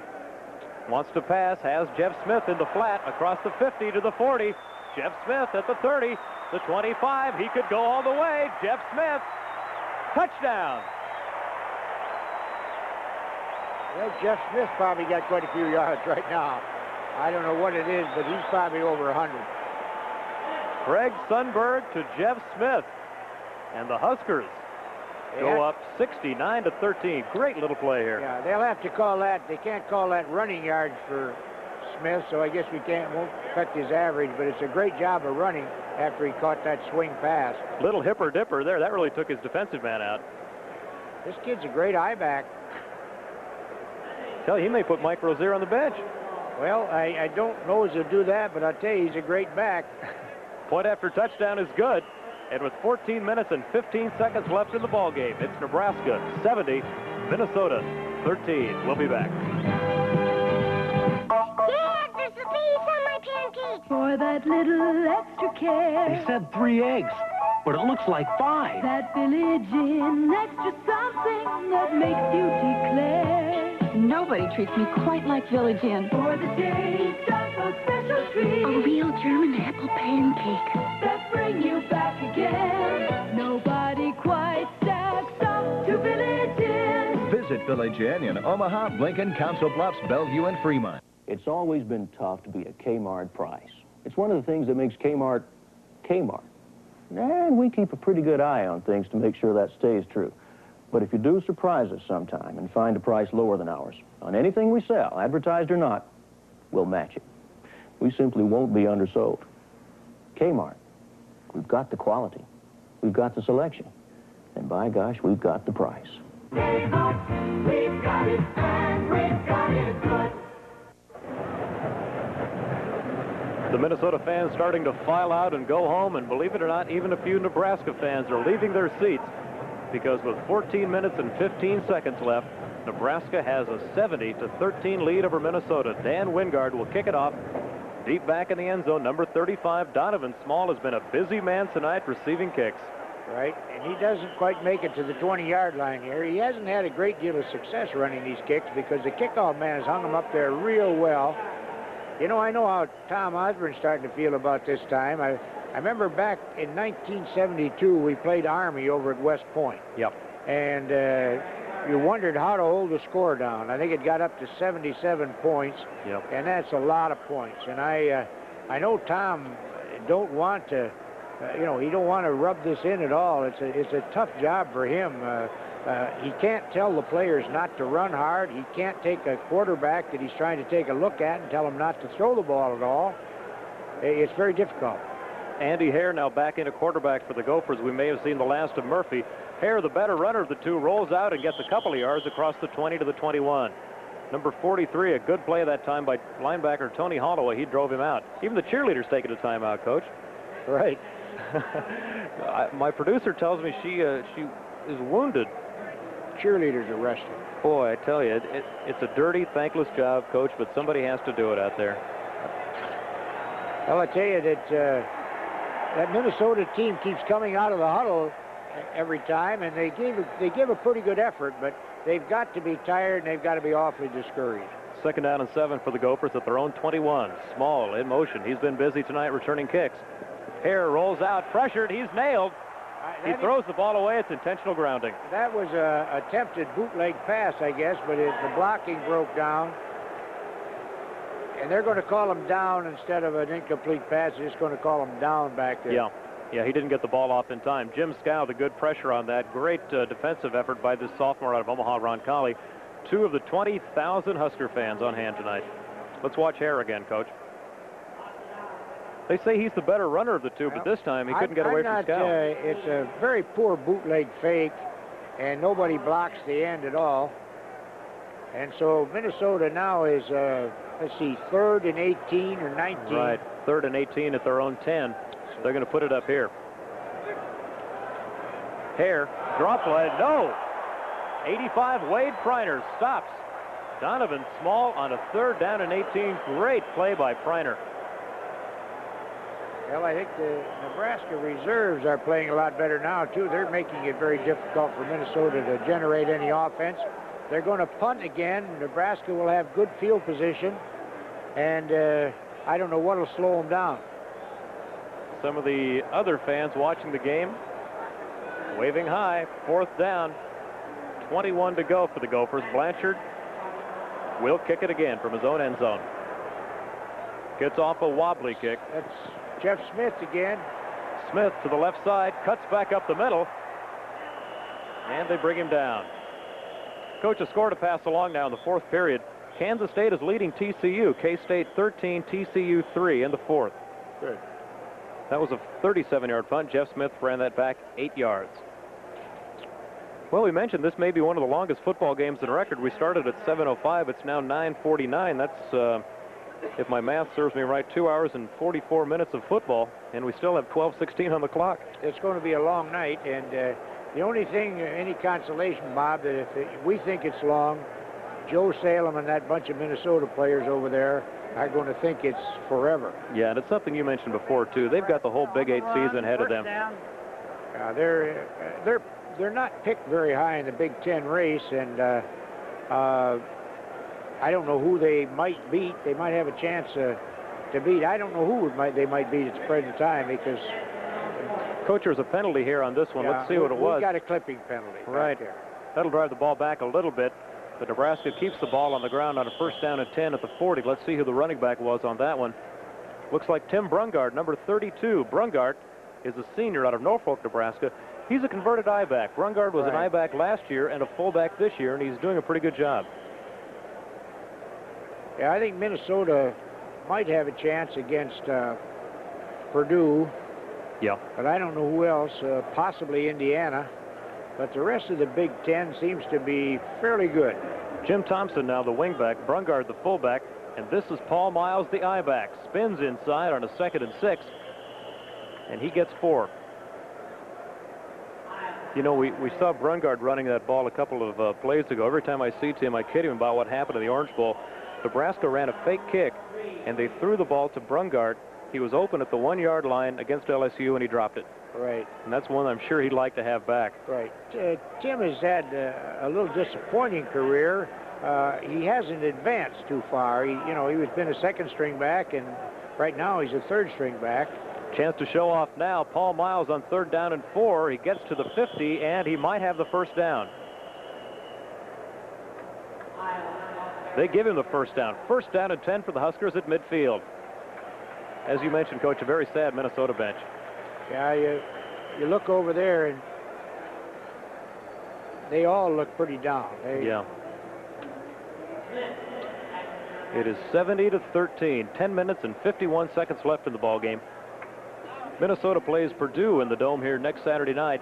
Wants to pass, has Jeff Smith in the flat, across the 50 to the 40. Jeff Smith at the 30, the 25. He could go all the way. Jeff Smith, touchdown. Well, Jeff Smith probably got quite a few yards right now. I don't know what it is, but he's probably over 100. Craig Sundberg to Jeff Smith. And the Huskers go up 69 to 13. Great little play here. Yeah, they'll have to call that. They can't call that running yards for Smith, so I guess won't affect his average, but it's a great job of running after he caught that swing pass. Little hipper dipper there. That really took his defensive man out. This kid's a great eye back. Tell you, he may put Mike Rozier on the bench. Well, I don't know as he'll do that, but I'll tell you, he's a great back. Point after touchdown is good. And with 14 minutes and 15 seconds left in the ball game, it's Nebraska 70, Minnesota 13. We'll be back. Dad, there's a piece on my pancakes. For that little extra care. He said 3 eggs, but it looks like 5. That village in extra something that makes you declare. Nobody treats me quite like Village Inn. For the taste of a special treat. A real German apple pancake. That bring you back again. Nobody quite stacks up to Village Inn. Visit Village Inn in Omaha, Lincoln, Council Bluffs, Bellevue, and Fremont. It's always been tough to be a Kmart price. It's one of the things that makes Kmart, Kmart. And we keep a pretty good eye on things to make sure that stays true. But if you do surprise us sometime and find a price lower than ours, on anything we sell, advertised or not, we'll match it. We simply won't be undersold. Kmart, we've got the quality, we've got the selection, and by gosh, we've got the price. Kmart, we've got it, and we've got it good. The Minnesota fans starting to file out and go home, and believe it or not, even a few Nebraska fans are leaving their seats because with 14 minutes and 15 seconds left, Nebraska has a 70 to 13 lead over Minnesota. Dan Wingard will kick it off deep back in the end zone. Number 35, Donovan Small, has been a busy man tonight receiving kicks. Right, and he doesn't quite make it to the 20-yard line here. He hasn't had a great deal of success running these kicks because the kickoff man has hung him up there real well. You know, I know how Tom Osborne's starting to feel about this time. I remember back in 1972, we played Army over at West Point. Yep. And you wondered how to hold the score down. I think it got up to 77 points. Yep. And that's a lot of points. And I know Tom don't want to, he don't want to rub this in at all. It's a tough job for him. He can't tell the players not to run hard. He can't take a quarterback that he's trying to take a look at and tell him not to throw the ball at all. It's very difficult. Andy Hare now back into quarterback for the Gophers. We may have seen the last of Murphy. Hare, the better runner of the two, rolls out and gets a couple of yards across the 20 to the 21. Number 43, a good play that time by linebacker Tony Holloway. He drove him out. Even the cheerleader's taking a timeout, Coach. Right. My producer tells me she is wounded. Cheerleaders are resting. Boy, I tell you, it's a dirty, thankless job, Coach, but somebody has to do it out there. Well, I tell you that that Minnesota team keeps coming out of the huddle every time, and they give a pretty good effort, but they've got to be tired and they've got to be awfully discouraged. 2nd down and 7 for the Gophers at their own 21. Small in motion. He's been busy tonight returning kicks. Hare rolls out, pressured. He's nailed. He throws the ball away. It's intentional grounding. That was a attempted bootleg pass, I guess, but the blocking broke down. And they're going to call him down instead of an incomplete pass. They're just going to call him down back there. Yeah, he didn't get the ball off in time. Jim Scow, the good pressure on that. Great defensive effort by this sophomore out of Omaha, Roncalli. 2 of the 20,000 Husker fans on hand tonight. Let's watch Hare again, Coach. They say he's the better runner of the two, but this time he couldn't get away from Scow. It's a very poor bootleg fake, and nobody blocks the end at all. And so Minnesota now is, let's see, 3rd and 18 or 19. Right, 3rd and 18 at their own 10. They're going to put it up here. Hare, drop play, no. 85, Wade Preiner stops Donovan Small on a 3rd down and 18. Great play by Preiner. Well, I think the Nebraska reserves are playing a lot better now, too. They're making it very difficult for Minnesota to generate any offense. They're going to punt again. Nebraska will have good field position, and I don't know what will slow them down. Some of the other fans watching the game waving high. 4th down. 21 to go for the Gophers. Blanchard will kick it again from his own end zone. Gets off a wobbly kick. That's Jeff Smith again. Smith to the left side, cuts back up the middle, and they bring him down. Coach has scored a pass along now in the 4th period. Kansas State is leading TCU. K-State 13, TCU 3 in the 4th. Good. That was a 37-yard punt. Jeff Smith ran that back 8 yards. Well, we mentioned this may be one of the longest football games in record. We started at 7:05. It's now 9:49. That's, if my math serves me right, 2 hours and 44 minutes of football, and we still have 12:16 on the clock. It's going to be a long night, and the only thing, any consolation, Bob, that if we think it's long, Joe Salem and that bunch of Minnesota players over there are going to think it's forever. Yeah, and it's something you mentioned before, too. They've got the whole Big 8 season ahead of them. They're not picked very high in the Big 10 race, and I don't know who they might beat. They might have a chance to beat. I don't know who they might beat at the present time because... Coach, there's a penalty here on this one. Yeah, Let's see what it was. We got a clipping penalty. Right. That'll drive the ball back a little bit. But Nebraska keeps the ball on the ground on a 1st down and 10 at the 40. Let's see who the running back was on that one. Looks like Tim Brungard, number 32. Brungard is a senior out of Norfolk, Nebraska. He's a converted I-back. Brungard was an I-back last year and a fullback this year, and he's doing a pretty good job. Yeah, I think Minnesota might have a chance against Purdue. Yeah. But I don't know who else, possibly Indiana. But the rest of the Big 10 seems to be fairly good. Jim Thompson now the wingback, Brungard the fullback, and this is Paul Miles the I-back. Spins inside on a 2nd and 6, and he gets 4. You know, we saw Brungard running that ball a couple of plays ago. Every time I see Tim, I kid him about what happened in the Orange Bowl. Nebraska ran a fake kick, and they threw the ball to Brungard. He was open at the 1-yard line against LSU, and he dropped it. Right. And that's one I'm sure he'd like to have back. Right. Tim has had a little disappointing career. He hasn't advanced too far. He was been a 2nd string back, and right now he's a 3rd string back. Chance to show off now. Paul Miles on 3rd down and 4. He gets to the 50, and he might have the 1st down. They give him the 1st down. 1st down and 10 for the Huskers at midfield. As you mentioned, Coach, a very sad Minnesota bench. Yeah, you look over there, and they all look pretty down. Yeah. It is 70-13. 10 minutes and 51 seconds left in the ball game. Minnesota plays Purdue in the Dome here next Saturday night.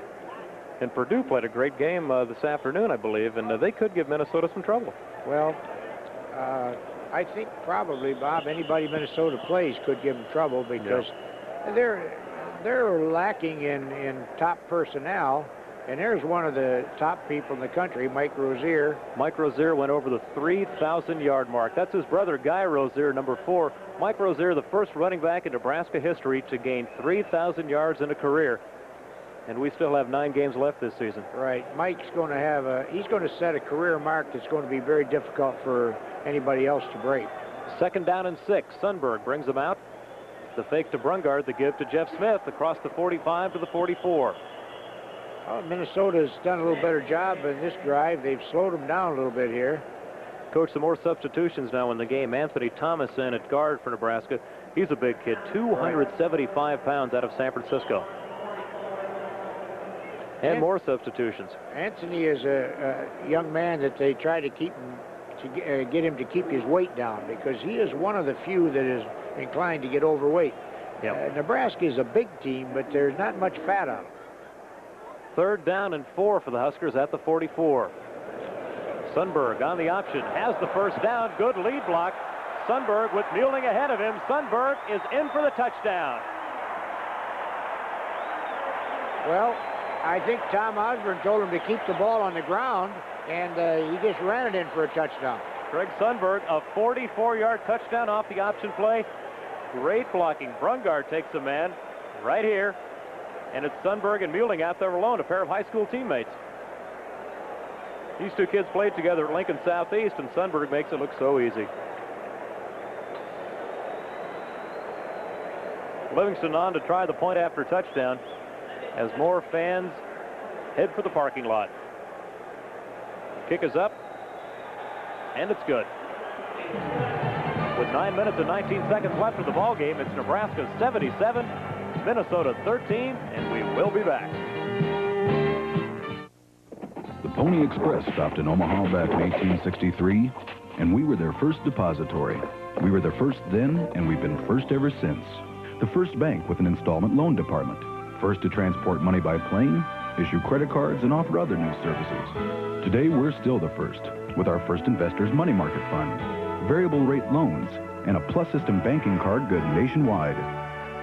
And Purdue played a great game this afternoon, I believe, and they could give Minnesota some trouble. Well, I think probably, Bob, anybody Minnesota plays could give them trouble because they're lacking in top personnel. And there's one of the top people in the country, Mike Rozier. Mike Rozier went over the 3,000-yard mark. That's his brother, Guy Rozier, number 4. Mike Rozier, the first running back in Nebraska history to gain 3,000 yards in a career. And we still have 9 games left this season. Right. Mike's going to have he's going to set a career mark that's going to be very difficult for anybody else to break. 2nd down and 6. Sundberg brings them out. The fake to Brungard, the give to Jeff Smith across the 45 to the 44. Well, Minnesota's done a little better job in this drive. They've slowed them down a little bit here. Coach, some more substitutions now in the game. Anthony Thomas in at guard for Nebraska. He's a big kid, 275 pounds out of San Francisco. And more substitutions. Anthony is a young man that they try to keep him, to get him to keep his weight down because he is one of the few that is inclined to get overweight. Yep. Nebraska is a big team, but there's not much fat on him. 3rd down and 4 for the Huskers at the 44. Sundberg on the option, has the 1st down. Good lead block. Sundberg with Mueling ahead of him. Sundberg is in for the touchdown. Well, I think Tom Osborne told him to keep the ball on the ground, and he just ran it in for a touchdown. Greg Sundberg, a 44-yard touchdown off the option play. Great blocking. Brungard takes a man right here. And it's Sundberg and Mueling out there alone, a pair of high school teammates. These two kids played together at Lincoln Southeast, and Sundberg makes it look so easy. Livingston on to try the point after touchdown as more fans head for the parking lot. Kick is up, and it's good. With 9 minutes and 19 seconds left of the ball game, it's Nebraska 77, Minnesota 13, and we will be back. The Pony Express stopped in Omaha back in 1863, and we were their first depository. We were their first then, and we've been first ever since. The first bank with an installment loan department. First to transport money by plane, issue credit cards, and offer other new services. Today, we're still the first, with our First Investors Money Market Fund, variable rate loans, and a Plus System banking card good nationwide.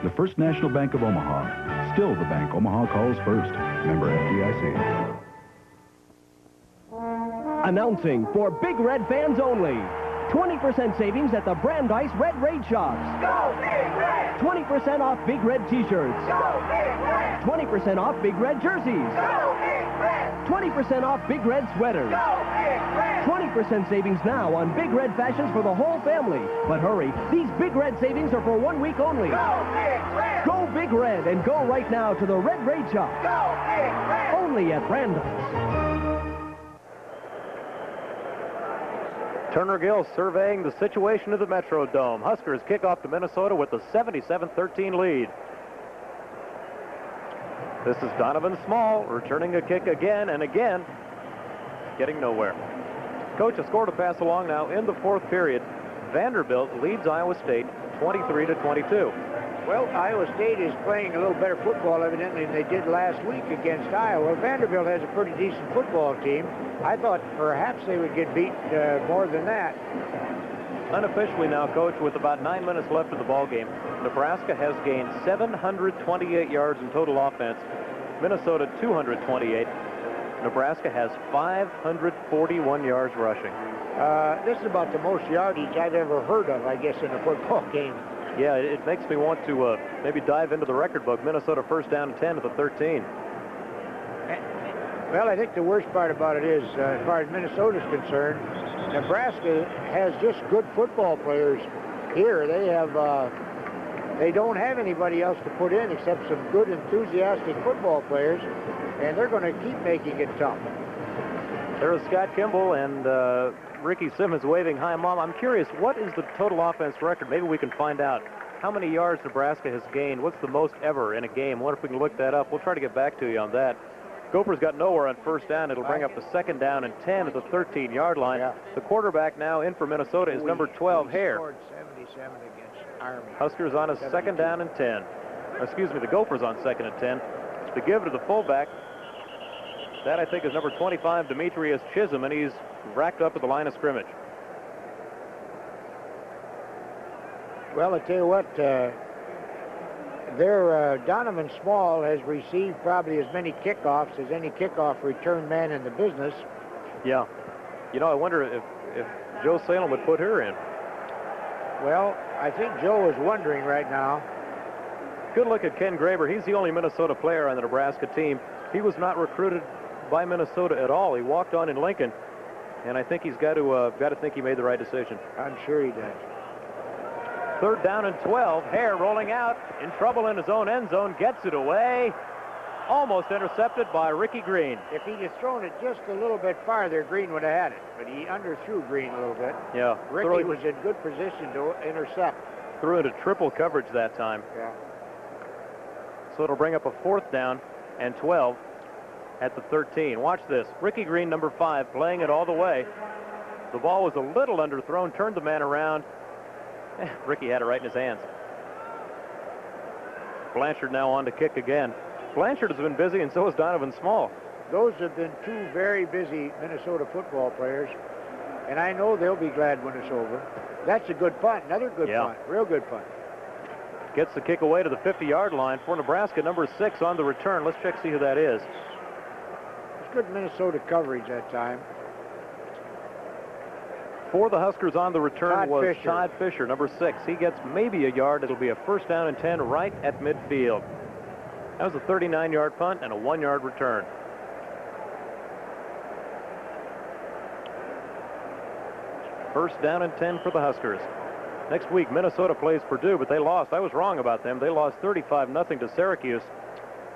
The First National Bank of Omaha, still the bank Omaha calls first. Member FDIC. Announcing for Big Red fans only. 20% savings at the Brandeis Red Raid shops. Go Big Red! 20% off Big Red t-shirts. Go Big Red! 20% off Big Red jerseys. Go Big Red! 20% off Big Red sweaters. Go Big Red! 20% savings now on Big Red fashions for the whole family. But hurry, these Big Red savings are for 1 week only. Go Big Red! Go Big Red and go right now to the Red Raid shop. Go Big Red! Only at Brandeis. Turner Gill surveying the situation of the Metrodome. Huskers kick off to Minnesota with the 77-13 lead. This is Donovan Small returning a kick again and again, getting nowhere. Coach has scored a pass along now in the fourth period. Vanderbilt leads Iowa State 23-22. Well, Iowa State is playing a little better football, evidently, than they did last week against Iowa. Vanderbilt has a pretty decent football team. I thought perhaps they would get beat more than that. Unofficially now, Coach, with about 9 minutes left of the ball game, Nebraska has gained 728 yards in total offense. Minnesota 228. Nebraska has 541 yards rushing. This is about the most yardage I've ever heard of, I guess, in a football game. Yeah, it makes me want to maybe dive into the record book. Minnesota first down and 10 at the 13. Well, I think the worst part about it is, as far as Minnesota's concerned, Nebraska has just good football players here. They don't have anybody else to put in except some good, enthusiastic football players, and they're going to keep making it tough. There's Scott Kimball and Ricky Simmons waving hi, Mom. I'm curious, what is the total offense record? Maybe we can find out how many yards Nebraska has gained. What's the most ever in a game? What if we can look that up? We'll try to get back to you on that. Gophers got nowhere on first down. It'll bring up the second down and 10 at the 13-yard line. Yeah. The quarterback now in for Minnesota is number 12, Hare. Scored 77 against Army. Huskers on a second down and 10. Excuse me, the Gophers on second and 10. The give to the fullback. That, I think, is number 25, Demetrius Chisholm, and he's racked up at the line of scrimmage. Well, I tell you what, Donovan Small has received probably as many kickoffs as any kickoff return man in the business. Yeah. You know, I wonder if Joe Salem would put her in. Well, I think Joe is wondering right now. Good look at Ken Graber. He's the only Minnesota player on the Nebraska team. He was not recruited by Minnesota at all. He walked on in Lincoln, and I think he's got to think he made the right decision. I'm sure he does. Third down and 12. Hare rolling out, in trouble in his own end zone, gets it away. Almost intercepted by Ricky Green. If he'd have thrown it just a little bit farther, Green would have had it, but he underthrew Green a little bit. Yeah. Ricky was in good position to intercept. Threw into triple coverage that time. Yeah. So it'll bring up a fourth down and 12 at the 13. Watch this. Ricky Green, number 5, playing it all the way. The ball was a little underthrown, turned the man around. Ricky had it right in his hands. Blanchard now on to kick again. Blanchard has been busy, and so has Donovan Small. Those have been two very busy Minnesota football players, and I know they'll be glad when it's over. That's a good punt. Another good punt. Real good punt. Gets the kick away to the 50-yard line for Nebraska, number 6 on the return. Let's check, see who that is. It's good Minnesota coverage that time. For the Huskers on the return was Todd Fisher, number 6. He gets maybe a yard. It'll be a first down and 10 right at midfield. That was a 39-yard punt and a 1-yard return. First down and 10 for the Huskers. Next week, Minnesota plays Purdue, but they lost. I was wrong about them. They lost 35-0 to Syracuse.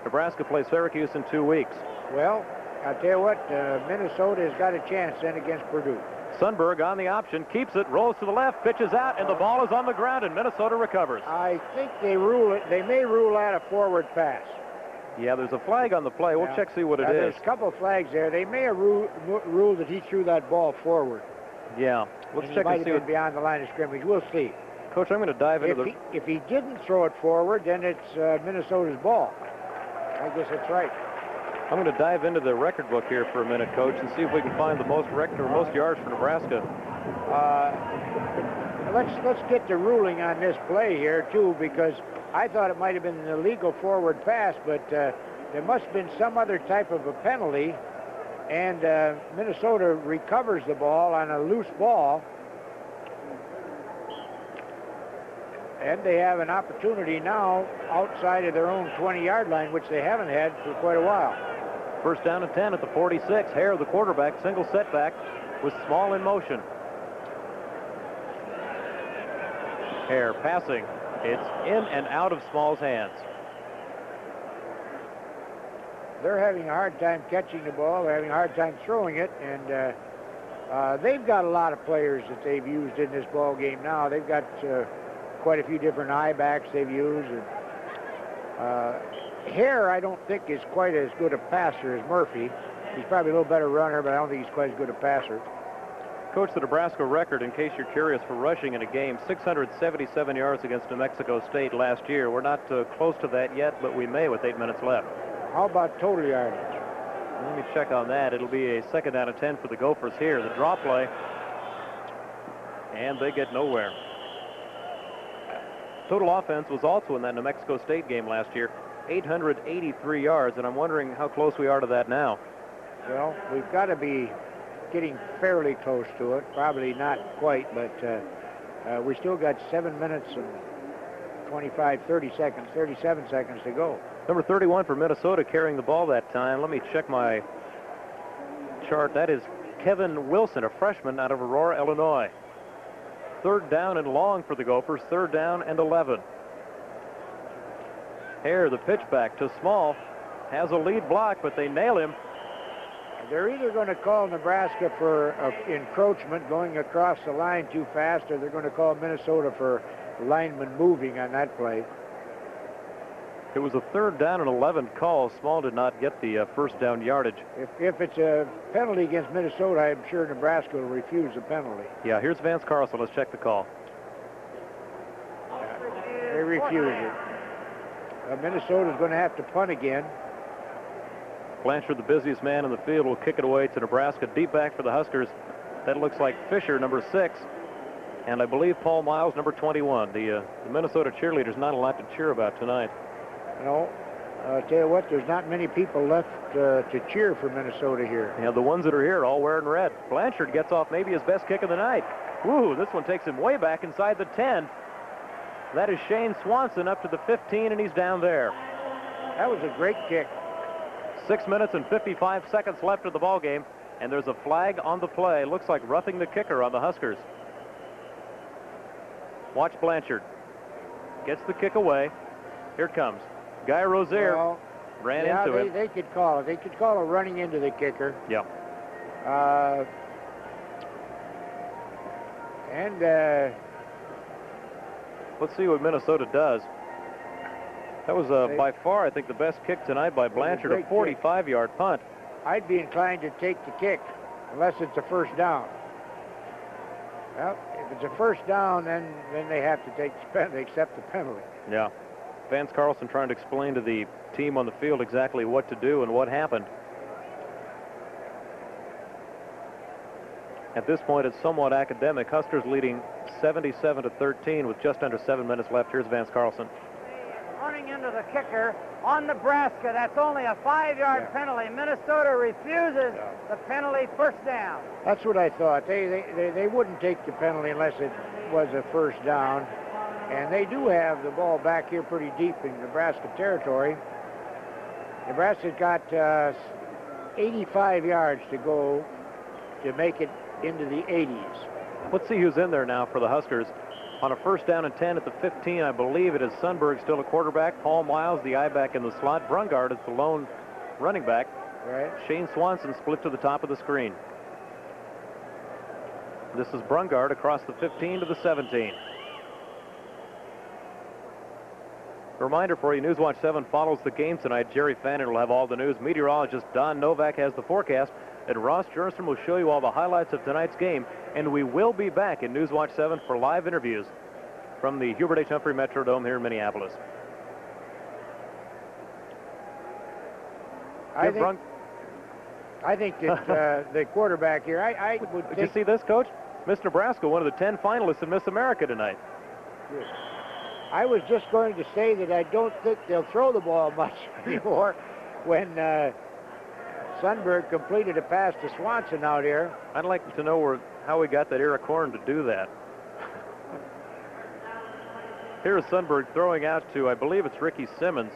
Nebraska plays Syracuse in 2 weeks. Well, I'll tell you what, Minnesota has got a chance then against Purdue. Sundberg on the option, keeps it, rolls to the left, pitches out, and the ball is on the ground, and Minnesota recovers. I think they rule it. They may rule out a forward pass. Yeah, there's a flag on the play. We'll check, see what it is. There's a couple of flags there. They may have ruled that he threw that ball forward. Yeah, let's check and see. He might have been beyond the line of scrimmage. We'll see. Coach, I'm going to dive into If he didn't throw it forward, then it's Minnesota's ball. I guess that's right. I'm going to dive into the record book here for a minute, Coach, and see if we can find the most record or most yards for Nebraska. Let's get the ruling on this play here, too, because I thought it might have been an illegal forward pass, but there must have been some other type of a penalty, and Minnesota recovers the ball on a loose ball, and they have an opportunity now outside of their own 20-yard line, which they haven't had for quite a while. First down and 10 at the 46. Hare, the quarterback, single setback with Small in motion. Hare passing. It's in and out of Small's hands. They're having a hard time catching the ball. They're having a hard time throwing it, and they've got a lot of players that they've used in this ball game now. They've got quite a few different I-backs they've used. And, Hare, I don't think, is quite as good a passer as Murphy. He's probably a little better runner, but I don't think he's quite as good a passer. Coach, the Nebraska record, in case you're curious, for rushing in a game, 677 yards against New Mexico State last year. We're not close to that yet, but we may with 8 minutes left. How about total yardage? Let me check on that. It'll be a second down and 10 for the Gophers here. The draw play, and they get nowhere. Total offense was also in that New Mexico State game last year, 883 yards, and I'm wondering how close we are to that now. Well, we've got to be getting fairly close to it. Probably not quite, but we still got 7 minutes and 37 seconds to go. Number 31 for Minnesota carrying the ball that time. Let me check my chart. That is Kevin Wilson, a freshman out of Aurora, Illinois. Third down and long for the Gophers. Third down and 11. Hare, the pitch back to Small, has a lead block, but they nail him. They're either going to call Nebraska for encroachment going across the line too fast, or they're going to call Minnesota for lineman moving on that play. It was a third down and 11 call. Small did not get the first down yardage. If it's a penalty against Minnesota, I'm sure Nebraska will refuse the penalty. Yeah, here's Vance Carlson. Let's check the call. They refuse it. Minnesota's going to have to punt again. Blanchard, the busiest man in the field, will kick it away to Nebraska. Deep back for the Huskers. That looks like Fisher, number 6. And I believe Paul Miles, number 21. The Minnesota cheerleaders not a lot to cheer about tonight. No, I'll tell you what, there's not many people left to cheer for Minnesota here. Yeah, the ones that are here all wearing red. Blanchard gets off maybe his best kick of the night. Woo, this one takes him way back inside the 10. That is Shane Swanson up to the 15, and he's down there. That was a great kick. 6 minutes and 55 seconds left of the ball game, and there's a flag on the play. Looks like roughing the kicker on the Huskers. Watch Blanchard. Gets the kick away. Here it comes. Guy Rozier ran into him. They could call it. They could call it running into the kicker. Yeah. Let's see what Minnesota does. That was by far, I think, the best kick tonight by Blanchard, a 45-yard punt. I'd be inclined to take the kick, unless it's a first down. Well, if it's a first down, then they have to accept the penalty. Yeah. Vance Carlson trying to explain to the team on the field exactly what to do and what happened. At this point, it's somewhat academic. Huskers leading 77-13 with just under 7 minutes left. Here's Vance Carlson. Running into the kicker on Nebraska. That's only a 5-yard penalty. Minnesota refuses the penalty. First down. That's what I thought. They wouldn't take the penalty unless it was a first down. And they do have the ball back here pretty deep in Nebraska territory. Nebraska's got 85 yards to go to make it into the 80s. Let's see who's in there now for the Huskers. On a 1st down and 10 at the 15, I believe it is Sundberg still a quarterback. Paul Miles, the I-back in the slot. Brungard is the lone running back. Right. Shane Swanson split to the top of the screen. This is Brungard across the 15 to the 17. A reminder for you, Newswatch 7 follows the game tonight. Jerry Fannin will have all the news. Meteorologist Don Novak has the forecast. And Ross Jerstrom will show you all the highlights of tonight's game. And we will be back in Newswatch 7 for live interviews from the Hubert H. Humphrey Metrodome here in Minneapolis. I think that the quarterback here, I would think... Did you see this, Coach? Miss Nebraska, one of the 10 finalists in Miss America tonight. Yes. I was just going to say that I don't think they'll throw the ball much anymore when Sundberg completed a pass to Swanson out here. I'd like to know how we got that Eric Horn to do that. Here's Sundberg throwing out to, I believe it's Ricky Simmons.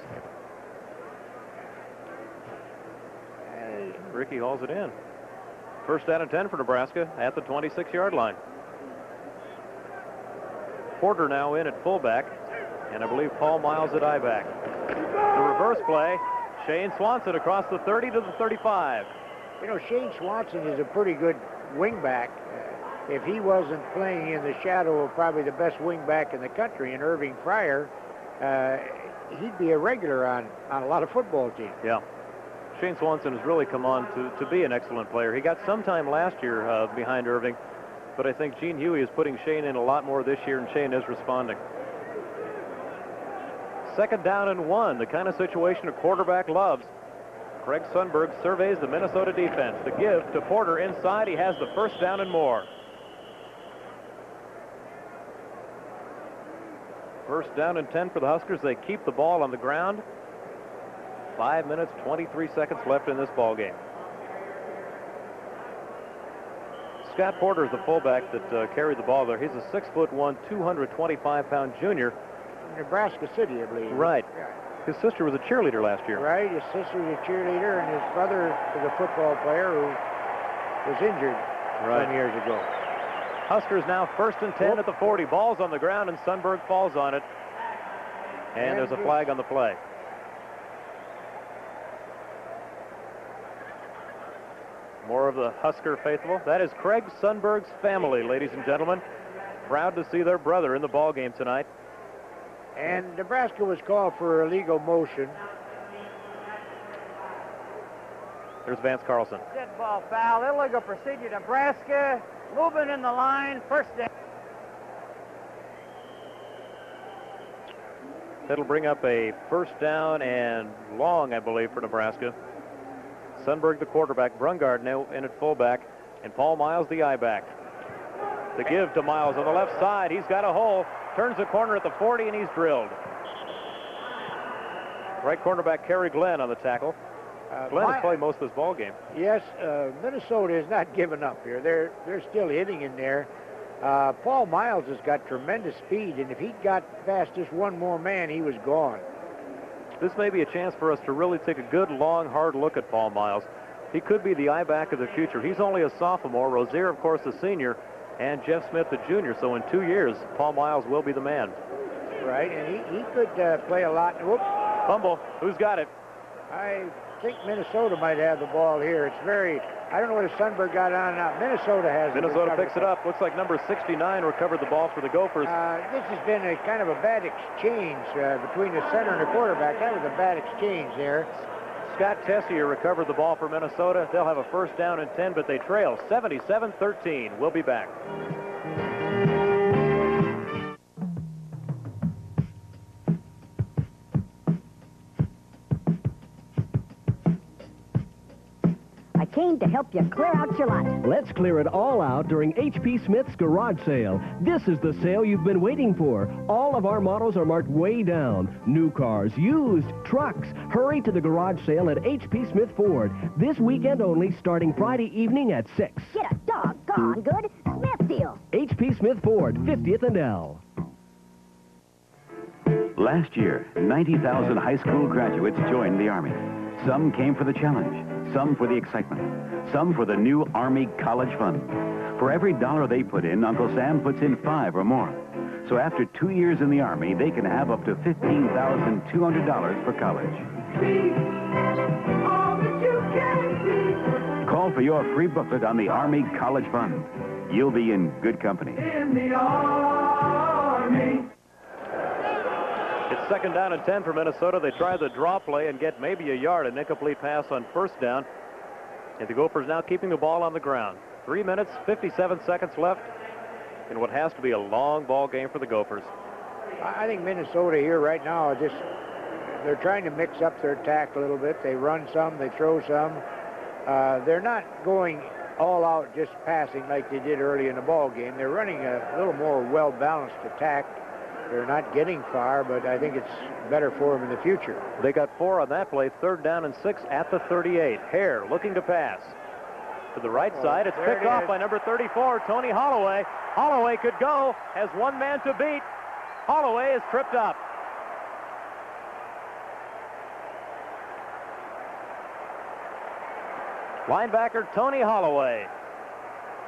Ricky hauls it in. 1st down and 10 for Nebraska at the 26-yard line. Porter now in at fullback, and I believe Paul Miles at I-back. The reverse play, Shane Swanson across the 30 to the 35. You know, Shane Swanson is a pretty good wingback. If he wasn't playing in the shadow of probably the best wingback in the country, in Irving Fryer, he'd be a regular on a lot of football teams. Yeah. Shane Swanson has really come on to be an excellent player. He got some time last year behind Irving, but I think Gene Huey is putting Shane in a lot more this year, and Shane is responding. 2nd down and 1, the kind of situation a quarterback loves. Craig Sundberg surveys the Minnesota defense. The give to Porter inside. He has the 1st down and more. 1st down and 10 for the Huskers. They keep the ball on the ground. 5 minutes, 23 seconds left in this ball game. Scott Porter is the fullback that carried the ball there. He's a 6'1", 225-pound junior. Nebraska City, I believe. Right. His sister was a cheerleader last year. Right. His sister was a cheerleader, and his brother was a football player who was injured some years ago. Huskers now 1st and 10 at the 40. Ball's on the ground, and Sundberg falls on it. And there's a flag on the play. More of the Husker faithful. That is Craig Sundberg's family, ladies and gentlemen. Proud to see their brother in the ball game tonight. And Nebraska was called for illegal motion. There's Vance Carlson. Dead ball foul, illegal procedure. Nebraska moving in the line, 1st down. That'll bring up a 1st down and long, I believe, for Nebraska. Sundberg, the quarterback. Brungard now in at fullback. And Paul Miles, the I-back. The give to Miles on the left side. He's got a hole. Turns the corner at the 40, and he's drilled. Right cornerback Kerry Glenn on the tackle. Glenn has played most of this ball game. Yes, Minnesota is not giving up here. They're still hitting in there. Paul Miles has got tremendous speed, and if he got past just one more man, he was gone. This may be a chance for us to really take a good, long, hard look at Paul Miles. He could be the I-back of the future. He's only a sophomore. Rozier, of course, a senior, and Jeff Smith, the junior. So in 2 years, Paul Miles will be the man. Right, and he could play a lot. Whoops. Fumble. Who's got it? I think Minnesota might have the ball here. It's very... I don't know what Sundberg got on now. Minnesota has it. Minnesota picks it up. Looks like number 69 recovered the ball for the Gophers. This has been a kind of a bad exchange between the center and the quarterback. That was a bad exchange there. Scott Tessier recovered the ball for Minnesota. They'll have a 1st down and 10, but they trail 77-13. We'll be back. I came to help you clear out your lot. Let's clear it all out during H.P. Smith's garage sale. This is the sale you've been waiting for. All of our models are marked way down. New cars, used, trucks. Hurry to the garage sale at H.P. Smith Ford. This weekend only, starting Friday evening at 6. Get a doggone good Smith deal. H.P. Smith Ford, 50th and L. Last year, 90,000 high school graduates joined the Army. Some came for the challenge. some for the excitement, some for the new Army College Fund. For every dollar they put in, Uncle Sam puts in 5 or more. So after 2 years in the Army, they can have up to $15,200 for college. Call for your free booklet on the Army College Fund. You'll be in good company. In the Army. It's 2nd down and 10 for Minnesota. They try the draw play and get maybe a yard, an incomplete pass on 1st down. And the Gophers now keeping the ball on the ground. 3 minutes, 57 seconds left in what has to be a long ball game for the Gophers. I think Minnesota here right now, they're trying to mix up their attack a little bit. They run some, they throw some. They're not going all out just passing like they did early in the ball game. They're running a little more well-balanced attack. They're not getting far, but I think it's better for them in the future. They got 4 on that play, 3rd down and 6 at the 38. Hare looking to pass. To the right side, it's picked off by number 34, Tony Holloway. Holloway could go, has one man to beat. Holloway is tripped up. Linebacker Tony Holloway.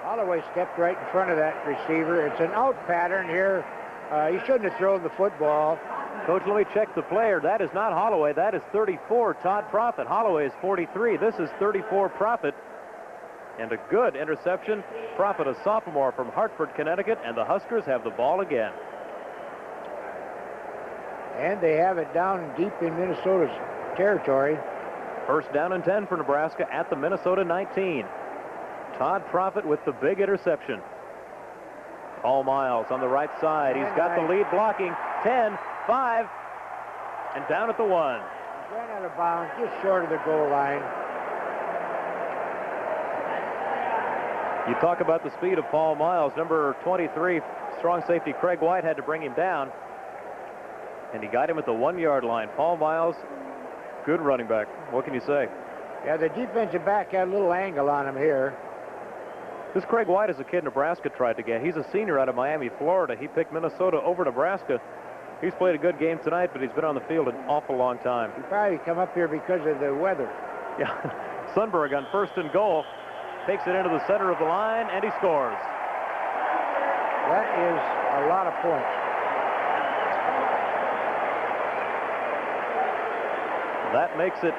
Holloway stepped right in front of that receiver. It's an out pattern here. He shouldn't have thrown the football. Coach, let me check the player. That is not Holloway. That is 34, Todd Profit. Holloway is 43. This is 34, Profit. And a good interception. Profit, a sophomore from Hartford, Connecticut, and the Huskers have the ball again. And they have it down deep in Minnesota's territory. 1st down and 10 for Nebraska at the Minnesota 19. Todd Profit with the big interception. Paul Miles on the right side. He's got the lead blocking. 10, 5, and down at the 1. He ran out of bounds just short of the goal line. You talk about the speed of Paul Miles. Number 23, strong safety Craig White had to bring him down. And he got him at the 1-yard line. Paul Miles, good running back. What can you say? Yeah, the defensive back had a little angle on him here. This Craig White is a kid Nebraska tried to get. He's a senior out of Miami, Florida. He picked Minnesota over Nebraska. He's played a good game tonight, but he's been on the field an awful long time. He probably come up here because of the weather. Yeah, Sundberg on 1st and goal. Takes it into the center of the line, and he scores. That is a lot of points. That makes it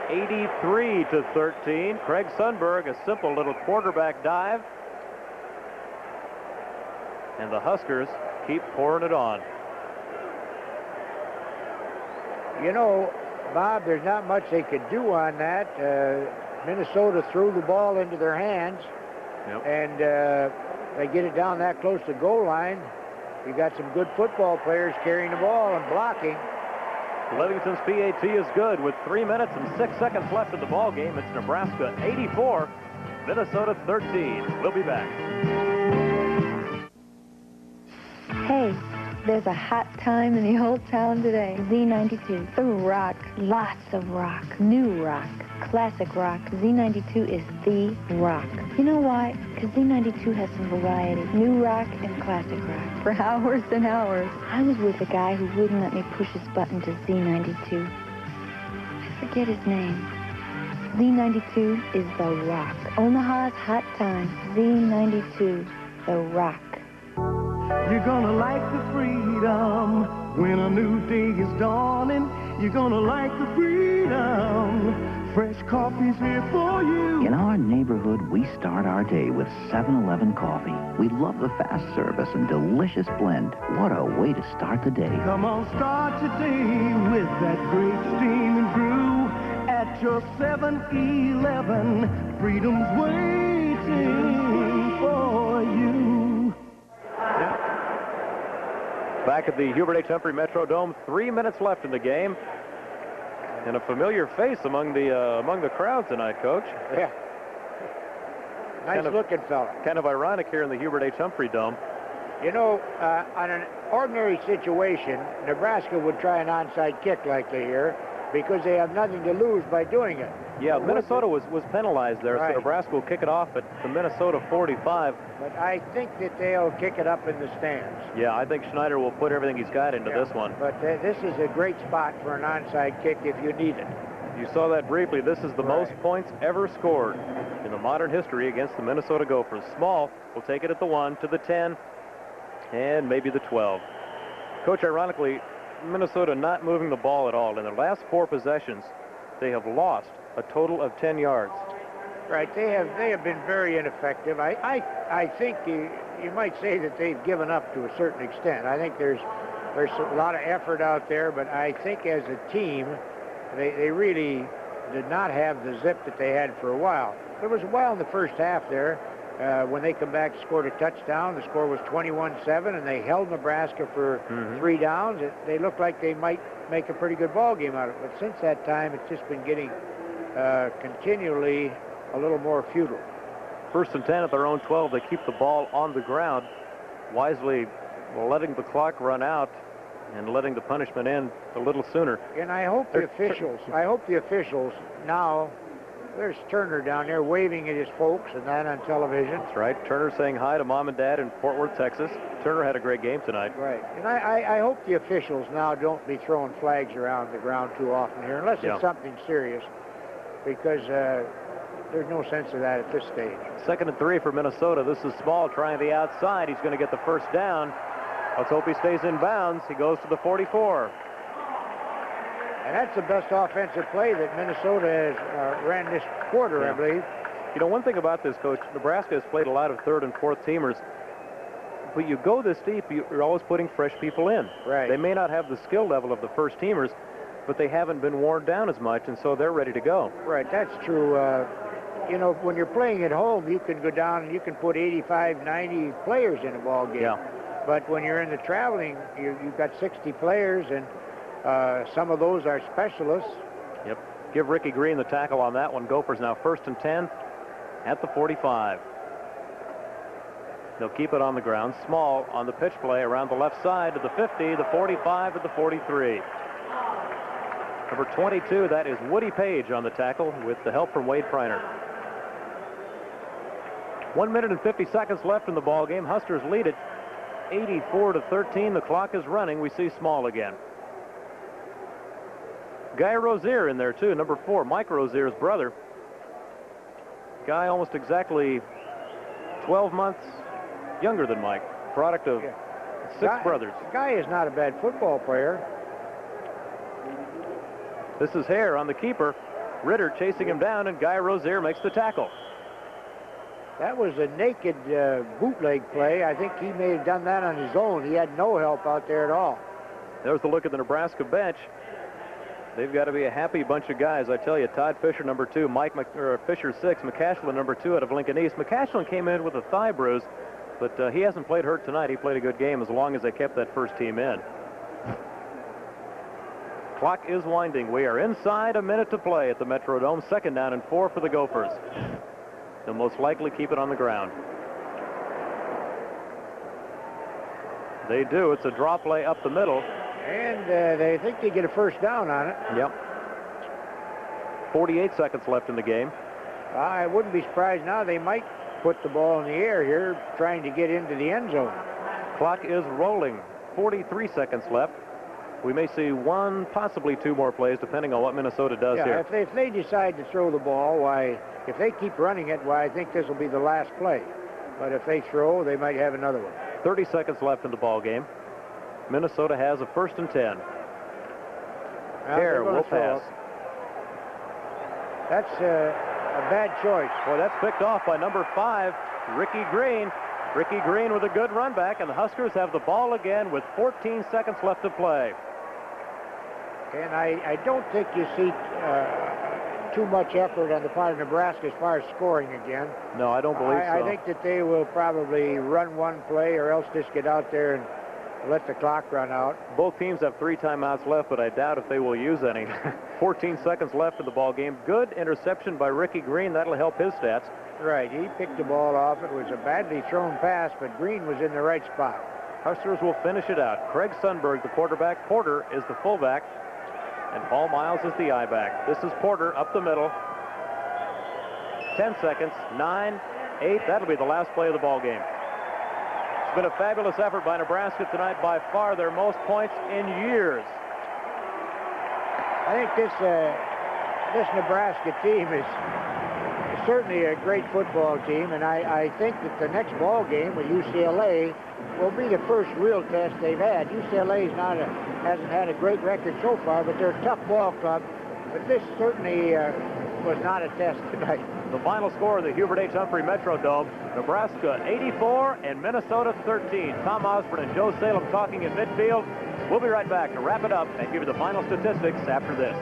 83-13. Craig Sundberg, a simple little quarterback dive. And the Huskers keep pouring it on. You know, Bob, there's not much they could do on that. Minnesota threw the ball into their hands, and they get it down that close to goal line. You got some good football players carrying the ball and blocking. Livingston's PAT is good with 3 minutes and 6 seconds left in the ball game. It's Nebraska 84, Minnesota 13. We'll be back. Hey, there's a hot time in the old town today. Z92, the rock, lots of rock, new rock, classic rock. Z92 is the rock. You know why? Because Z92 has some variety, new rock and classic rock, for hours and hours. I was with a guy who wouldn't let me push his button to Z92. I forget his name. Z92 is the rock. Omaha's hot time. Z92, the rock. You're gonna like the freedom when a new day is dawning. You're gonna like the freedom. Fresh coffee's here for you. In our neighborhood, we start our day with 7-Eleven coffee. We love the fast service and delicious blend. What a way to start the day. Come on, start your day with that great steaming brew at your 7-Eleven. Freedom's waiting for you. Back at the Hubert H. Humphrey Metrodome, 3 minutes left in the game. And a familiar face among the crowd tonight, Coach. Yeah. Nice looking fella. Kind of ironic here in the Hubert H. Humphrey Dome. You know, on an ordinary situation, Nebraska would try an onside kick likely here because they have nothing to lose by doing it. Yeah, Minnesota was penalized there, so Nebraska will kick it off at the Minnesota 45. But I think that they'll kick it up in the stands. Yeah, I think Schneider will put everything he's got into this one. But this is a great spot for an onside kick if you need it. You saw that briefly. This is the most points ever scored in the modern history against the Minnesota Gophers. Small will take it at the 1, to the 10, and maybe the 12. Coach, ironically, Minnesota not moving the ball at all. In their last 4 possessions, they have lost a total of 10 yards. Right, they have been very ineffective. I think you might say that they've given up to a certain extent. I think there's a lot of effort out there, but I think as a team, they really did not have the zip that they had for a while. There was a while in the first half there when they come back and scored a touchdown. The score was 21-7, and they held Nebraska for 3 downs. They looked like they might make a pretty good ball game out of it. But since that time, it's just been getting continually a little more futile. 1st and 10 at their own 12. They keep the ball on the ground, wisely letting the clock run out and letting the punishment end a little sooner. And I hope the officials now, there's Turner down there waving at his folks and that on television. That's right. Turner saying hi to Mom and Dad in Fort Worth, Texas. Turner had a great game tonight. Right. And I hope the officials now don't be throwing flags around the ground too often here, unless it's something serious, because there's no sense of that at this stage. 2nd and 3 for Minnesota. This is Small trying the outside. He's going to get the first down. Let's hope he stays in bounds. He goes to the 44. And that's the best offensive play that Minnesota has ran this quarter, I believe. You know, one thing about this, Coach, Nebraska has played a lot of 3rd and 4th teamers. But you go this deep, you're always putting fresh people in. Right. They may not have the skill level of the first teamers, but they haven't been worn down as much, and so they're ready to go. Right, that's true. You know, when you're playing at home, you can go down and you can put 85, 90 players in a ball game. Yeah. But when you're in the traveling, you've got 60 players, and some of those are specialists. Yep. Give Ricky Green the tackle on that one. Gophers now 1st and 10 at the 45. They'll keep it on the ground. Small on the pitch play around the left side to the 50, the 45, and the 43. Number 22, that is Woody Page on the tackle with the help from Wade Preiner. 1 minute and 50 seconds left in the ball game. Huskers lead it 84-13. The clock is running. We see Small again. Guy Rozier in there too, number 4, Mike Rozier's brother. Guy almost exactly 12 months younger than Mike. Product of 6 brothers. Guy is not a bad football player. This is Hare on the keeper. Ritter chasing him down, and Guy Rozier makes the tackle. That was a naked bootleg play. I think he may have done that on his own. He had no help out there at all. There's the look at the Nebraska bench. They've got to be a happy bunch of guys. I tell you, Todd Fisher, number 2, Fisher, 6, McCashlin, number 2, out of Lincoln East. McCashlin came in with a thigh bruise, but he hasn't played hurt tonight. He played a good game as long as they kept that first team in. Clock is winding. We are inside a minute to play at the Metrodome. 2nd down and 4 for the Gophers. They'll most likely keep it on the ground. They do. It's a draw play up the middle. And they think they get a first down on it. Yep. 48 seconds left in the game. I wouldn't be surprised now. They might put the ball in the air here, trying to get into the end zone. Clock is rolling. 43 seconds left. We may see 1, possibly 2 more plays, depending on what Minnesota does here. If they decide to throw the ball, why, if they keep running it, why, I think this will be the last play. But if they throw, they might have another one. 30 seconds left in the ball game. Minnesota has a 1st and 10. Hare will pass. That's a bad choice. Boy, that's picked off by number 5, Ricky Green. Ricky Green with a good run back, and the Huskers have the ball again with 14 seconds left to play. And I don't think you see too much effort on the part of Nebraska as far as scoring again. No, I don't believe so. I think that they will probably run one play or else just get out there and let the clock run out. Both teams have 3 timeouts left, but I doubt if they will use any. 14 seconds left in the ball game. Good interception by Ricky Green. That'll help his stats. Right, he picked the ball off. It was a badly thrown pass, but Green was in the right spot. Huskers will finish it out. Craig Sundberg, the quarterback. Porter is the fullback. And Paul Miles is the I-back. This is Porter up the middle. 10 seconds, 9, 8. That'll be the last play of the ball game. It's been a fabulous effort by Nebraska tonight, by far their most points in years. I think this Nebraska team is certainly a great football team, and I think that the next ball game with UCLA will be the first real test they've had. UCLA hasn't had a great record so far, but they're a tough ball club. But this certainly was not a test tonight. The final score of the Hubert H. Humphrey Metrodome, Nebraska 84 and Minnesota 13. Tom Osborne and Joe Salem talking in midfield. We'll be right back to wrap it up and give you the final statistics after this.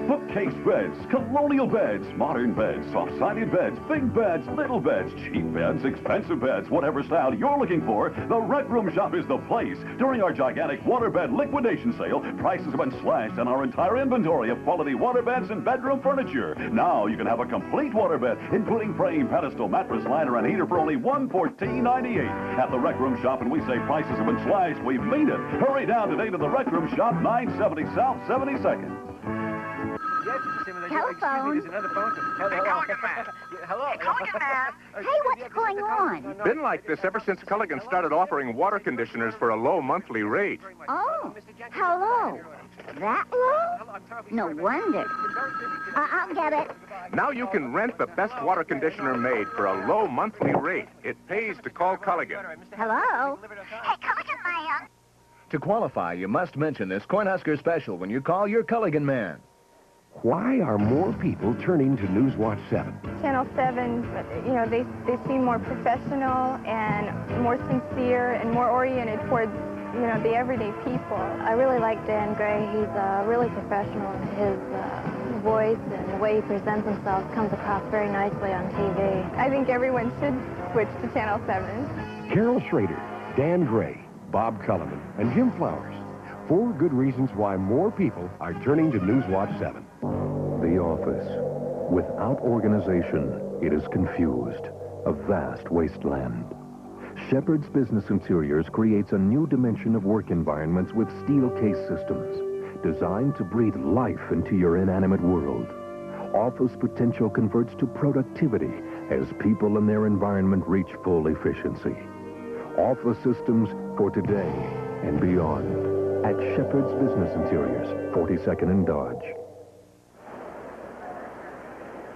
Bookcase beds, colonial beds, modern beds, soft-sided beds, big beds, little beds, cheap beds, expensive beds, whatever style you're looking for, the Rec Room Shop is the place. During our gigantic waterbed liquidation sale, prices have been slashed on our entire inventory of quality waterbeds and bedroom furniture. Now you can have a complete waterbed, including frame, pedestal, mattress, liner, and heater for only $114.98. At the Rec Room Shop, and we say prices have been slashed, we mean it. Hurry down today to the Rec Room Shop, 970 South 72nd. Telephone. Hey, Culligan man. Hello. Hey, Culligan man. Hey, what's going on? Been like this ever since Culligan started offering water conditioners for a low monthly rate. Oh, how low? That low? No wonder. I'll get it. Now you can rent the best water conditioner made for a low monthly rate. It pays to call Culligan. Hello? Hey, Culligan man. To qualify, you must mention this Cornhusker special when you call your Culligan man. Why are more people turning to Newswatch 7? Channel 7, you know, they seem more professional and more sincere and more oriented towards, you know, the everyday people. I really like Dan Gray. He's really professional. His voice and the way he presents himself comes across very nicely on TV. I think everyone should switch to Channel 7. Carol Schrader, Dan Gray, Bob Cullinan, and Jim Flowers. 4 good reasons why more people are turning to Newswatch 7. The office. Without organization, it is confused, a vast wasteland. Shepard's Business Interiors creates a new dimension of work environments with steel case systems, designed to breathe life into your inanimate world. Office potential converts to productivity as people and their environment reach full efficiency. Office systems for today and beyond. At Shepard's Business Interiors, 42nd and Dodge.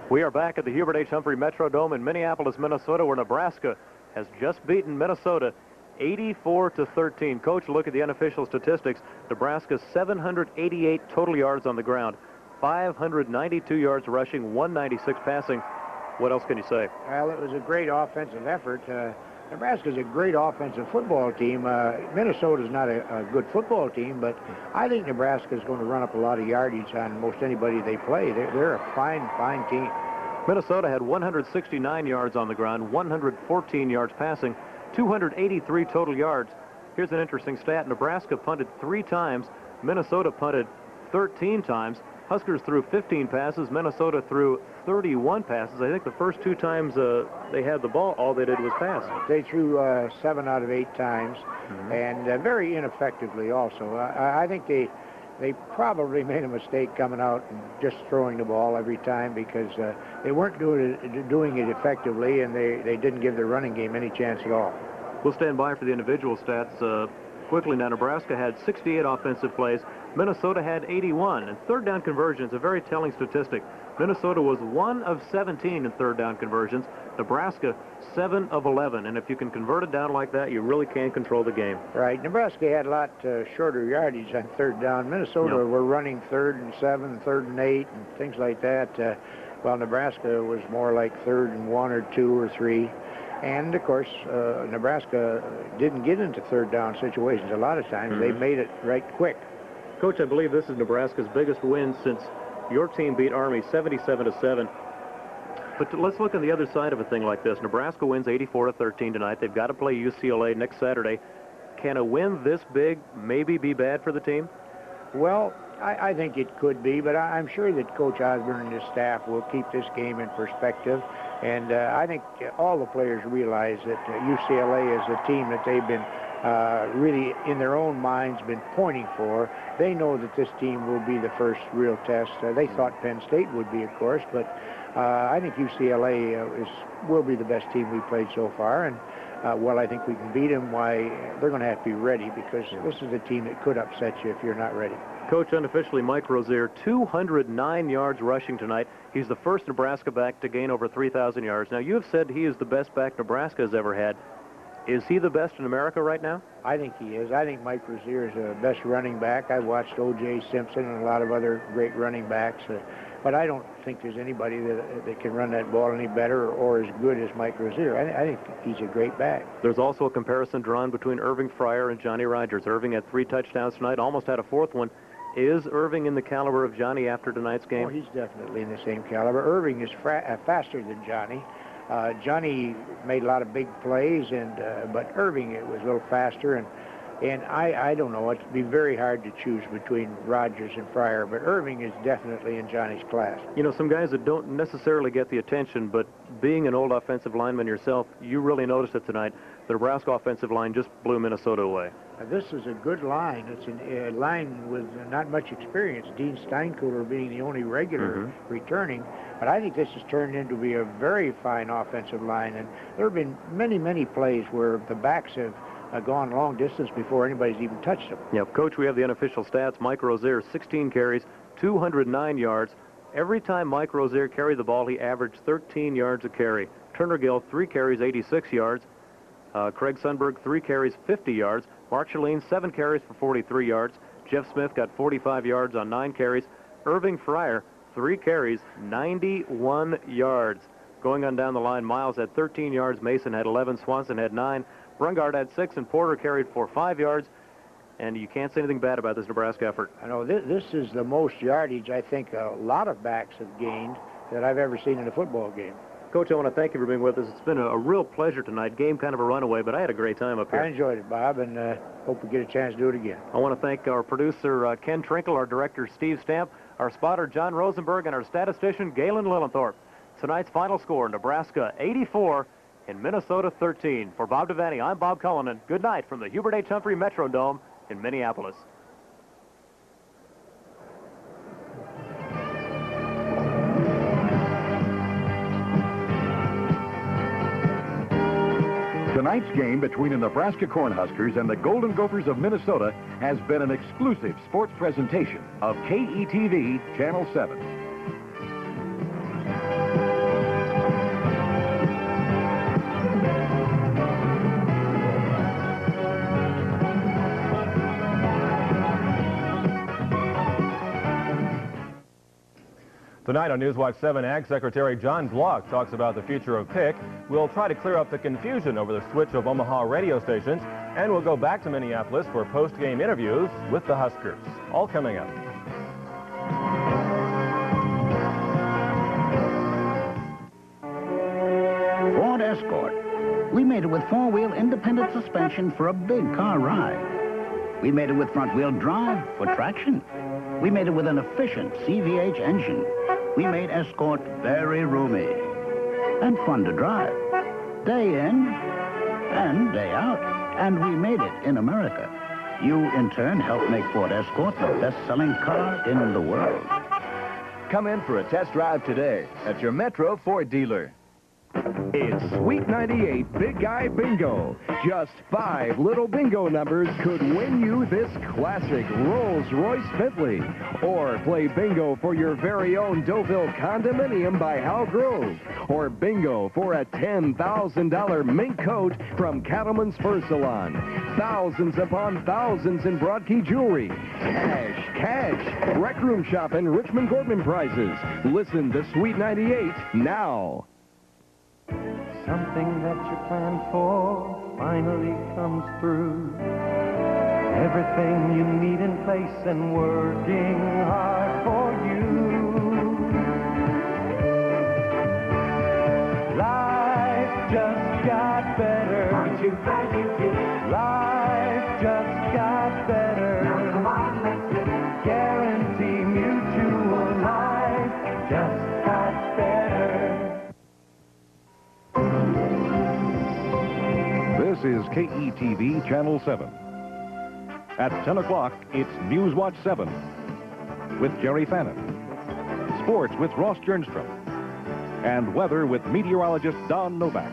We are back at the Hubert H. Humphrey Metrodome in Minneapolis, Minnesota, where Nebraska has just beaten Minnesota 84-13. Coach, look at the unofficial statistics. Nebraska's 788 total yards on the ground, 592 yards rushing, 196 passing. What else can you say? Well, it was a great offensive effort. Nebraska's a great offensive football team. Minnesota's not a good football team, but I think Nebraska's going to run up a lot of yardage on most anybody they play. They're a fine, fine team. Minnesota had 169 yards on the ground, 114 yards passing, 283 total yards. Here's an interesting stat. Nebraska punted 3 times. Minnesota punted 13 times. Huskers threw 15 passes. Minnesota threw 31 passes. I think the first 2 times they had the ball, all they did was pass. They threw 7 out of 8 times, and very ineffectively also. I think they probably made a mistake coming out and just throwing the ball every time because they weren't doing it effectively, and they didn't give their running game any chance at all. We'll stand by for the individual stats quickly now. Nebraska had 68 offensive plays. Minnesota had 81, and third down conversions, a very telling statistic. Minnesota was 1 of 17 in third down conversions. Nebraska, 7 of 11, and if you can convert it down like that, you really can control the game. Right. Nebraska had a lot shorter yardage on third down. Minnesota were running 3rd and 7, 3rd and 8, and things like that, while Nebraska was more like 3rd and 1 or 2 or 3. And, of course, Nebraska didn't get into third down situations a lot of times. They made it right quick. Coach, I believe this is Nebraska's biggest win since your team beat Army 77-7. But let's look on the other side of a thing like this. Nebraska wins 84-13 tonight. They've got to play UCLA next Saturday. Can a win this big maybe be bad for the team? Well, I think it could be, but I'm sure that Coach Osborne and his staff will keep this game in perspective. And I think all the players realize that UCLA is a team that they've been really, in their own minds, been pointing for. They know that this team will be the first real test. They thought Penn State would be, of course, but I think UCLA will be the best team we played so far. And well, I think we can beat them, why, they're going to have to be ready, because this is a team that could upset you if you're not ready. Coach, unofficially, Mike Rozier, 209 yards rushing tonight. He's the first Nebraska back to gain over 3,000 yards. Now, you have said he is the best back Nebraska has ever had. Is he the best in America right now? I think he is. I think Mike Rozier is the best running back. I've watched O.J. Simpson and a lot of other great running backs, but I don't think there's anybody that can run that ball any better or as good as Mike Rozier. I think he's a great back. There's also a comparison drawn between Irving Fryer and Johnny Rogers. Irving had 3 touchdowns tonight, almost had a 4th one. Is Irving in the caliber of Johnny after tonight's game? Oh, he's definitely in the same caliber. Irving is faster than Johnny. Johnny made a lot of big plays, but Irving was a little faster, and I don't know. It'd be very hard to choose between Rogers and Fryer, but Irving is definitely in Johnny's class. You know, some guys that don't necessarily get the attention, but being an old offensive lineman yourself, you really noticed it tonight. The Nebraska offensive line just blew Minnesota away. This is a good line. It's a line with not much experience. Dean Steinkuhler being the only regular returning. But I think this has turned into be a very fine offensive line. And there have been many, many plays where the backs have gone long distance before anybody's even touched them. Yep, Coach, we have the unofficial stats. Mike Rozier, 16 carries, 209 yards. Every time Mike Rozier carried the ball, he averaged 13 yards a carry. Turner Gill, 3 carries, 86 yards. Craig Sundberg, 3 carries, 50 yards. Mark Chalene, 7 carries for 43 yards. Jeff Smith got 45 yards on 9 carries. Irving Fryer, 3 carries, 91 yards. Going on down the line, Miles had 13 yards, Mason had 11, Swanson had 9, Brungard had 6, and Porter carried for 5 yards. And you can't say anything bad about this Nebraska effort. I know this is the most yardage I think a lot of backs have gained that I've ever seen in a football game. Coach, I want to thank you for being with us. It's been a real pleasure tonight. Game kind of a runaway, but I had a great time up here. I enjoyed it, Bob, and hope we get a chance to do it again. I want to thank our producer, Ken Trinkle, our director, Steve Stamp, our spotter, John Rosenberg, and our statistician, Galen Lillenthorpe. Tonight's final score, Nebraska 84 and Minnesota 13. For Bob Devaney, I'm Bob Cullinan. Good night from the Hubert H. Humphrey Metrodome in Minneapolis. Tonight's game between the Nebraska Cornhuskers and the Golden Gophers of Minnesota has been an exclusive sports presentation of KETV Channel 7. Tonight on Newswatch 7, Ag Secretary John Block talks about the future of PIC. We'll try to clear up the confusion over the switch of Omaha radio stations, and we'll go back to Minneapolis for post-game interviews with the Huskers. All coming up. Ford Escort. We made it with four-wheel independent suspension for a big car ride. We made it with front-wheel drive for traction. We made it with an efficient CVH engine. We made Escort very roomy and fun to drive, day in and day out. And we made it in America. You, in turn, helped make Ford Escort the best-selling car in the world. Come in for a test drive today at your Metro Ford dealer. It's Sweet 98 Big Guy Bingo. Just 5 little bingo numbers could win you this classic Rolls-Royce Bentley. Or play bingo for your very own Deauville condominium by Hal Grove. Or bingo for a $10,000 mink coat from Cattleman's Fur Salon. Thousands upon thousands in Broadkey jewelry. Cash, cash. Rec Room Shop and Richmond Gordman prizes. Listen to Sweet 98 now. Something that you planned for finally comes through. Everything you need in place and working hard for you. Life just got better. Aren't you glad you did? Life just got better. Now come on, let's live it. Guarantee Mutual Life just got better. This is KETV Channel 7. At 10 o'clock, it's Newswatch 7 with Jerry Fannin. Sports with Ross Jernstrom. And weather with meteorologist Don Novak.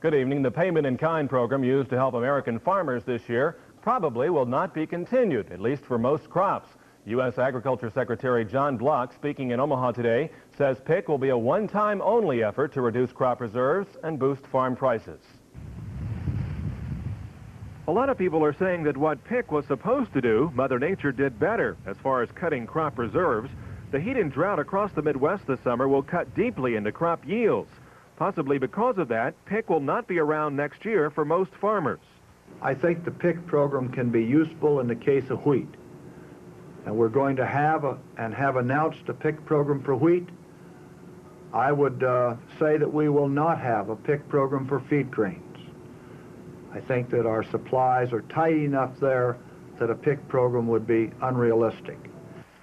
Good evening. The payment-in-kind program used to help American farmers this year probably will not be continued, at least for most crops. U.S. Agriculture Secretary John Block, speaking in Omaha today, says PIC will be a one-time only effort to reduce crop reserves and boost farm prices. A lot of people are saying that what PIC was supposed to do, Mother Nature did better as far as cutting crop reserves. The heat and drought across the Midwest this summer will cut deeply into crop yields. Possibly because of that, PIC will not be around next year for most farmers. I think the PIC program can be useful in the case of wheat. And we're going to have announced a PIC program for wheat. I would say that we will not have a PIC program for feed grains. I think that our supplies are tight enough there that a PIC program would be unrealistic.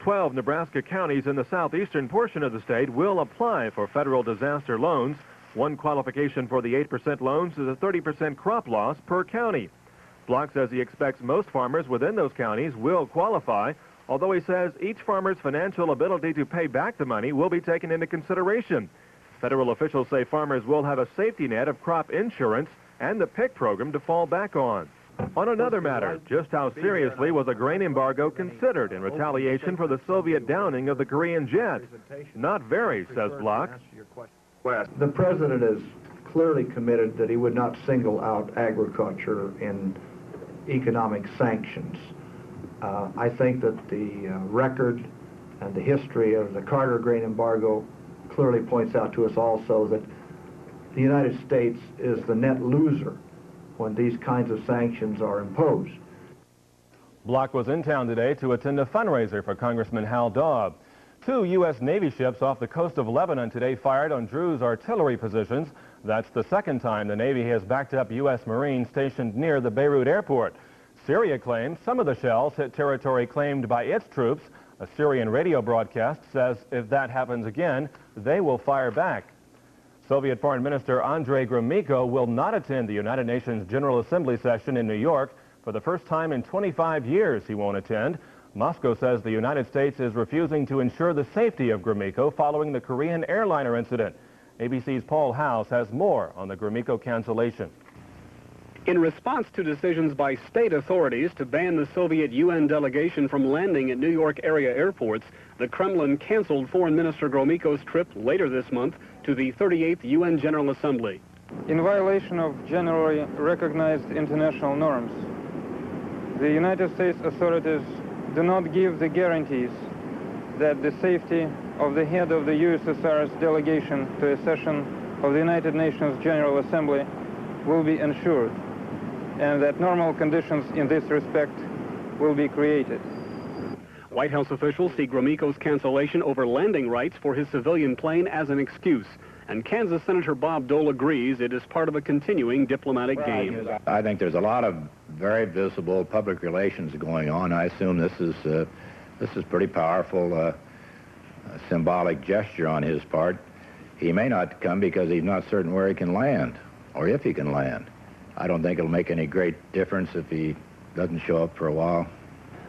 12 Nebraska counties in the southeastern portion of the state will apply for federal disaster loans. One qualification for the 8% loans is a 30% crop loss per county. Block says he expects most farmers within those counties will qualify, although he says each farmer's financial ability to pay back the money will be taken into consideration. Federal officials say farmers will have a safety net of crop insurance and the PIC program to fall back on. On another matter, just how seriously was a grain embargo considered in retaliation for the Soviet downing of the Korean jet? Not very, says Block. The president is clearly committed that he would not single out agriculture in economic sanctions. I think that the record and the history of the Carter grain embargo clearly points out to us also that the United States is the net loser when these kinds of sanctions are imposed. Block was in town today to attend a fundraiser for Congressman Hal Daub. 2 U.S. Navy ships off the coast of Lebanon today fired on Drew's artillery positions. That's the second time the Navy has backed up U.S. Marines stationed near the Beirut airport. Syria claims some of the shells hit territory claimed by its troops. A Syrian radio broadcast says if that happens again, they will fire back. Soviet Foreign Minister Andrei Gromyko will not attend the United Nations General Assembly session in New York. For the first time in 25 years, he won't attend. Moscow says the United States is refusing to ensure the safety of Gromyko following the Korean airliner incident. ABC's Paul House has more on the Gromyko cancellation. In response to decisions by state authorities to ban the Soviet UN delegation from landing at New York area airports, the Kremlin canceled Foreign Minister Gromyko's trip later this month to the 38th UN General Assembly. In violation of generally recognized international norms, the United States authorities do not give the guarantees that the safety of the head of the USSR's delegation to a session of the United Nations General Assembly will be ensured, and that normal conditions in this respect will be created. White House officials see Gromyko's cancellation over landing rights for his civilian plane as an excuse, and Kansas Senator Bob Dole agrees it is part of a continuing diplomatic game. I think there's a lot of very visible public relations going on. I assume this is pretty powerful symbolic gesture on his part. He may not come because he's not certain where he can land or if he can land. I don't think it'll make any great difference if he doesn't show up for a while.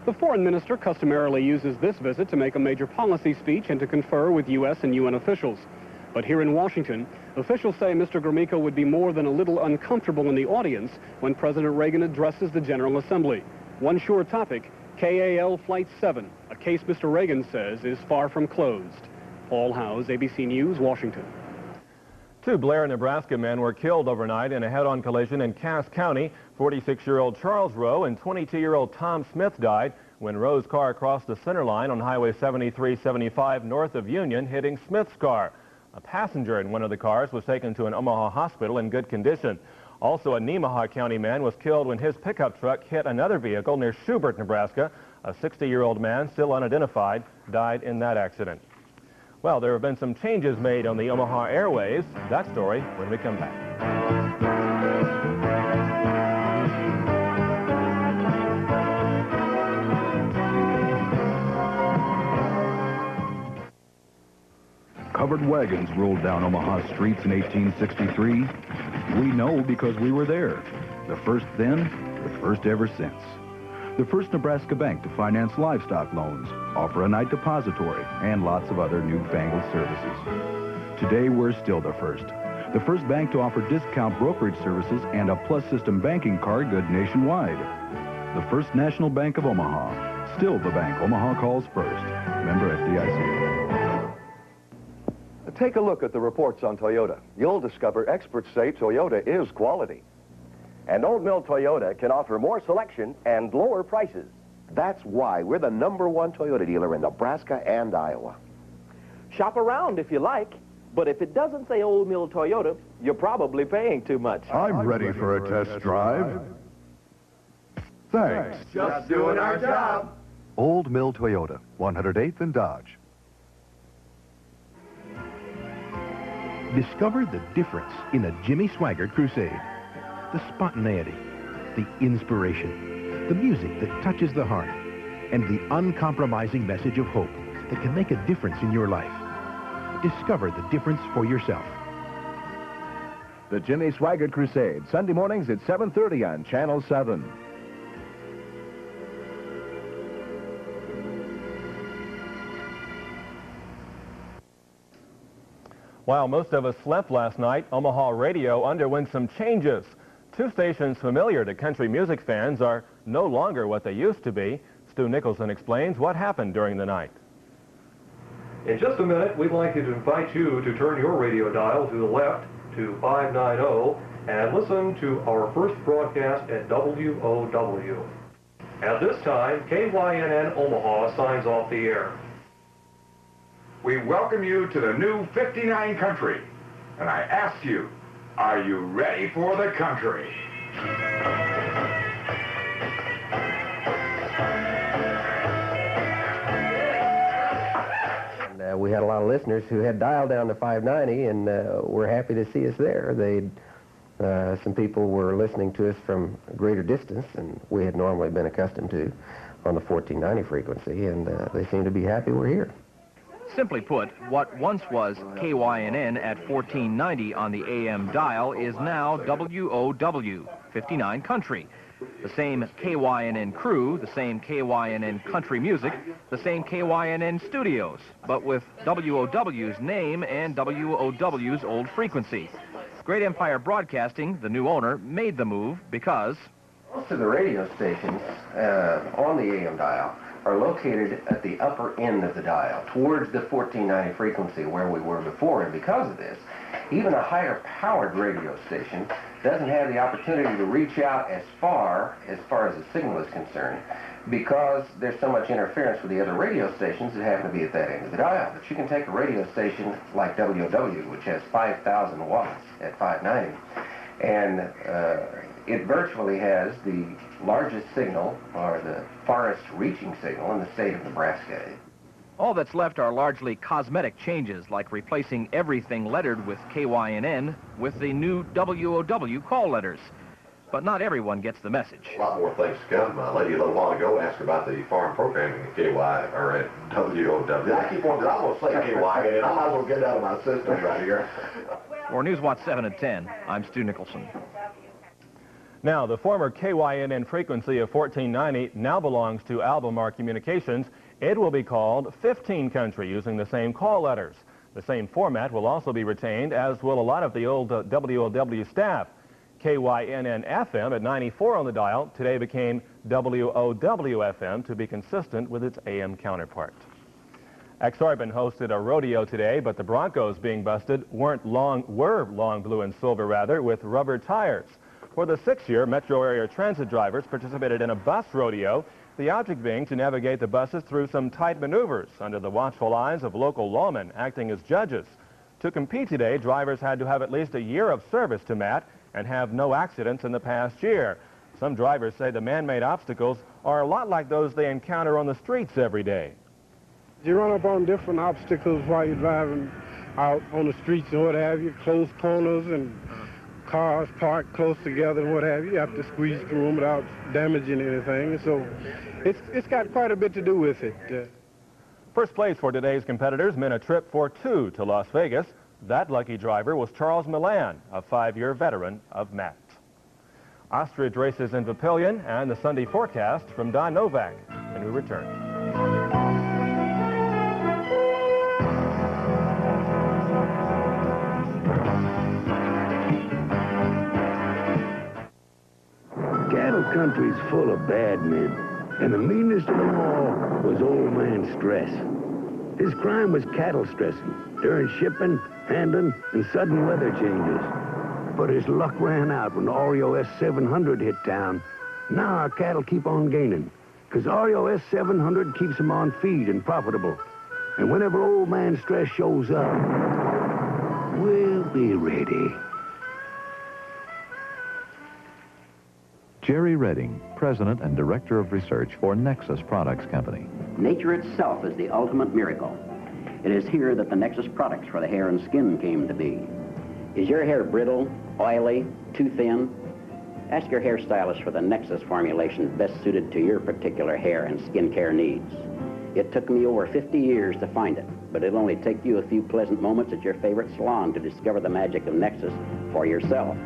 The foreign minister customarily uses this visit to make a major policy speech and to confer with U.S. and UN officials. But here in Washington, officials say Mr. Gromyko would be more than a little uncomfortable in the audience when President Reagan addresses the General Assembly. One sure topic, KAL Flight 7, a case Mr. Reagan says is far from closed. Paul Howes, ABC News, Washington. 2 Blair, Nebraska men were killed overnight in a head-on collision in Cass County. 46-year-old Charles Rowe and 22-year-old Tom Smith died when Rowe's car crossed the center line on Highway 7375 north of Union, hitting Smith's car. A passenger in one of the cars was taken to an Omaha hospital in good condition. Also, a Nemaha County man was killed when his pickup truck hit another vehicle near Schubert, Nebraska. A 60-year-old man, still unidentified, died in that accident. Well, there have been some changes made on the Omaha Airways. That story when we come back. Covered wagons rolled down Omaha streets in 1863. We know because we were there. The first then, the first ever since. The first Nebraska bank to finance livestock loans, offer a night depository, and lots of other newfangled services. Today, we're still the The first bank to offer discount brokerage services and a Plus System banking card good nationwide. The First National Bank of Omaha. Still the bank Omaha calls first. Member FDIC. Take a look at the reports on Toyota. You'll discover experts say Toyota is quality. And Old Mill Toyota can offer more selection and lower prices. That's why we're the #1 Toyota dealer in Nebraska and Iowa. Shop around if you like, but if it doesn't say Old Mill Toyota, you're probably paying too much. I'm ready for a test drive. Thanks. Just doing our job. Old Mill Toyota, 108th and Dodge. Discover the difference in a Jimmy Swaggart Crusade. The spontaneity, the inspiration, the music that touches the heart, and the uncompromising message of hope that can make a difference in your life. Discover the difference for yourself. The Jimmy Swaggart Crusade, Sunday mornings at 7:30 on Channel 7. While most of us slept last night, Omaha Radio underwent some changes. Two stations familiar to country music fans are no longer what they used to be. Stu Nicholson explains what happened during the night. In just a minute, we'd like to invite you to turn your radio dial to the left to 590 and listen to our first broadcast at WOW. At this time, KYNN Omaha signs off the air. We welcome you to the new 59 Country. And I ask you, are you ready for the country? And, we had a lot of listeners who had dialed down to 590 and were happy to see us there. Some people were listening to us from a greater distance than we had normally been accustomed to on the 1490 frequency, and they seem to be happy we're here. Simply put, what once was KYNN at 1490 on the AM dial is now WOW, 59 Country. The same KYNN crew, the same KYNN country music, the same KYNN studios, but with WOW's name and WOW's old frequency. Great Empire Broadcasting, the new owner, made the move because Most of the radio stations on the AM dial are located at the upper end of the dial, towards the 1490 frequency where we were before, and because of this, even a higher powered radio station doesn't have the opportunity to reach out as far as the signal is concerned, because there's so much interference with the other radio stations that happen to be at that end of the dial. But you can take a radio station like WOW, which has 5,000 watts at 590, and it virtually has the largest signal, or the farthest reaching signal, in the state of Nebraska. all that's left are largely cosmetic changes, like replacing everything lettered with KYNN with the new WOW call letters. But not everyone gets the message. A lot more things to come. A lady a little while ago asked about the farm programming at KY, or at WOW. I keep on, I almost say KY, and I might as well get it out of my system right here. For Newswatch 7 at 10, I'm Stu Nicholson. Now, the former KYNN frequency of 1490 now belongs to Albemarle Communications. It will be called 15 Country, using the same call letters. The same format will also be retained, as will a lot of the old WOW staff. KYNN FM at 94 on the dial today became WOW FM to be consistent with its AM counterpart. Exarban hosted a rodeo today, but the Broncos being busted were long blue and silver rather, with rubber tires. For the 6th year, metro area transit drivers participated in a bus rodeo, the object being to navigate the buses through some tight maneuvers under the watchful eyes of local lawmen acting as judges. To compete today, drivers had to have at least a year of service to MAT and have no accidents in the past year. Some drivers say the man-made obstacles are a lot like those they encounter on the streets every day. You run up on different obstacles while you're driving out on the streets and what have you, close corners and cars parked close together and what have you. You have to squeeze through them without damaging anything. So it's got quite a bit to do with it. First place for today's competitors meant a trip for 2 to Las Vegas. That lucky driver was Charles Milan, a 5-year veteran of MAT. Ostrich races in Papillion and the Sunday forecast from Don Novak when we return. country's full of bad men, and the meanest of them all was old man Stress. His crime was cattle stressing during shipping, handling, and sudden weather changes. But his luck ran out when Oreo S700 hit town. Now our cattle keep on gaining, because Oreo S700 keeps them on feed and profitable. And whenever old man Stress shows up, we'll be ready. Jerry Redding, President and Director of Research for Nexus Products Company. Nature itself is the ultimate miracle. It is here that the Nexus products for the hair and skin came to be. Is your hair brittle, oily, too thin? Ask your hairstylist for the Nexus formulation best suited to your particular hair and skin care needs. It took me over 50 years to find it, but it'll only take you a few pleasant moments at your favorite salon to discover the magic of Nexus for yourself.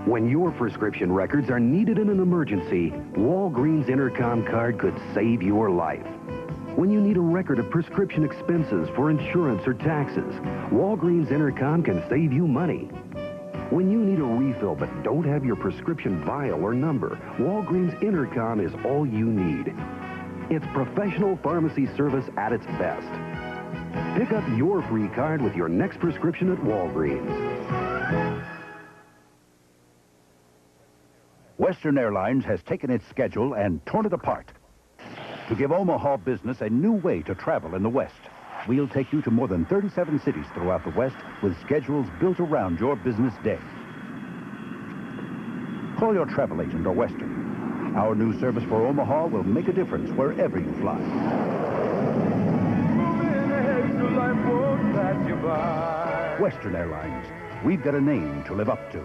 When your prescription records are needed in an emergency, Walgreens Intercom card could save your life. When you need a record of prescription expenses for insurance or taxes, Walgreens Intercom can save you money. When you need a refill but don't have your prescription vial or number, Walgreens Intercom is all you need. It's professional pharmacy service at its best. Pick up your free card with your next prescription at Walgreens. Western Airlines has taken its schedule and torn it apart to give Omaha business a new way to travel in the West. We'll take you to more than 37 cities throughout the West with schedules built around your business day. Call your travel agent or Western. Our new service for Omaha will make a difference wherever you fly. Western Airlines. We've got a name to live up to.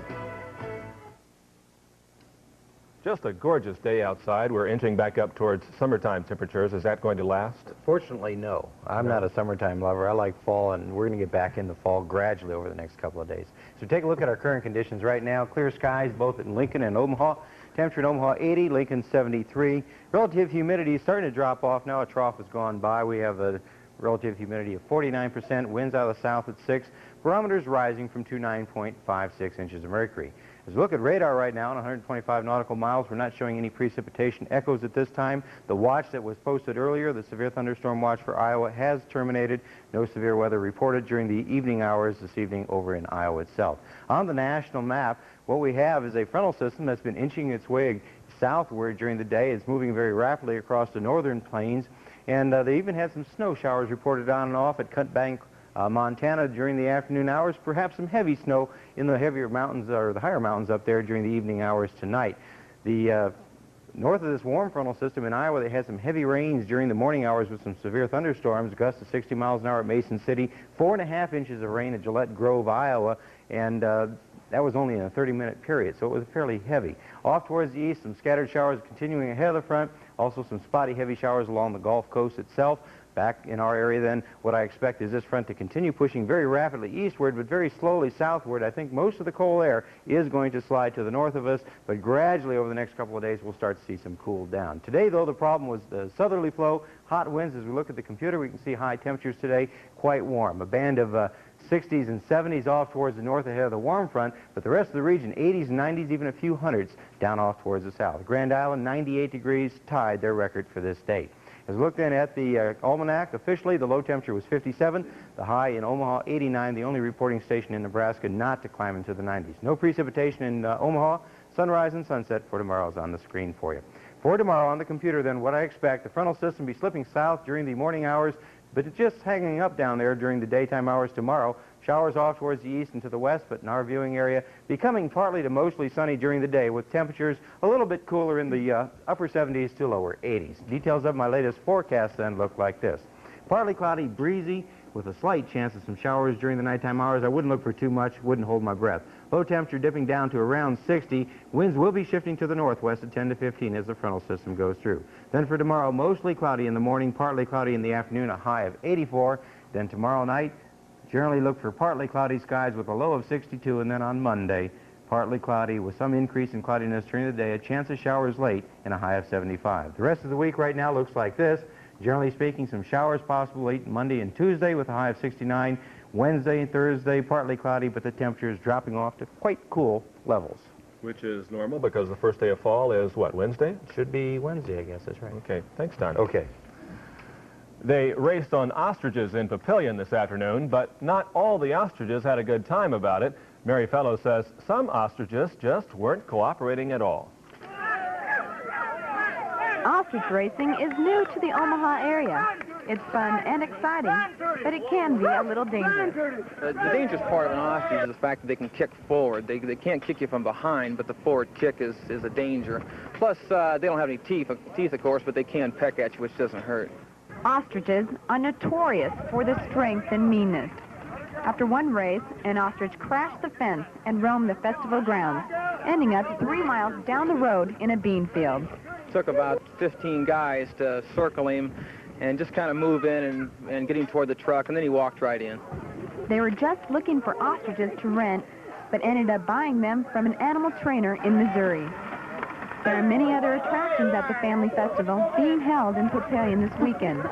Just a gorgeous day outside. We're inching back up towards summertime temperatures. Is that going to last? Fortunately, no. I'm not a summertime lover. I like fall, and we're going to get back into fall gradually over the next couple of days. So take a look at our current conditions right now. Clear skies both in Lincoln and Omaha. Temperature in Omaha 80, Lincoln 73. Relative humidity is starting to drop off now. A trough has gone by. We have a relative humidity of 49%. Winds out of the south at 6. Barometers rising from 29.56 inches of mercury. As we look at radar right now, 125 nautical miles, we're not showing any precipitation echoes at this time. The watch that was posted earlier, the severe thunderstorm watch for Iowa, has terminated. No severe weather reported during the evening hours this evening over in Iowa itself. On the national map, what we have is a frontal system that's been inching its way southward during the day. It's moving very rapidly across the northern plains, and they even had some snow showers reported on and off at Cut Bank, Montana during the afternoon hours, perhaps some heavy snow in the heavier mountains or the higher mountains up there during the evening hours tonight. The north of this warm frontal system in Iowa, they had some heavy rains during the morning hours with some severe thunderstorms, gusts of 60 miles an hour at Mason City, 4.5 inches of rain at Gillette Grove, Iowa, and that was only in a 30-minute period, so it was fairly heavy. Off towards the east, some scattered showers continuing ahead of the front, also some spotty heavy showers along the Gulf Coast itself. Back in our area then, what I expect is this front to continue pushing very rapidly eastward, but very slowly southward. I think most of the cold air is going to slide to the north of us, but gradually over the next couple of days we'll start to see some cool down. Today, though, the problem was the southerly flow, hot winds. As we look at the computer, we can see high temperatures today, quite warm. A band of 60s and 70s off towards the north ahead of the warm front, but the rest of the region, 80s and 90s, even a few hundreds down off towards the south. Grand Island, 98 degrees, tied their record for this date. As we look then at the almanac, officially the low temperature was 57, the high in Omaha 89, the only reporting station in Nebraska not to climb into the 90s. No precipitation in Omaha. Sunrise and sunset for tomorrow is on the screen for you. For tomorrow on the computer then, what I expect, the frontal system be slipping south during the morning hours, but it's just hanging up down there during the daytime hours tomorrow. Showers off towards the east and to the west, but in our viewing area, becoming partly to mostly sunny during the day with temperatures a little bit cooler in the upper 70s to lower 80s. Details of my latest forecast then look like this. Partly cloudy, breezy, with a slight chance of some showers during the nighttime hours. I wouldn't look for too much, wouldn't hold my breath. Low temperature dipping down to around 60. Winds will be shifting to the northwest at 10 to 15 as the frontal system goes through. Then for tomorrow, mostly cloudy in the morning, partly cloudy in the afternoon, a high of 84. Then tomorrow night, generally look for partly cloudy skies with a low of 62, and then on Monday, partly cloudy with some increase in cloudiness during the day, a chance of showers late, and a high of 75. The rest of the week right now looks like this. Generally speaking, some showers possible late Monday and Tuesday with a high of 69. Wednesday and Thursday, partly cloudy, but the temperature is dropping off to quite cool levels. Which is normal because the first day of fall is what, Wednesday? Should be Wednesday, I guess. That's right. Okay, thanks, Don. Okay. They raced on ostriches in Papillion this afternoon, but not all the ostriches had a good time about it. Mary Fellows says some ostriches just weren't cooperating at all. Ostrich racing is new to the Omaha area. It's fun and exciting, but it can be a little dangerous. The dangerous part of an ostrich is the fact that they can kick forward. They can't kick you from behind, but the forward kick is a danger. Plus, they don't have any teeth, of course, but they can peck at you, which doesn't hurt. Ostriches are notorious for their strength and meanness. After one race, an ostrich crashed the fence and roamed the festival grounds, ending up 3 miles down the road in a bean field. It took about 15 guys to circle him and just kind of move in and get him toward the truck, and then he walked right in. They were just looking for ostriches to rent, but ended up buying them from an animal trainer in Missouri. There are many other attractions at the Family Festival being held in Papillion this weekend,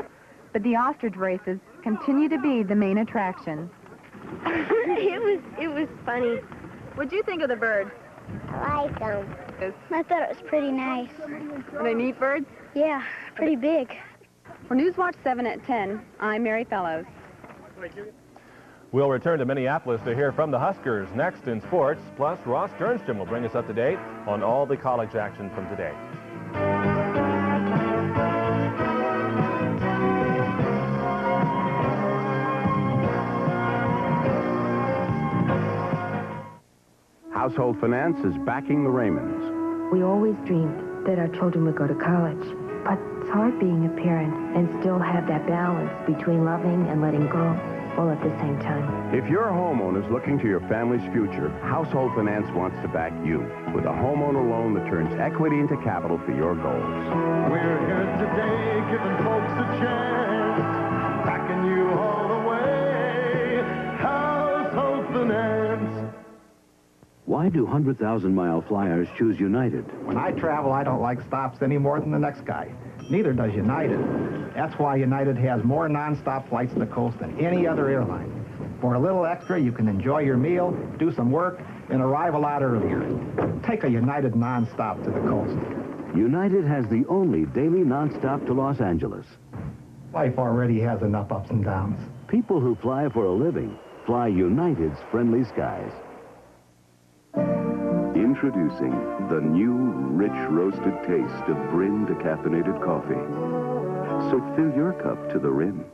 but the ostrich races continue to be the main attraction. It was funny. What'd you think of the birds? I like them. I thought it was pretty nice. Are they neat birds? Yeah, pretty big. For Newswatch 7 at 10, I'm Mary Fellows. We'll return to Minneapolis to hear from the Huskers next in sports. Plus, Ross Sternstrom will bring us up to date on all the college action from today. Household Finance is backing the Raymonds. We always dreamed that our children would go to college, but it's hard being a parent and still have that balance between loving and letting go, all at the same time. If your homeowner is looking to your family's future, Household Finance wants to back you with a homeowner loan that turns equity into capital for your goals. We're here today giving folks a chance, backing you all the way. Household Finance. Why do 100,000-mile flyers choose United? When I travel, I don't like stops any more than the next guy. Neither does United. That's why United has more nonstop flights to the coast than any other airline. For a little extra, you can enjoy your meal, do some work, and arrive a lot earlier. Take a United nonstop to the coast. United has the only daily nonstop to Los Angeles. Life already has enough ups and downs. People who fly for a living fly United's friendly skies. Introducing the new, rich, roasted taste of Bryn decaffeinated coffee. So fill your cup to the rim.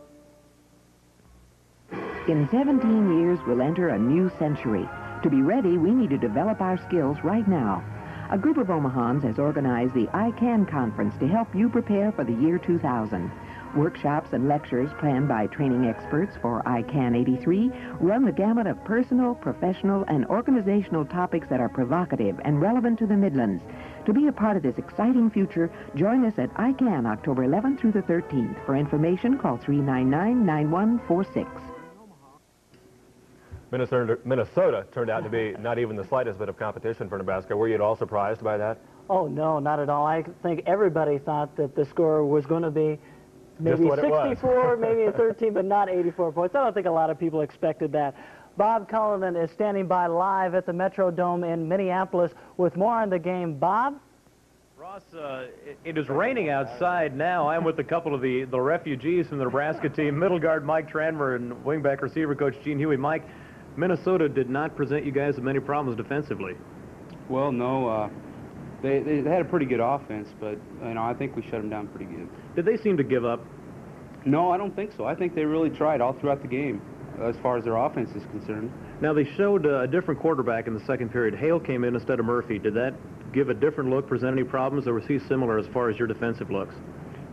In 17 years, we'll enter a new century. To be ready, we need to develop our skills right now. A group of Omahans has organized the ICANN conference to help you prepare for the year 2000. Workshops and lectures planned by training experts for ICANN 83 run the gamut of personal, professional, and organizational topics that are provocative and relevant to the Midlands. To be a part of this exciting future, join us at ICANN October 11th through the 13th. For information, call 399-9146. Minnesota turned out to be not even the slightest bit of competition for Nebraska. Were you at all surprised by that? Oh, no, not at all. I think everybody thought that the score was going to be maybe 64, maybe 13, but not 84 points. I don't think a lot of people expected that. Bob Cullinan is standing by live at the Metrodome in Minneapolis with more on the game. Bob? Ross, it is raining outside now. I'm with a couple of the refugees from the Nebraska team, middle guard Mike Tranmer and wingback receiver coach Gene Huey. Mike, Minnesota did not present you guys with many problems defensively. Well, no. They had a pretty good offense, but I think we shut them down pretty good. Did they seem to give up? No, I don't think so. I think they really tried all throughout the game as far as their offense is concerned. Now, they showed a different quarterback in the second period. Hale came in instead of Murphy. Did that give a different look, present any problems, or was he similar as far as your defensive looks?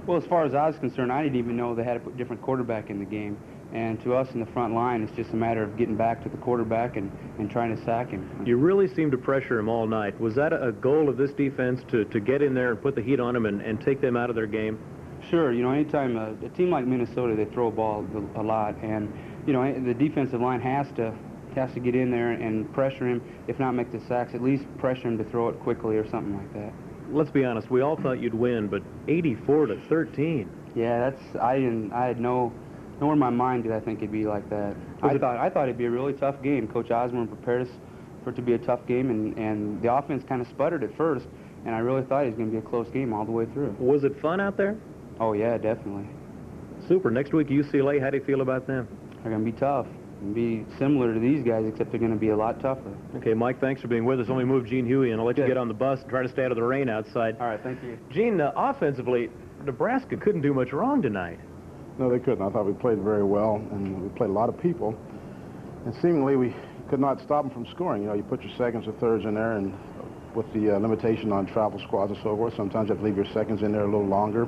Well, as far as I was concerned, I didn't even know they had a different quarterback in the game. And to us in the front line, it's just a matter of getting back to the quarterback and trying to sack him. You really seemed to pressure him all night. Was that a goal of this defense to get in there and put the heat on him and take them out of their game? Sure. Anytime a team like Minnesota, they throw a ball a lot. And, the defensive line has to get in there and pressure him, if not make the sacks, at least pressure him to throw it quickly or something like that. Let's be honest. We all thought you'd win, but 84-13. Yeah, I had nowhere in my mind did I think it'd be like that. I thought it'd be a really tough game. Coach Osborne prepared us for it to be a tough game, and the offense kind of sputtered at first, and I really thought it was going to be a close game all the way through. Was it fun out there? Oh, yeah, definitely. Super. Next week, UCLA, how do you feel about them? They're going to be tough. Be similar to these guys, except they're going to be a lot tougher. Okay, Mike, thanks for being with us. Let me move Gene Huey, and I'll let you get on the bus and try to stay out of the rain outside. All right, thank you. Gene, offensively, Nebraska couldn't do much wrong tonight. No, they couldn't. I thought we played very well, and we played a lot of people. And seemingly, we could not stop them from scoring. You know, you put your seconds or thirds in there, and with the limitation on travel squads and so forth, sometimes you have to leave your seconds in there a little longer.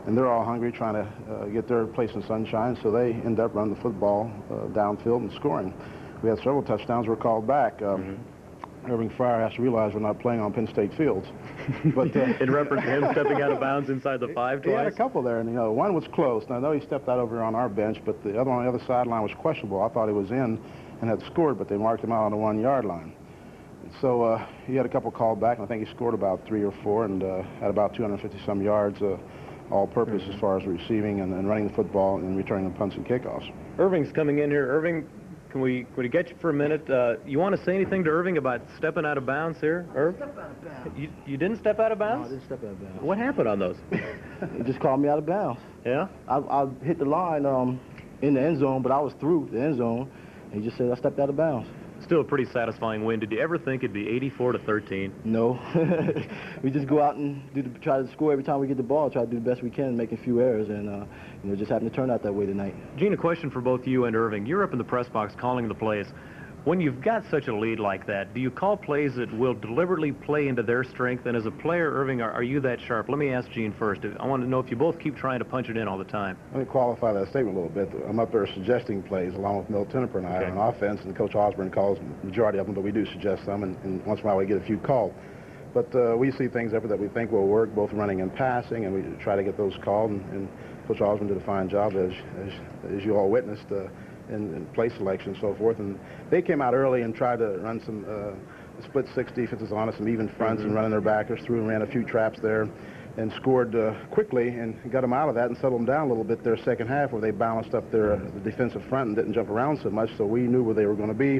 And they're all hungry, trying to get their place in sunshine, so they end up running the football downfield and scoring. We had several touchdowns were called back. Irving Fryer has to realize we're not playing on Penn State fields. But in reference to him stepping out of bounds inside the 5 twice? He had a couple there, and one was close. Now, I know he stepped out over on our bench, but the other one on the other sideline was questionable. I thought he was in and had scored, but they marked him out on the 1-yard line. So he had a couple called back, and I think he scored about 3 or 4 and had about 250-some yards all-purpose as far as receiving and running the football and returning the punts and kickoffs. Irving's coming in here. Irving, can we get you for a minute? You want to say anything to Irving about stepping out of bounds here, Irv? Step out of bounds. You didn't step out of bounds? No, I didn't step out of bounds. What happened on those? He just called me out of bounds. Yeah? I hit the line in the end zone, but I was through the end zone, and he just said I stepped out of bounds. Still a pretty satisfying win. Did you ever think it'd be 84-13? No. We just go out and try to score every time we get the ball, try to do the best we can, making a few errors, and it just happened to turn out that way tonight. Gene, a question for both you and Irving. You're up in the press box calling the plays. When you've got such a lead like that, do you call plays that will deliberately play into their strength? And as a player, Irving, are you that sharp? Let me ask Gene first. I want to know if you both keep trying to punch it in all the time. Let me qualify that statement a little bit. I'm up there suggesting plays along with Milt Tenniper and I on offense, and Coach Osborne calls the majority of them, but we do suggest some, and once in a while we get a few called. But we see things that we think will work, both running and passing, and we try to get those called, and Coach Osborne did a fine job, as you all witnessed, in play selection and so forth. And they came out early and tried to run some split 6 defenses on us, some even fronts, and running their backers through, and ran a few traps there and scored quickly and got them out of that and settled them down a little bit their second half, where they balanced up their the defensive front and didn't jump around so much, so we knew where they were going to be,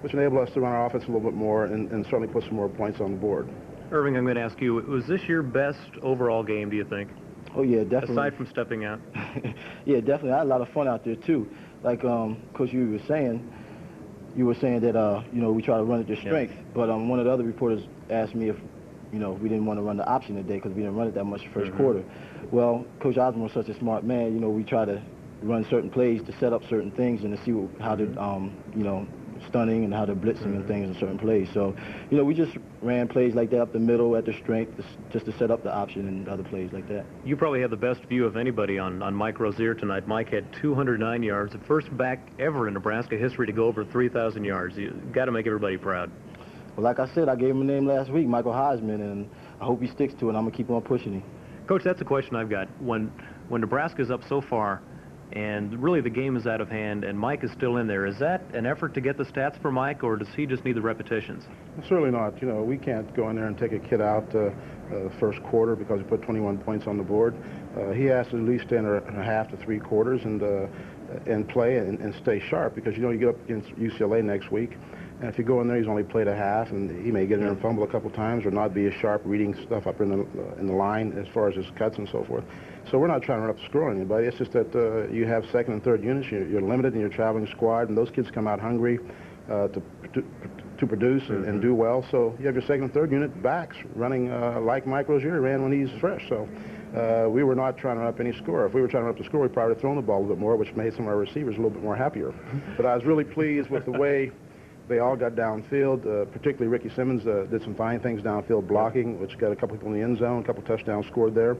which enabled us to run our offense a little bit more and certainly put some more points on the board. Irving, I'm going to ask you, was this your best overall game, do you think? Oh, yeah, definitely. Aside from stepping out? Yeah, definitely. I had a lot of fun out there, too. Like, Coach, you were saying that, we try to run at their strength. Yeah. But one of the other reporters asked me if, we didn't want to run the option today because we didn't run it that much the first quarter. Well, Coach Osborne was such a smart man. We try to run certain plays to set up certain things and to see how to, stunning and how to blitzing and things in certain plays. So, we just ran plays like that up the middle at their strength just to set up the option and other plays like that. You probably had the best view of anybody on Mike Rozier tonight. Mike had 209 yards, the first back ever in Nebraska history to go over 3,000 yards. You got to make everybody proud. Well, like I said, I gave him a name last week, Michael Heisman, and I hope he sticks to it, and I'm going to keep on pushing him. Coach, that's a question I've got. When Nebraska's up so far, and really the game is out of hand, and Mike is still in there, is that an effort to get the stats for Mike, or does he just need the repetitions? Certainly not. We can't go in there and take a kid out first quarter because he put 21 points on the board. He has to at least stay in a half to 3 quarters and play and stay sharp, because you get up against UCLA next week, and if you go in there, he's only played a half, and he may get in and fumble a couple times or not be as sharp reading stuff up in the line as far as his cuts and so forth. So we're not trying to run up the score on anybody. It's just that you have second and third units. You're limited in your traveling squad, and those kids come out hungry to produce and do well. So you have your second and third unit backs running like Mike Rozier ran when he's fresh. So we were not trying to run up any score. If we were trying to run up the score, we probably would have thrown the ball a little bit more, which made some of our receivers a little bit more happier. But I was really pleased with the way they all got downfield, particularly Ricky Simmons did some fine things downfield blocking, which got a couple people in the end zone, a couple touchdowns scored there.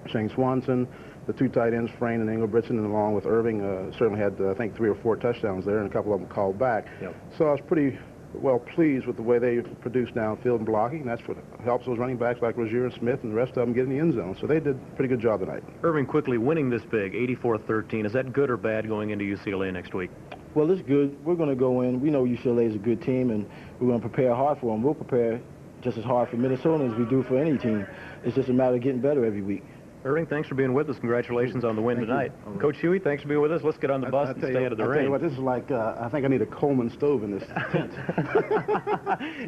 Shane Swanson, the 2 tight ends, Frayne and Engelbritson, and along with Irving, certainly had, I think, 3 or 4 touchdowns there, and a couple of them called back. Yep. So I was pretty well pleased with the way they produced downfield and blocking, and that's what helps those running backs like Rozier and Smith and the rest of them get in the end zone. So they did a pretty good job tonight. Irving, quickly, winning this big, 84-13, is that good or bad going into UCLA next week? Well, it's good. We're going to go in. We know UCLA is a good team, and we're going to prepare hard for them. We'll prepare just as hard for Minnesota as we do for any team. It's just a matter of getting better every week. Irving, thanks for being with us. Congratulations on the win tonight. Coach Huey, thanks for being with us. Let's get on the bus and stay out of the rain. I'll tell you what, this is like, I think I need a Coleman stove in this tent.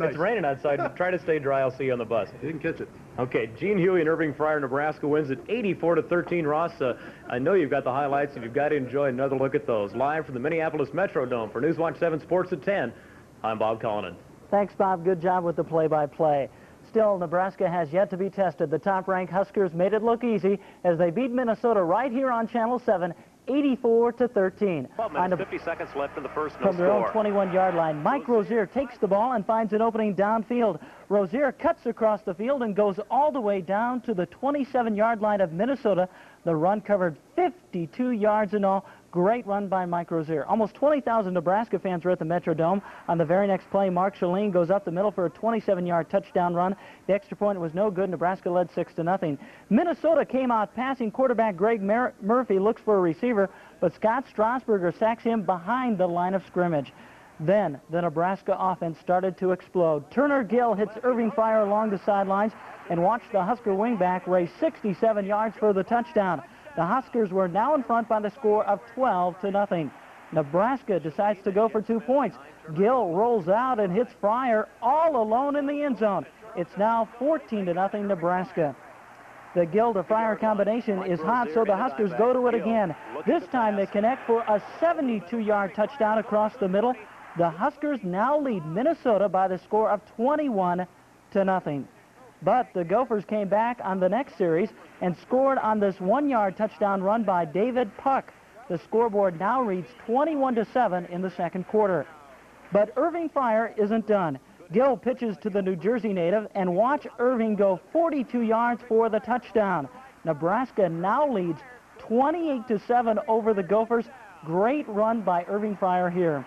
It's raining outside. Try to stay dry. I'll see you on the bus. You can catch it. Okay, Gene Huey and Irving Fryer, Nebraska wins at 84-13. Ross, I know you've got the highlights, and you've got to enjoy another look at those. Live from the Minneapolis Metrodome for Newswatch 7 Sports at 10, I'm Bob Cullinan. Thanks, Bob. Good job with the play-by-play. Still, Nebraska has yet to be tested. The top-ranked Huskers made it look easy as they beat Minnesota right here on Channel 7, 84-13. 12 minutes, 50 seconds left in the first, no From their own score. 21-yard line, Mike Rozier takes the ball and finds an opening downfield. Rozier cuts across the field and goes all the way down to the 27-yard line of Minnesota. The run covered 52 yards in all. Great run by Mike Rozier. Almost 20,000 Nebraska fans were at the Metrodome. On the very next play, Mark Chalene goes up the middle for a 27-yard touchdown run. The extra point was no good. Nebraska led 6-0. Minnesota came out passing. Quarterback Greg Murphy looks for a receiver, but Scott Strasburger sacks him behind the line of scrimmage. Then the Nebraska offense started to explode. Turner Gill hits Irving Fryer along the sidelines and watched the Husker wingback race 67 yards for the touchdown. The Huskers were now in front by the score of 12-0. Nebraska decides to go for 2 points. Gill rolls out and hits Fryer all alone in the end zone. It's now 14-0 Nebraska. The Gill to Fryer combination is hot, so the Huskers go to it again. This time they connect for a 72-yard touchdown across the middle. The Huskers now lead Minnesota by the score of 21-0. But the Gophers came back on the next series and scored on this 1-yard touchdown run by David Puck. The scoreboard now reads 21-7 in the second quarter. But Irving Fryer isn't done. Gill pitches to the New Jersey native, and watch Irving go 42 yards for the touchdown. Nebraska now leads 28-7 over the Gophers. Great run by Irving Fryer here.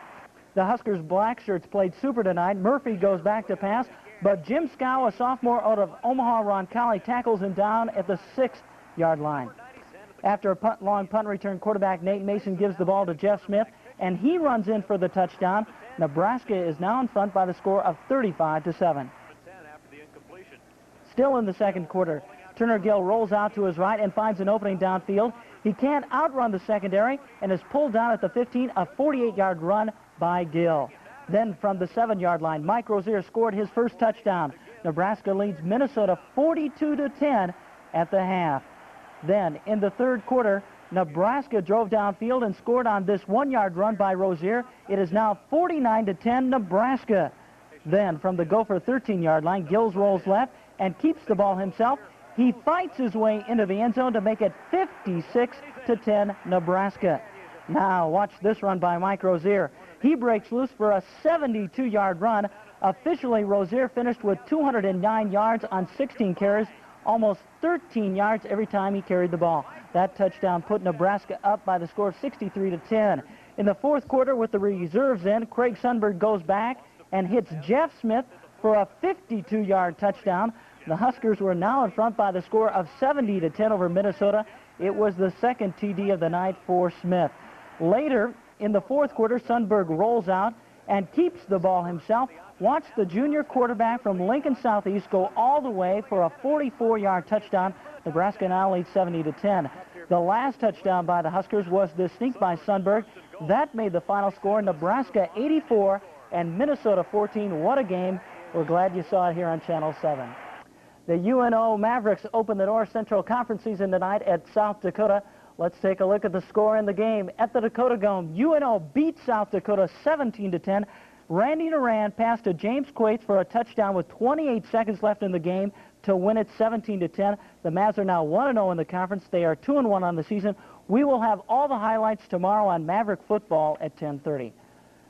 The Huskers' black shirts played super tonight. Murphy goes back to pass, but Jim Scow, a sophomore out of Omaha Roncalli, tackles him down at the 6-yard line. After a long punt return, quarterback Nate Mason gives the ball to Jeff Smith, and he runs in for the touchdown. Nebraska is now in front by the score of 35-7. Still in the second quarter, Turner Gill rolls out to his right and finds an opening downfield. He can't outrun the secondary and is pulled down at the 15, a 48-yard run by Gill. Then from the 7-yard line, Mike Rozier scored his first touchdown. Nebraska leads Minnesota 42-10 at the half. Then in the third quarter, Nebraska drove downfield and scored on this 1-yard run by Rozier. It is now 49-10 Nebraska. Then from the Gopher 13-yard line, Gills rolls left and keeps the ball himself. He fights his way into the end zone to make it 56-10 Nebraska. Now watch this run by Mike Rozier. He breaks loose for a 72-yard run. Officially, Rozier finished with 209 yards on 16 carries, almost 13 yards every time he carried the ball. That touchdown put Nebraska up by the score of 63-10. In the fourth quarter, with the reserves in, Craig Sundberg goes back and hits Jeff Smith for a 52-yard touchdown. The Huskers were now in front by the score of 70-10 over Minnesota. It was the second TD of the night for Smith. Later, in the fourth quarter, Sundberg rolls out and keeps the ball himself. Watch the junior quarterback from Lincoln Southeast go all the way for a 44-yard touchdown. Nebraska now leads 70-10. The last touchdown by the Huskers was this sneak by Sundberg. That made the final score, Nebraska 84 and Minnesota 14. What a game. We're glad you saw it here on Channel 7. The UNO Mavericks open the North Central Conference season tonight at South Dakota. Let's take a look at the score in the game. At the Dakota Dome, UNO beat South Dakota 17-10. Randy Duran passed to James Quates for a touchdown with 28 seconds left in the game to win it 17-10. The Mavs are now 1-0 in the conference. They are 2-1 on the season. We will have all the highlights tomorrow on Maverick Football at 10:30.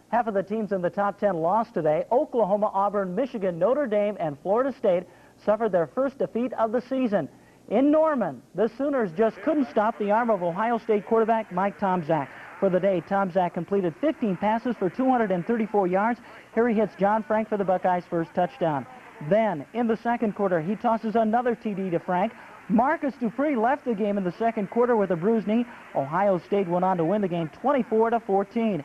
Half of the teams in the top 10 lost today. Oklahoma, Auburn, Michigan, Notre Dame, and Florida State suffered their first defeat of the season. In Norman, the Sooners just couldn't stop the arm of Ohio State quarterback Mike Tomczak. For the day, Tomczak completed 15 passes for 234 yards. Here he hits John Frank for the Buckeyes' first touchdown. Then, in the second quarter, he tosses another TD to Frank. Marcus Dupree left the game in the second quarter with a bruised knee. Ohio State went on to win the game 24-14.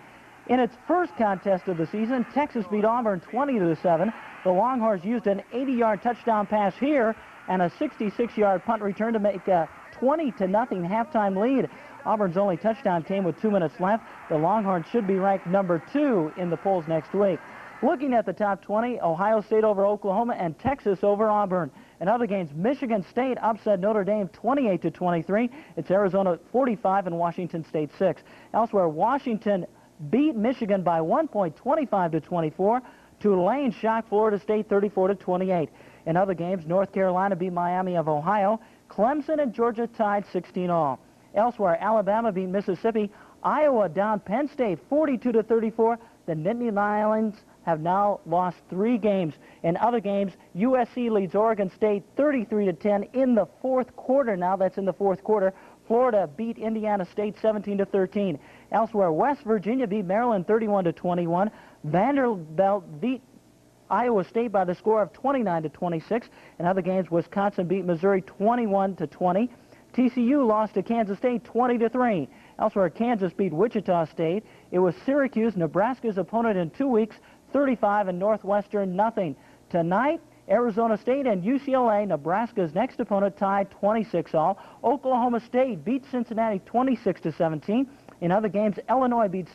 In its first contest of the season, Texas beat Auburn 20-7. The Longhorns used an 80-yard touchdown pass here and a 66-yard punt return to make a 20-0 halftime lead. Auburn's only touchdown came with 2 minutes left. The Longhorns should be ranked number 2 in the polls next week. Looking at the top 20, Ohio State over Oklahoma and Texas over Auburn. In other games, Michigan State upset Notre Dame 28-23. It's Arizona 45 and Washington State 6. Elsewhere, Washington beat Michigan by 1 point, 25-24. Tulane shocked Florida State 34-28. In other games, North Carolina beat Miami of Ohio. Clemson and Georgia tied 16-all. Elsewhere, Alabama beat Mississippi. Iowa down Penn State 42-34. The Nittany Lions have now lost 3 games. In other games, USC leads Oregon State 33-10 in the fourth quarter. Now that's in the fourth quarter. Florida beat Indiana State 17-13. Elsewhere, West Virginia beat Maryland 31-21. Vanderbilt beat Iowa State by the score of 29-26. In other games, Wisconsin beat Missouri 21-20. TCU lost to Kansas State 20-3. Elsewhere, Kansas beat Wichita State. It was Syracuse, Nebraska's opponent in 2 weeks, 35, and Northwestern nothing. Tonight, Arizona State and UCLA, Nebraska's next opponent, tied 26-all. Oklahoma State beat Cincinnati 26-17. In other games, Illinois beat